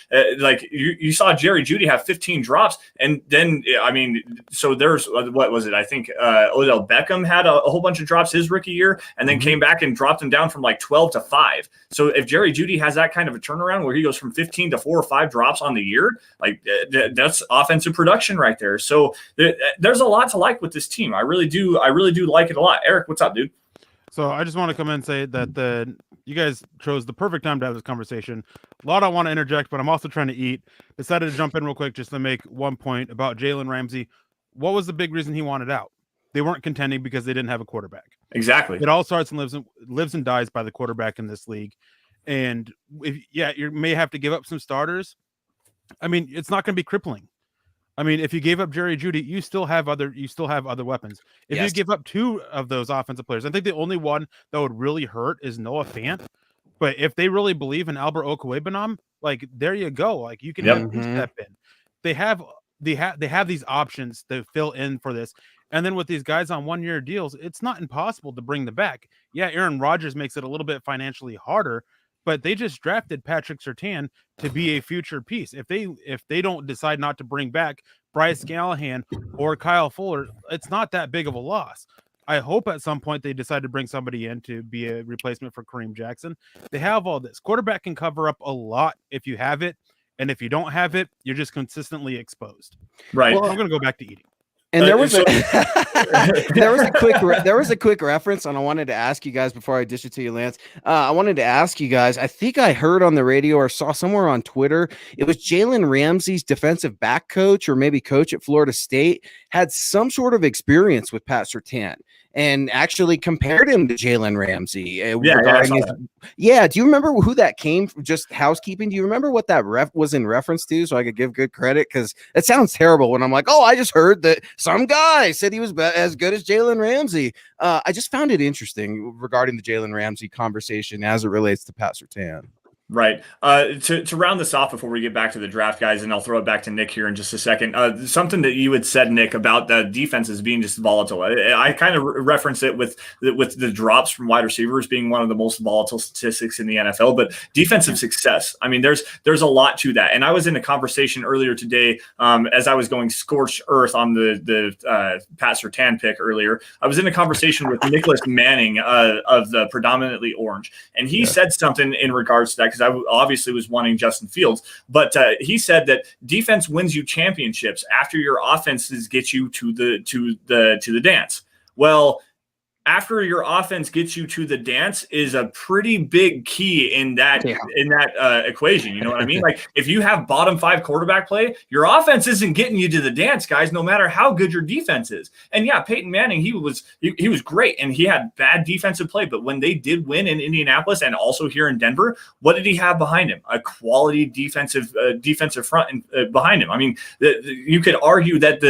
you saw Jerry Jeudy have 15 drops. And then, I mean, so there's, what was it? I think Odell Beckham had a whole bunch of drops his rookie year and then came back and dropped him down from 12 to 5. So if Jerry Jeudy has that kind of a turnaround where he goes from 15 to 4 or 5 drops on the year, that's offensive production right there. So there's a lot to like with this team. I really do like it a lot. Eric, what's up, dude? So I just want to come in and say that you guys chose the perfect time to have this conversation. A lot I want to interject, but I'm also trying to eat. Decided to jump in real quick just to make one point about Jalen Ramsey. What was the big reason he wanted out? They weren't contending because they didn't have a quarterback. Exactly. It all starts and lives and dies by the quarterback in this league. And you may have to give up some starters. I mean, it's not going to be crippling. I mean, if you gave up Jerry Jeudy, you still have other weapons. If you give up 2 of those offensive players, I think the only one that would really hurt is Noah Fant. But if they really believe in Albert Okwuegbunam, there you go. You can have him step in. They have these options to fill in for this. And then with these guys on 1-year deals, it's not impossible to bring them back. Yeah, Aaron Rodgers makes it a little bit financially harder, but they just drafted Patrick Surtain to be a future piece. If they don't decide not to bring back Bryce Callahan or Kyle Fuller, it's not that big of a loss. I hope at some point they decide to bring somebody in to be a replacement for Kareem Jackson. They have all this. Quarterback can cover up a lot if you have it, and if you don't have it, you're just consistently exposed. Right. Well, I'm going to go back to eating. And there was a quick reference, and I wanted to ask you guys before I dish it to you, Lance. I wanted to ask you guys. I think I heard on the radio or saw somewhere on Twitter it was Jalen Ramsey's defensive back coach or maybe coach at Florida State had some sort of experience with Pat Surtain and actually compared him to Jalen Ramsey. Do you remember who that came from? Just housekeeping. Do you remember what that was in reference to? So I could give good credit, because it sounds terrible when I'm like, oh, I just heard that some guy said he was as good as Jalen Ramsey. I just found it interesting regarding the Jalen Ramsey conversation as it relates to Pat Surtain. Right. To round this off before we get back to the draft, guys, and I'll throw it back to Nick here in just a second. Something that you had said, Nick, about the defenses being just volatile. I kind of reference it with the drops from wide receivers being one of the most volatile statistics in the NFL. But defensive success, I mean, there's a lot to that. And I was in a conversation earlier today as I was going scorched earth on the Pat Surtain pick earlier. I was in a conversation with Nicholas Manning of the Predominantly Orange, and he said something in regards to that, because I obviously was wanting Justin Fields, but he said that defense wins you championships after your offenses get you to the dance. Well, after your offense gets you to the dance is a pretty big key in that equation. You know what I mean? Like, if you have bottom 5 quarterback play, your offense isn't getting you to the dance, guys, no matter how good your defense is. And yeah, Peyton Manning, he was great, and he had bad defensive play, but when they did win in Indianapolis and also here in Denver, what did he have behind him? A quality defensive front behind him. I mean, you could argue that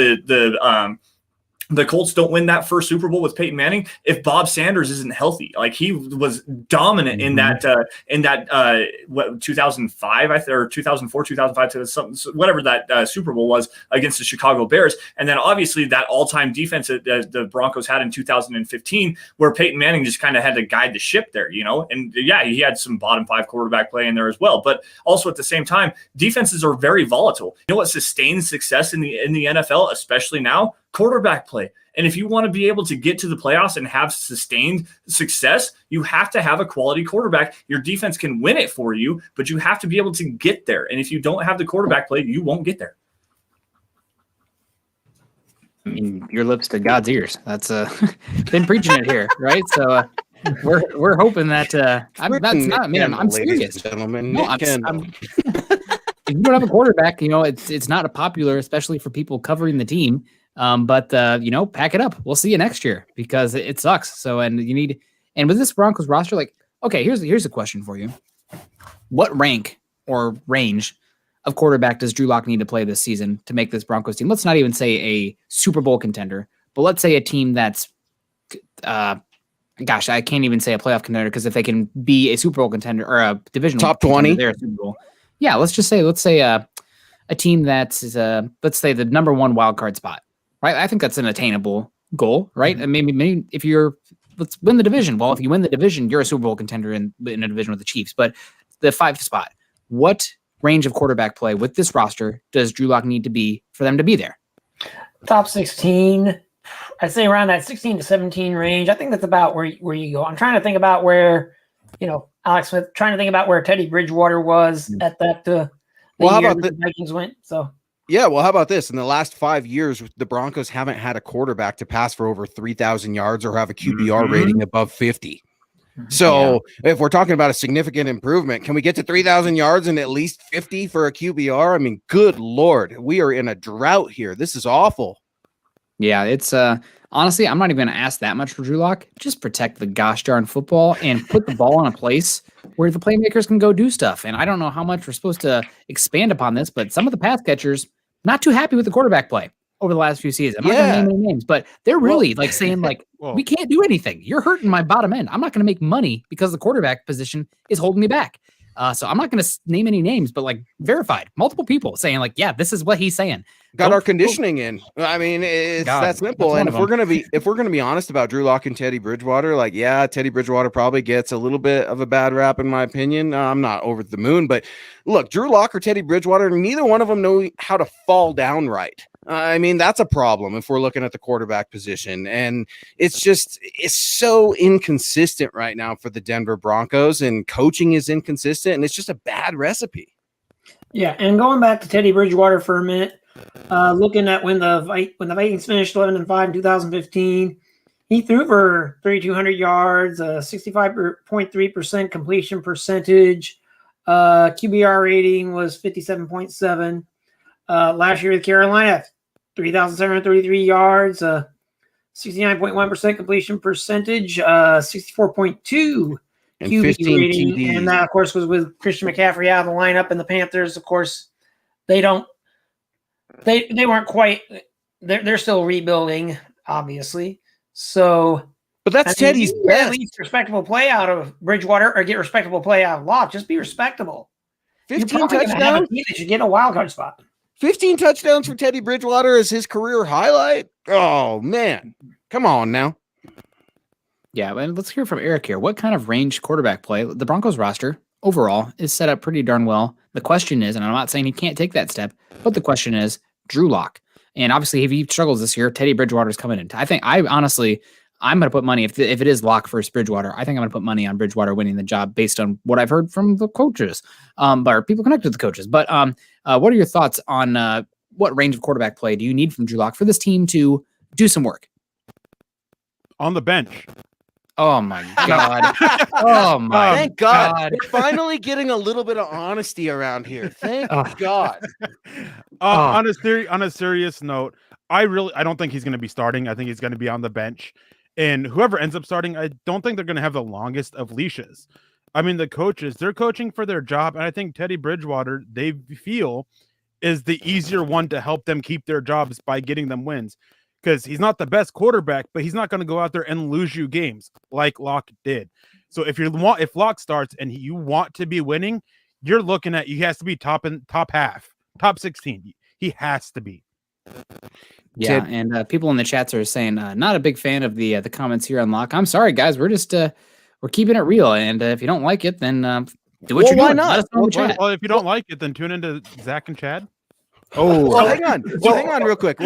the Colts don't win that first Super Bowl with Peyton Manning if Bob Sanders isn't healthy. Like, he was dominant in that 2005 or 2004, 2005, whatever that Super Bowl was against the Chicago Bears. And then obviously that all-time defense that the Broncos had in 2015, where Peyton Manning just kind of had to guide the ship there, you know? And yeah, he had some bottom 5 quarterback play in there as well. But also at the same time, defenses are very volatile. You know what sustains success in the NFL, especially now? Quarterback play. And if you want to be able to get to the playoffs and have sustained success, you have to have a quality quarterback. Your defense can win it for you, but you have to be able to get there. And if you don't have the quarterback play, you won't get there. I mean, your lips to God's ears. That's been preaching it here, right? So we're hoping that that's not, man. I'm serious, gentlemen. No, I'm if you don't have a quarterback, you know, it's not a popular, especially for people covering the team. But you know, pack it up. We'll see you next year, because it sucks. So, and with this Broncos roster, like, okay, here's a question for you. What rank or range of quarterback does Drew Lock need to play this season to make this Broncos team? Let's not even say a Super Bowl contender, but let's say a team that's, I can't even say a playoff contender, because if they can be a Super Bowl contender or a divisional top 20, they're a Super Bowl. Yeah, let's say a team that's let's say the number 1 wild card spot. Right, I think that's an attainable goal, right? And maybe if let's win the division. Well, if you win the division, you're a Super Bowl contender in a division with the Chiefs. But the 5th spot, what range of quarterback play with this roster does Drew Lock need to be for them to be there? Top 16, I'd say around that 16 to 17 range. I think that's about where you go. I'm trying to think about where, you know, Alex Smith, trying to think about where Teddy Bridgewater was at that the how year about the Vikings went. So. Yeah, well, how about this? In the last 5 years, the Broncos haven't had a quarterback to pass for over 3,000 yards or have a QBR rating above 50. So if we're talking about a significant improvement, can we get to 3,000 yards and at least 50 for a QBR? I mean, good Lord, we are in a drought here. This is awful. Yeah, it's honestly, I'm not even going to ask that much for Drew Lock. Just protect the gosh darn football and put the ball in a place where the playmakers can go do stuff. And I don't know how much we're supposed to expand upon this, but some of the pass catchers not too happy with the quarterback play over the last few seasons. I'm not going to name any names, but they're really saying we can't do anything. You're hurting my bottom end. I'm not going to make money because the quarterback position is holding me back. So I'm not going to name any names, but verified multiple people saying this is what he's saying. Got our conditioning in. I mean, it's that simple. And if we're going to be honest about Drew Lock and Teddy Bridgewater, Teddy Bridgewater probably gets a little bit of a bad rap in my opinion. I'm not over the moon, but look, Drew Lock or Teddy Bridgewater, neither one of them know how to fall down right. I mean, that's a problem if we're looking at the quarterback position. And it's so inconsistent right now for the Denver Broncos, and coaching is inconsistent, and it's just a bad recipe. Yeah, and going back to Teddy Bridgewater for a minute, Looking at when the Vikings finished 11-5 in 2015, he threw for 3,200 yards, 65.3% completion percentage. QBR rating was 57.7. Last year with Carolina, 3,733 yards, 69.1% completion percentage, 64.2 And QB 15 rating. TDs. And that, of course, was with Christian McCaffrey out of the lineup. And the Panthers, of course, they weren't quite – they're still rebuilding, obviously. So – But that's Teddy's you get at best. least respectable play out of Bridgewater or get respectable play out of Locke. Just be respectable. 15 You're probably gonna have a touchdowns. team that should get a wild card spot. 15 touchdowns for Teddy Bridgewater as his career highlight. Oh man, come on now. Yeah, and let's hear from Eric here. What kind of range quarterback play? The Broncos roster overall is set up pretty darn well. The question is, and I'm not saying he can't take that step, but the question is Drew Lock. And obviously, if he struggles this year, Teddy Bridgewater's coming in. I'm going to put money, if it is Lock versus Bridgewater, I think I'm going to put money on Bridgewater winning the job based on what I've heard from the coaches, or people connected to the coaches. But what are your thoughts on what range of quarterback play do you need from Drew Lock for this team to do some work? On the bench. Oh, my God. Oh, my Thank God. We're finally getting a little bit of honesty around here. Thank God. On a serious note, I don't think he's going to be starting. I think he's going to be on the bench. And whoever ends up starting, I don't think they're going to have the longest of leashes. I mean, the coaches, they're coaching for their job. And I think Teddy Bridgewater, they feel, is the easier one to help them keep their jobs by getting them wins. Because he's not the best quarterback, but he's not going to go out there and lose you games like Locke did. So if Locke starts and you want to be winning, you're looking at, he has to be top half, top 16. He has to be. Yeah, and people in the chats are saying not a big fan of the comments here on Locke. I'm sorry, guys. We're just we're keeping it real, and if you don't like it, then do what you're doing. Why not? Let us know in the chat. Well, if you don't like it, then tune into Zach and Chad. Well, hang on. Hang on real quick.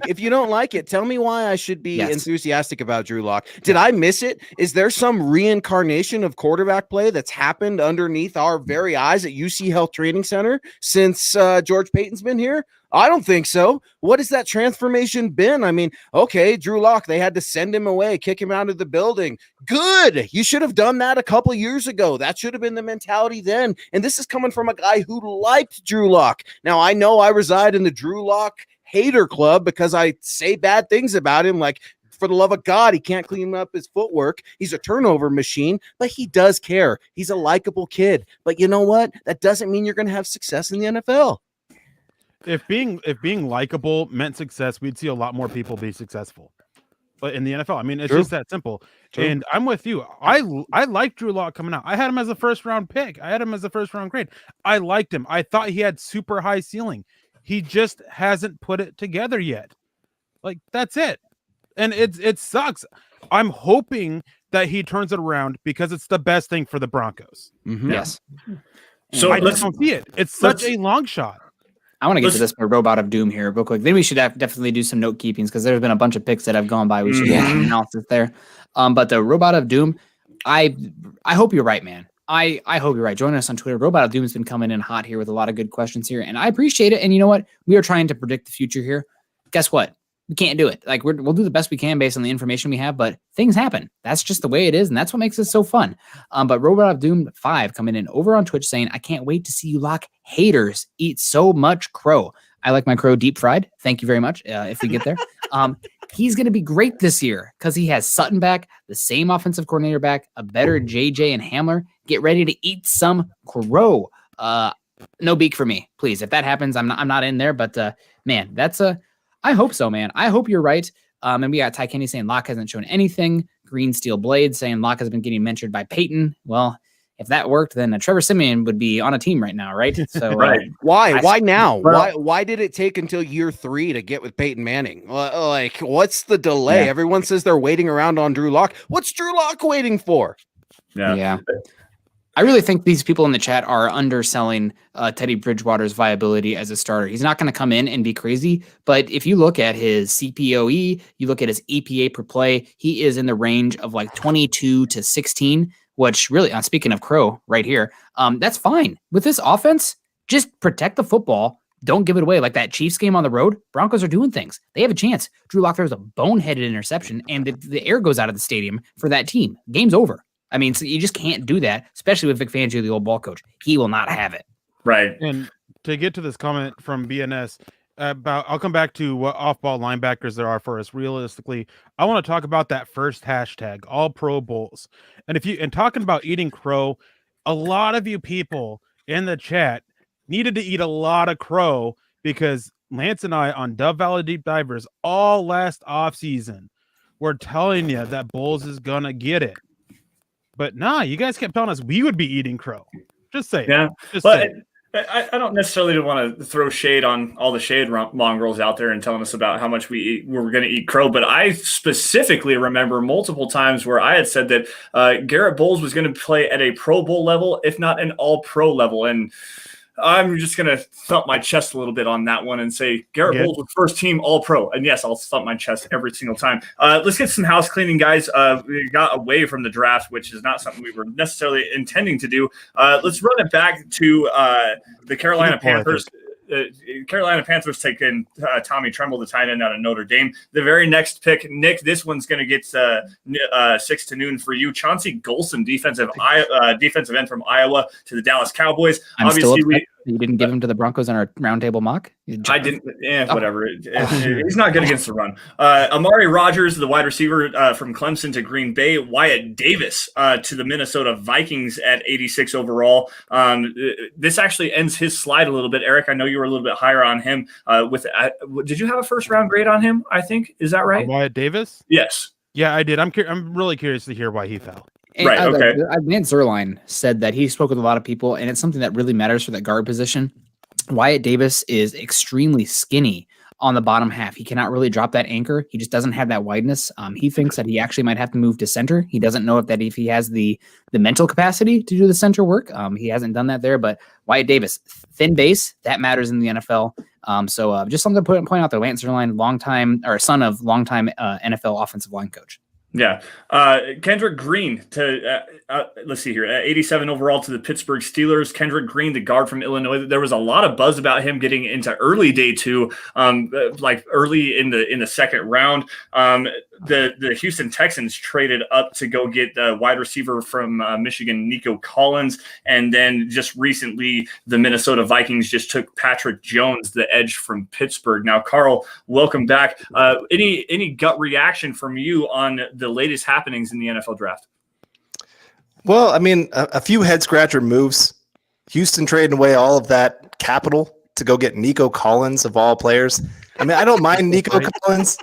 If you don't like it, tell me why I should be enthusiastic about Drew Lock. Did I miss it? Is there some reincarnation of quarterback play that's happened underneath our very eyes at UC Health Training Center since George Payton's been here? I don't think so. What has that transformation been? I mean, okay, Drew Lock, they had to send him away, kick him out of the building. Good. You should have done that a couple years ago. That should have been the mentality then. And this is coming from a guy who liked Drew Lock. Now, I know I reside in the Drew Lock hater club because I say bad things about him, like, for the love of God, he can't clean up his footwork. He's a turnover machine, but he does care. He's a likable kid. But you know what? That doesn't mean you're going to have success in the NFL. If being likable meant success, we'd see a lot more people be successful. But in the NFL, I mean, it's just that simple. True. And I'm with you. I like Drew Lock coming out. I had him as a first round pick. I had him as a first round grade. I liked him. I thought he had super high ceiling. He just hasn't put it together yet. Like, that's it. And it sucks. I'm hoping that he turns it around because it's the best thing for the Broncos. Mm-hmm. Yes. So I just don't see it. It's such a long shot. I want to get to this robot of doom here real quick. Then we should definitely do some note keepings because there's been a bunch of picks that have gone by. We should do some analysis there. But the robot of doom, I hope you're right, man. I hope you're right. Join us on Twitter. Robot of Doom has been coming in hot here with a lot of good questions here, and I appreciate it. And you know what? We are trying to predict the future here. Guess what? We can't do it. Like, we'll do the best we can based on the information we have, but things happen. That's just the way it is, and that's what makes it so fun. But Robot of Doom 5 coming in over on Twitch saying, I can't wait to see you Lock haters eat so much crow. I like my crow deep fried. Thank you very much. If we get there. He's going to be great this year because he has Sutton back, the same offensive coordinator back, a better JJ and Hamler. Get ready to eat some crow. No beak for me, please. If that happens, I'm not in there. But man, I hope so, man. I hope you're right. And we got Ty Kenny saying Locke hasn't shown anything. Green Steel Blade saying Locke has been getting mentored by Peyton. Well, if that worked, then Trevor Siemian would be on a team right now, right? So right. Why now? Why did it take until year 3 to get with Peyton Manning? Like, what's the delay? Yeah. Everyone says they're waiting around on Drew Lock. What's Drew Lock waiting for? Yeah. I really think these people in the chat are underselling Teddy Bridgewater's viability as a starter. He's not going to come in and be crazy, but if you look at his CPOE, you look at his EPA per play, he is in the range of like 22 to 16, which really, speaking of Crow right here, that's fine. With this offense, just protect the football, don't give it away. Like that Chiefs game on the road, Broncos are doing things. They have a chance. Drew Lock throws a boneheaded interception, and the air goes out of the stadium for that team. Game's over. I mean, so you just can't do that, especially with Vic Fangio, the old ball coach. He will not have it. Right. And to get to this comment from BNS about, I'll come back to what off-ball linebackers there are for us. Realistically, I want to talk about that first hashtag, all Pro Bowls. And talking about eating crow, a lot of you people in the chat needed to eat a lot of crow because Lance and I on Dove Valley Deep Divers all last offseason were telling you that Bulls is gonna get it. But nah, you guys kept telling us we would be eating crow. Just say Yeah. Just But say I don't necessarily want to throw shade on all the shade mongrels out there and telling us about how much we're going to eat crow. But I specifically remember multiple times where I had said that Garrett Bowles was going to play at a Pro Bowl level, if not an all-pro level. And I'm just going to thump my chest a little bit on that one and say Garrett Bowles was first team all-pro. And yes, I'll thump my chest every single time. Let's get some house cleaning, guys. We got away from the draft, which is not something we were necessarily intending to do. Let's run it back to the Carolina Panthers. Carolina Panthers taking Tommy Tremble, the tight end out of Notre Dame. The very next pick, Nick, this one's going to get 6 to noon for you. Chauncey Golson, defensive end from Iowa to the Dallas Cowboys. Obviously, you didn't give him to the Broncos on our roundtable mock? I didn't. Whatever. He's not good against the run. Amari Rogers, the wide receiver from Clemson to Green Bay. Wyatt Davis to the Minnesota Vikings at 86 overall. This actually ends his slide a little bit. Eric, I know you were a little bit higher on him. Did you have a first round grade on him? I think, is that right? Wyatt Davis? Yes. Yeah, I did. I'm really curious to hear why he fell. And right. Okay. Lance Zierlein said that he spoke with a lot of people, and it's something that really matters for that guard position. Wyatt Davis is extremely skinny on the bottom half. He cannot really drop that anchor. He just doesn't have that wideness. He thinks that he actually might have to move to center. He doesn't know if he has the mental capacity to do the center work. He hasn't done that there, but Wyatt Davis, thin base, that matters in the NFL. So just something to point out there. Lance Zierlein, son of longtime NFL offensive line coach. Yeah. Kendrick Green to, let's see here, 87 overall to the Pittsburgh Steelers. Kendrick Green, the guard from Illinois. There was a lot of buzz about him getting into early day 2, like early in the second round. The Houston Texans traded up to go get the wide receiver from Michigan, Nico Collins. And then just recently, the Minnesota Vikings just took Patrick Jones, the edge from Pittsburgh. Now, Carl, welcome back. Any gut reaction from you on the latest happenings in the NFL draft? Well, I mean, a few head scratcher moves. Houston trading away all of that capital to go get Nico Collins of all players. I mean, I don't mind Nico Collins,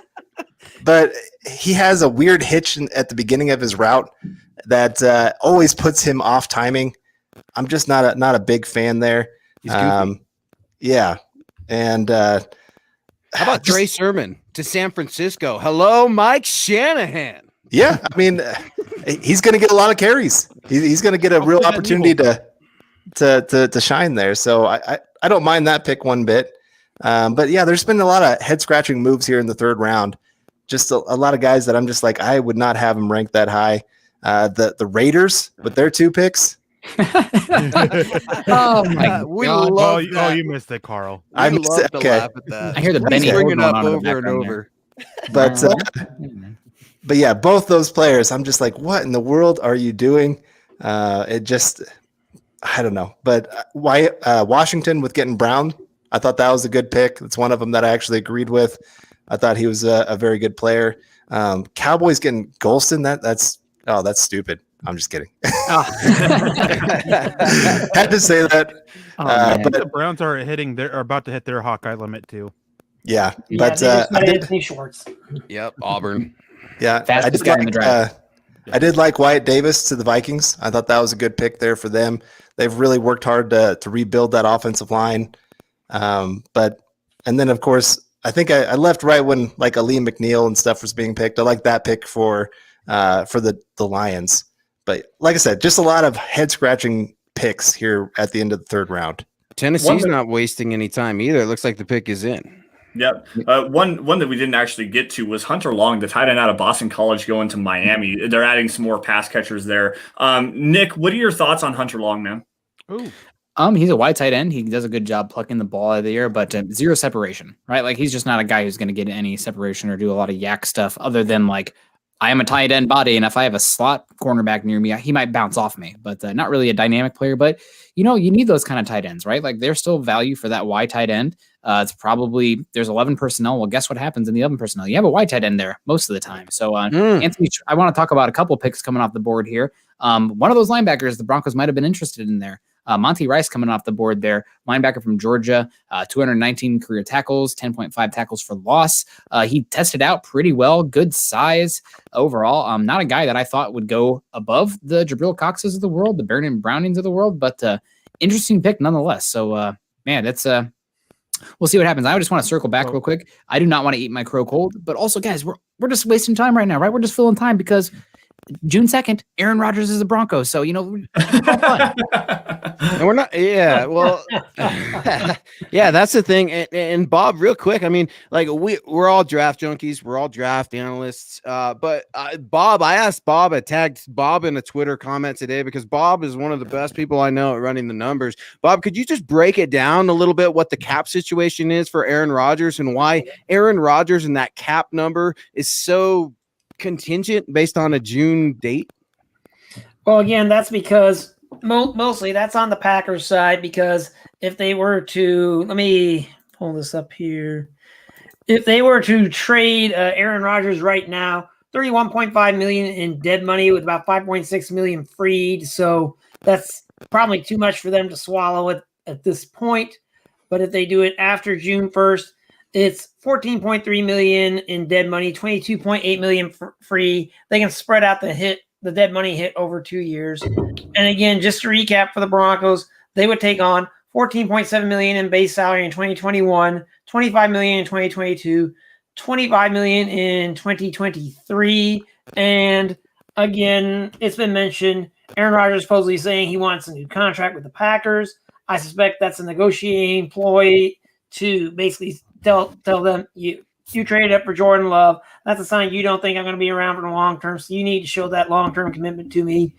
but he has a weird hitch at the beginning of his route that always puts him off timing. I'm just not a big fan there. He's goofy. Yeah. And how about Trey Sermon to San Francisco? Hello, Mike Shanahan. Yeah, I mean, he's going to get a lot of carries. He's going to get a real opportunity to shine there. So I don't mind that pick one bit. But yeah, there's been a lot of head scratching moves here in the third round. Just a lot of guys that I'm just like, I would not have them ranked that high. The Raiders with their 2 picks. Oh my God! You missed it, Carl. I missed it. Okay. Laugh at that. I hear the Benny bringing going up on in the over and background over. But yeah, both those players, I'm just like, what in the world are you doing? It just, I don't know. But Washington with getting Brown, I thought that was a good pick. It's one of them that I actually agreed with. I thought he was a very good player. Cowboys getting Golston, that's stupid. I'm just kidding. Had to say that. But the Browns are about to hit their Hawkeye limit too. Yeah, but Anthony Schwartz. Yep, Auburn. Yeah, fastest guy in the draft. I did like Wyatt Davis to the Vikings. I thought that was a good pick there for them. They've really worked hard to rebuild that offensive line. And then of course, I think I left right when like Ali McNeil and stuff was being picked. I like that pick for the Lions. But like I said, just a lot of head scratching picks here at the end of the third round. Tennessee's not wasting any time either. It looks like the pick is in. Yep. One that we didn't actually get to was Hunter Long, the tight end out of Boston College, going to Miami. They're adding some more pass catchers there. Nick, what are your thoughts on Hunter Long, man? Ooh. He's a wide tight end. He does a good job plucking the ball out of the air, but zero separation, right? Like he's just not a guy who's going to get any separation or do a lot of yak stuff other than like, I am a tight end body, and if I have a slot cornerback near me, he might bounce off me, but not really a dynamic player. But, you need those kind of tight ends, right? Like there's still value for that wide tight end. It's probably, there's 11 personnel. Well, guess what happens in the 11 personnel? You have a wide tight end there most of the time. So, Anthony, I want to talk about a couple picks coming off the board here. One of those linebackers, the Broncos might have been interested in there. Monty Rice coming off the board there, linebacker from Georgia, 219 career tackles, 10.5 tackles for loss. He tested out pretty well, good size overall. Not a guy that I thought would go above the Jabril Coxes of the world, the Brandon Brownings of the world, but interesting pick nonetheless. So, man, that's we'll see what happens. I just want to circle back real quick. I do not want to eat my crow cold, but also, guys, we're just wasting time right now, right? We're just filling time because June 2nd, Aaron Rodgers is the Broncos. So, fun. And we're not, well, yeah, that's the thing. And Bob, real quick, I mean, like we're all draft junkies, we're all draft analysts. But Bob, I asked Bob, I tagged Bob in a Twitter comment today because Bob is one of the best people I know at running the numbers. Bob, could you just break it down a little bit what the cap situation is for Aaron Rodgers and why Aaron Rodgers and that cap number is so contingent based on a June date? Well, again, that's because mostly that's on the Packers side, because if they were to, let me pull this up here. If they were to trade Aaron Rodgers right now, $31.5 million in dead money with about $5.6 million freed. So that's probably too much for them to swallow at this point. But if they do it after June 1st, it's $14.3 million in dead money, $22.8 million free. They can spread out the dead money hit over 2 years. And again, just to recap for the Broncos, they would take on $14.7 million in base salary in 2021, $25 million in 2022, $25 million in 2023. And again, it's been mentioned, Aaron Rodgers supposedly saying he wants a new contract with the Packers. I suspect that's a negotiating ploy to basically tell them you traded up for Jordan Love. That's a sign you don't think I'm going to be around for the long term. So you need to show that long term commitment to me.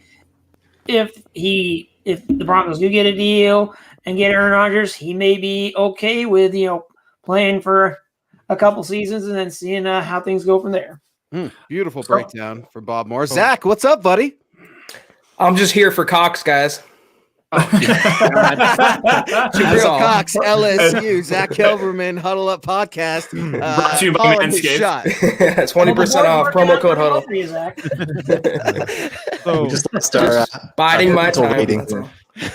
If the Broncos do get a deal and get Aaron Rodgers, he may be okay with playing for a couple seasons and then seeing how things go from there. Beautiful breakdown for Bob Moore. Zach, what's up, buddy? I'm just here for Cox, guys. Jabril Cox, LSU, Zack Kelberman, Huddle Up Podcast. Brought to you by Manscaped. 20% off, promo code Huddle. So Just lost our Biding my time. waiting.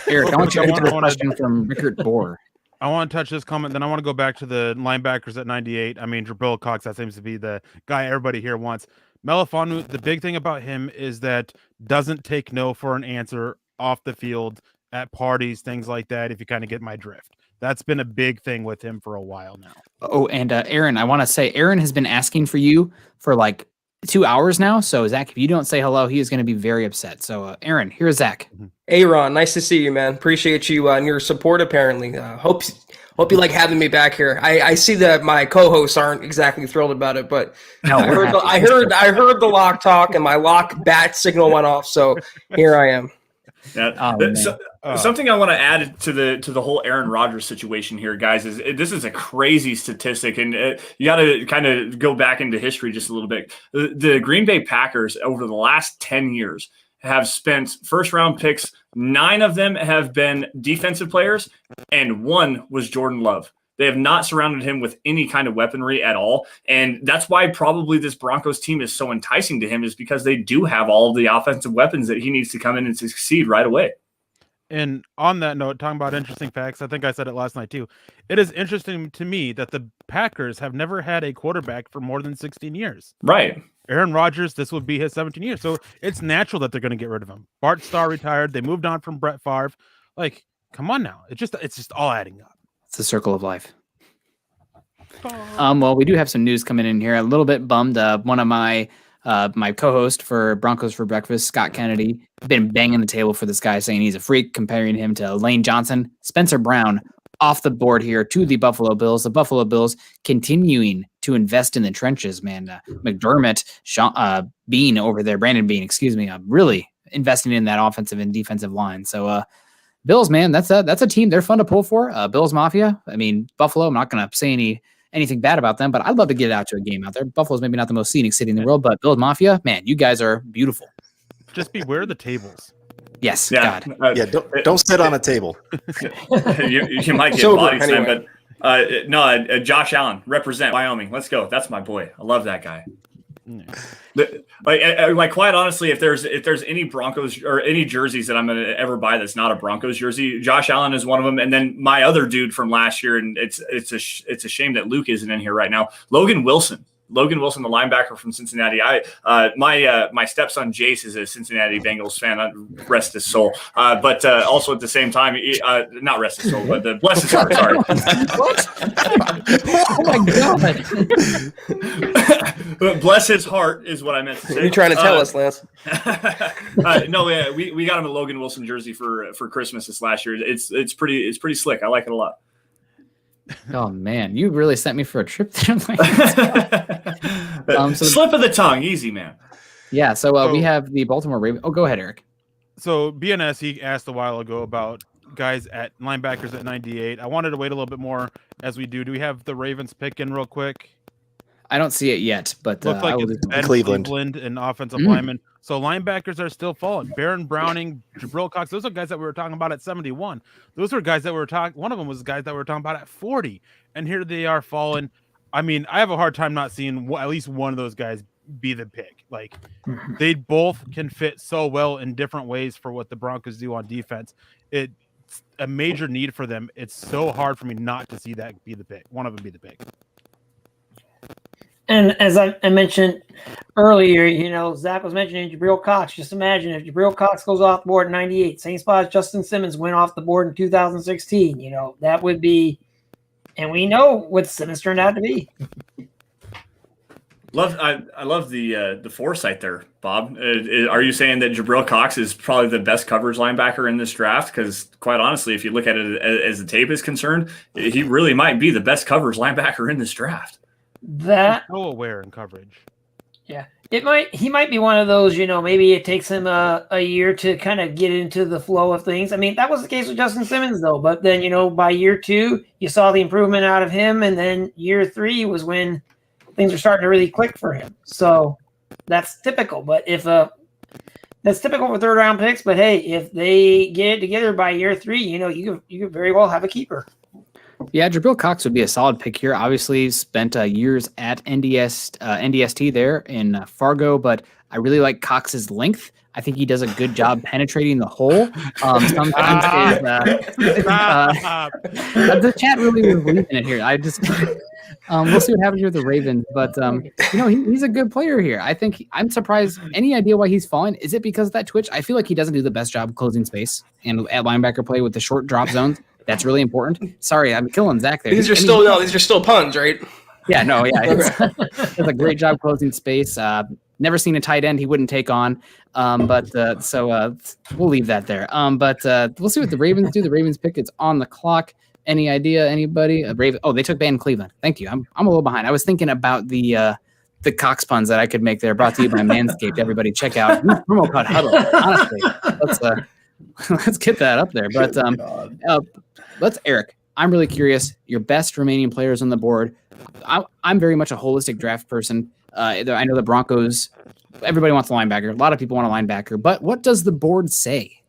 Eric, I want you to answer the question from Rickard Bohr. I want to touch this comment, then I want to go back to the linebackers at 98. I mean, Jabril Cox, that seems to be the guy everybody here wants. Melifonu, the big thing about him is that doesn't take no for an answer off the field, at parties, things like that, if you kind of get my drift. That's been a big thing with him for a while now. Oh, and Aaron, I want to say, Aaron has been asking for you for like 2 hours now. So, Zach, if you don't say hello, he is going to be very upset. So, Aaron, here's Zach. Aaron, nice to see you, man. Appreciate you and your support, apparently. Hope you like having me back here. I see that my co-hosts aren't exactly thrilled about it, but No, I heard the lock talk and my lock bat signal went off, so here I am. Yeah. Something I want to add to the whole Aaron Rodgers situation here, guys, is this is a crazy statistic, and you got to kind of go back into history just a little bit. The Green Bay Packers over the last 10 years have spent first-round picks. 9 of them have been defensive players, and 1 was Jordan Love. They have not surrounded him with any kind of weaponry at all. And that's why probably this Broncos team is so enticing to him, is because they do have all of the offensive weapons that he needs to come in and succeed right away. And on that note, talking about interesting facts, I think I said it last night too. It is interesting to me that the Packers have never had a quarterback for more than 16 years. Right. Aaron Rodgers, this would be his 17 years. So it's natural that they're going to get rid of him. Bart Starr retired. They moved on from Brett Favre. Like, come on now. It's just all adding up. It's the circle of life. Well, we do have some news coming in here. A little bit bummed. One of my co-host for Broncos for Breakfast, Scott Kennedy, been banging the table for this guy, saying he's a freak, comparing him to Lane Johnson. Spencer Brown off the board here to the Buffalo Bills. The Buffalo Bills continuing to invest in the trenches, man. McDermott, Bean over there, Brandon Bean, excuse me, really investing in that offensive and defensive line. So Bills, man, that's a team. They're fun to pull for. Bills Mafia. I mean, Buffalo. I'm not going to say anything bad about them, but I'd love to get out to a game out there. Buffalo's maybe not the most scenic city in the world, but Bills Mafia, man, you guys are beautiful. Just beware of the tables. Yes, Yeah. God. Don't sit on a table. you might get Sober, body slammed, anyway. but Josh Allen, represent Wyoming. Let's go. That's my boy. I love that guy. Like quite honestly, if there's any Broncos or any jerseys that I'm gonna ever buy that's not a Broncos jersey, Josh Allen is one of them. And then my other dude from last year, and it's a shame that Luke isn't in here right now. Logan Wilson, the linebacker from Cincinnati. My stepson Jace is a Cincinnati Bengals fan. Rest his soul. But also at the same time, not rest his soul, but bless his heart. Sorry. What? Oh my God. Bless his heart is what I meant to say. What are you trying to tell us, Lance? No, we got him a Logan Wilson jersey for Christmas this last year. It's pretty slick. I like it a lot. Oh man, you really sent me for a trip there. Slip of the tongue, easy man. Yeah, so we have the Baltimore Ravens. Oh, go ahead, Eric. So BNS, he asked a while ago about guys at linebackers at 98. I wanted to wait a little bit more as we do. Do we have the Ravens pick in real quick? I don't see it yet, but Looks like I will it's do Ben Cleveland. Cleveland and offensive lineman. So linebackers are still falling. Baron Browning, Jabril Cox, those are guys that we were talking about at 71. Those were guys that we were talking. One of them was guys that we were talking about at 40, and here they are falling. I mean, I have a hard time not seeing at least one of those guys be the pick. Like they both can fit so well in different ways for what the Broncos do on defense. It's a major need for them. It's so hard for me not to see that be the pick. One of them be the pick. And as I mentioned earlier, Zach was mentioning Jabril Cox. Just imagine if Jabril Cox goes off the board in 98, same spot as Justin Simmons went off the board in 2016. That would be, and we know what Simmons turned out to be. I love the foresight there, Bob. Are you saying that Jabril Cox is probably the best coverage linebacker in this draft? Because quite honestly, if you look at it as the tape is concerned, he really might be the best coverage linebacker in this draft. That So aware in coverage. Yeah, he might be one of those, maybe it takes him a year to kind of get into the flow of things. I mean, that was the case with Justin Simmons though, but then, by year 2, you saw the improvement out of him. And then year 3 was when things were starting to really click for him. So that's typical, but that's typical for 3rd round picks, but hey, if they get it together by year 3, you could very well have a keeper. Yeah, Jabril Cox would be a solid pick here. Obviously, spent years at NDST there in Fargo, but I really like Cox's length. I think he does a good job penetrating the hole. Sometimes the chat really was believing it here. I just we'll see what happens here with the Ravens, but he's a good player here. I think I'm surprised. Any idea why he's falling? Is it because of that twitch? I feel like he doesn't do the best job closing space and at linebacker play with the short drop zones. That's really important. Sorry, I'm killing Zach there. These are still puns, right? Yeah, no, yeah. Does a great job closing space. Never seen a tight end he wouldn't take on. So we'll leave that there. But we'll see what the Ravens do. The Ravens pick, it's on the clock. Any idea? Anybody? They took Ben Cleveland. Thank you. I'm a little behind. I was thinking about the Cox puns that I could make there. Brought to you by Manscaped. Everybody check out promo code Huddle. Honestly, let's get that up there. But let's Eric. I'm really curious. Your best remaining players on the board. I'm very much a holistic draft person. I know the Broncos. Everybody wants a linebacker. A lot of people want a linebacker. But what does the board say?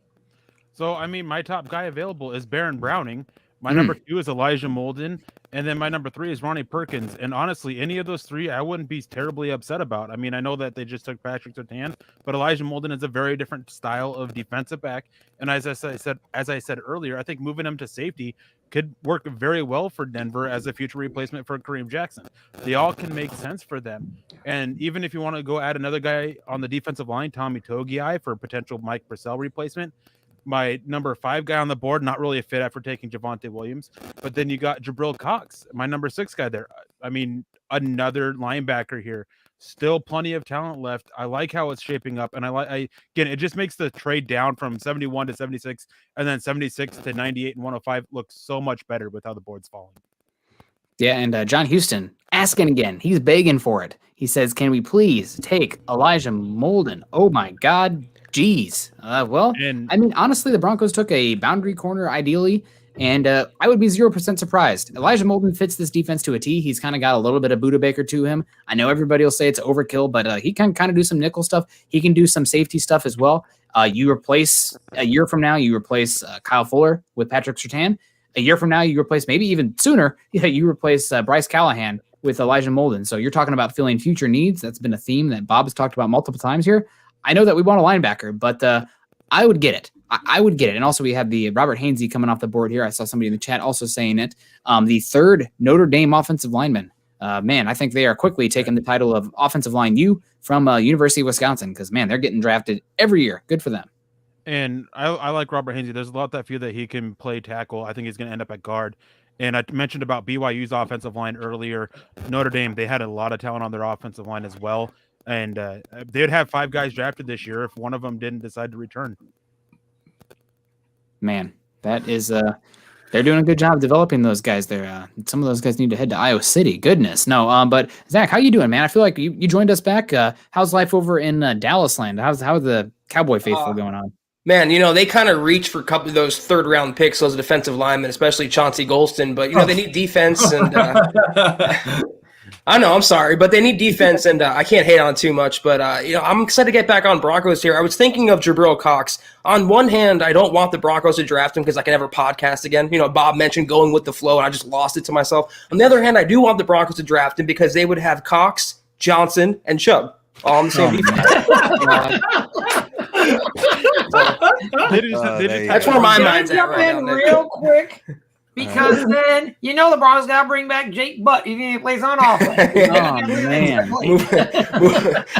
So, I mean, my top guy available is Baron Browning. My number 2 is Elijah Molden. And then my number 3 is Ronnie Perkins. And honestly, any of those 3, I wouldn't be terribly upset about. I mean, I know that they just took Patrick Surtain, but Elijah Molden is a very different style of defensive back. And as I said earlier, I think moving him to safety could work very well for Denver as a future replacement for Kareem Jackson. They all can make sense for them. And even if you want to go add another guy on the defensive line, Tommy Togiai, for a potential Mike Purcell replacement, my number 5 guy on the board, not really a fit after taking Javonte Williams. But then you got Jabril Cox, my number 6 guy there. I mean, another linebacker here. Still plenty of talent left. I like how it's shaping up. And again, it just makes the trade down from 71 to 76 and then 76 to 98 and 105 look so much better with how the board's falling. Yeah, and John Houston asking again. He's begging for it. He says, "Can we please take Elijah Molden?" Oh my God, geez. Well, And I mean, honestly, the Broncos took a boundary corner ideally, and I would be 0% surprised. Elijah Molden fits this defense to a T. He's kind of got a little bit of Buda Baker to him. I know everybody will say it's overkill, but he can kind of do some nickel stuff. He can do some safety stuff as well. You replace a year from now, you replace Kyle Fuller with Patrick Surtain. A year from now, you replace, maybe even sooner, you replace Bryce Callahan with Elijah Molden. So you're talking about filling future needs. That's been a theme that Bob has talked about multiple times here. I know that we want a linebacker, but I would get it. I would get it. And also we have the Robert Hainsey coming off the board here. I saw somebody in the chat also saying it. The third Notre Dame offensive lineman. Man, I think they are quickly taking the title of Offensive Line U from University of Wisconsin because, man, they're getting drafted every year. Good for them. And I like Robert Hainsey. There's a lot that feel that he can play tackle. I think he's going to end up at guard. And I mentioned about BYU's offensive line earlier. Notre Dame, they had a lot of talent on their offensive line as well. And they would have 5 guys drafted this year if one of them didn't decide to return. Man, that is they're doing a good job developing those guys there. Some of those guys need to head to Iowa City. Goodness. No, but Zach, how you doing, man? I feel like you joined us back. How's life over in Dallas land? How's the Cowboy faithful going on? Man, they kind of reach for a couple of those third-round picks, those defensive linemen, especially Chauncey Golston. But, they need defense. And I know, I'm sorry, but they need defense, and I can't hate on it too much. But, I'm excited to get back on Broncos here. I was thinking of Jabril Cox. On one hand, I don't want the Broncos to draft him because I can never podcast again. Bob mentioned going with the flow, and I just lost it to myself. On the other hand, I do want the Broncos to draft him because they would have Cox, Johnson, and Chubb all on the same defense. That's where my mind's at right now. Real quick, because then the Broncos got to bring back Jake Butt even if he plays on offense. Oh man,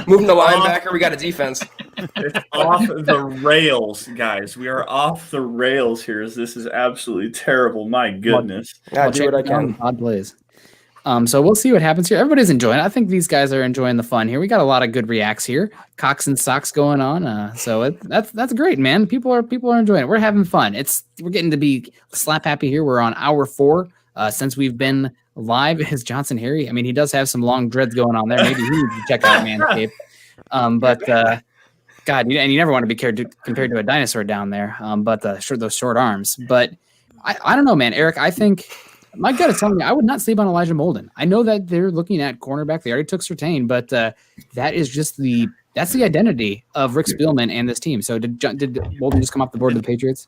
moving the linebacker, we got a defense. It's off the rails, guys. We are off the rails here. This is absolutely terrible. My goodness. I'll do what I can. Odd plays. So we'll see what happens here. Everybody's enjoying it. I think these guys are enjoying the fun here. We got a lot of good reacts here. Cox and socks going on. So that's great, man. People are enjoying it. We're having fun. We're getting to be slap happy here. We're on hour 4 since we've been live. Is Johnson Harry? I mean, he does have some long dreads going on there. Maybe he needs to check out Manscaped. God, and you never want to be compared to a dinosaur down there. But those short arms. But I don't know, man. Eric, I think. My gut is telling me I would not sleep on Elijah Molden. I know that they're looking at cornerback. They already took Surtain, but that is just that's the identity of Rick Spielman and this team. So did Molden just come off the board of the Patriots?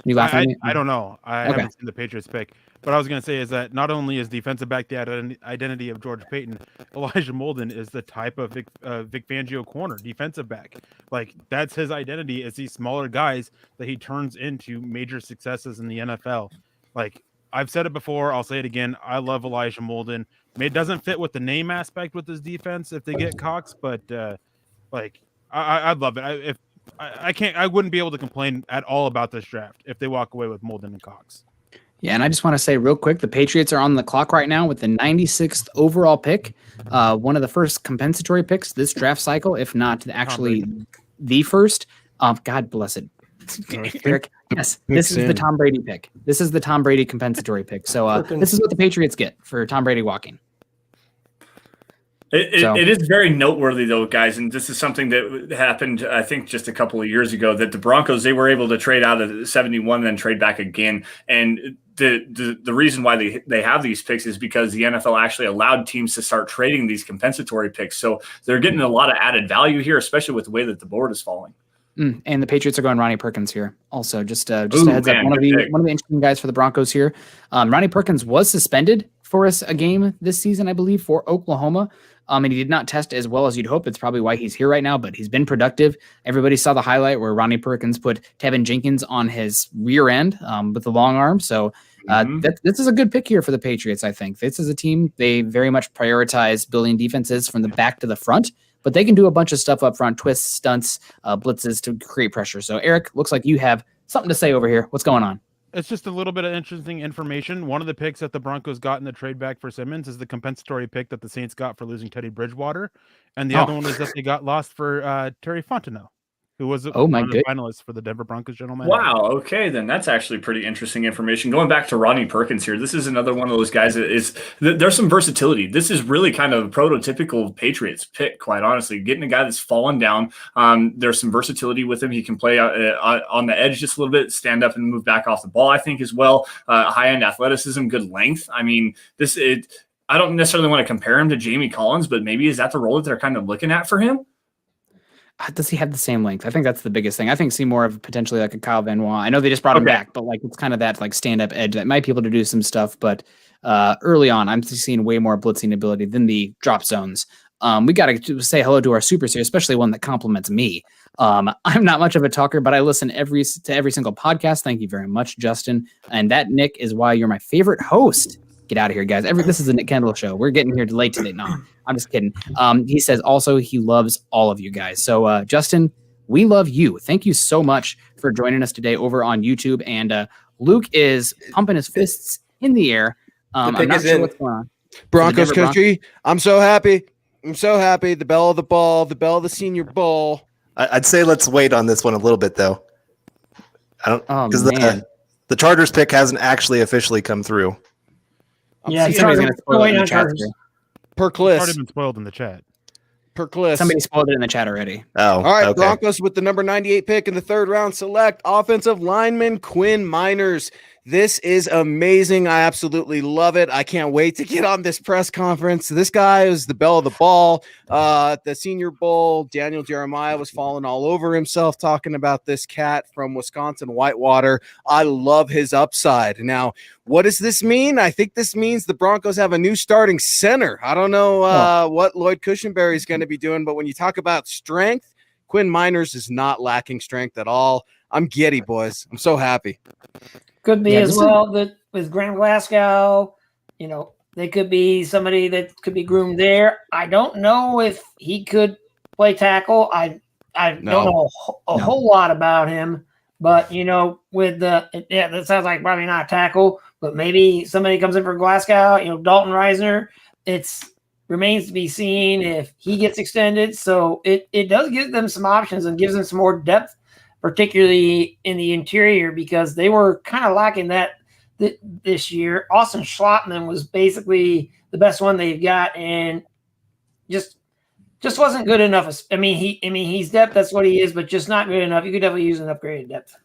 You laughing at me? I don't know. I haven't seen the Patriots pick. What I was going to say is that not only is defensive back the identity of George Payton, Elijah Molden is the type of Vic Fangio corner, defensive back. Like, that's his identity, is these smaller guys that he turns into major successes in the NFL. Like, I've said it before, I'll say it again. I love Elijah Molden. I mean, it doesn't fit with the name aspect with his defense if they get Cox, but I'd love it. I wouldn't be able to complain at all about this draft if they walk away with Molden and Cox. Yeah, and I just want to say real quick, the Patriots are on the clock right now with the 96th overall pick, one of the first compensatory picks this draft cycle, if not actually the first. God bless it. Eric, yes, this is the Tom Brady pick. This is the Tom Brady compensatory pick. So this is what the Patriots get for Tom Brady walking. It is very noteworthy, though, guys, and this is something that happened, I think, just a couple of years ago, that the Broncos, they were able to trade out of 71 and then trade back again. And the reason why they have these picks is because the NFL actually allowed teams to start trading these compensatory picks. So they're getting a lot of added value here, especially with the way that the board is falling. And the Patriots are going Ronnie Perkins here. Also, just a heads up, one of the interesting guys for the Broncos here. Ronnie Perkins was suspended for a game this season, I believe, for Oklahoma. And he did not test as well as you'd hope. It's probably why he's here right now, but he's been productive. Everybody saw the highlight where Ronnie Perkins put Tevin Jenkins on his rear end with the long arm. So this is a good pick here for the Patriots, I think. This is a team, they very much prioritize building defenses from the back to the front. But they can do a bunch of stuff up front, twists, stunts, blitzes to create pressure. So, Eric, looks like you have something to say over here. What's going on? It's just a little bit of interesting information. One of the picks that the Broncos got in the trade back for Simmons is the compensatory pick that the Saints got for losing Teddy Bridgewater. And the other one is that they got lost for Terry Fontenot. who was Oh, my one of the good- finalists for the Denver Broncos general manager. Wow. Okay, then that's actually pretty interesting information. Going back to Rodney Perkins here, this is another one of those guys that is there's some versatility. This is really kind of a prototypical Patriots pick, quite honestly. Getting a guy that's fallen down. There's some versatility with him. He can play on the edge just a little bit, stand up and move back off the ball, I think, as well. High end athleticism, good length. I mean, I don't necessarily want to compare him to Jamie Collins, but maybe is that the role that they're kind of looking at for him? Does he have the same length? I think that's the biggest thing. I think see more of potentially like a Kyle Van Noy. I know they just brought him back, but like it's kind of that like stand-up edge that might be able to do some stuff. But early on, I'm seeing way more blitzing ability than the drop zones. We got to say hello to our supers here, especially one that compliments me. I'm not much of a talker, but I listen to every single podcast. Thank you very much, Justin. And that, Nick, is why you're my favorite host. Get out of here, guys. This is a Nick Kendell show. We're getting here late today. No, I'm just kidding. He says also he loves all of you guys. So, Justin, we love you. Thank you so much for joining us today over on YouTube. And Luke is pumping his fists in the air. I'm not sure what's going on. Broncos country. I'm so happy. I'm so happy. The bell of the ball, the bell of the Senior Bowl. I'd say let's wait on this one a little bit, though. I don't because the Chargers pick hasn't actually officially come through. Yeah, somebody's going to spoil it in the chat. It's already been spoiled in the chat. Somebody spoiled it in the chat already. Oh, all right. Okay. Broncos with the number 98 pick in the 3rd round select offensive lineman Quinn Miners. This is amazing. I absolutely love it. I can't wait to get on this press conference. This guy is the belle of the ball. The Senior Bowl, Daniel Jeremiah was falling all over himself talking about this cat from Wisconsin Whitewater. I love his upside. Now, what does this mean? I think this means the Broncos have a new starting center. I don't know what Lloyd Cushenberry is going to be doing, but when you talk about strength, Quinn Miners is not lacking strength at all. I'm giddy, boys. I'm so happy. Could be as well that with Graham Glasgow, they could be somebody that could be groomed there. I don't know if he could play tackle. I don't know a whole lot about him, but with that sounds like probably not a tackle, but maybe somebody comes in for Glasgow. Dalton Reisner. It's remains to be seen if he gets extended. So it does give them some options and gives them some more depth, particularly in the interior, because they were kind of lacking that this year. Austin Schlottman was basically the best one they've got, and just wasn't good enough. I mean, he's depth. That's what he is, but just not good enough. You could definitely use an upgraded depth.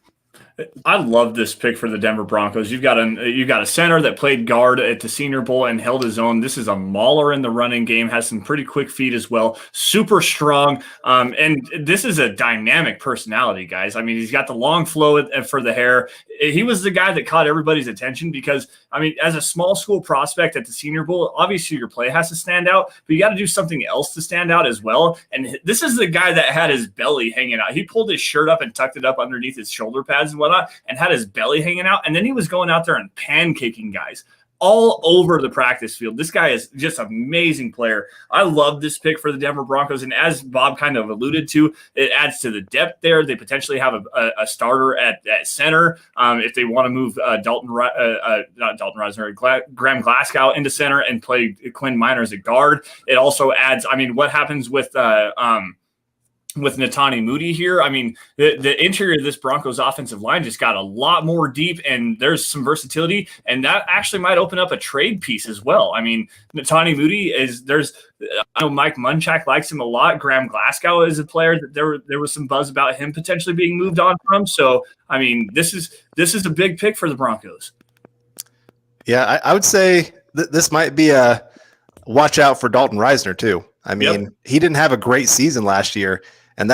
I love this pick for the Denver Broncos. You've got a center that played guard at the Senior Bowl and held his own. This is a mauler in the running game, has some pretty quick feet as well, super strong. And this is a dynamic personality, guys. I mean, he's got the long flow for the hair. He was the guy that caught everybody's attention because, as a small school prospect at the Senior Bowl, obviously your play has to stand out, but you got to do something else to stand out as well. And this is the guy that had his belly hanging out. He pulled his shirt up and tucked it up underneath his shoulder pads and whatnot, and had his belly hanging out. And then he was going out there and pancaking guys all over the practice field. This guy is just an amazing player. I love this pick for the Denver Broncos. And as Bob kind of alluded to, it adds to the depth there. They potentially have a starter at center. If they want to move Graham Glasgow into center and play Quinn Miners at guard. It also adds, what happens with Netani Moody here, the interior of this Broncos offensive line just got a lot more deep, and there's some versatility, and that actually might open up a trade piece as well. Netani Moody I know Mike Munchak likes him a lot. Graham Glasgow is a player that there was some buzz about him potentially being moved on from. So, this is a big pick for the Broncos. Yeah, I would say this might be a watch out for Dalton Reisner too. He didn't have a great season last year. And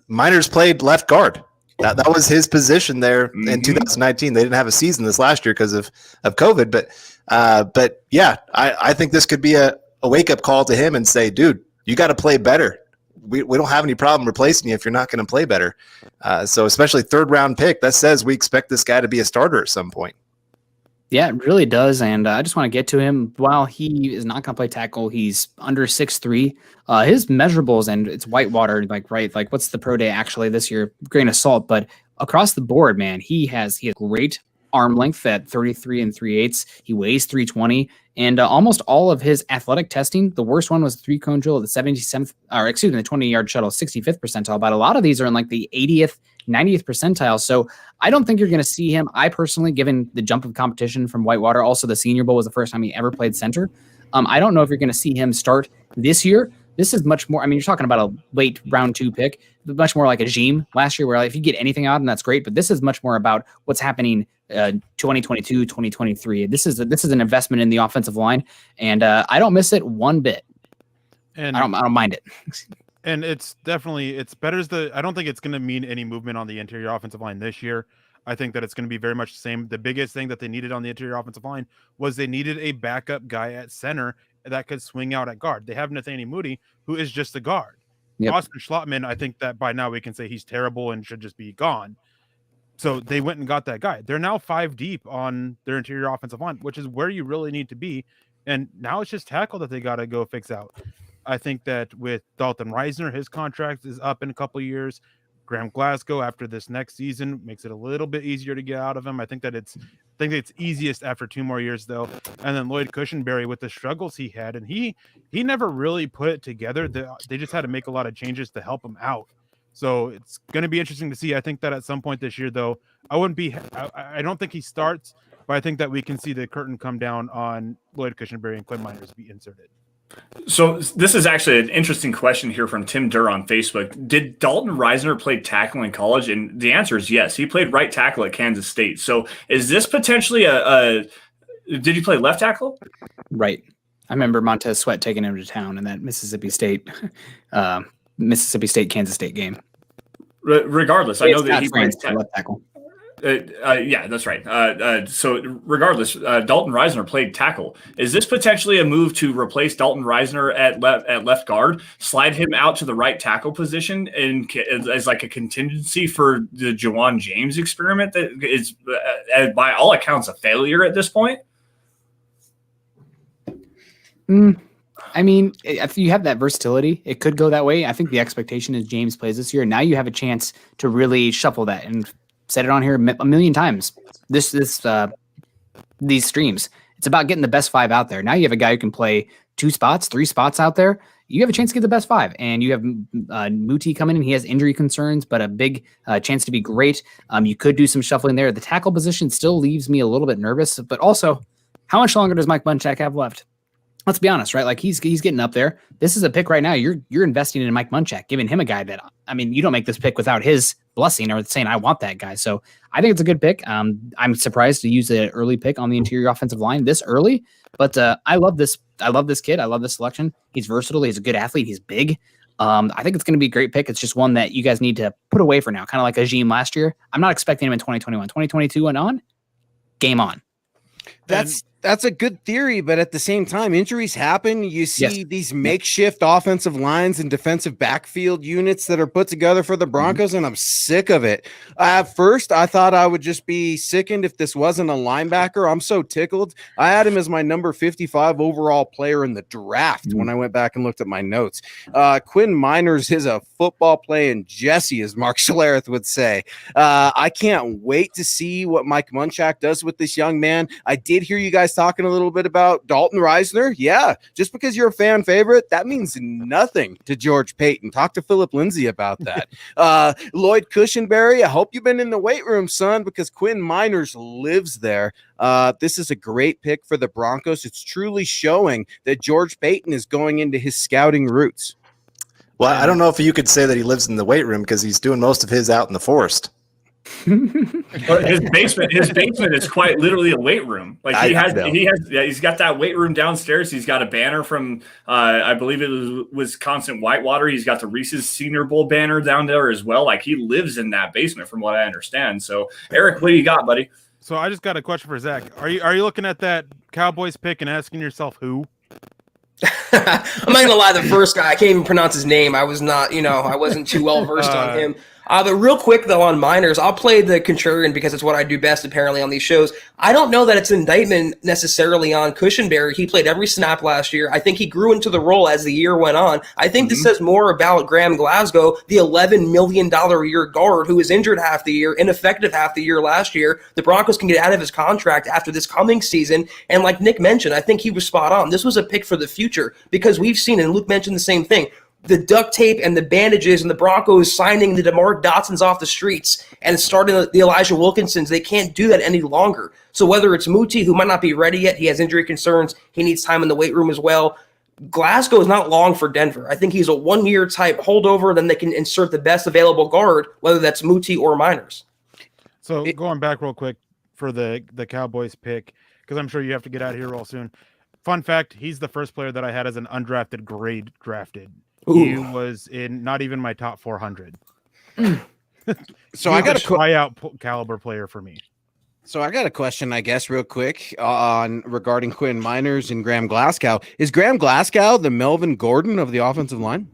Miners played left guard. That was his position there in 2019. They didn't have a season this last year because of COVID. But yeah, I think this could be a wake-up call to him and say, dude, you got to play better. We don't have any problem replacing you if you're not going to play better. So especially 3rd-round pick, that says we expect this guy to be a starter at some point. Yeah, it really does. And I just want to get to him. While he is not going to play tackle, he's under 6'3". His measurables, and it's Whitewater, what's the pro day actually this year? Grain of salt. But across the board, man, he has great arm length at 33 3/8. He weighs 320. And almost all of his athletic testing, the worst one was the 3-cone drill at the 77th, or excuse me, the 20-yard shuttle, 65th percentile. But a lot of these are in like the 80th, 90th percentile. So I don't think you're going to see him. I personally, given the jump of competition from Whitewater, also the Senior Bowl was the first time he ever played center. I don't know if you're going to see him start this year. This is much more, I mean, you're talking about a late round 2 pick, much more like a Gene last year, where like, if you get anything out, and that's great, but this is much more about what's happening 2022, 2023. This is an investment in the offensive line, and I don't miss it one bit. And I don't mind it. And it's better as I don't think it's going to mean any movement on the interior offensive line this year. I think that it's going to be very much the same. The biggest thing that they needed on the interior offensive line was they needed a backup guy at center that could swing out at guard. They have Nathaniel Moody, who is just a guard. Yep. Austin Schlottman, I think that by now we can say he's terrible and should just be gone. So they went and got that guy. They're now 5 deep on their interior offensive line, which is where you really need to be. And now it's just tackle that they got to go fix out. I think that with Dalton Reisner, his contract is up in a couple of years. Graham Glasgow, after this next season, makes it a little bit easier to get out of him. I think it's easiest after 2 more years, though. And then Lloyd Cushenberry, with the struggles he had, and he never really put it together. They just had to make a lot of changes to help him out. So it's going to be interesting to see. I think that at some point this year, though, I don't think he starts, but I think that we can see the curtain come down on Lloyd Cushenberry and Quinn Miners be inserted. So this is actually an interesting question here from Tim Durr on Facebook. Did Dalton Reisner play tackle in college? And the answer is yes. He played right tackle at Kansas State. So is this potentially did he play left tackle? Right. I remember Montez Sweat taking him to town in that Mississippi State, Kansas State game. Regardless, I know that he played left tackle. Yeah, that's right. So regardless, Dalton Reisner played tackle. Is this potentially a move to replace Dalton Reisner at left guard, slide him out to the right tackle position, and as like a contingency for the Jawan James experiment that is, by all accounts, a failure at this point? I mean, if you have that versatility, it could go that way. I think the expectation is James plays this year. Now you have a chance to really shuffle that, and said it on here a million times. These streams, it's about getting the best 5 out there. Now you have a guy who can play 2 spots, 3 spots out there. You have a chance to get the best 5, and you have Muti coming in. He has injury concerns, but a big chance to be great. You could do some shuffling there. The tackle position still leaves me a little bit nervous, but also, how much longer does Mike Munchak have left? Let's be honest, right? Like he's getting up there. This is a pick right now. You're investing in Mike Munchak, giving him a guy that, I mean, you don't make this pick without his blessing or saying, I want that guy. So I think it's a good pick. I'm surprised to use the early pick on the interior offensive line this early, but I love this. I love this kid. I love this selection. He's versatile. He's a good athlete. He's big. I think it's going to be a great pick. It's just one that you guys need to put away for now. Kind of like Ajim last year. I'm not expecting him in 2021, 2022 and on. Game on. That's a good theory, but at the same time, injuries happen. You see these makeshift offensive lines and defensive backfield units that are put together for the Broncos, and I'm sick of it. At first, I thought I would just be sickened if this wasn't a linebacker. I'm so tickled. I had him as my number 55 overall player in the draft when I went back and looked at my notes. Quinn Miners is a football playing Jesse, as Mark Schlereth would say. I can't wait to see what Mike Munchak does with this young man. I did hear you guys talking a little bit about Dalton Reisner. Yeah, just because you're a fan favorite, that means nothing to George Payton. Talk to Philip Lindsay about that. Lloyd Cushenberry, I hope you've been in the weight room, son, because Quinn Miners lives there. This is a great pick for the Broncos. It's truly showing that George Payton is going into his scouting roots. Well, I don't know if you could say that he lives in the weight room because he's doing most of his out in the forest. his basement is quite literally a weight room. Like he's got that weight room downstairs. He's got a banner from I believe it was Wisconsin Whitewater. He's got the Reese's Senior Bowl banner down there as well. Like he lives in that basement from what I understand. So Eric, what do you got, buddy? So I just got a question for Zach. Are you looking at that Cowboys pick and asking yourself who? I'm not gonna lie, the first guy, I can't even pronounce his name. I was not, I wasn't too well versed on him. But real quick, though, on Miners, I'll play the contrarian because it's what I do best, apparently, on these shows. I don't know that it's an indictment necessarily on Cushenberry. He played every snap last year. I think he grew into the role as the year went on. I think this says more about Graham Glasgow, the $11 million a year guard who was injured half the year, ineffective half the year last year. The Broncos can get out of his contract after this coming season. And like Nick mentioned, I think he was spot on. This was a pick for the future because we've seen, and Luke mentioned the same thing, the duct tape and the bandages and the Broncos signing the DeMar Dotsons off the streets and starting the Elijah Wilkinsons, they can't do that any longer. So whether it's Muti, who might not be ready yet, he has injury concerns, he needs time in the weight room as well. Glasgow is not long for Denver. I think he's a one-year type holdover, then they can insert the best available guard, whether that's Muti or Miners. So going back real quick for the Cowboys pick, because I'm sure you have to get out of here real soon. Fun fact, he's the first player that I had as an undrafted grade drafted. He was in not even my top 400. So I got a tryout caliber player for me. So I got a question, I guess, real quick on regarding Quinn Miners and Graham Glasgow. Is Graham Glasgow the Melvin Gordon of the offensive line?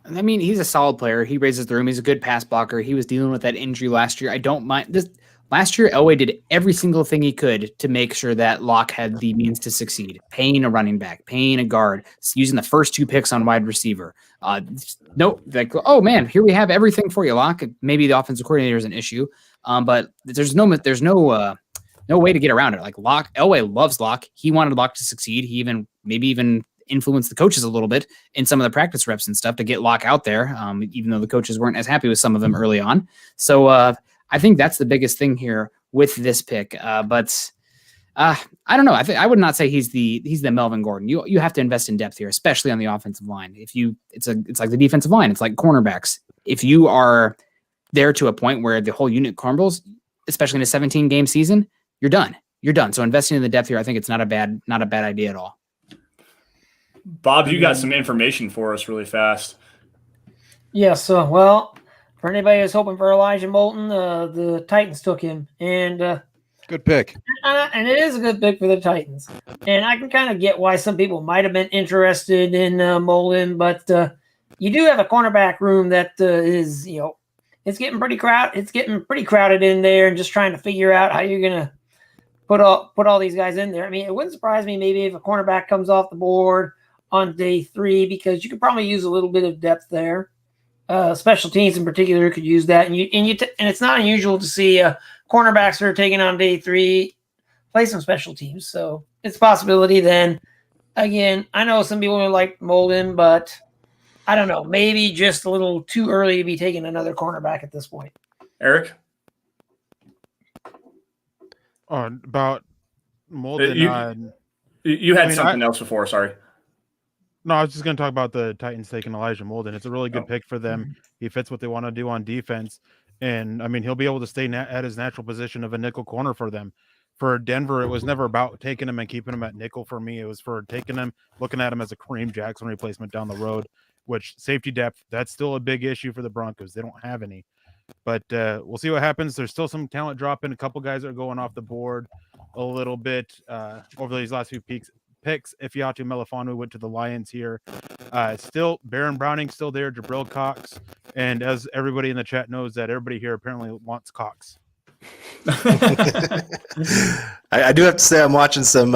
I mean, he's a solid player. He raises the room. He's a good pass blocker. He was dealing with that injury last year. I don't mind this. Last year, Elway did every single thing he could to make sure that Locke had the means to succeed. Paying a running back, paying a guard, using the first 2 picks on wide receiver. Oh man, here we have everything for you, Locke. Maybe the offensive coordinator is an issue, but there's no way to get around it. Like Elway loves Locke. He wanted Locke to succeed. He even influenced the coaches a little bit in some of the practice reps and stuff to get Locke out there, even though the coaches weren't as happy with some of them early on. So I think that's the biggest thing here with this pick. But I don't know. I would not say he's the Melvin Gordon. You have to invest in depth here, especially on the offensive line. It's like the defensive line. It's like cornerbacks. If you are there to a point where the whole unit crumbles, especially in a 17-game season, you're done. You're done. So investing in the depth here, I think it's not a bad idea at all. Bob, you got some information for us really fast. Yes. Well, for anybody who's hoping for Elijah Moulton, the Titans took him, and good pick. And it is a good pick for the Titans. And I can kind of get why some people might have been interested in Moulton, but you do have a cornerback room that is, it's getting pretty crowded. It's getting pretty crowded in there, and just trying to figure out how you're gonna put all these guys in there. I mean, it wouldn't surprise me maybe if a cornerback comes off the board on day 3, because you could probably use a little bit of depth there. Special teams in particular could use that, and it's not unusual to see cornerbacks that are taken on day 3 play some special teams. So it's a possibility. Then again, I know some people like Molden, but I don't know, maybe just a little too early to be taking another cornerback at this point. Eric, about Molden. You had something else before. Sorry. No, I was just going to talk about the Titans taking Elijah Molden. It's a really good pick for them. He fits what they want to do on defense. And, I mean, he'll be able to stay at his natural position of a nickel corner for them. For Denver, it was never about taking him and keeping him at nickel for me. It was for taking him, looking at him as a Kareem Jackson replacement down the road, which safety depth, that's still a big issue for the Broncos. They don't have any. But we'll see what happens. There's still some talent dropping. A couple guys are going off the board a little bit over these last few picks. Ifeatu Melifonwu went to the Lions here. Still, Baron Browning still there. Jabril Cox, and as everybody in the chat knows, that everybody here apparently wants Cox. I do have to say I'm watching some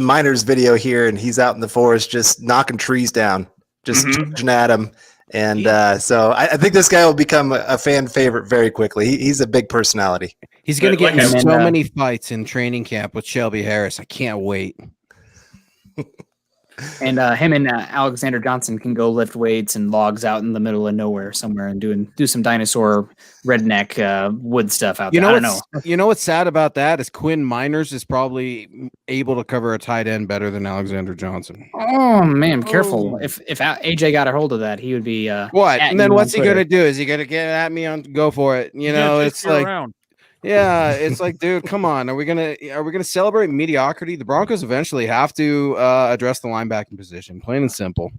Miners video here, and he's out in the forest just knocking trees down, just charging at him. And so I think this guy will become a fan favorite very quickly. He's a big personality. He's going to get in so many fights in training camp with Shelby Harris. I can't wait. And him and Alexander Johnson can go lift weights and logs out in the middle of nowhere somewhere and do some dinosaur redneck wood stuff out there. I don't know. You know what's sad about that is Quinn Miners is probably able to cover a tight end better than Alexander Johnson. Oh man, careful! If AJ got a hold of that, he would be what? And then what's he going to do? Is he going to get at me on go for it? It's like. Around. Yeah, it's like, dude, come on. Are we gonna celebrate mediocrity? The Broncos eventually have to address the linebacking position, plain and simple.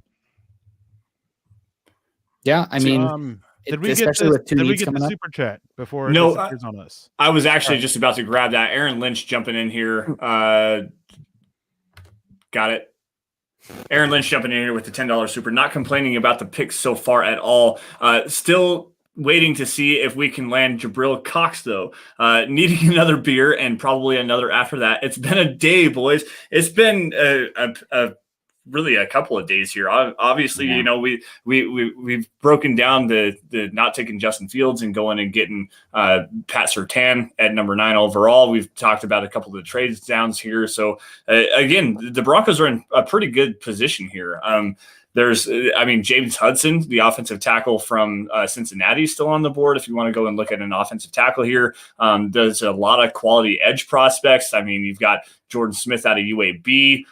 Yeah, I mean, did we get the super chat before? No, it disappears on us? I was actually just about to grab that. Aaron Lynch jumping in here. Got it. Aaron Lynch jumping in here with the $10 super, not complaining about the picks so far at all. Still waiting to see if we can land Jabril Cox, though. Needing another beer and probably another after that. It's been a day, boys. It's been really a couple of days here. Obviously, you know, we've broken down the not taking Justin Fields and going and getting Pat Surtain at number 9 overall. We've talked about a couple of the trades downs here. So again, the Broncos are in a pretty good position here. James Hudson, the offensive tackle from Cincinnati, is still on the board. If you want to go and look at an offensive tackle here, there's a lot of quality edge prospects. I mean, you've got Jordan Smith out of UAB.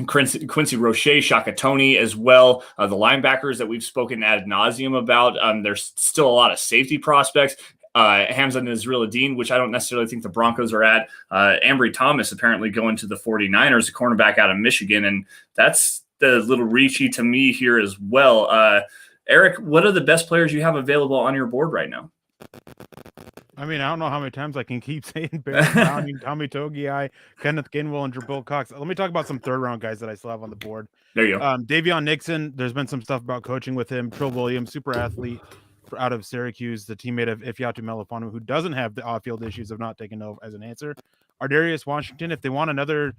Quincy Roche, Shaka Toney as well. The linebackers that we've spoken ad nauseum about. There's still a lot of safety prospects. Hamza Nasrullah-Dean, which I don't necessarily think the Broncos are at. Ambry Thomas apparently going to the 49ers, a cornerback out of Michigan. And that's the little reachy to me here as well. Eric, what are the best players you have available on your board right now? I mean, I don't know how many times I can keep saying Barry Browning, Tommy Togiai, Kenneth Gainwell, and Jabril Cox. Let me talk about some third-round guys that I still have on the board. There you go. Davion Nixon, there's been some stuff about coaching with him. Trill Williams, super athlete out of Syracuse, the teammate of Ifeatu Melifonwu, who doesn't have the off-field issues of not taking no as an answer. Ardarius Washington, if they want another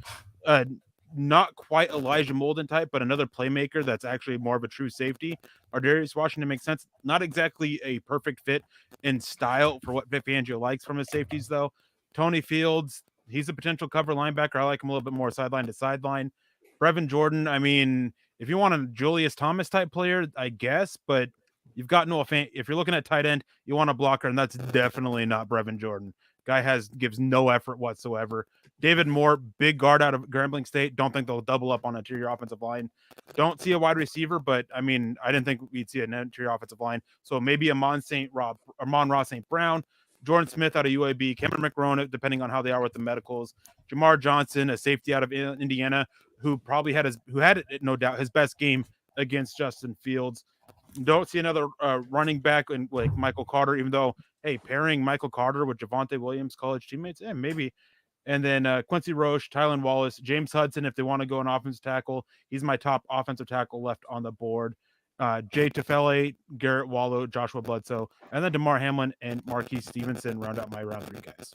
not quite Elijah Molden type, but another playmaker that's actually more of a true safety, Ardarius Washington makes sense. Not exactly a perfect fit in style for what Vic Fangio likes from his safeties, though. Tony Fields, he's a potential cover linebacker. I like him a little bit more sideline to sideline. Brevin Jordan, I mean, if you want a Julius Thomas type player, I guess, but you've got Noah Fant. If you're looking at tight end, you want a blocker, and that's definitely not Brevin Jordan. Guy gives no effort whatsoever. David Moore, big guard out of Grambling State. Don't think they'll double up on an interior offensive line. Don't see a wide receiver, but I mean, I didn't think we'd see an interior offensive line. So maybe Amon Ross St. Brown, Jordan Smith out of UAB, Cameron McRone, depending on how they are with the medicals, Jamar Johnson, a safety out of Indiana, who probably had no doubt his best game against Justin Fields. Don't see another running back like Michael Carter, even though, hey, pairing Michael Carter with Javonte Williams, college teammates, maybe. And then Quincy Roche, Tylan Wallace, James Hudson, if they want to go an offensive tackle. He's my top offensive tackle left on the board. Jay Tufele, Garrett Wallow, Joshua Bledsoe, and then DeMar Hamlin and Marquise Stevenson round out my round 3 guys.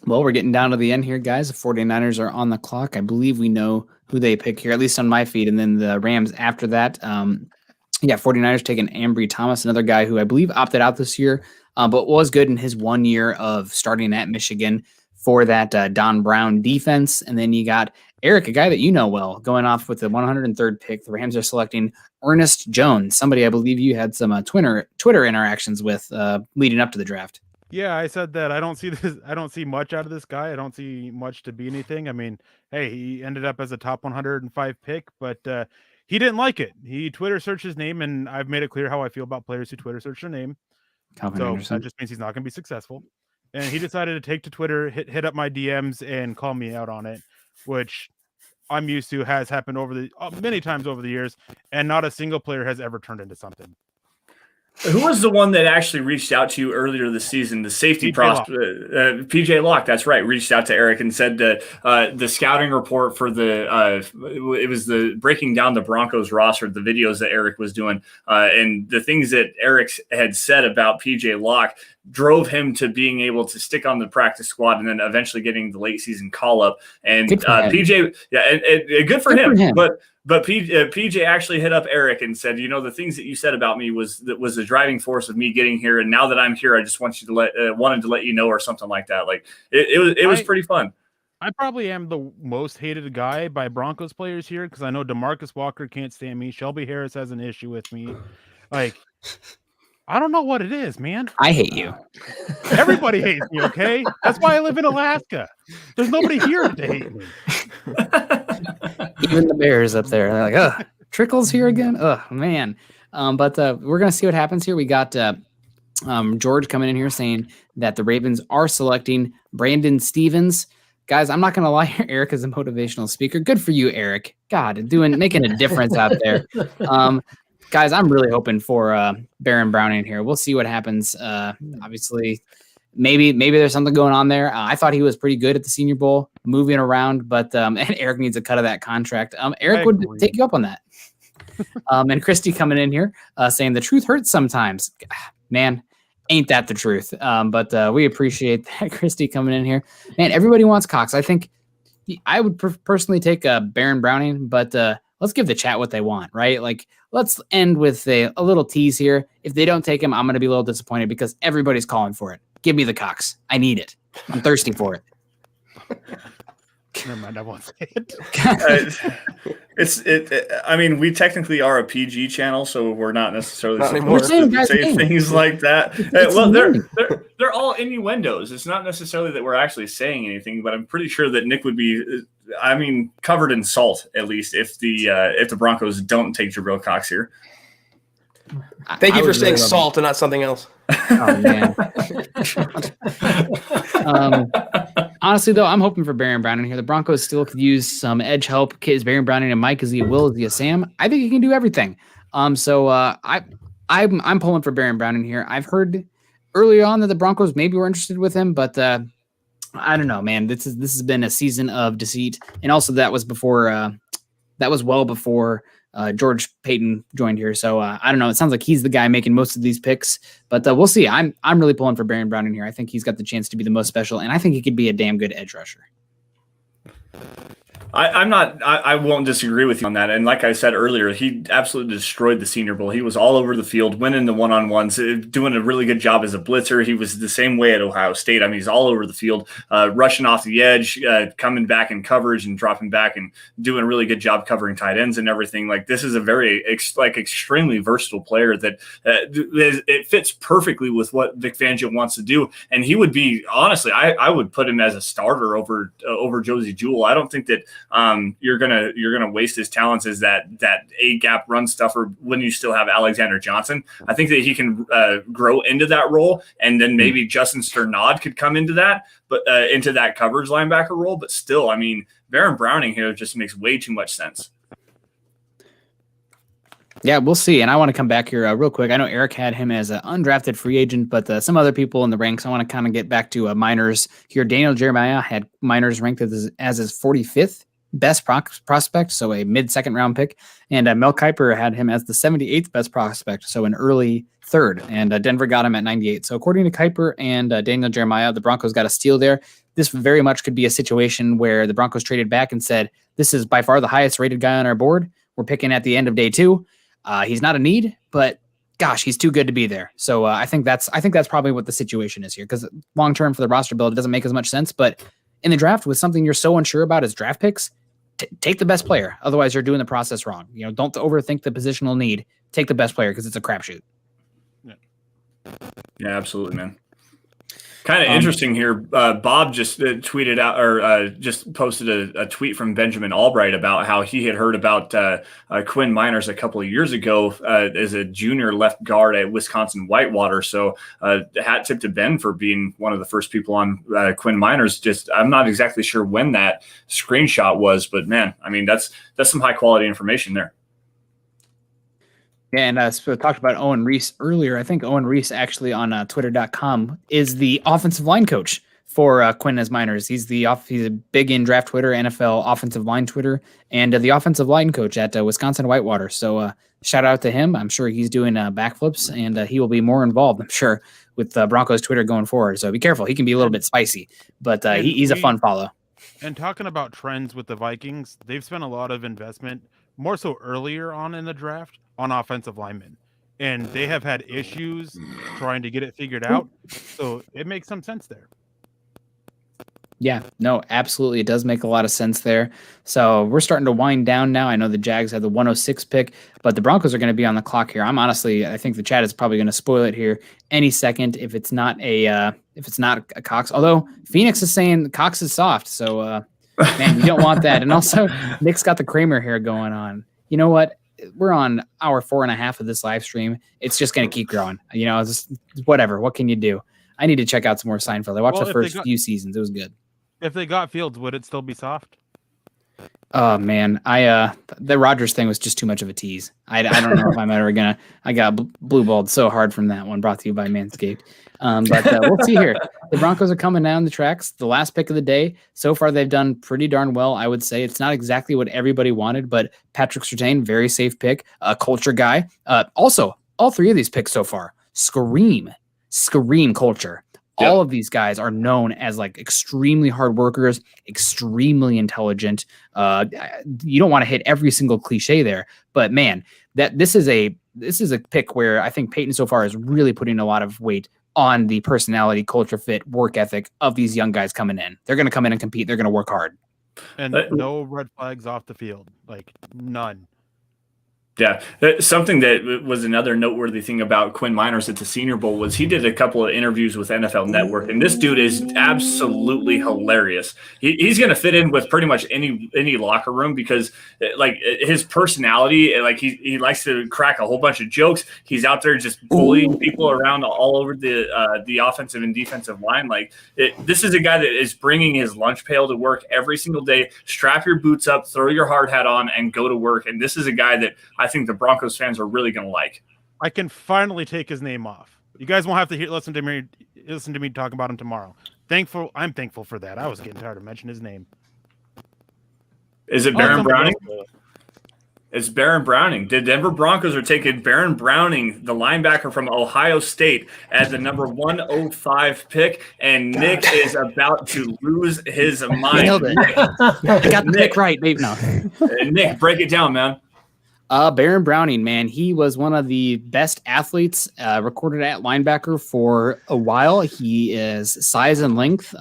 Well, we're getting down to the end here, guys. The 49ers are on the clock. I believe we know who they pick here, at least on my feed, and then the Rams after that. 49ers taking Ambry Thomas, another guy who I believe opted out this year, but was good in his 1 year of starting at Michigan for that Don Brown defense. And then you got Eric, a guy that you know well, going off with the 103rd pick. The Rams are selecting Ernest Jones, somebody I believe you had some Twitter interactions with leading up to the draft. Yeah, I said that I don't see much out of this guy. I don't see much to be anything. I mean, hey, he ended up as a top 105 pick, but he didn't like it. He Twitter searched his name, and I've made it clear how I feel about players who Twitter search their name. Calvin Anderson. That just means he's not going to be successful. And he decided to take to Twitter, hit up my DMs, and call me out on it, which I'm used to, has happened many times over the years, and not a single player has ever turned into something. Who was the one that actually reached out to you earlier this season? The safety prospect, PJ Locke. That's right. Reached out to Eric and said that the scouting report for it was the breaking down the Broncos roster, the videos that Eric was doing, and the things that Eric had said about PJ Locke drove him to being able to stick on the practice squad and then eventually getting the late season call up. And PJ, good for him. But PJ actually hit up Eric and said, the things that you said about me was the driving force of me getting here. And now that I'm here, I just want you to wanted to let you know, or something like that. Like it was pretty fun. I probably am the most hated guy by Broncos players here, because I know DeMarcus Walker can't stand me. Shelby Harris has an issue with me. Like, I don't know what it is, man. I hate you. Everybody hates me, okay? That's why I live in Alaska. There's nobody here to hate me. Even the Bears up there, they're like, Trickle's here again? Oh, man. But we're going to see what happens here. We got George coming in here saying that the Ravens are selecting Brandon Stevens. Guys, I'm not going to lie, Eric is a motivational speaker. Good for you, Eric. God, making a difference out there. Guys, I'm really hoping for Baron Browning here. We'll see what happens. Obviously, maybe there's something going on there. I thought he was pretty good at the Senior Bowl, moving around, but and Eric needs a cut of that contract. Eric would take you up on that. And Christy coming in here saying the truth hurts sometimes. Man, ain't that the truth? But we appreciate that. Christy coming in here. Man, everybody wants Cox. I think I would personally take Baron Browning, but let's give the chat what they want, right? Like, let's end with a little tease here. If they don't take him, I'm going to be a little disappointed because everybody's calling for it. Give me the Cox. I need it. I'm thirsty for it. Never mind, I won't say it. I mean, we technically are a PG channel, so we're not necessarily Not supposed to say things like that. Well, they're all innuendos. It's not necessarily that we're actually saying anything, but I'm pretty sure that Nick would be, covered in salt at least if the Broncos don't take Jabril Cox here. Thank you for saying salt and not something else. Oh man. Honestly, though, I'm hoping for Baron Browning here. The Broncos still could use some edge help. Is Baron Browning and Mike? Is he a Will? Is he a Sam? I think he can do everything. I'm pulling for Baron Browning here. I've heard early on that the Broncos maybe were interested with him, but I don't know, man. This has been a season of deceit, and also that was well before George Payton joined here. So I don't know. It sounds like he's the guy making most of these picks, but we'll see. I'm really pulling for Baron Browning here. I think he's got the chance to be the most special, and I think he could be a damn good edge rusher. I won't disagree with you on that. And like I said earlier, he absolutely destroyed the Senior Bowl. He was all over the field, winning the one-on-ones, doing a really good job as a blitzer. He was the same way at Ohio State. I mean, he's all over the field, rushing off the edge, coming back in coverage and dropping back and doing a really good job covering tight ends and everything. Like, this is a very extremely versatile player that it fits perfectly with what Vic Fangio wants to do. And he would be, honestly, I would put him as a starter over Josie Jewell. I don't think that you're gonna waste his talents as that A gap run stuffer when you still have Alexander Johnson. I think that he can grow into that role, and then maybe Justin Sternad could come into that, but into that coverage linebacker role. But still, I mean, Baron Browning here just makes way too much sense. Yeah, we'll see. And I want to come back here real quick. I know Eric had him as an undrafted free agent, but some other people in the ranks, I want to kind of get back to Miners here. Daniel Jeremiah had Miners ranked as his 45th best prospect, so a mid-second round pick. And Mel Kiper had him as the 78th best prospect, so an early third. And Denver got him at 98. So according to Kiper and Daniel Jeremiah, the Broncos got a steal there. This very much could be a situation where the Broncos traded back and said, this is by far the highest rated guy on our board. We're picking at the end of day 2. He's not a need, but gosh, he's too good to be there. So I think that's probably what the situation is here, because long term for the roster build, it doesn't make as much sense. But in the draft, with something you're so unsure about as draft picks, take the best player. Otherwise, you're doing the process wrong. You know, don't overthink the positional need. Take the best player because it's a crapshoot. Yeah, absolutely, man. Kind of interesting here. Bob just tweeted out or just posted a tweet from Benjamin Albright about how he had heard about Quinn Miners a couple of years ago as a junior left guard at Wisconsin Whitewater. So hat tip to Ben for being one of the first people on Quinn Miners. Just I'm not exactly sure when that screenshot was, but man, I mean that's some high quality information there. Yeah, and so talked about Owen Reese earlier. I think Owen Reese actually on Twitter.com is the offensive line coach for Quinn as Miners. He's a big in draft Twitter, NFL offensive line Twitter, and the offensive line coach at Wisconsin Whitewater. So shout out to him. I'm sure he's doing backflips, and he will be more involved, I'm sure, with Broncos Twitter going forward. So be careful. He can be a little bit spicy, but he's a fun follow. And talking about trends with the Vikings, they've spent a lot of investment, more so earlier on in the draft, on offensive linemen. And they have had issues trying to get it figured out. So it makes some sense there. Yeah, no, absolutely. It does make a lot of sense there. So we're starting to wind down now. I know the Jags have the 106 pick, but the Broncos are going to be on the clock here. I think the chat is probably going to spoil it here any second if it's not a Cox. Although Phoenix is saying Cox is soft, so man, you don't want that. And also, Nick's got the Kramer hair going on. You know what? We're on hour 4.5 of this live stream. It's just going to keep growing. You know, it's just, whatever. What can you do? I need to check out some more Seinfeld. I watched the first few seasons. It was good. If they got Fields, would it still be soft? Oh man, the Rodgers thing was just too much of a tease. I don't know if I'm ever gonna. I got blue balled so hard from that one. Brought to you by Manscaped. But we'll see here. The Broncos are coming down the tracks. The last pick of the day. So far, they've done pretty darn well. I would say it's not exactly what everybody wanted, but Patrick Surtain, very safe pick, a culture guy. Also, all three of these picks so far scream culture. All of these guys are known as like extremely hard workers, extremely intelligent. You don't want to hit every single cliche there, but man, this is a pick where I think Peyton so far is really putting a lot of weight on the personality, culture fit, work ethic of these young guys coming in. They're going to come in and compete. They're going to work hard. And no red flags off the field, like none. Yeah, something that was another noteworthy thing about Quinn Miners at the Senior Bowl was he did a couple of interviews with NFL Network, and this dude is absolutely hilarious. He's going to fit in with pretty much any locker room because, like, his personality, like he likes to crack a whole bunch of jokes. He's out there just bullying people around all over the offensive and defensive line. Like, this is a guy that is bringing his lunch pail to work every single day. Strap your boots up, throw your hard hat on, and go to work. And this is a guy that I think the Broncos fans are really going to like. I can finally take his name off. You guys won't have to listen to me talk about him tomorrow. I'm thankful for that. I was getting tired of mentioning his name. Is it Baron Browning? It's Baron Browning. The Denver Broncos are taking Baron Browning, the linebacker from Ohio State, as the number 105 pick, and Nick is about to lose his mind. Nailed it. I got the pick right, babe. No. Nick, break it down, man. Baron Browning, man, he was one of the best athletes recorded at linebacker for a while. He is size and length.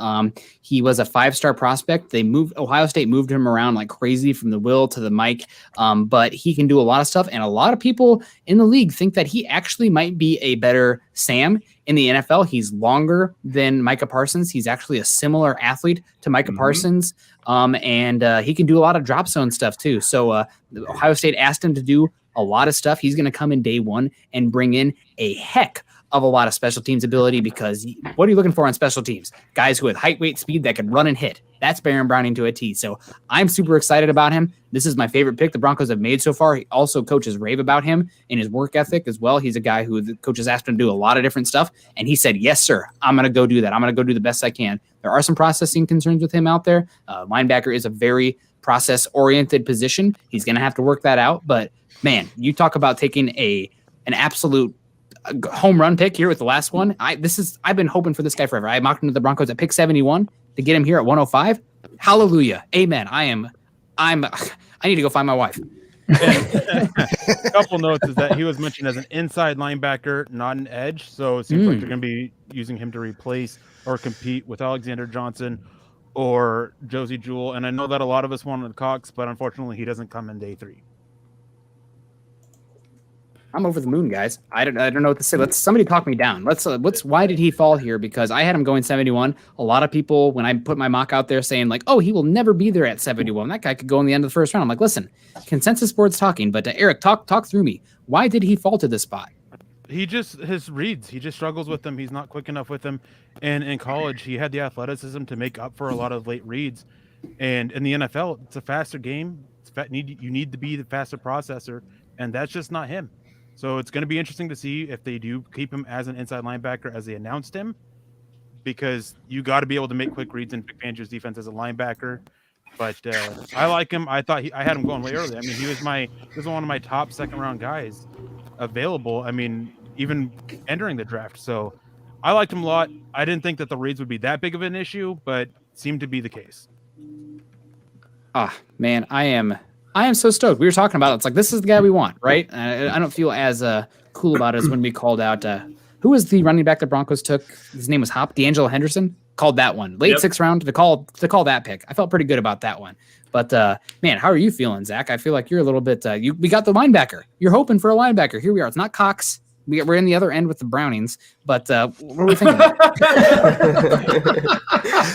He was a 5-star prospect. Ohio State moved him around like crazy from the Will to the Mike, but he can do a lot of stuff. And a lot of people in the league think that he actually might be a better Sam in the NFL. He's longer than Micah Parsons. He's actually a similar athlete to Micah Parsons. And he can do a lot of drop zone stuff too. So Ohio State asked him to do a lot of stuff. He's going to come in day one and bring in a heck of a lot of special teams ability, because what are you looking for on special teams? Guys who have height, weight, speed that can run and hit. That's Baron Browning to a T. So I'm super excited about him. This is my favorite pick the Broncos have made so far. He also, coaches rave about him and his work ethic as well. He's a guy who the coaches asked him to do a lot of different stuff, and he said, yes, sir, I'm going to go do that. I'm going to go do the best I can. There are some processing concerns with him out there. Linebacker is a very process-oriented position. He's going to have to work that out. But, man, you talk about taking an absolute home run pick here with the last one. I've been hoping for this guy forever. I mocked him to the Broncos at pick 71 to get him here at 105. Hallelujah. Amen. I need to go find my wife. A couple notes is that he was mentioned as an inside linebacker, not an edge. So it seems like they're going to be using him to replace or compete with Alexander Johnson or Josie Jewell. And I know that a lot of us wanted Cox, but unfortunately he doesn't come in day 3. I'm over the moon, guys. I don't know what to say. Somebody talk me down. Why did he fall here? Because I had him going 71. A lot of people, when I put my mock out there saying like, oh, he will never be there at 71. That guy could go in the end of the first round. I'm like, listen, consensus board's talking, but Eric, talk through me. Why did he fall to this spot? His reads, he just struggles with them. He's not quick enough with them. And in college, he had the athleticism to make up for a lot of late reads. And in the NFL, it's a faster game. You need to be the faster processor, and that's just not him. So it's going to be interesting to see if they do keep him as an inside linebacker as they announced him, because you got to be able to make quick reads in Vic Fangio's defense as a linebacker. But I like him. I had him going way early. I mean, he was one of my top second-round guys available. I mean, even entering the draft. So I liked him a lot. I didn't think that the reads would be that big of an issue, but it seemed to be the case. Man, I am so stoked. We were talking about it. It's like, this is the guy we want, right? I don't feel as cool about it as when we called out who was the running back the Broncos took. His name was D'Angelo Henderson. Called that one late 6th round to call that pick. I felt pretty good about that one. But man, how are you feeling, Zach? I feel like you're a little bit. We got the linebacker. You're hoping for a linebacker. Here we are. It's not Cox. We're in the other end with the Brownings, but what are we thinking?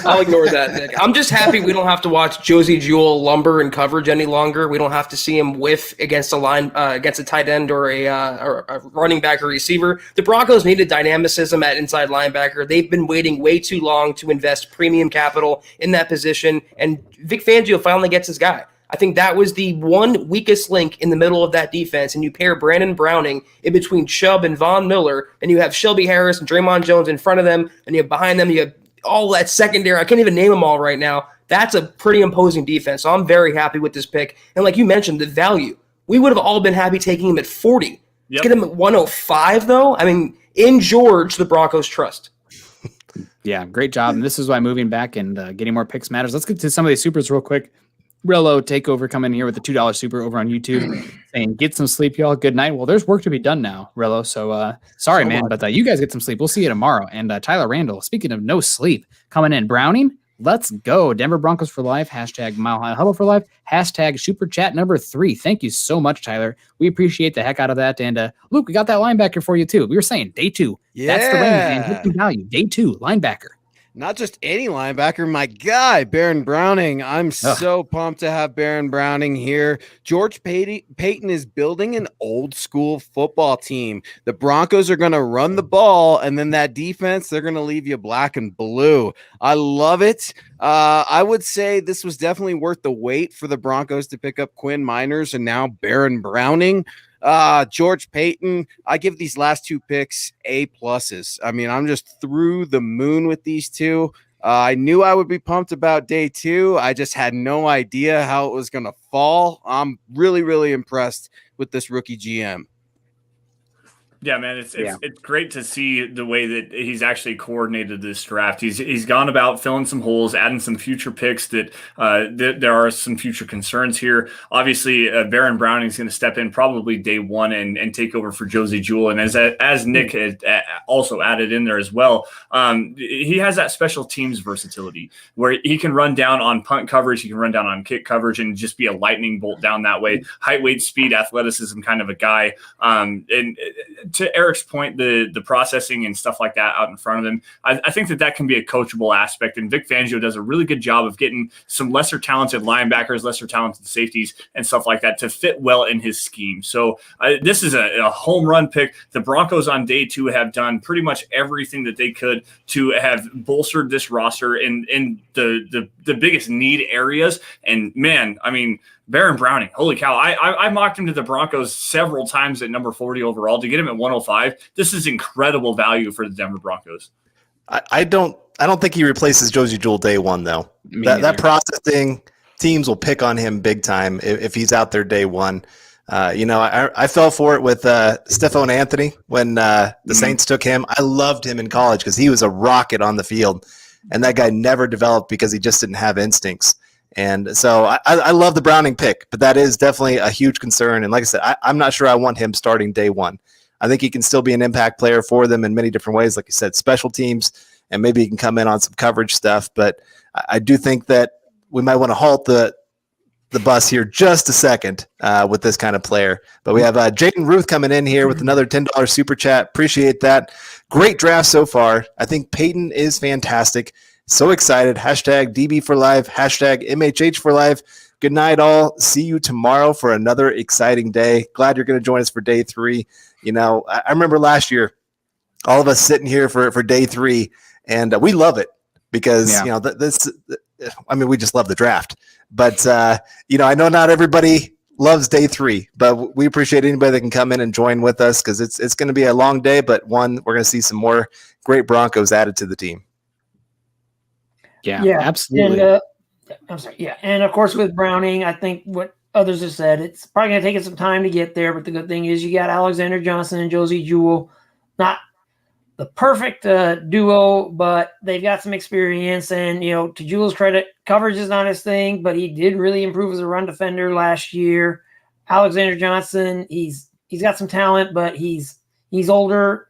I'll ignore that, Nick. I'm just happy we don't have to watch Josie Jewell lumber and coverage any longer. We don't have to see him whiff against a tight end or a running back or receiver. The Broncos needed dynamicism at inside linebacker. They've been waiting way too long to invest premium capital in that position, and Vic Fangio finally gets his guy. I think that was the one weakest link in the middle of that defense, and you pair Brandon Browning in between Chubb and Von Miller, and you have Shelby Harris and Draymond Jones in front of them, and you have behind them, you have all that secondary. I can't even name them all right now. That's a pretty imposing defense, so I'm very happy with this pick. And like you mentioned, the value. We would have all been happy taking him at 40. Let's get him at 105, though. I mean, in George, the Broncos trust. Yeah, great job. And this is why moving back and getting more picks matters. Let's get to some of these supers real quick. Rello Takeover coming in here with the $2 super over on YouTube saying, get some sleep, y'all. Good night. Well, there's work to be done now, Rello. So sorry, man, but you guys get some sleep. We'll see you tomorrow. And Tyler Randall, speaking of no sleep, coming in. Browning, let's go. Denver Broncos for life. Hashtag Mile High Huddle for life. Hashtag Super Chat number 3. Thank you so much, Tyler. We appreciate the heck out of that. And Luke, we got that linebacker for you too. We were saying day 2. Yeah. That's the range, man. Good value. Day 2, linebacker. Not just any linebacker, my guy, Baron Browning. I'm so pumped to have Baron Browning here. George Payton is building an old school football team. The Broncos are going to run the ball, and then that defense, they're going to leave you black and blue. I love it. I would say this was definitely worth the wait for the Broncos to pick up Quinn Miners and now Baron Browning. George Payton, I give these last 2 picks A+. I mean, I'm just through the moon with these 2. I knew I would be pumped about day 2. I just had no idea how it was going to fall. I'm really, really impressed with this rookie GM. Yeah, man, it's great to see the way that he's actually coordinated this draft. He's gone about filling some holes, adding some future picks that there are some future concerns here. Obviously, Baron Browning is going to step in probably day 1 and take over for Josie Jewell. And as Nick had also added in there as well, he has that special teams versatility where he can run down on punt coverage, he can run down on kick coverage, and just be a lightning bolt down that way. Height, weight, speed, athleticism kind of a guy. And to Erick's point, the processing and stuff like that out in front of him, I think that can be a coachable aspect. And Vic Fangio does a really good job of getting some lesser talented linebackers, lesser talented safeties, and stuff like that to fit well in his scheme. So this is a home run pick. The Broncos on day 2 have done pretty much everything that they could to have bolstered this roster in the biggest need areas. And man, I mean, Baron Browning, holy cow. I mocked him to the Broncos several times at number 40 overall. To get him at 105, this is incredible value for the Denver Broncos. I don't think he replaces Josie Jewell day 1, though. That processing, teams will pick on him big time if he's out there day 1. I fell for it with Stephon Anthony when the Saints took him. I loved him in college because he was a rocket on the field, and that guy never developed because he just didn't have instincts. And so I love the Browning pick, but that is definitely a huge concern. And like I said, I'm not sure I want him starting day 1. I think he can still be an impact player for them in many different ways. Like you said, special teams, and maybe he can come in on some coverage stuff. But I do think that we might want to halt the bus here just a second with this kind of player. But we have Jaden Ruth coming in here with another $10 super chat. Appreciate that. Great draft so far. I think Peyton is fantastic. So excited. Hashtag DB for life. Hashtag MHH for life. Good night, all. See you tomorrow for another exciting day. Glad you're going to join us for day 3. I remember last year, all of us sitting here for day 3, and we love it because, we just love the draft. But, I know not everybody loves day 3, but we appreciate anybody that can come in and join with us because it's going to be a long day, but one, we're going to see some more great Broncos added to the team. Yeah, absolutely. And, I'm sorry. Yeah. And of course, with Browning, I think what others have said, it's probably going to take us some time to get there. But the good thing is you got Alexander Johnson and Josie Jewell, not the perfect duo, but they've got some experience. And, to Jewell's credit, coverage is not his thing, but he did really improve as a run defender last year. Alexander Johnson, he's got some talent, but he's older.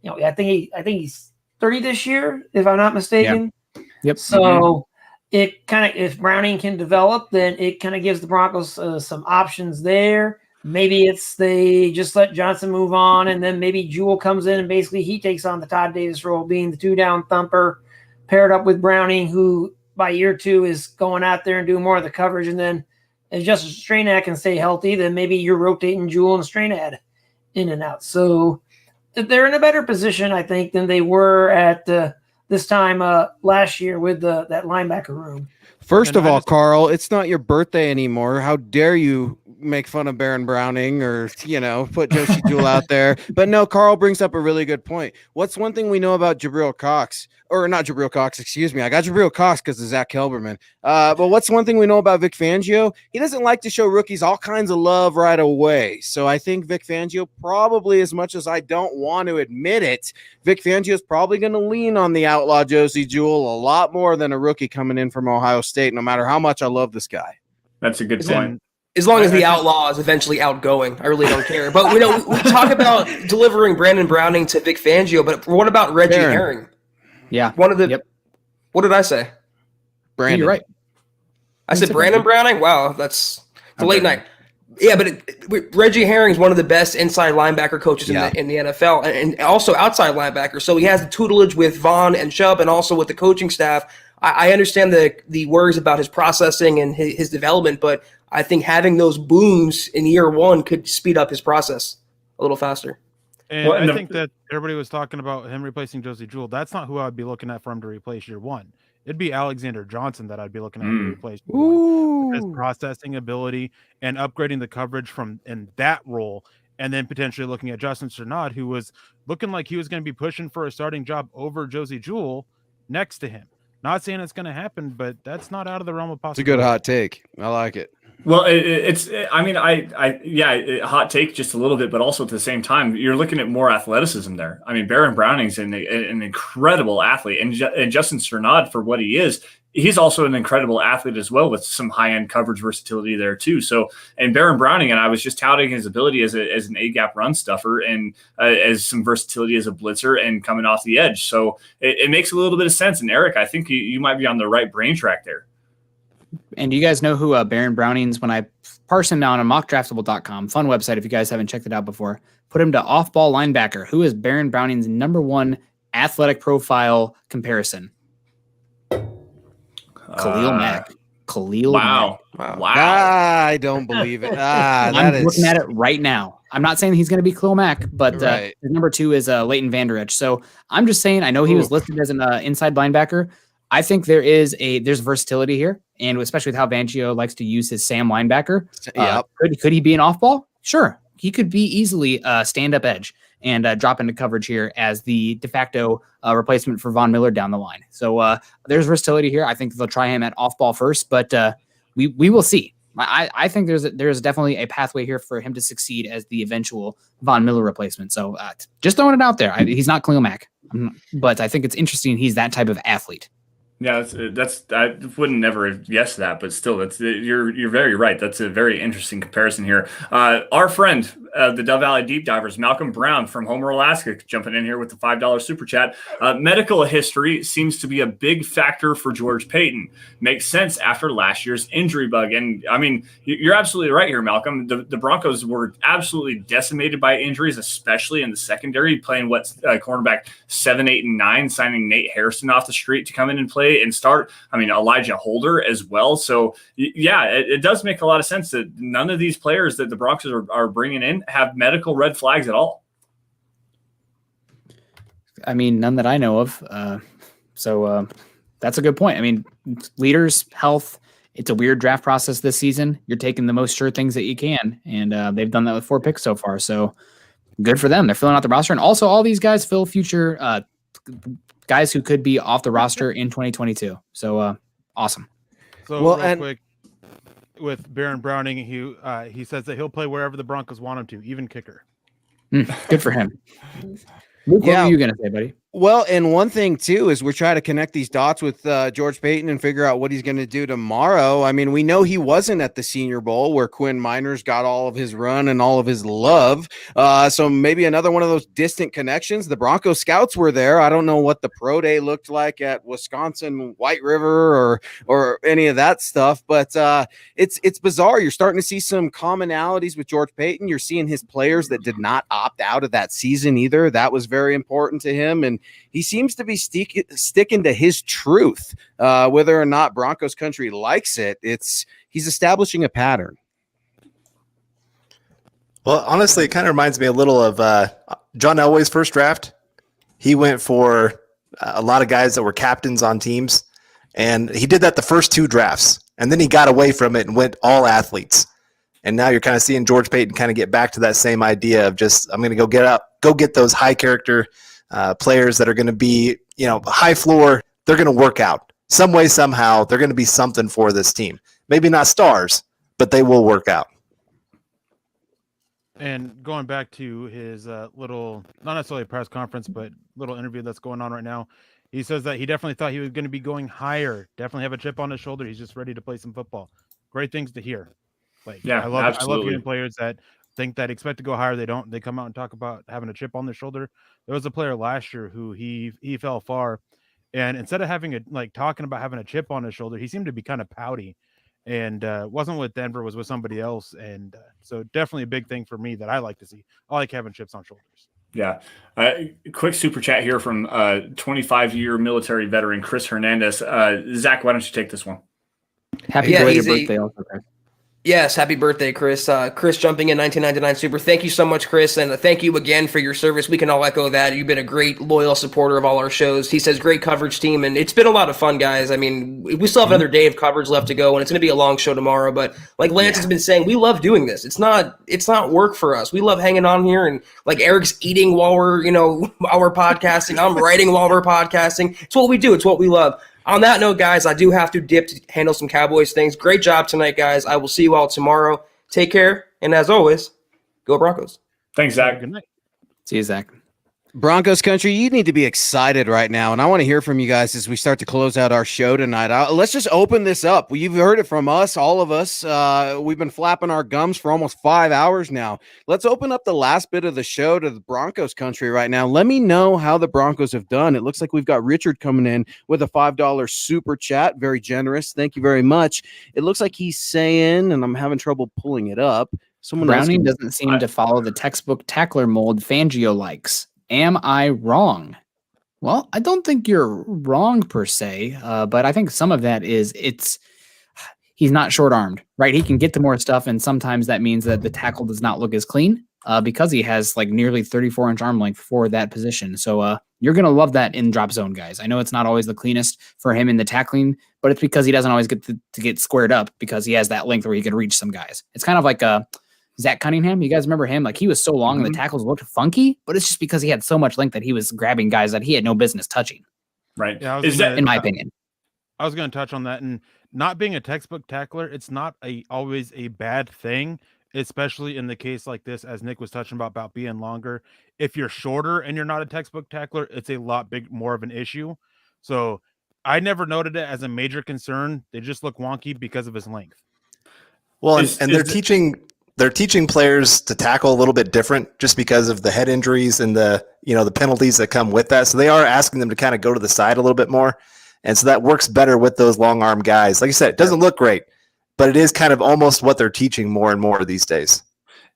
I think he's 30 this year, if I'm not mistaken. Yep. So it kind of, if Browning can develop, then it kind of gives the Broncos some options there. Maybe they just let Johnson move on, and then maybe Jewell comes in and basically he takes on the Todd Davis role, being the 2-down thumper, paired up with Browning, who by year 2 is going out there and doing more of the coverage. And then if Justice Strainad can stay healthy, then maybe you're rotating Jewell and Strainad in and out. So they're in a better position, I think, than they were at this time last year with that linebacker room. First And of I all, just- Carl, it's not your birthday anymore. How dare you make fun of Baron Browning or, put Josie Jewell out there. But no, Carl brings up a really good point. What's one thing we know about Jabril Cox? Or not Jabril Cox, excuse me. I got Jabril Cox because of Zack Kelberman. But what's one thing we know about Vic Fangio? He doesn't like to show rookies all kinds of love right away. So I think Vic Fangio probably, as much as I don't want to admit it, Vic Fangio is probably going to lean on the outlaw Josie Jewell a lot more than a rookie coming in from Ohio State, no matter how much I love this guy. That's a good point. As long as the outlaw is eventually outgoing, I really don't care. But we talk about delivering Brandon Browning to Vic Fangio, but what about Reggie Herring? Yeah. One of the What did I say? Brandon. You're right. I said Brandon Browning? Wow, that's a late night. Yeah, but Reggie Herring is one of the best inside linebacker coaches in the NFL and also outside linebacker. So he has the tutelage with Vaughn and Chubb and also with the coaching staff. I understand the worries about his processing and his development, but I think having those booms in year one could speed up his process a little faster. And I think that everybody was talking about him replacing Josie Jewell. That's not who I'd be looking at for him to replace year one. It'd be Alexander Johnson that I'd be looking at to replace year one. His processing ability and upgrading the coverage in that role, and then potentially looking at Justin Strnad, who was looking like he was going to be pushing for a starting job over Josie Jewell next to him. Not saying it's going to happen, but that's not out of the realm of possibility. It's a good hot take. I like it. Well, hot take just a little bit, but also at the same time, you're looking at more athleticism there. I mean, Baron Browning's an incredible athlete, and Justin Strnad, for what he is, he's also an incredible athlete as well, with some high-end coverage versatility there too. So, and Baron Browning, and I was just touting his ability as an A-gap run stuffer and as some versatility as a blitzer and coming off the edge. So it makes a little bit of sense. And Eric, I think you might be on the right brain track there. And do you guys know who Baron Browning's, when I parse him down on mockdraftable.com, fun website if you guys haven't checked it out before, put him to off-ball linebacker. Who is Baron Browning's number one athletic profile comparison? Khalil Mack. Khalil Mack. Wow. I don't believe it. I'm looking at it right now. I'm not saying he's going to be Khalil Mack, but his number two is Leighton Vander Esch. So I'm just saying, I know he was listed as an inside linebacker. I think there's versatility here, and especially with how Fangio likes to use his Sam linebacker. Could he be an off ball? Sure, he could be easily a stand up edge and drop into coverage here as the de facto replacement for Von Miller down the line. So there's versatility here. I think they'll try him at off ball first, but we will see. I think there's definitely a pathway here for him to succeed as the eventual Von Miller replacement. So just throwing it out there. He's not Khalil Mack, but I think it's interesting he's that type of athlete. Yeah, that's I wouldn't never have guessed that, but still, you're very right. That's a very interesting comparison here. Our friend, the Dove Valley Deep Divers, Malcolm Brown from Homer, Alaska, jumping in here with the $5 super chat. Medical history seems to be a big factor for George Paton. Makes sense after last year's injury bug. And I mean, you're absolutely right here, Malcolm. The Broncos were absolutely decimated by injuries, especially in the secondary, playing cornerback 7, 8, and 9, signing Nate Harrison off the street to come in and play and start. I mean, Elijah Holder as well. So yeah, it does make a lot of sense that none of these players that the Broncos are bringing in have medical red flags at all. I mean, none that I know of. So that's a good point. I mean, leaders, health, it's a weird draft process this season. You're taking the most sure things that you can. And they've done that with 4 picks so far. So good for them. They're filling out the roster. And also all these guys fill future guys who could be off the roster in 2022. So awesome. So real quick, with Baron Browning, he says that he'll play wherever the Broncos want him to, even kicker. Good for him. Luke, what were you going to say, buddy? Well, and one thing, too, is we're trying to connect these dots with George Paton and figure out what he's going to do tomorrow. I mean, we know he wasn't at the Senior Bowl where Quinn Miners got all of his run and all of his love. So maybe another one of those distant connections. The Broncos scouts were there. I don't know what the pro day looked like at Wisconsin White River or any of that stuff, but it's bizarre. You're starting to see some commonalities with George Paton. You're seeing his players that did not opt out of that season either. That was very important to him, and he seems to be sticking to his truth, whether or not Broncos country likes it. He's establishing a pattern. Well, honestly, it kind of reminds me a little of John Elway's first draft. He went for a lot of guys that were captains on teams, And he did that the first 2 drafts, and then he got away from it and went all athletes. And now you're kind of seeing George Paton kind of get back to that same idea of just, I'm going to go get those high character players that are going to be, high floor. They're going to work out some way, somehow. They're going to be something for this team. Maybe not stars, but they will work out. And going back to his little, not necessarily press conference, but little interview that's going on right now, he says that he definitely thought he was going to be going higher, definitely have a chip on his shoulder. He's just ready to play some football. Great things to hear. Yeah, I love hearing players that think that expect to go higher. They come out and talk about having a chip on their shoulder. There was a player last year who he fell far, and instead of talking about having a chip on his shoulder, he seemed to be kind of pouty, and wasn't with Denver, was with somebody else. And so definitely a big thing for me that I like to see. I like having chips on shoulders. Yeah. Quick super chat here from 25-year military veteran Chris Hernandez. Zach, why don't you take this one? Happy belated birthday also, Chris. Yes, happy birthday, Chris. Chris jumping in 1999 super. Thank you so much, Chris, and thank you again for your service. We can all echo that. You've been a great, loyal supporter of all our shows. He says, great coverage team, and it's been a lot of fun, guys. I mean, we still have another day of coverage left to go, and it's going to be a long show tomorrow, but like Lance has been saying, we love doing this. It's not work for us. We love hanging on here, and like Eric's eating while we're, while we're podcasting. I'm writing while we're podcasting. It's what we do. It's what we love. On that note, guys, I do have to dip to handle some Cowboys things. Great job tonight, guys. I will see you all tomorrow. Take care, and as always, go Broncos. Thanks, Zach. Good night. See you, Zach. Broncos country, you need to be excited right now, and I want to hear from you guys as we start to close out our show tonight. Let's just open this up. You've heard it from us, all of us. We've been flapping our gums for almost 5 hours now. Let's open up the last bit of the show to the Broncos country right now. Let me know how the Broncos have done. It looks like we've got Richard coming in with a $5 super chat. Very generous. Thank you very much. It looks like he's saying, and I'm having trouble pulling it up, Browning doesn't seem to follow the textbook tackler mold Fangio likes. Am I wrong? Well, I don't think you're wrong per se, but I think some of that is he's not short-armed, right? He can get to more stuff, and sometimes that means that the tackle does not look as clean because he has like nearly 34-inch arm length for that position. So you're going to love that in drop zone, guys. I know it's not always the cleanest for him in the tackling, but it's because he doesn't always get to get squared up because he has that length where he can reach some guys. It's kind of like Zach Cunningham, you guys remember him? Like he was so long and the tackles looked funky, but it's just because he had so much length that he was grabbing guys that he had no business touching. Right. Yeah, in my opinion. I was going to touch on that, and not being a textbook tackler, it's not always a bad thing, especially in the case like this, as Nick was touching about being longer. If you're shorter and you're not a textbook tackler, it's a lot more of an issue. So I never noted it as a major concern. They just look wonky because of his length. Well, and they're teaching players to tackle a little bit different just because of the head injuries and the penalties that come with that. So they are asking them to kind of go to the side a little bit more. And so that works better with those long arm guys. Like you said, it doesn't look great, but it is kind of almost what they're teaching more and more these days.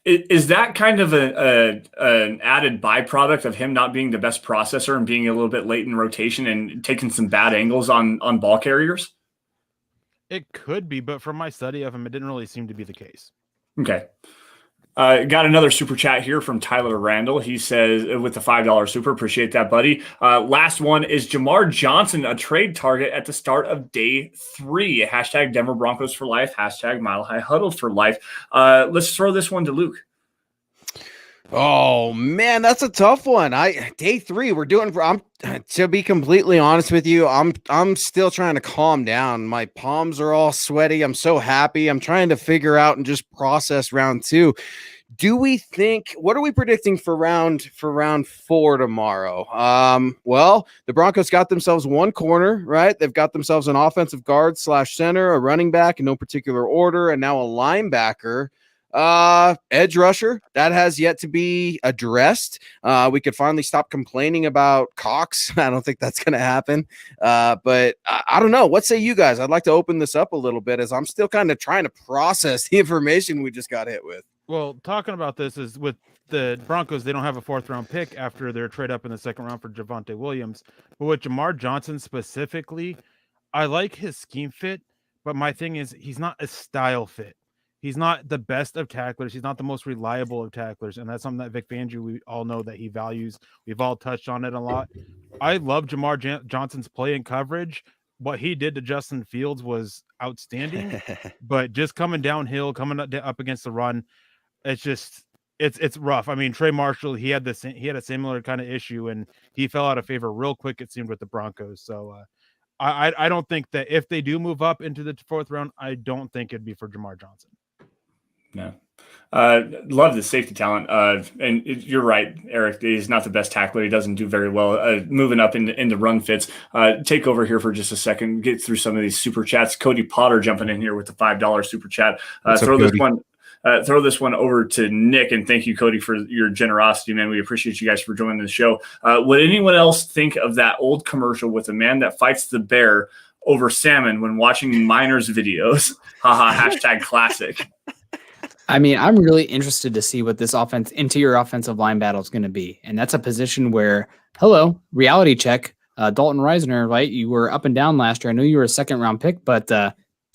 Is that kind of an added byproduct of him not being the best processor and being a little bit late in rotation and taking some bad angles on ball carriers? It could be, but from my study of him, it didn't really seem to be the case. Okay. Got another super chat here from Tyler Randall. He says, with the $5 super, appreciate that, buddy. Last one is Jamar Johnson, a trade target at the start of day 3. Hashtag Denver Broncos for life. Hashtag Mile High Huddle for life. Let's throw this one to Luke. Oh man, that's a tough one. Day 3, to be completely honest with you, I'm still trying to calm down. My palms are all sweaty. I'm so happy. I'm trying to figure out and just process round 2. What are we predicting for round 4 tomorrow? Well, the Broncos got themselves one corner, right? They've got themselves an offensive guard / center, a running back in no particular order, and now a linebacker. Edge rusher that has yet to be addressed. We could finally stop complaining about Cox. I don't think that's going to happen. But I don't know. What say you guys? I'd like to open this up a little bit as I'm still kind of trying to process the information we just got hit with. Well, talking about this is with the Broncos, they don't have a 4th round pick after their trade up in the 2nd round for Javonte Williams. But with Jamar Johnson specifically, I like his scheme fit, but my thing is he's not a style fit. He's not the best of tacklers. He's not the most reliable of tacklers. And that's something that Vic Fangio, we all know that he values. We've all touched on it a lot. I love Jamar Johnson's play and coverage, what he did to Justin Fields was outstanding, but just coming downhill, coming up against the run, it's rough. I mean, Trey Marshall, he had a similar kind of issue, and he fell out of favor real quick, it seemed, with the Broncos. So I don't think that if they do move up into the 4th round, I don't think it'd be for Jamar Johnson. No. Love the safety talent. And you're right, Eric. He's not the best tackler. He doesn't do very well moving up into run fits. Take over here for just a second. Get through some of these super chats. Cody Potter jumping in here with the $5 super chat. Throw this one over to Nick, and thank you, Cody, for your generosity, man. We appreciate you guys for joining the show. Would anyone else think of that old commercial with a man that fights the bear over salmon when watching miners videos? Haha, hashtag classic. I mean, I'm really interested to see what this interior offensive line battle is going to be. And that's a position where, reality check, Dalton Reisner, right? You were up and down last year. I know you were a 2nd-round pick, but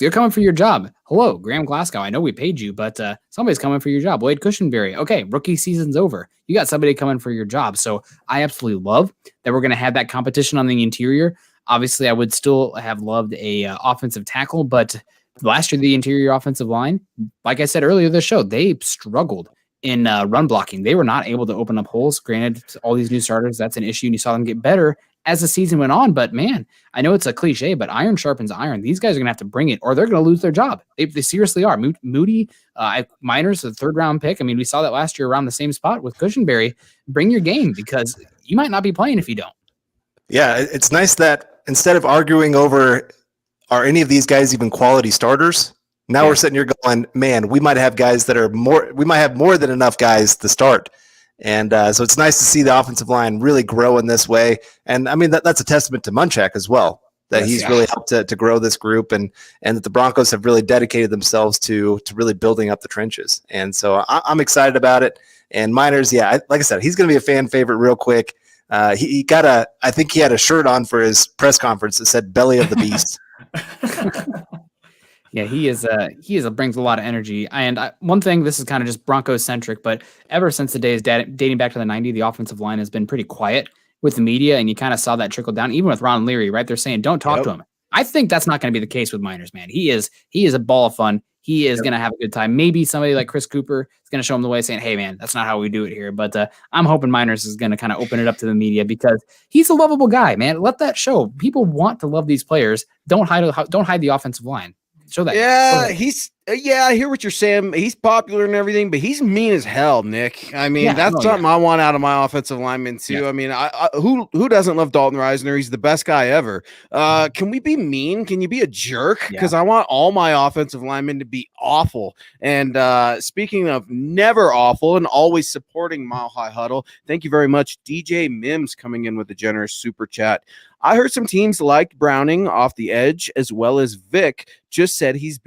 you're coming for your job. Hello, Graham Glasgow. I know we paid you, but somebody's coming for your job. Wade Cushenberry. Okay, rookie season's over. You got somebody coming for your job. So I absolutely love that we're going to have that competition on the interior. Obviously, I would still have loved a offensive tackle, but last year, the interior offensive line, like I said earlier in the show, they struggled in run blocking. They were not able to open up holes. Granted, all these new starters, that's an issue, and you saw them get better as the season went on. But, man, I know it's a cliche, but iron sharpens iron. These guys are going to have to bring it, or they're going to lose their job. They seriously are. Moody, Miners, the 3rd-round pick. I mean, we saw that last year around the same spot with Cushenberry. Bring your game, because you might not be playing if you don't. Yeah, it's nice that instead of arguing over are any of these guys even quality starters, now we're sitting here going, man, we might have guys that are we might have more than enough guys to start. And so it's nice to see the offensive line really grow in this way. And I mean, that's a testament to Munchak as well, that he's really helped to grow this group, and that the Broncos have really dedicated themselves to really building up the trenches. And so I'm excited about it. And Miners, like I said, he's going to be a fan favorite real quick. I think he had a shirt on for his press conference that said "Belly of the Beast." Yeah, he brings a lot of energy. And one thing, this is kind of just Broncos centric, but ever since the days dating back to the 90s, the offensive line has been pretty quiet with the media, and you kind of saw that trickle down, even with Ron Leary, right? They're saying, don't talk to him. I think that's not going to be the case with Miners, man. He is a ball of fun. He is going to have a good time. Maybe somebody like Chris Cooper is going to show him the way, saying, hey, man, that's not how we do it here. But I'm hoping Miners is going to kind of open it up to the media, because he's a lovable guy, man. Let that show. People want to love these players. Don't hide the offensive line. Show that. I hear what you're saying. He's popular and everything, but he's mean as hell, Nick. I mean, that's something I want out of my offensive linemen too. Yeah. I mean, who doesn't love Dalton Reisner? He's the best guy ever. Can we be mean? Can you be a jerk? Because I want all my offensive linemen to be awful. And speaking of never awful and always supporting Mile High Huddle, thank you very much, DJ Mims, coming in with a generous super chat. I heard some teams liked Browning off the edge, as well as Vic just said he's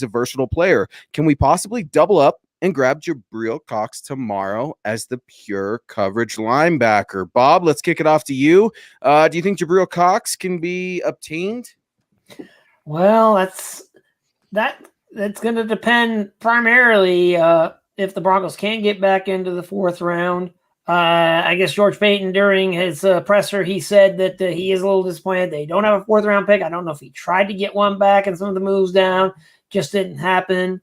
a versatile player. Can we possibly double up and grab Jabril Cox tomorrow as the pure coverage linebacker? Bob, let's kick it off to you. Do you think Jabril Cox can be obtained? Well, that's going to depend primarily if the Broncos can't get back into the 4th round. I guess George Payton, during his presser, he said that he is a little disappointed they don't have a 4th-round pick. I don't know if he tried to get one back and some of the moves down just didn't happen.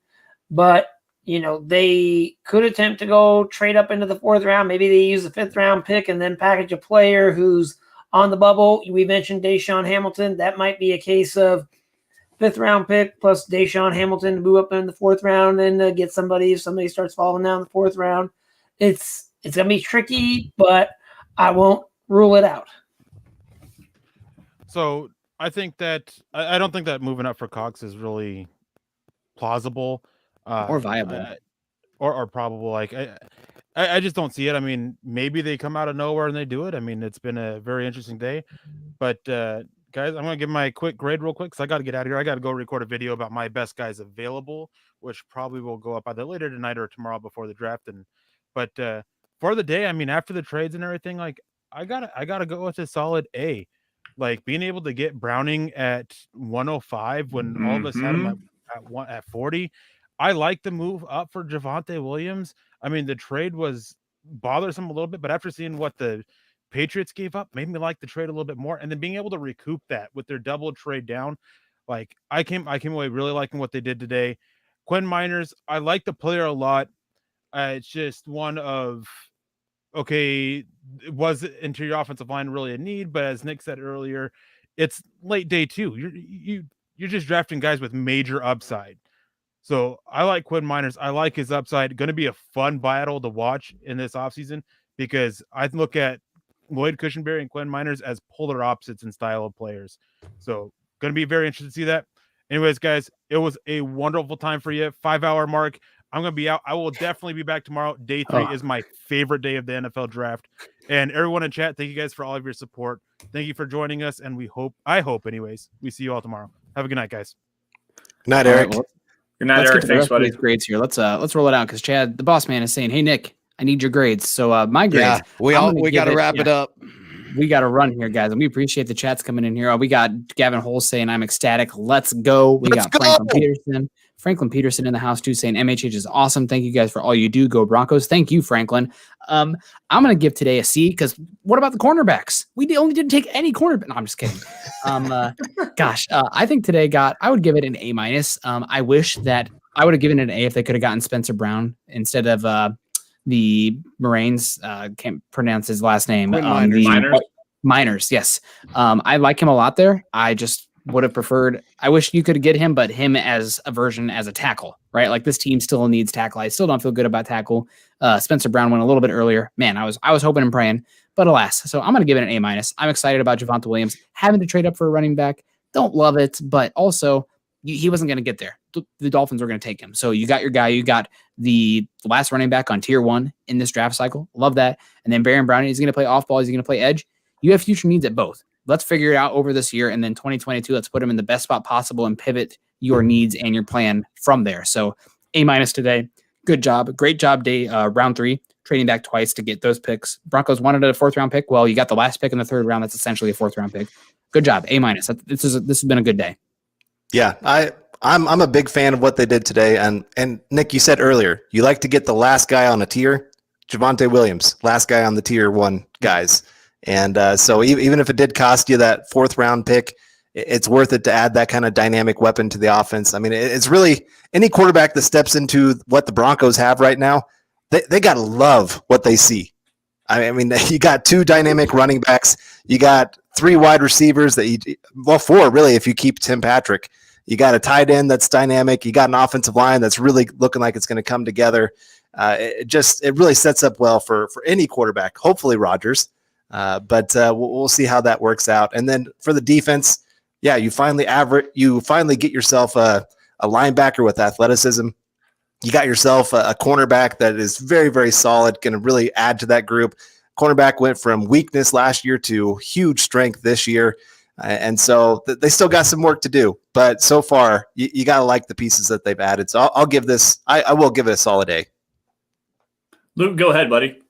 But, they could attempt to go trade up into the 4th round. Maybe they use the 5th-round pick and then package a player who's on the bubble. We mentioned Deshaun Hamilton. That might be a case of 5th-round pick plus Deshaun Hamilton to move up in the 4th round and get somebody if somebody starts falling down the 4th round. It's going to be tricky, but I won't rule it out. So I think that I don't think that moving up for Cox is really plausible or viable or probable. Like I just don't see it. I mean, maybe they come out of nowhere and they do it. I mean, it's been a very interesting day, but guys, I'm going to give my quick grade real quick because I got to get out of here. I got to go record a video about my best guys available, which probably will go up either later tonight or tomorrow before the draft. But for the day, I mean, after the trades and everything, like I gotta go with a solid A. Like being able to get Browning at 105 when all of us had him at 40. I like the move up for Javonte Williams. I mean, the trade was bothersome a little bit, but after seeing what the Patriots gave up made me like the trade a little bit more, and then being able to recoup that with their double trade down, like I came away really liking what they did today. Quinn Miners, I like the player a lot. It's just one of, okay, was interior offensive line really a need? But as Nick said earlier, it's late day 2. You're just drafting guys with major upside. So I like Quinn Miners. I like his upside. Going to be a fun battle to watch in this offseason, because I look at Lloyd Cushenberry and Quinn Miners as polar opposites in style of players. So going to be very interested to see that. Anyways, guys, it was a wonderful time for you. 5-hour mark. I'm going to be out. I will definitely be back tomorrow. Day 3 is my favorite day of the NFL draft. And everyone in chat, thank you guys for all of your support. Thank you for joining us. And I hope anyways, we see you all tomorrow. Have a good night, guys. Good night, Eric. Good night, Eric. Thanks, buddy. Grades here. Let's roll it out, because Chad, the boss man, is saying, "Hey, Nick, I need your grades." So my grades. Yeah, we got to wrap it up. We got to run here, guys, and we appreciate the chats coming in here. We got Gavin Holes saying, "I'm ecstatic. Let's go." We got Franklin Peterson in the house too, saying MHH is awesome. Thank you guys for all you do. Go Broncos. Thank you, Franklin. I'm going to give today a C, because what about the cornerbacks? We only didn't take any cornerback. No, I'm just kidding. I think today I would give it an A-. I wish that I would have given it an A if they could have gotten Spencer Brown instead of the Moraines. Can't pronounce his last name. Miners. Yes. I like him a lot there. I just would have preferred, I wish you could get him, but him as a version as a tackle, right? Like, this team still needs tackle. I still don't feel good about tackle. Spencer Brown went a little bit earlier. Man, I was hoping and praying, but alas. So I'm going to give it an A-. I'm excited about Javonte Williams having to trade up for a running back. Don't love it, but also he wasn't going to get there. The Dolphins were going to take him. So you got your guy. You got the last running back on tier 1 in this draft cycle. Love that. And then Baron Browning, he's going to play off ball. He's going to play edge. You have future needs at both. Let's figure it out over this year. And then 2022, let's put him in the best spot possible and pivot your needs and your plan from there. So A- today. Good job. Great job day, round 3, trading back twice to get those picks. Broncos wanted a 4th round pick. Well, you got the last pick in the 3rd round. That's essentially a 4th round pick. Good job. A-. This has been a good day. Yeah, I'm a big fan of what they did today. And Nick, you said earlier, you like to get the last guy on a tier. Javonte Williams, last guy on the tier 1 guys. And so even if it did cost you that 4th round pick, it's worth it to add that kind of dynamic weapon to the offense. I mean, it's really any quarterback that steps into what the Broncos have right now, they got to love what they see. I mean, you got 2 dynamic running backs. You got 3 wide receivers 4 really if you keep Tim Patrick. You got a tight end that's dynamic. You got an offensive line that's really looking like it's going to come together. It really sets up well for any quarterback, hopefully Rodgers. But we'll see how that works out. And then for the defense, yeah, you finally get yourself a linebacker with athleticism. You got yourself a cornerback that is very, very solid, going to really add to that group. Cornerback went from weakness last year to huge strength this year. And so they still got some work to do. But so far, you got to like the pieces that they've added. So I will give it a solid A. Luke, go ahead, buddy.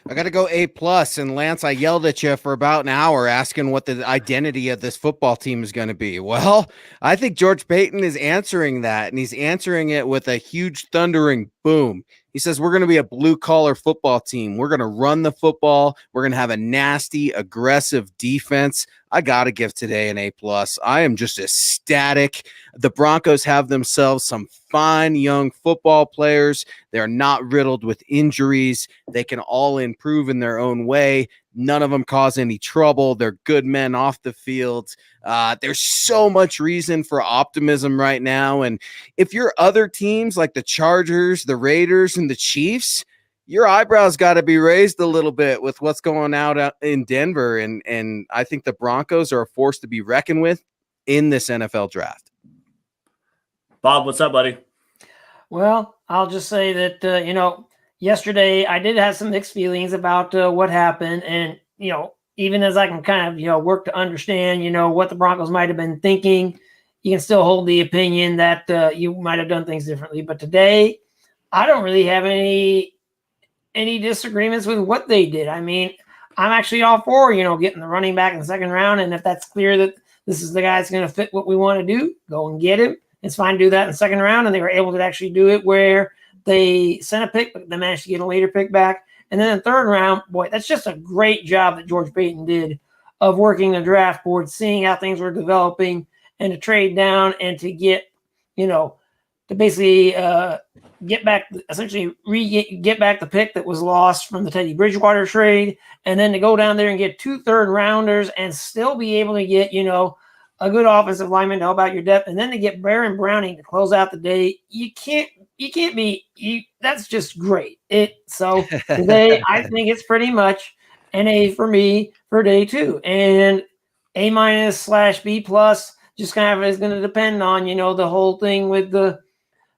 I got to go A+. And Lance, I yelled at you for about an hour asking what the identity of this football team is going to be. Well, I think George Payton is answering that, and he's answering it with a huge thundering boom. He says, we're going to be a blue-collar football team. We're going to run the football. We're going to have a nasty, aggressive defense. I got to give today an A+. I am just ecstatic. The Broncos have themselves some fine young football players. They're not riddled with injuries. They can all improve in their own way. None of them cause any trouble. They're good men off the field. There's so much reason for optimism right now. And if you're other teams like the Chargers, the Raiders, and the Chiefs, your eyebrows got to be raised a little bit with what's going out in Denver. And I think the Broncos are a force to be reckoned with in this NFL draft. Bob, what's up, buddy? Well, I'll just say that, yesterday I did have some mixed feelings about what happened. And, even as I can kind of, work to understand, what the Broncos might have been thinking, you can still hold the opinion that you might have done things differently. But today, I don't really have any disagreements with what they did. I mean, I'm actually all for, getting the running back in the 2nd round. And if that's clear that this is the guy that's going to fit what we want to do, go and get him. It's fine to do that in the 2nd round. And they were able to actually do it where they sent a pick, but they managed to get a later pick back. And then the third round, boy, that's just a great job that George Payton did of working the draft board, seeing how things were developing, and to trade down and to get, to basically get back the pick that was lost from the Teddy Bridgewater trade, and then to go down there and get 2 third-rounders and still be able to get, a good offensive lineman to help out your depth, and then to get Baron Browning to close out the day. You can't be, that's just great. So today, I think it's pretty much an A for me for day 2, and A-/B+, just kind of is going to depend on, the whole thing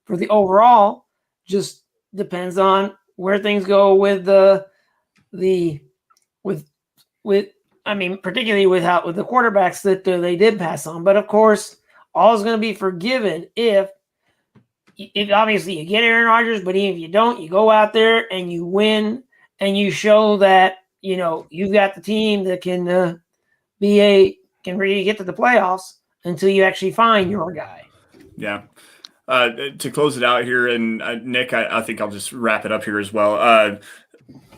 for the overall, just depends on where things go with particularly with the quarterbacks that they did pass on. But of course, all is going to be forgiven if obviously you get Aaron Rodgers, but even if you don't, you go out there and you win and you show that, you've got the team that can really get to the playoffs until you actually find your guy. Yeah. To close it out here, and Nick, I think I'll just wrap it up here as well.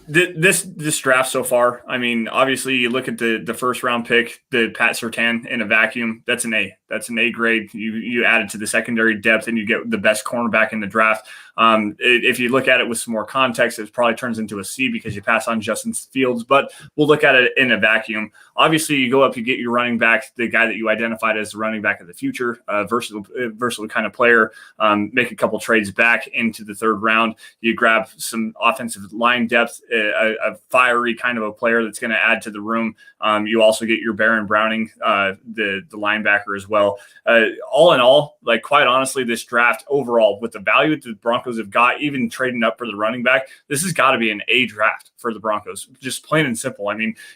This draft so far, obviously you look at the first round pick, the Pat Surtain in a vacuum, that's an A. That's an A grade. You add it to the secondary depth and you get the best cornerback in the draft. If you look at it with some more context, it probably turns into a C because you pass on Justin Fields, but we'll look at it in a vacuum. Obviously, you go up, you get your running back, the guy that you identified as the running back of the future, versatile kind of player, make a couple trades back into the third round. You grab some offensive line depth, a fiery kind of a player that's going to add to the room. You also get your Baron Browning, the linebacker as well. All in all, quite honestly, this draft overall, with the value that the Broncos have got, even trading up for the running back, this has got to be an A draft for the Broncos. Just plain and simple.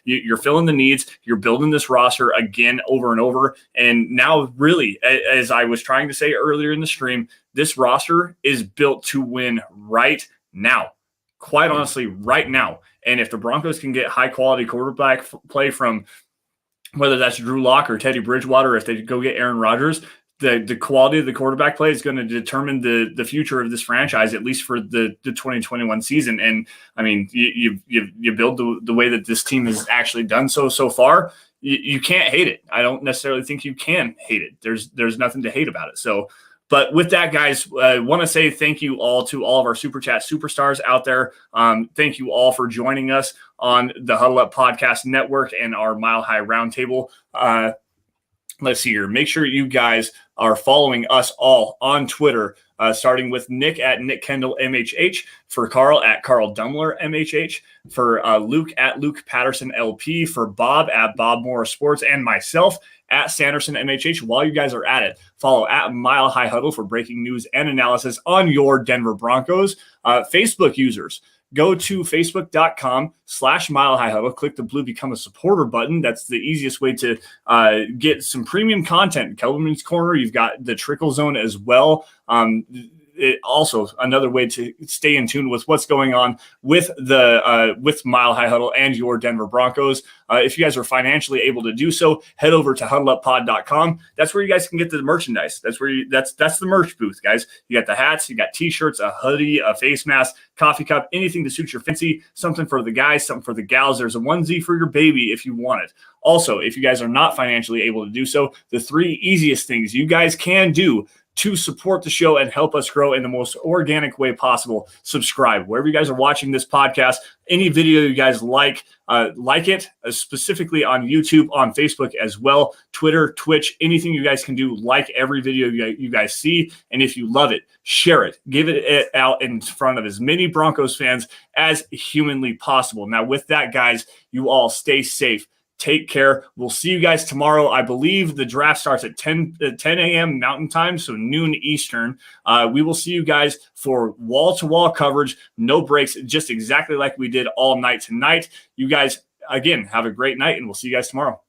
You're filling the needs. You're building this roster again over and over. And now, really, as I was trying to say earlier in the stream, this roster is built to win right now. Quite honestly, right now. And if the Broncos can get high-quality quarterback play from whether that's Drew Lock or Teddy Bridgewater, if they go get Aaron Rodgers, the quality of the quarterback play is going to determine the future of this franchise, at least for the 2021 season. And you build the way that this team has actually done so far. You can't hate it. I don't necessarily think you can hate it. There's nothing to hate about it. So, but with that, guys, I want to say thank you all to all of our Super Chat superstars out there. Thank you all for joining us on the Huddle Up Podcast Network and our Mile High Roundtable. Let's see here. Make sure you guys are following us all on Twitter, starting with Nick at Nick Kendell MHH, for Carl at Carl Dumler MHH, for Luke at Luke Patterson LP, for Bob at Bob Morris Sports, and myself at Sanderson MHH. While you guys are at it, follow at Mile High Huddle for breaking news and analysis on your Denver Broncos. Facebook users, go to facebook.com/Mile High Huddle. Click the blue Become a Supporter button. That's the easiest way to get some premium content. Kelberman's Corner, you've got the Trickle Zone as well. Also another way to stay in tune with what's going on with with Mile High Huddle and your Denver Broncos. If you guys are financially able to do so, head over to huddleuppod.com. That's where you guys can get the merchandise. That's where that's the merch booth, guys. You got the hats, you got t-shirts, a hoodie, a face mask, coffee cup, anything to suit your fancy, something for the guys, something for the gals. There's a onesie for your baby if you want it. Also, if you guys are not financially able to do so, the 3 easiest things you guys can do to support the show and help us grow in the most organic way possible: subscribe wherever you guys are watching this podcast. Any video you guys like it, specifically on YouTube, on Facebook as well, Twitter, Twitch, anything you guys can do. Like every video you guys see, and if you love it, share it, give it out in front of as many Broncos fans as humanly possible. Now, with that, guys, you all stay safe. Take care. We'll see you guys tomorrow. I believe the draft starts at 10 a.m. Mountain Time, so noon Eastern. We will see you guys for wall-to-wall coverage, no breaks, just exactly like we did all night tonight. You guys, again, have a great night, and we'll see you guys tomorrow.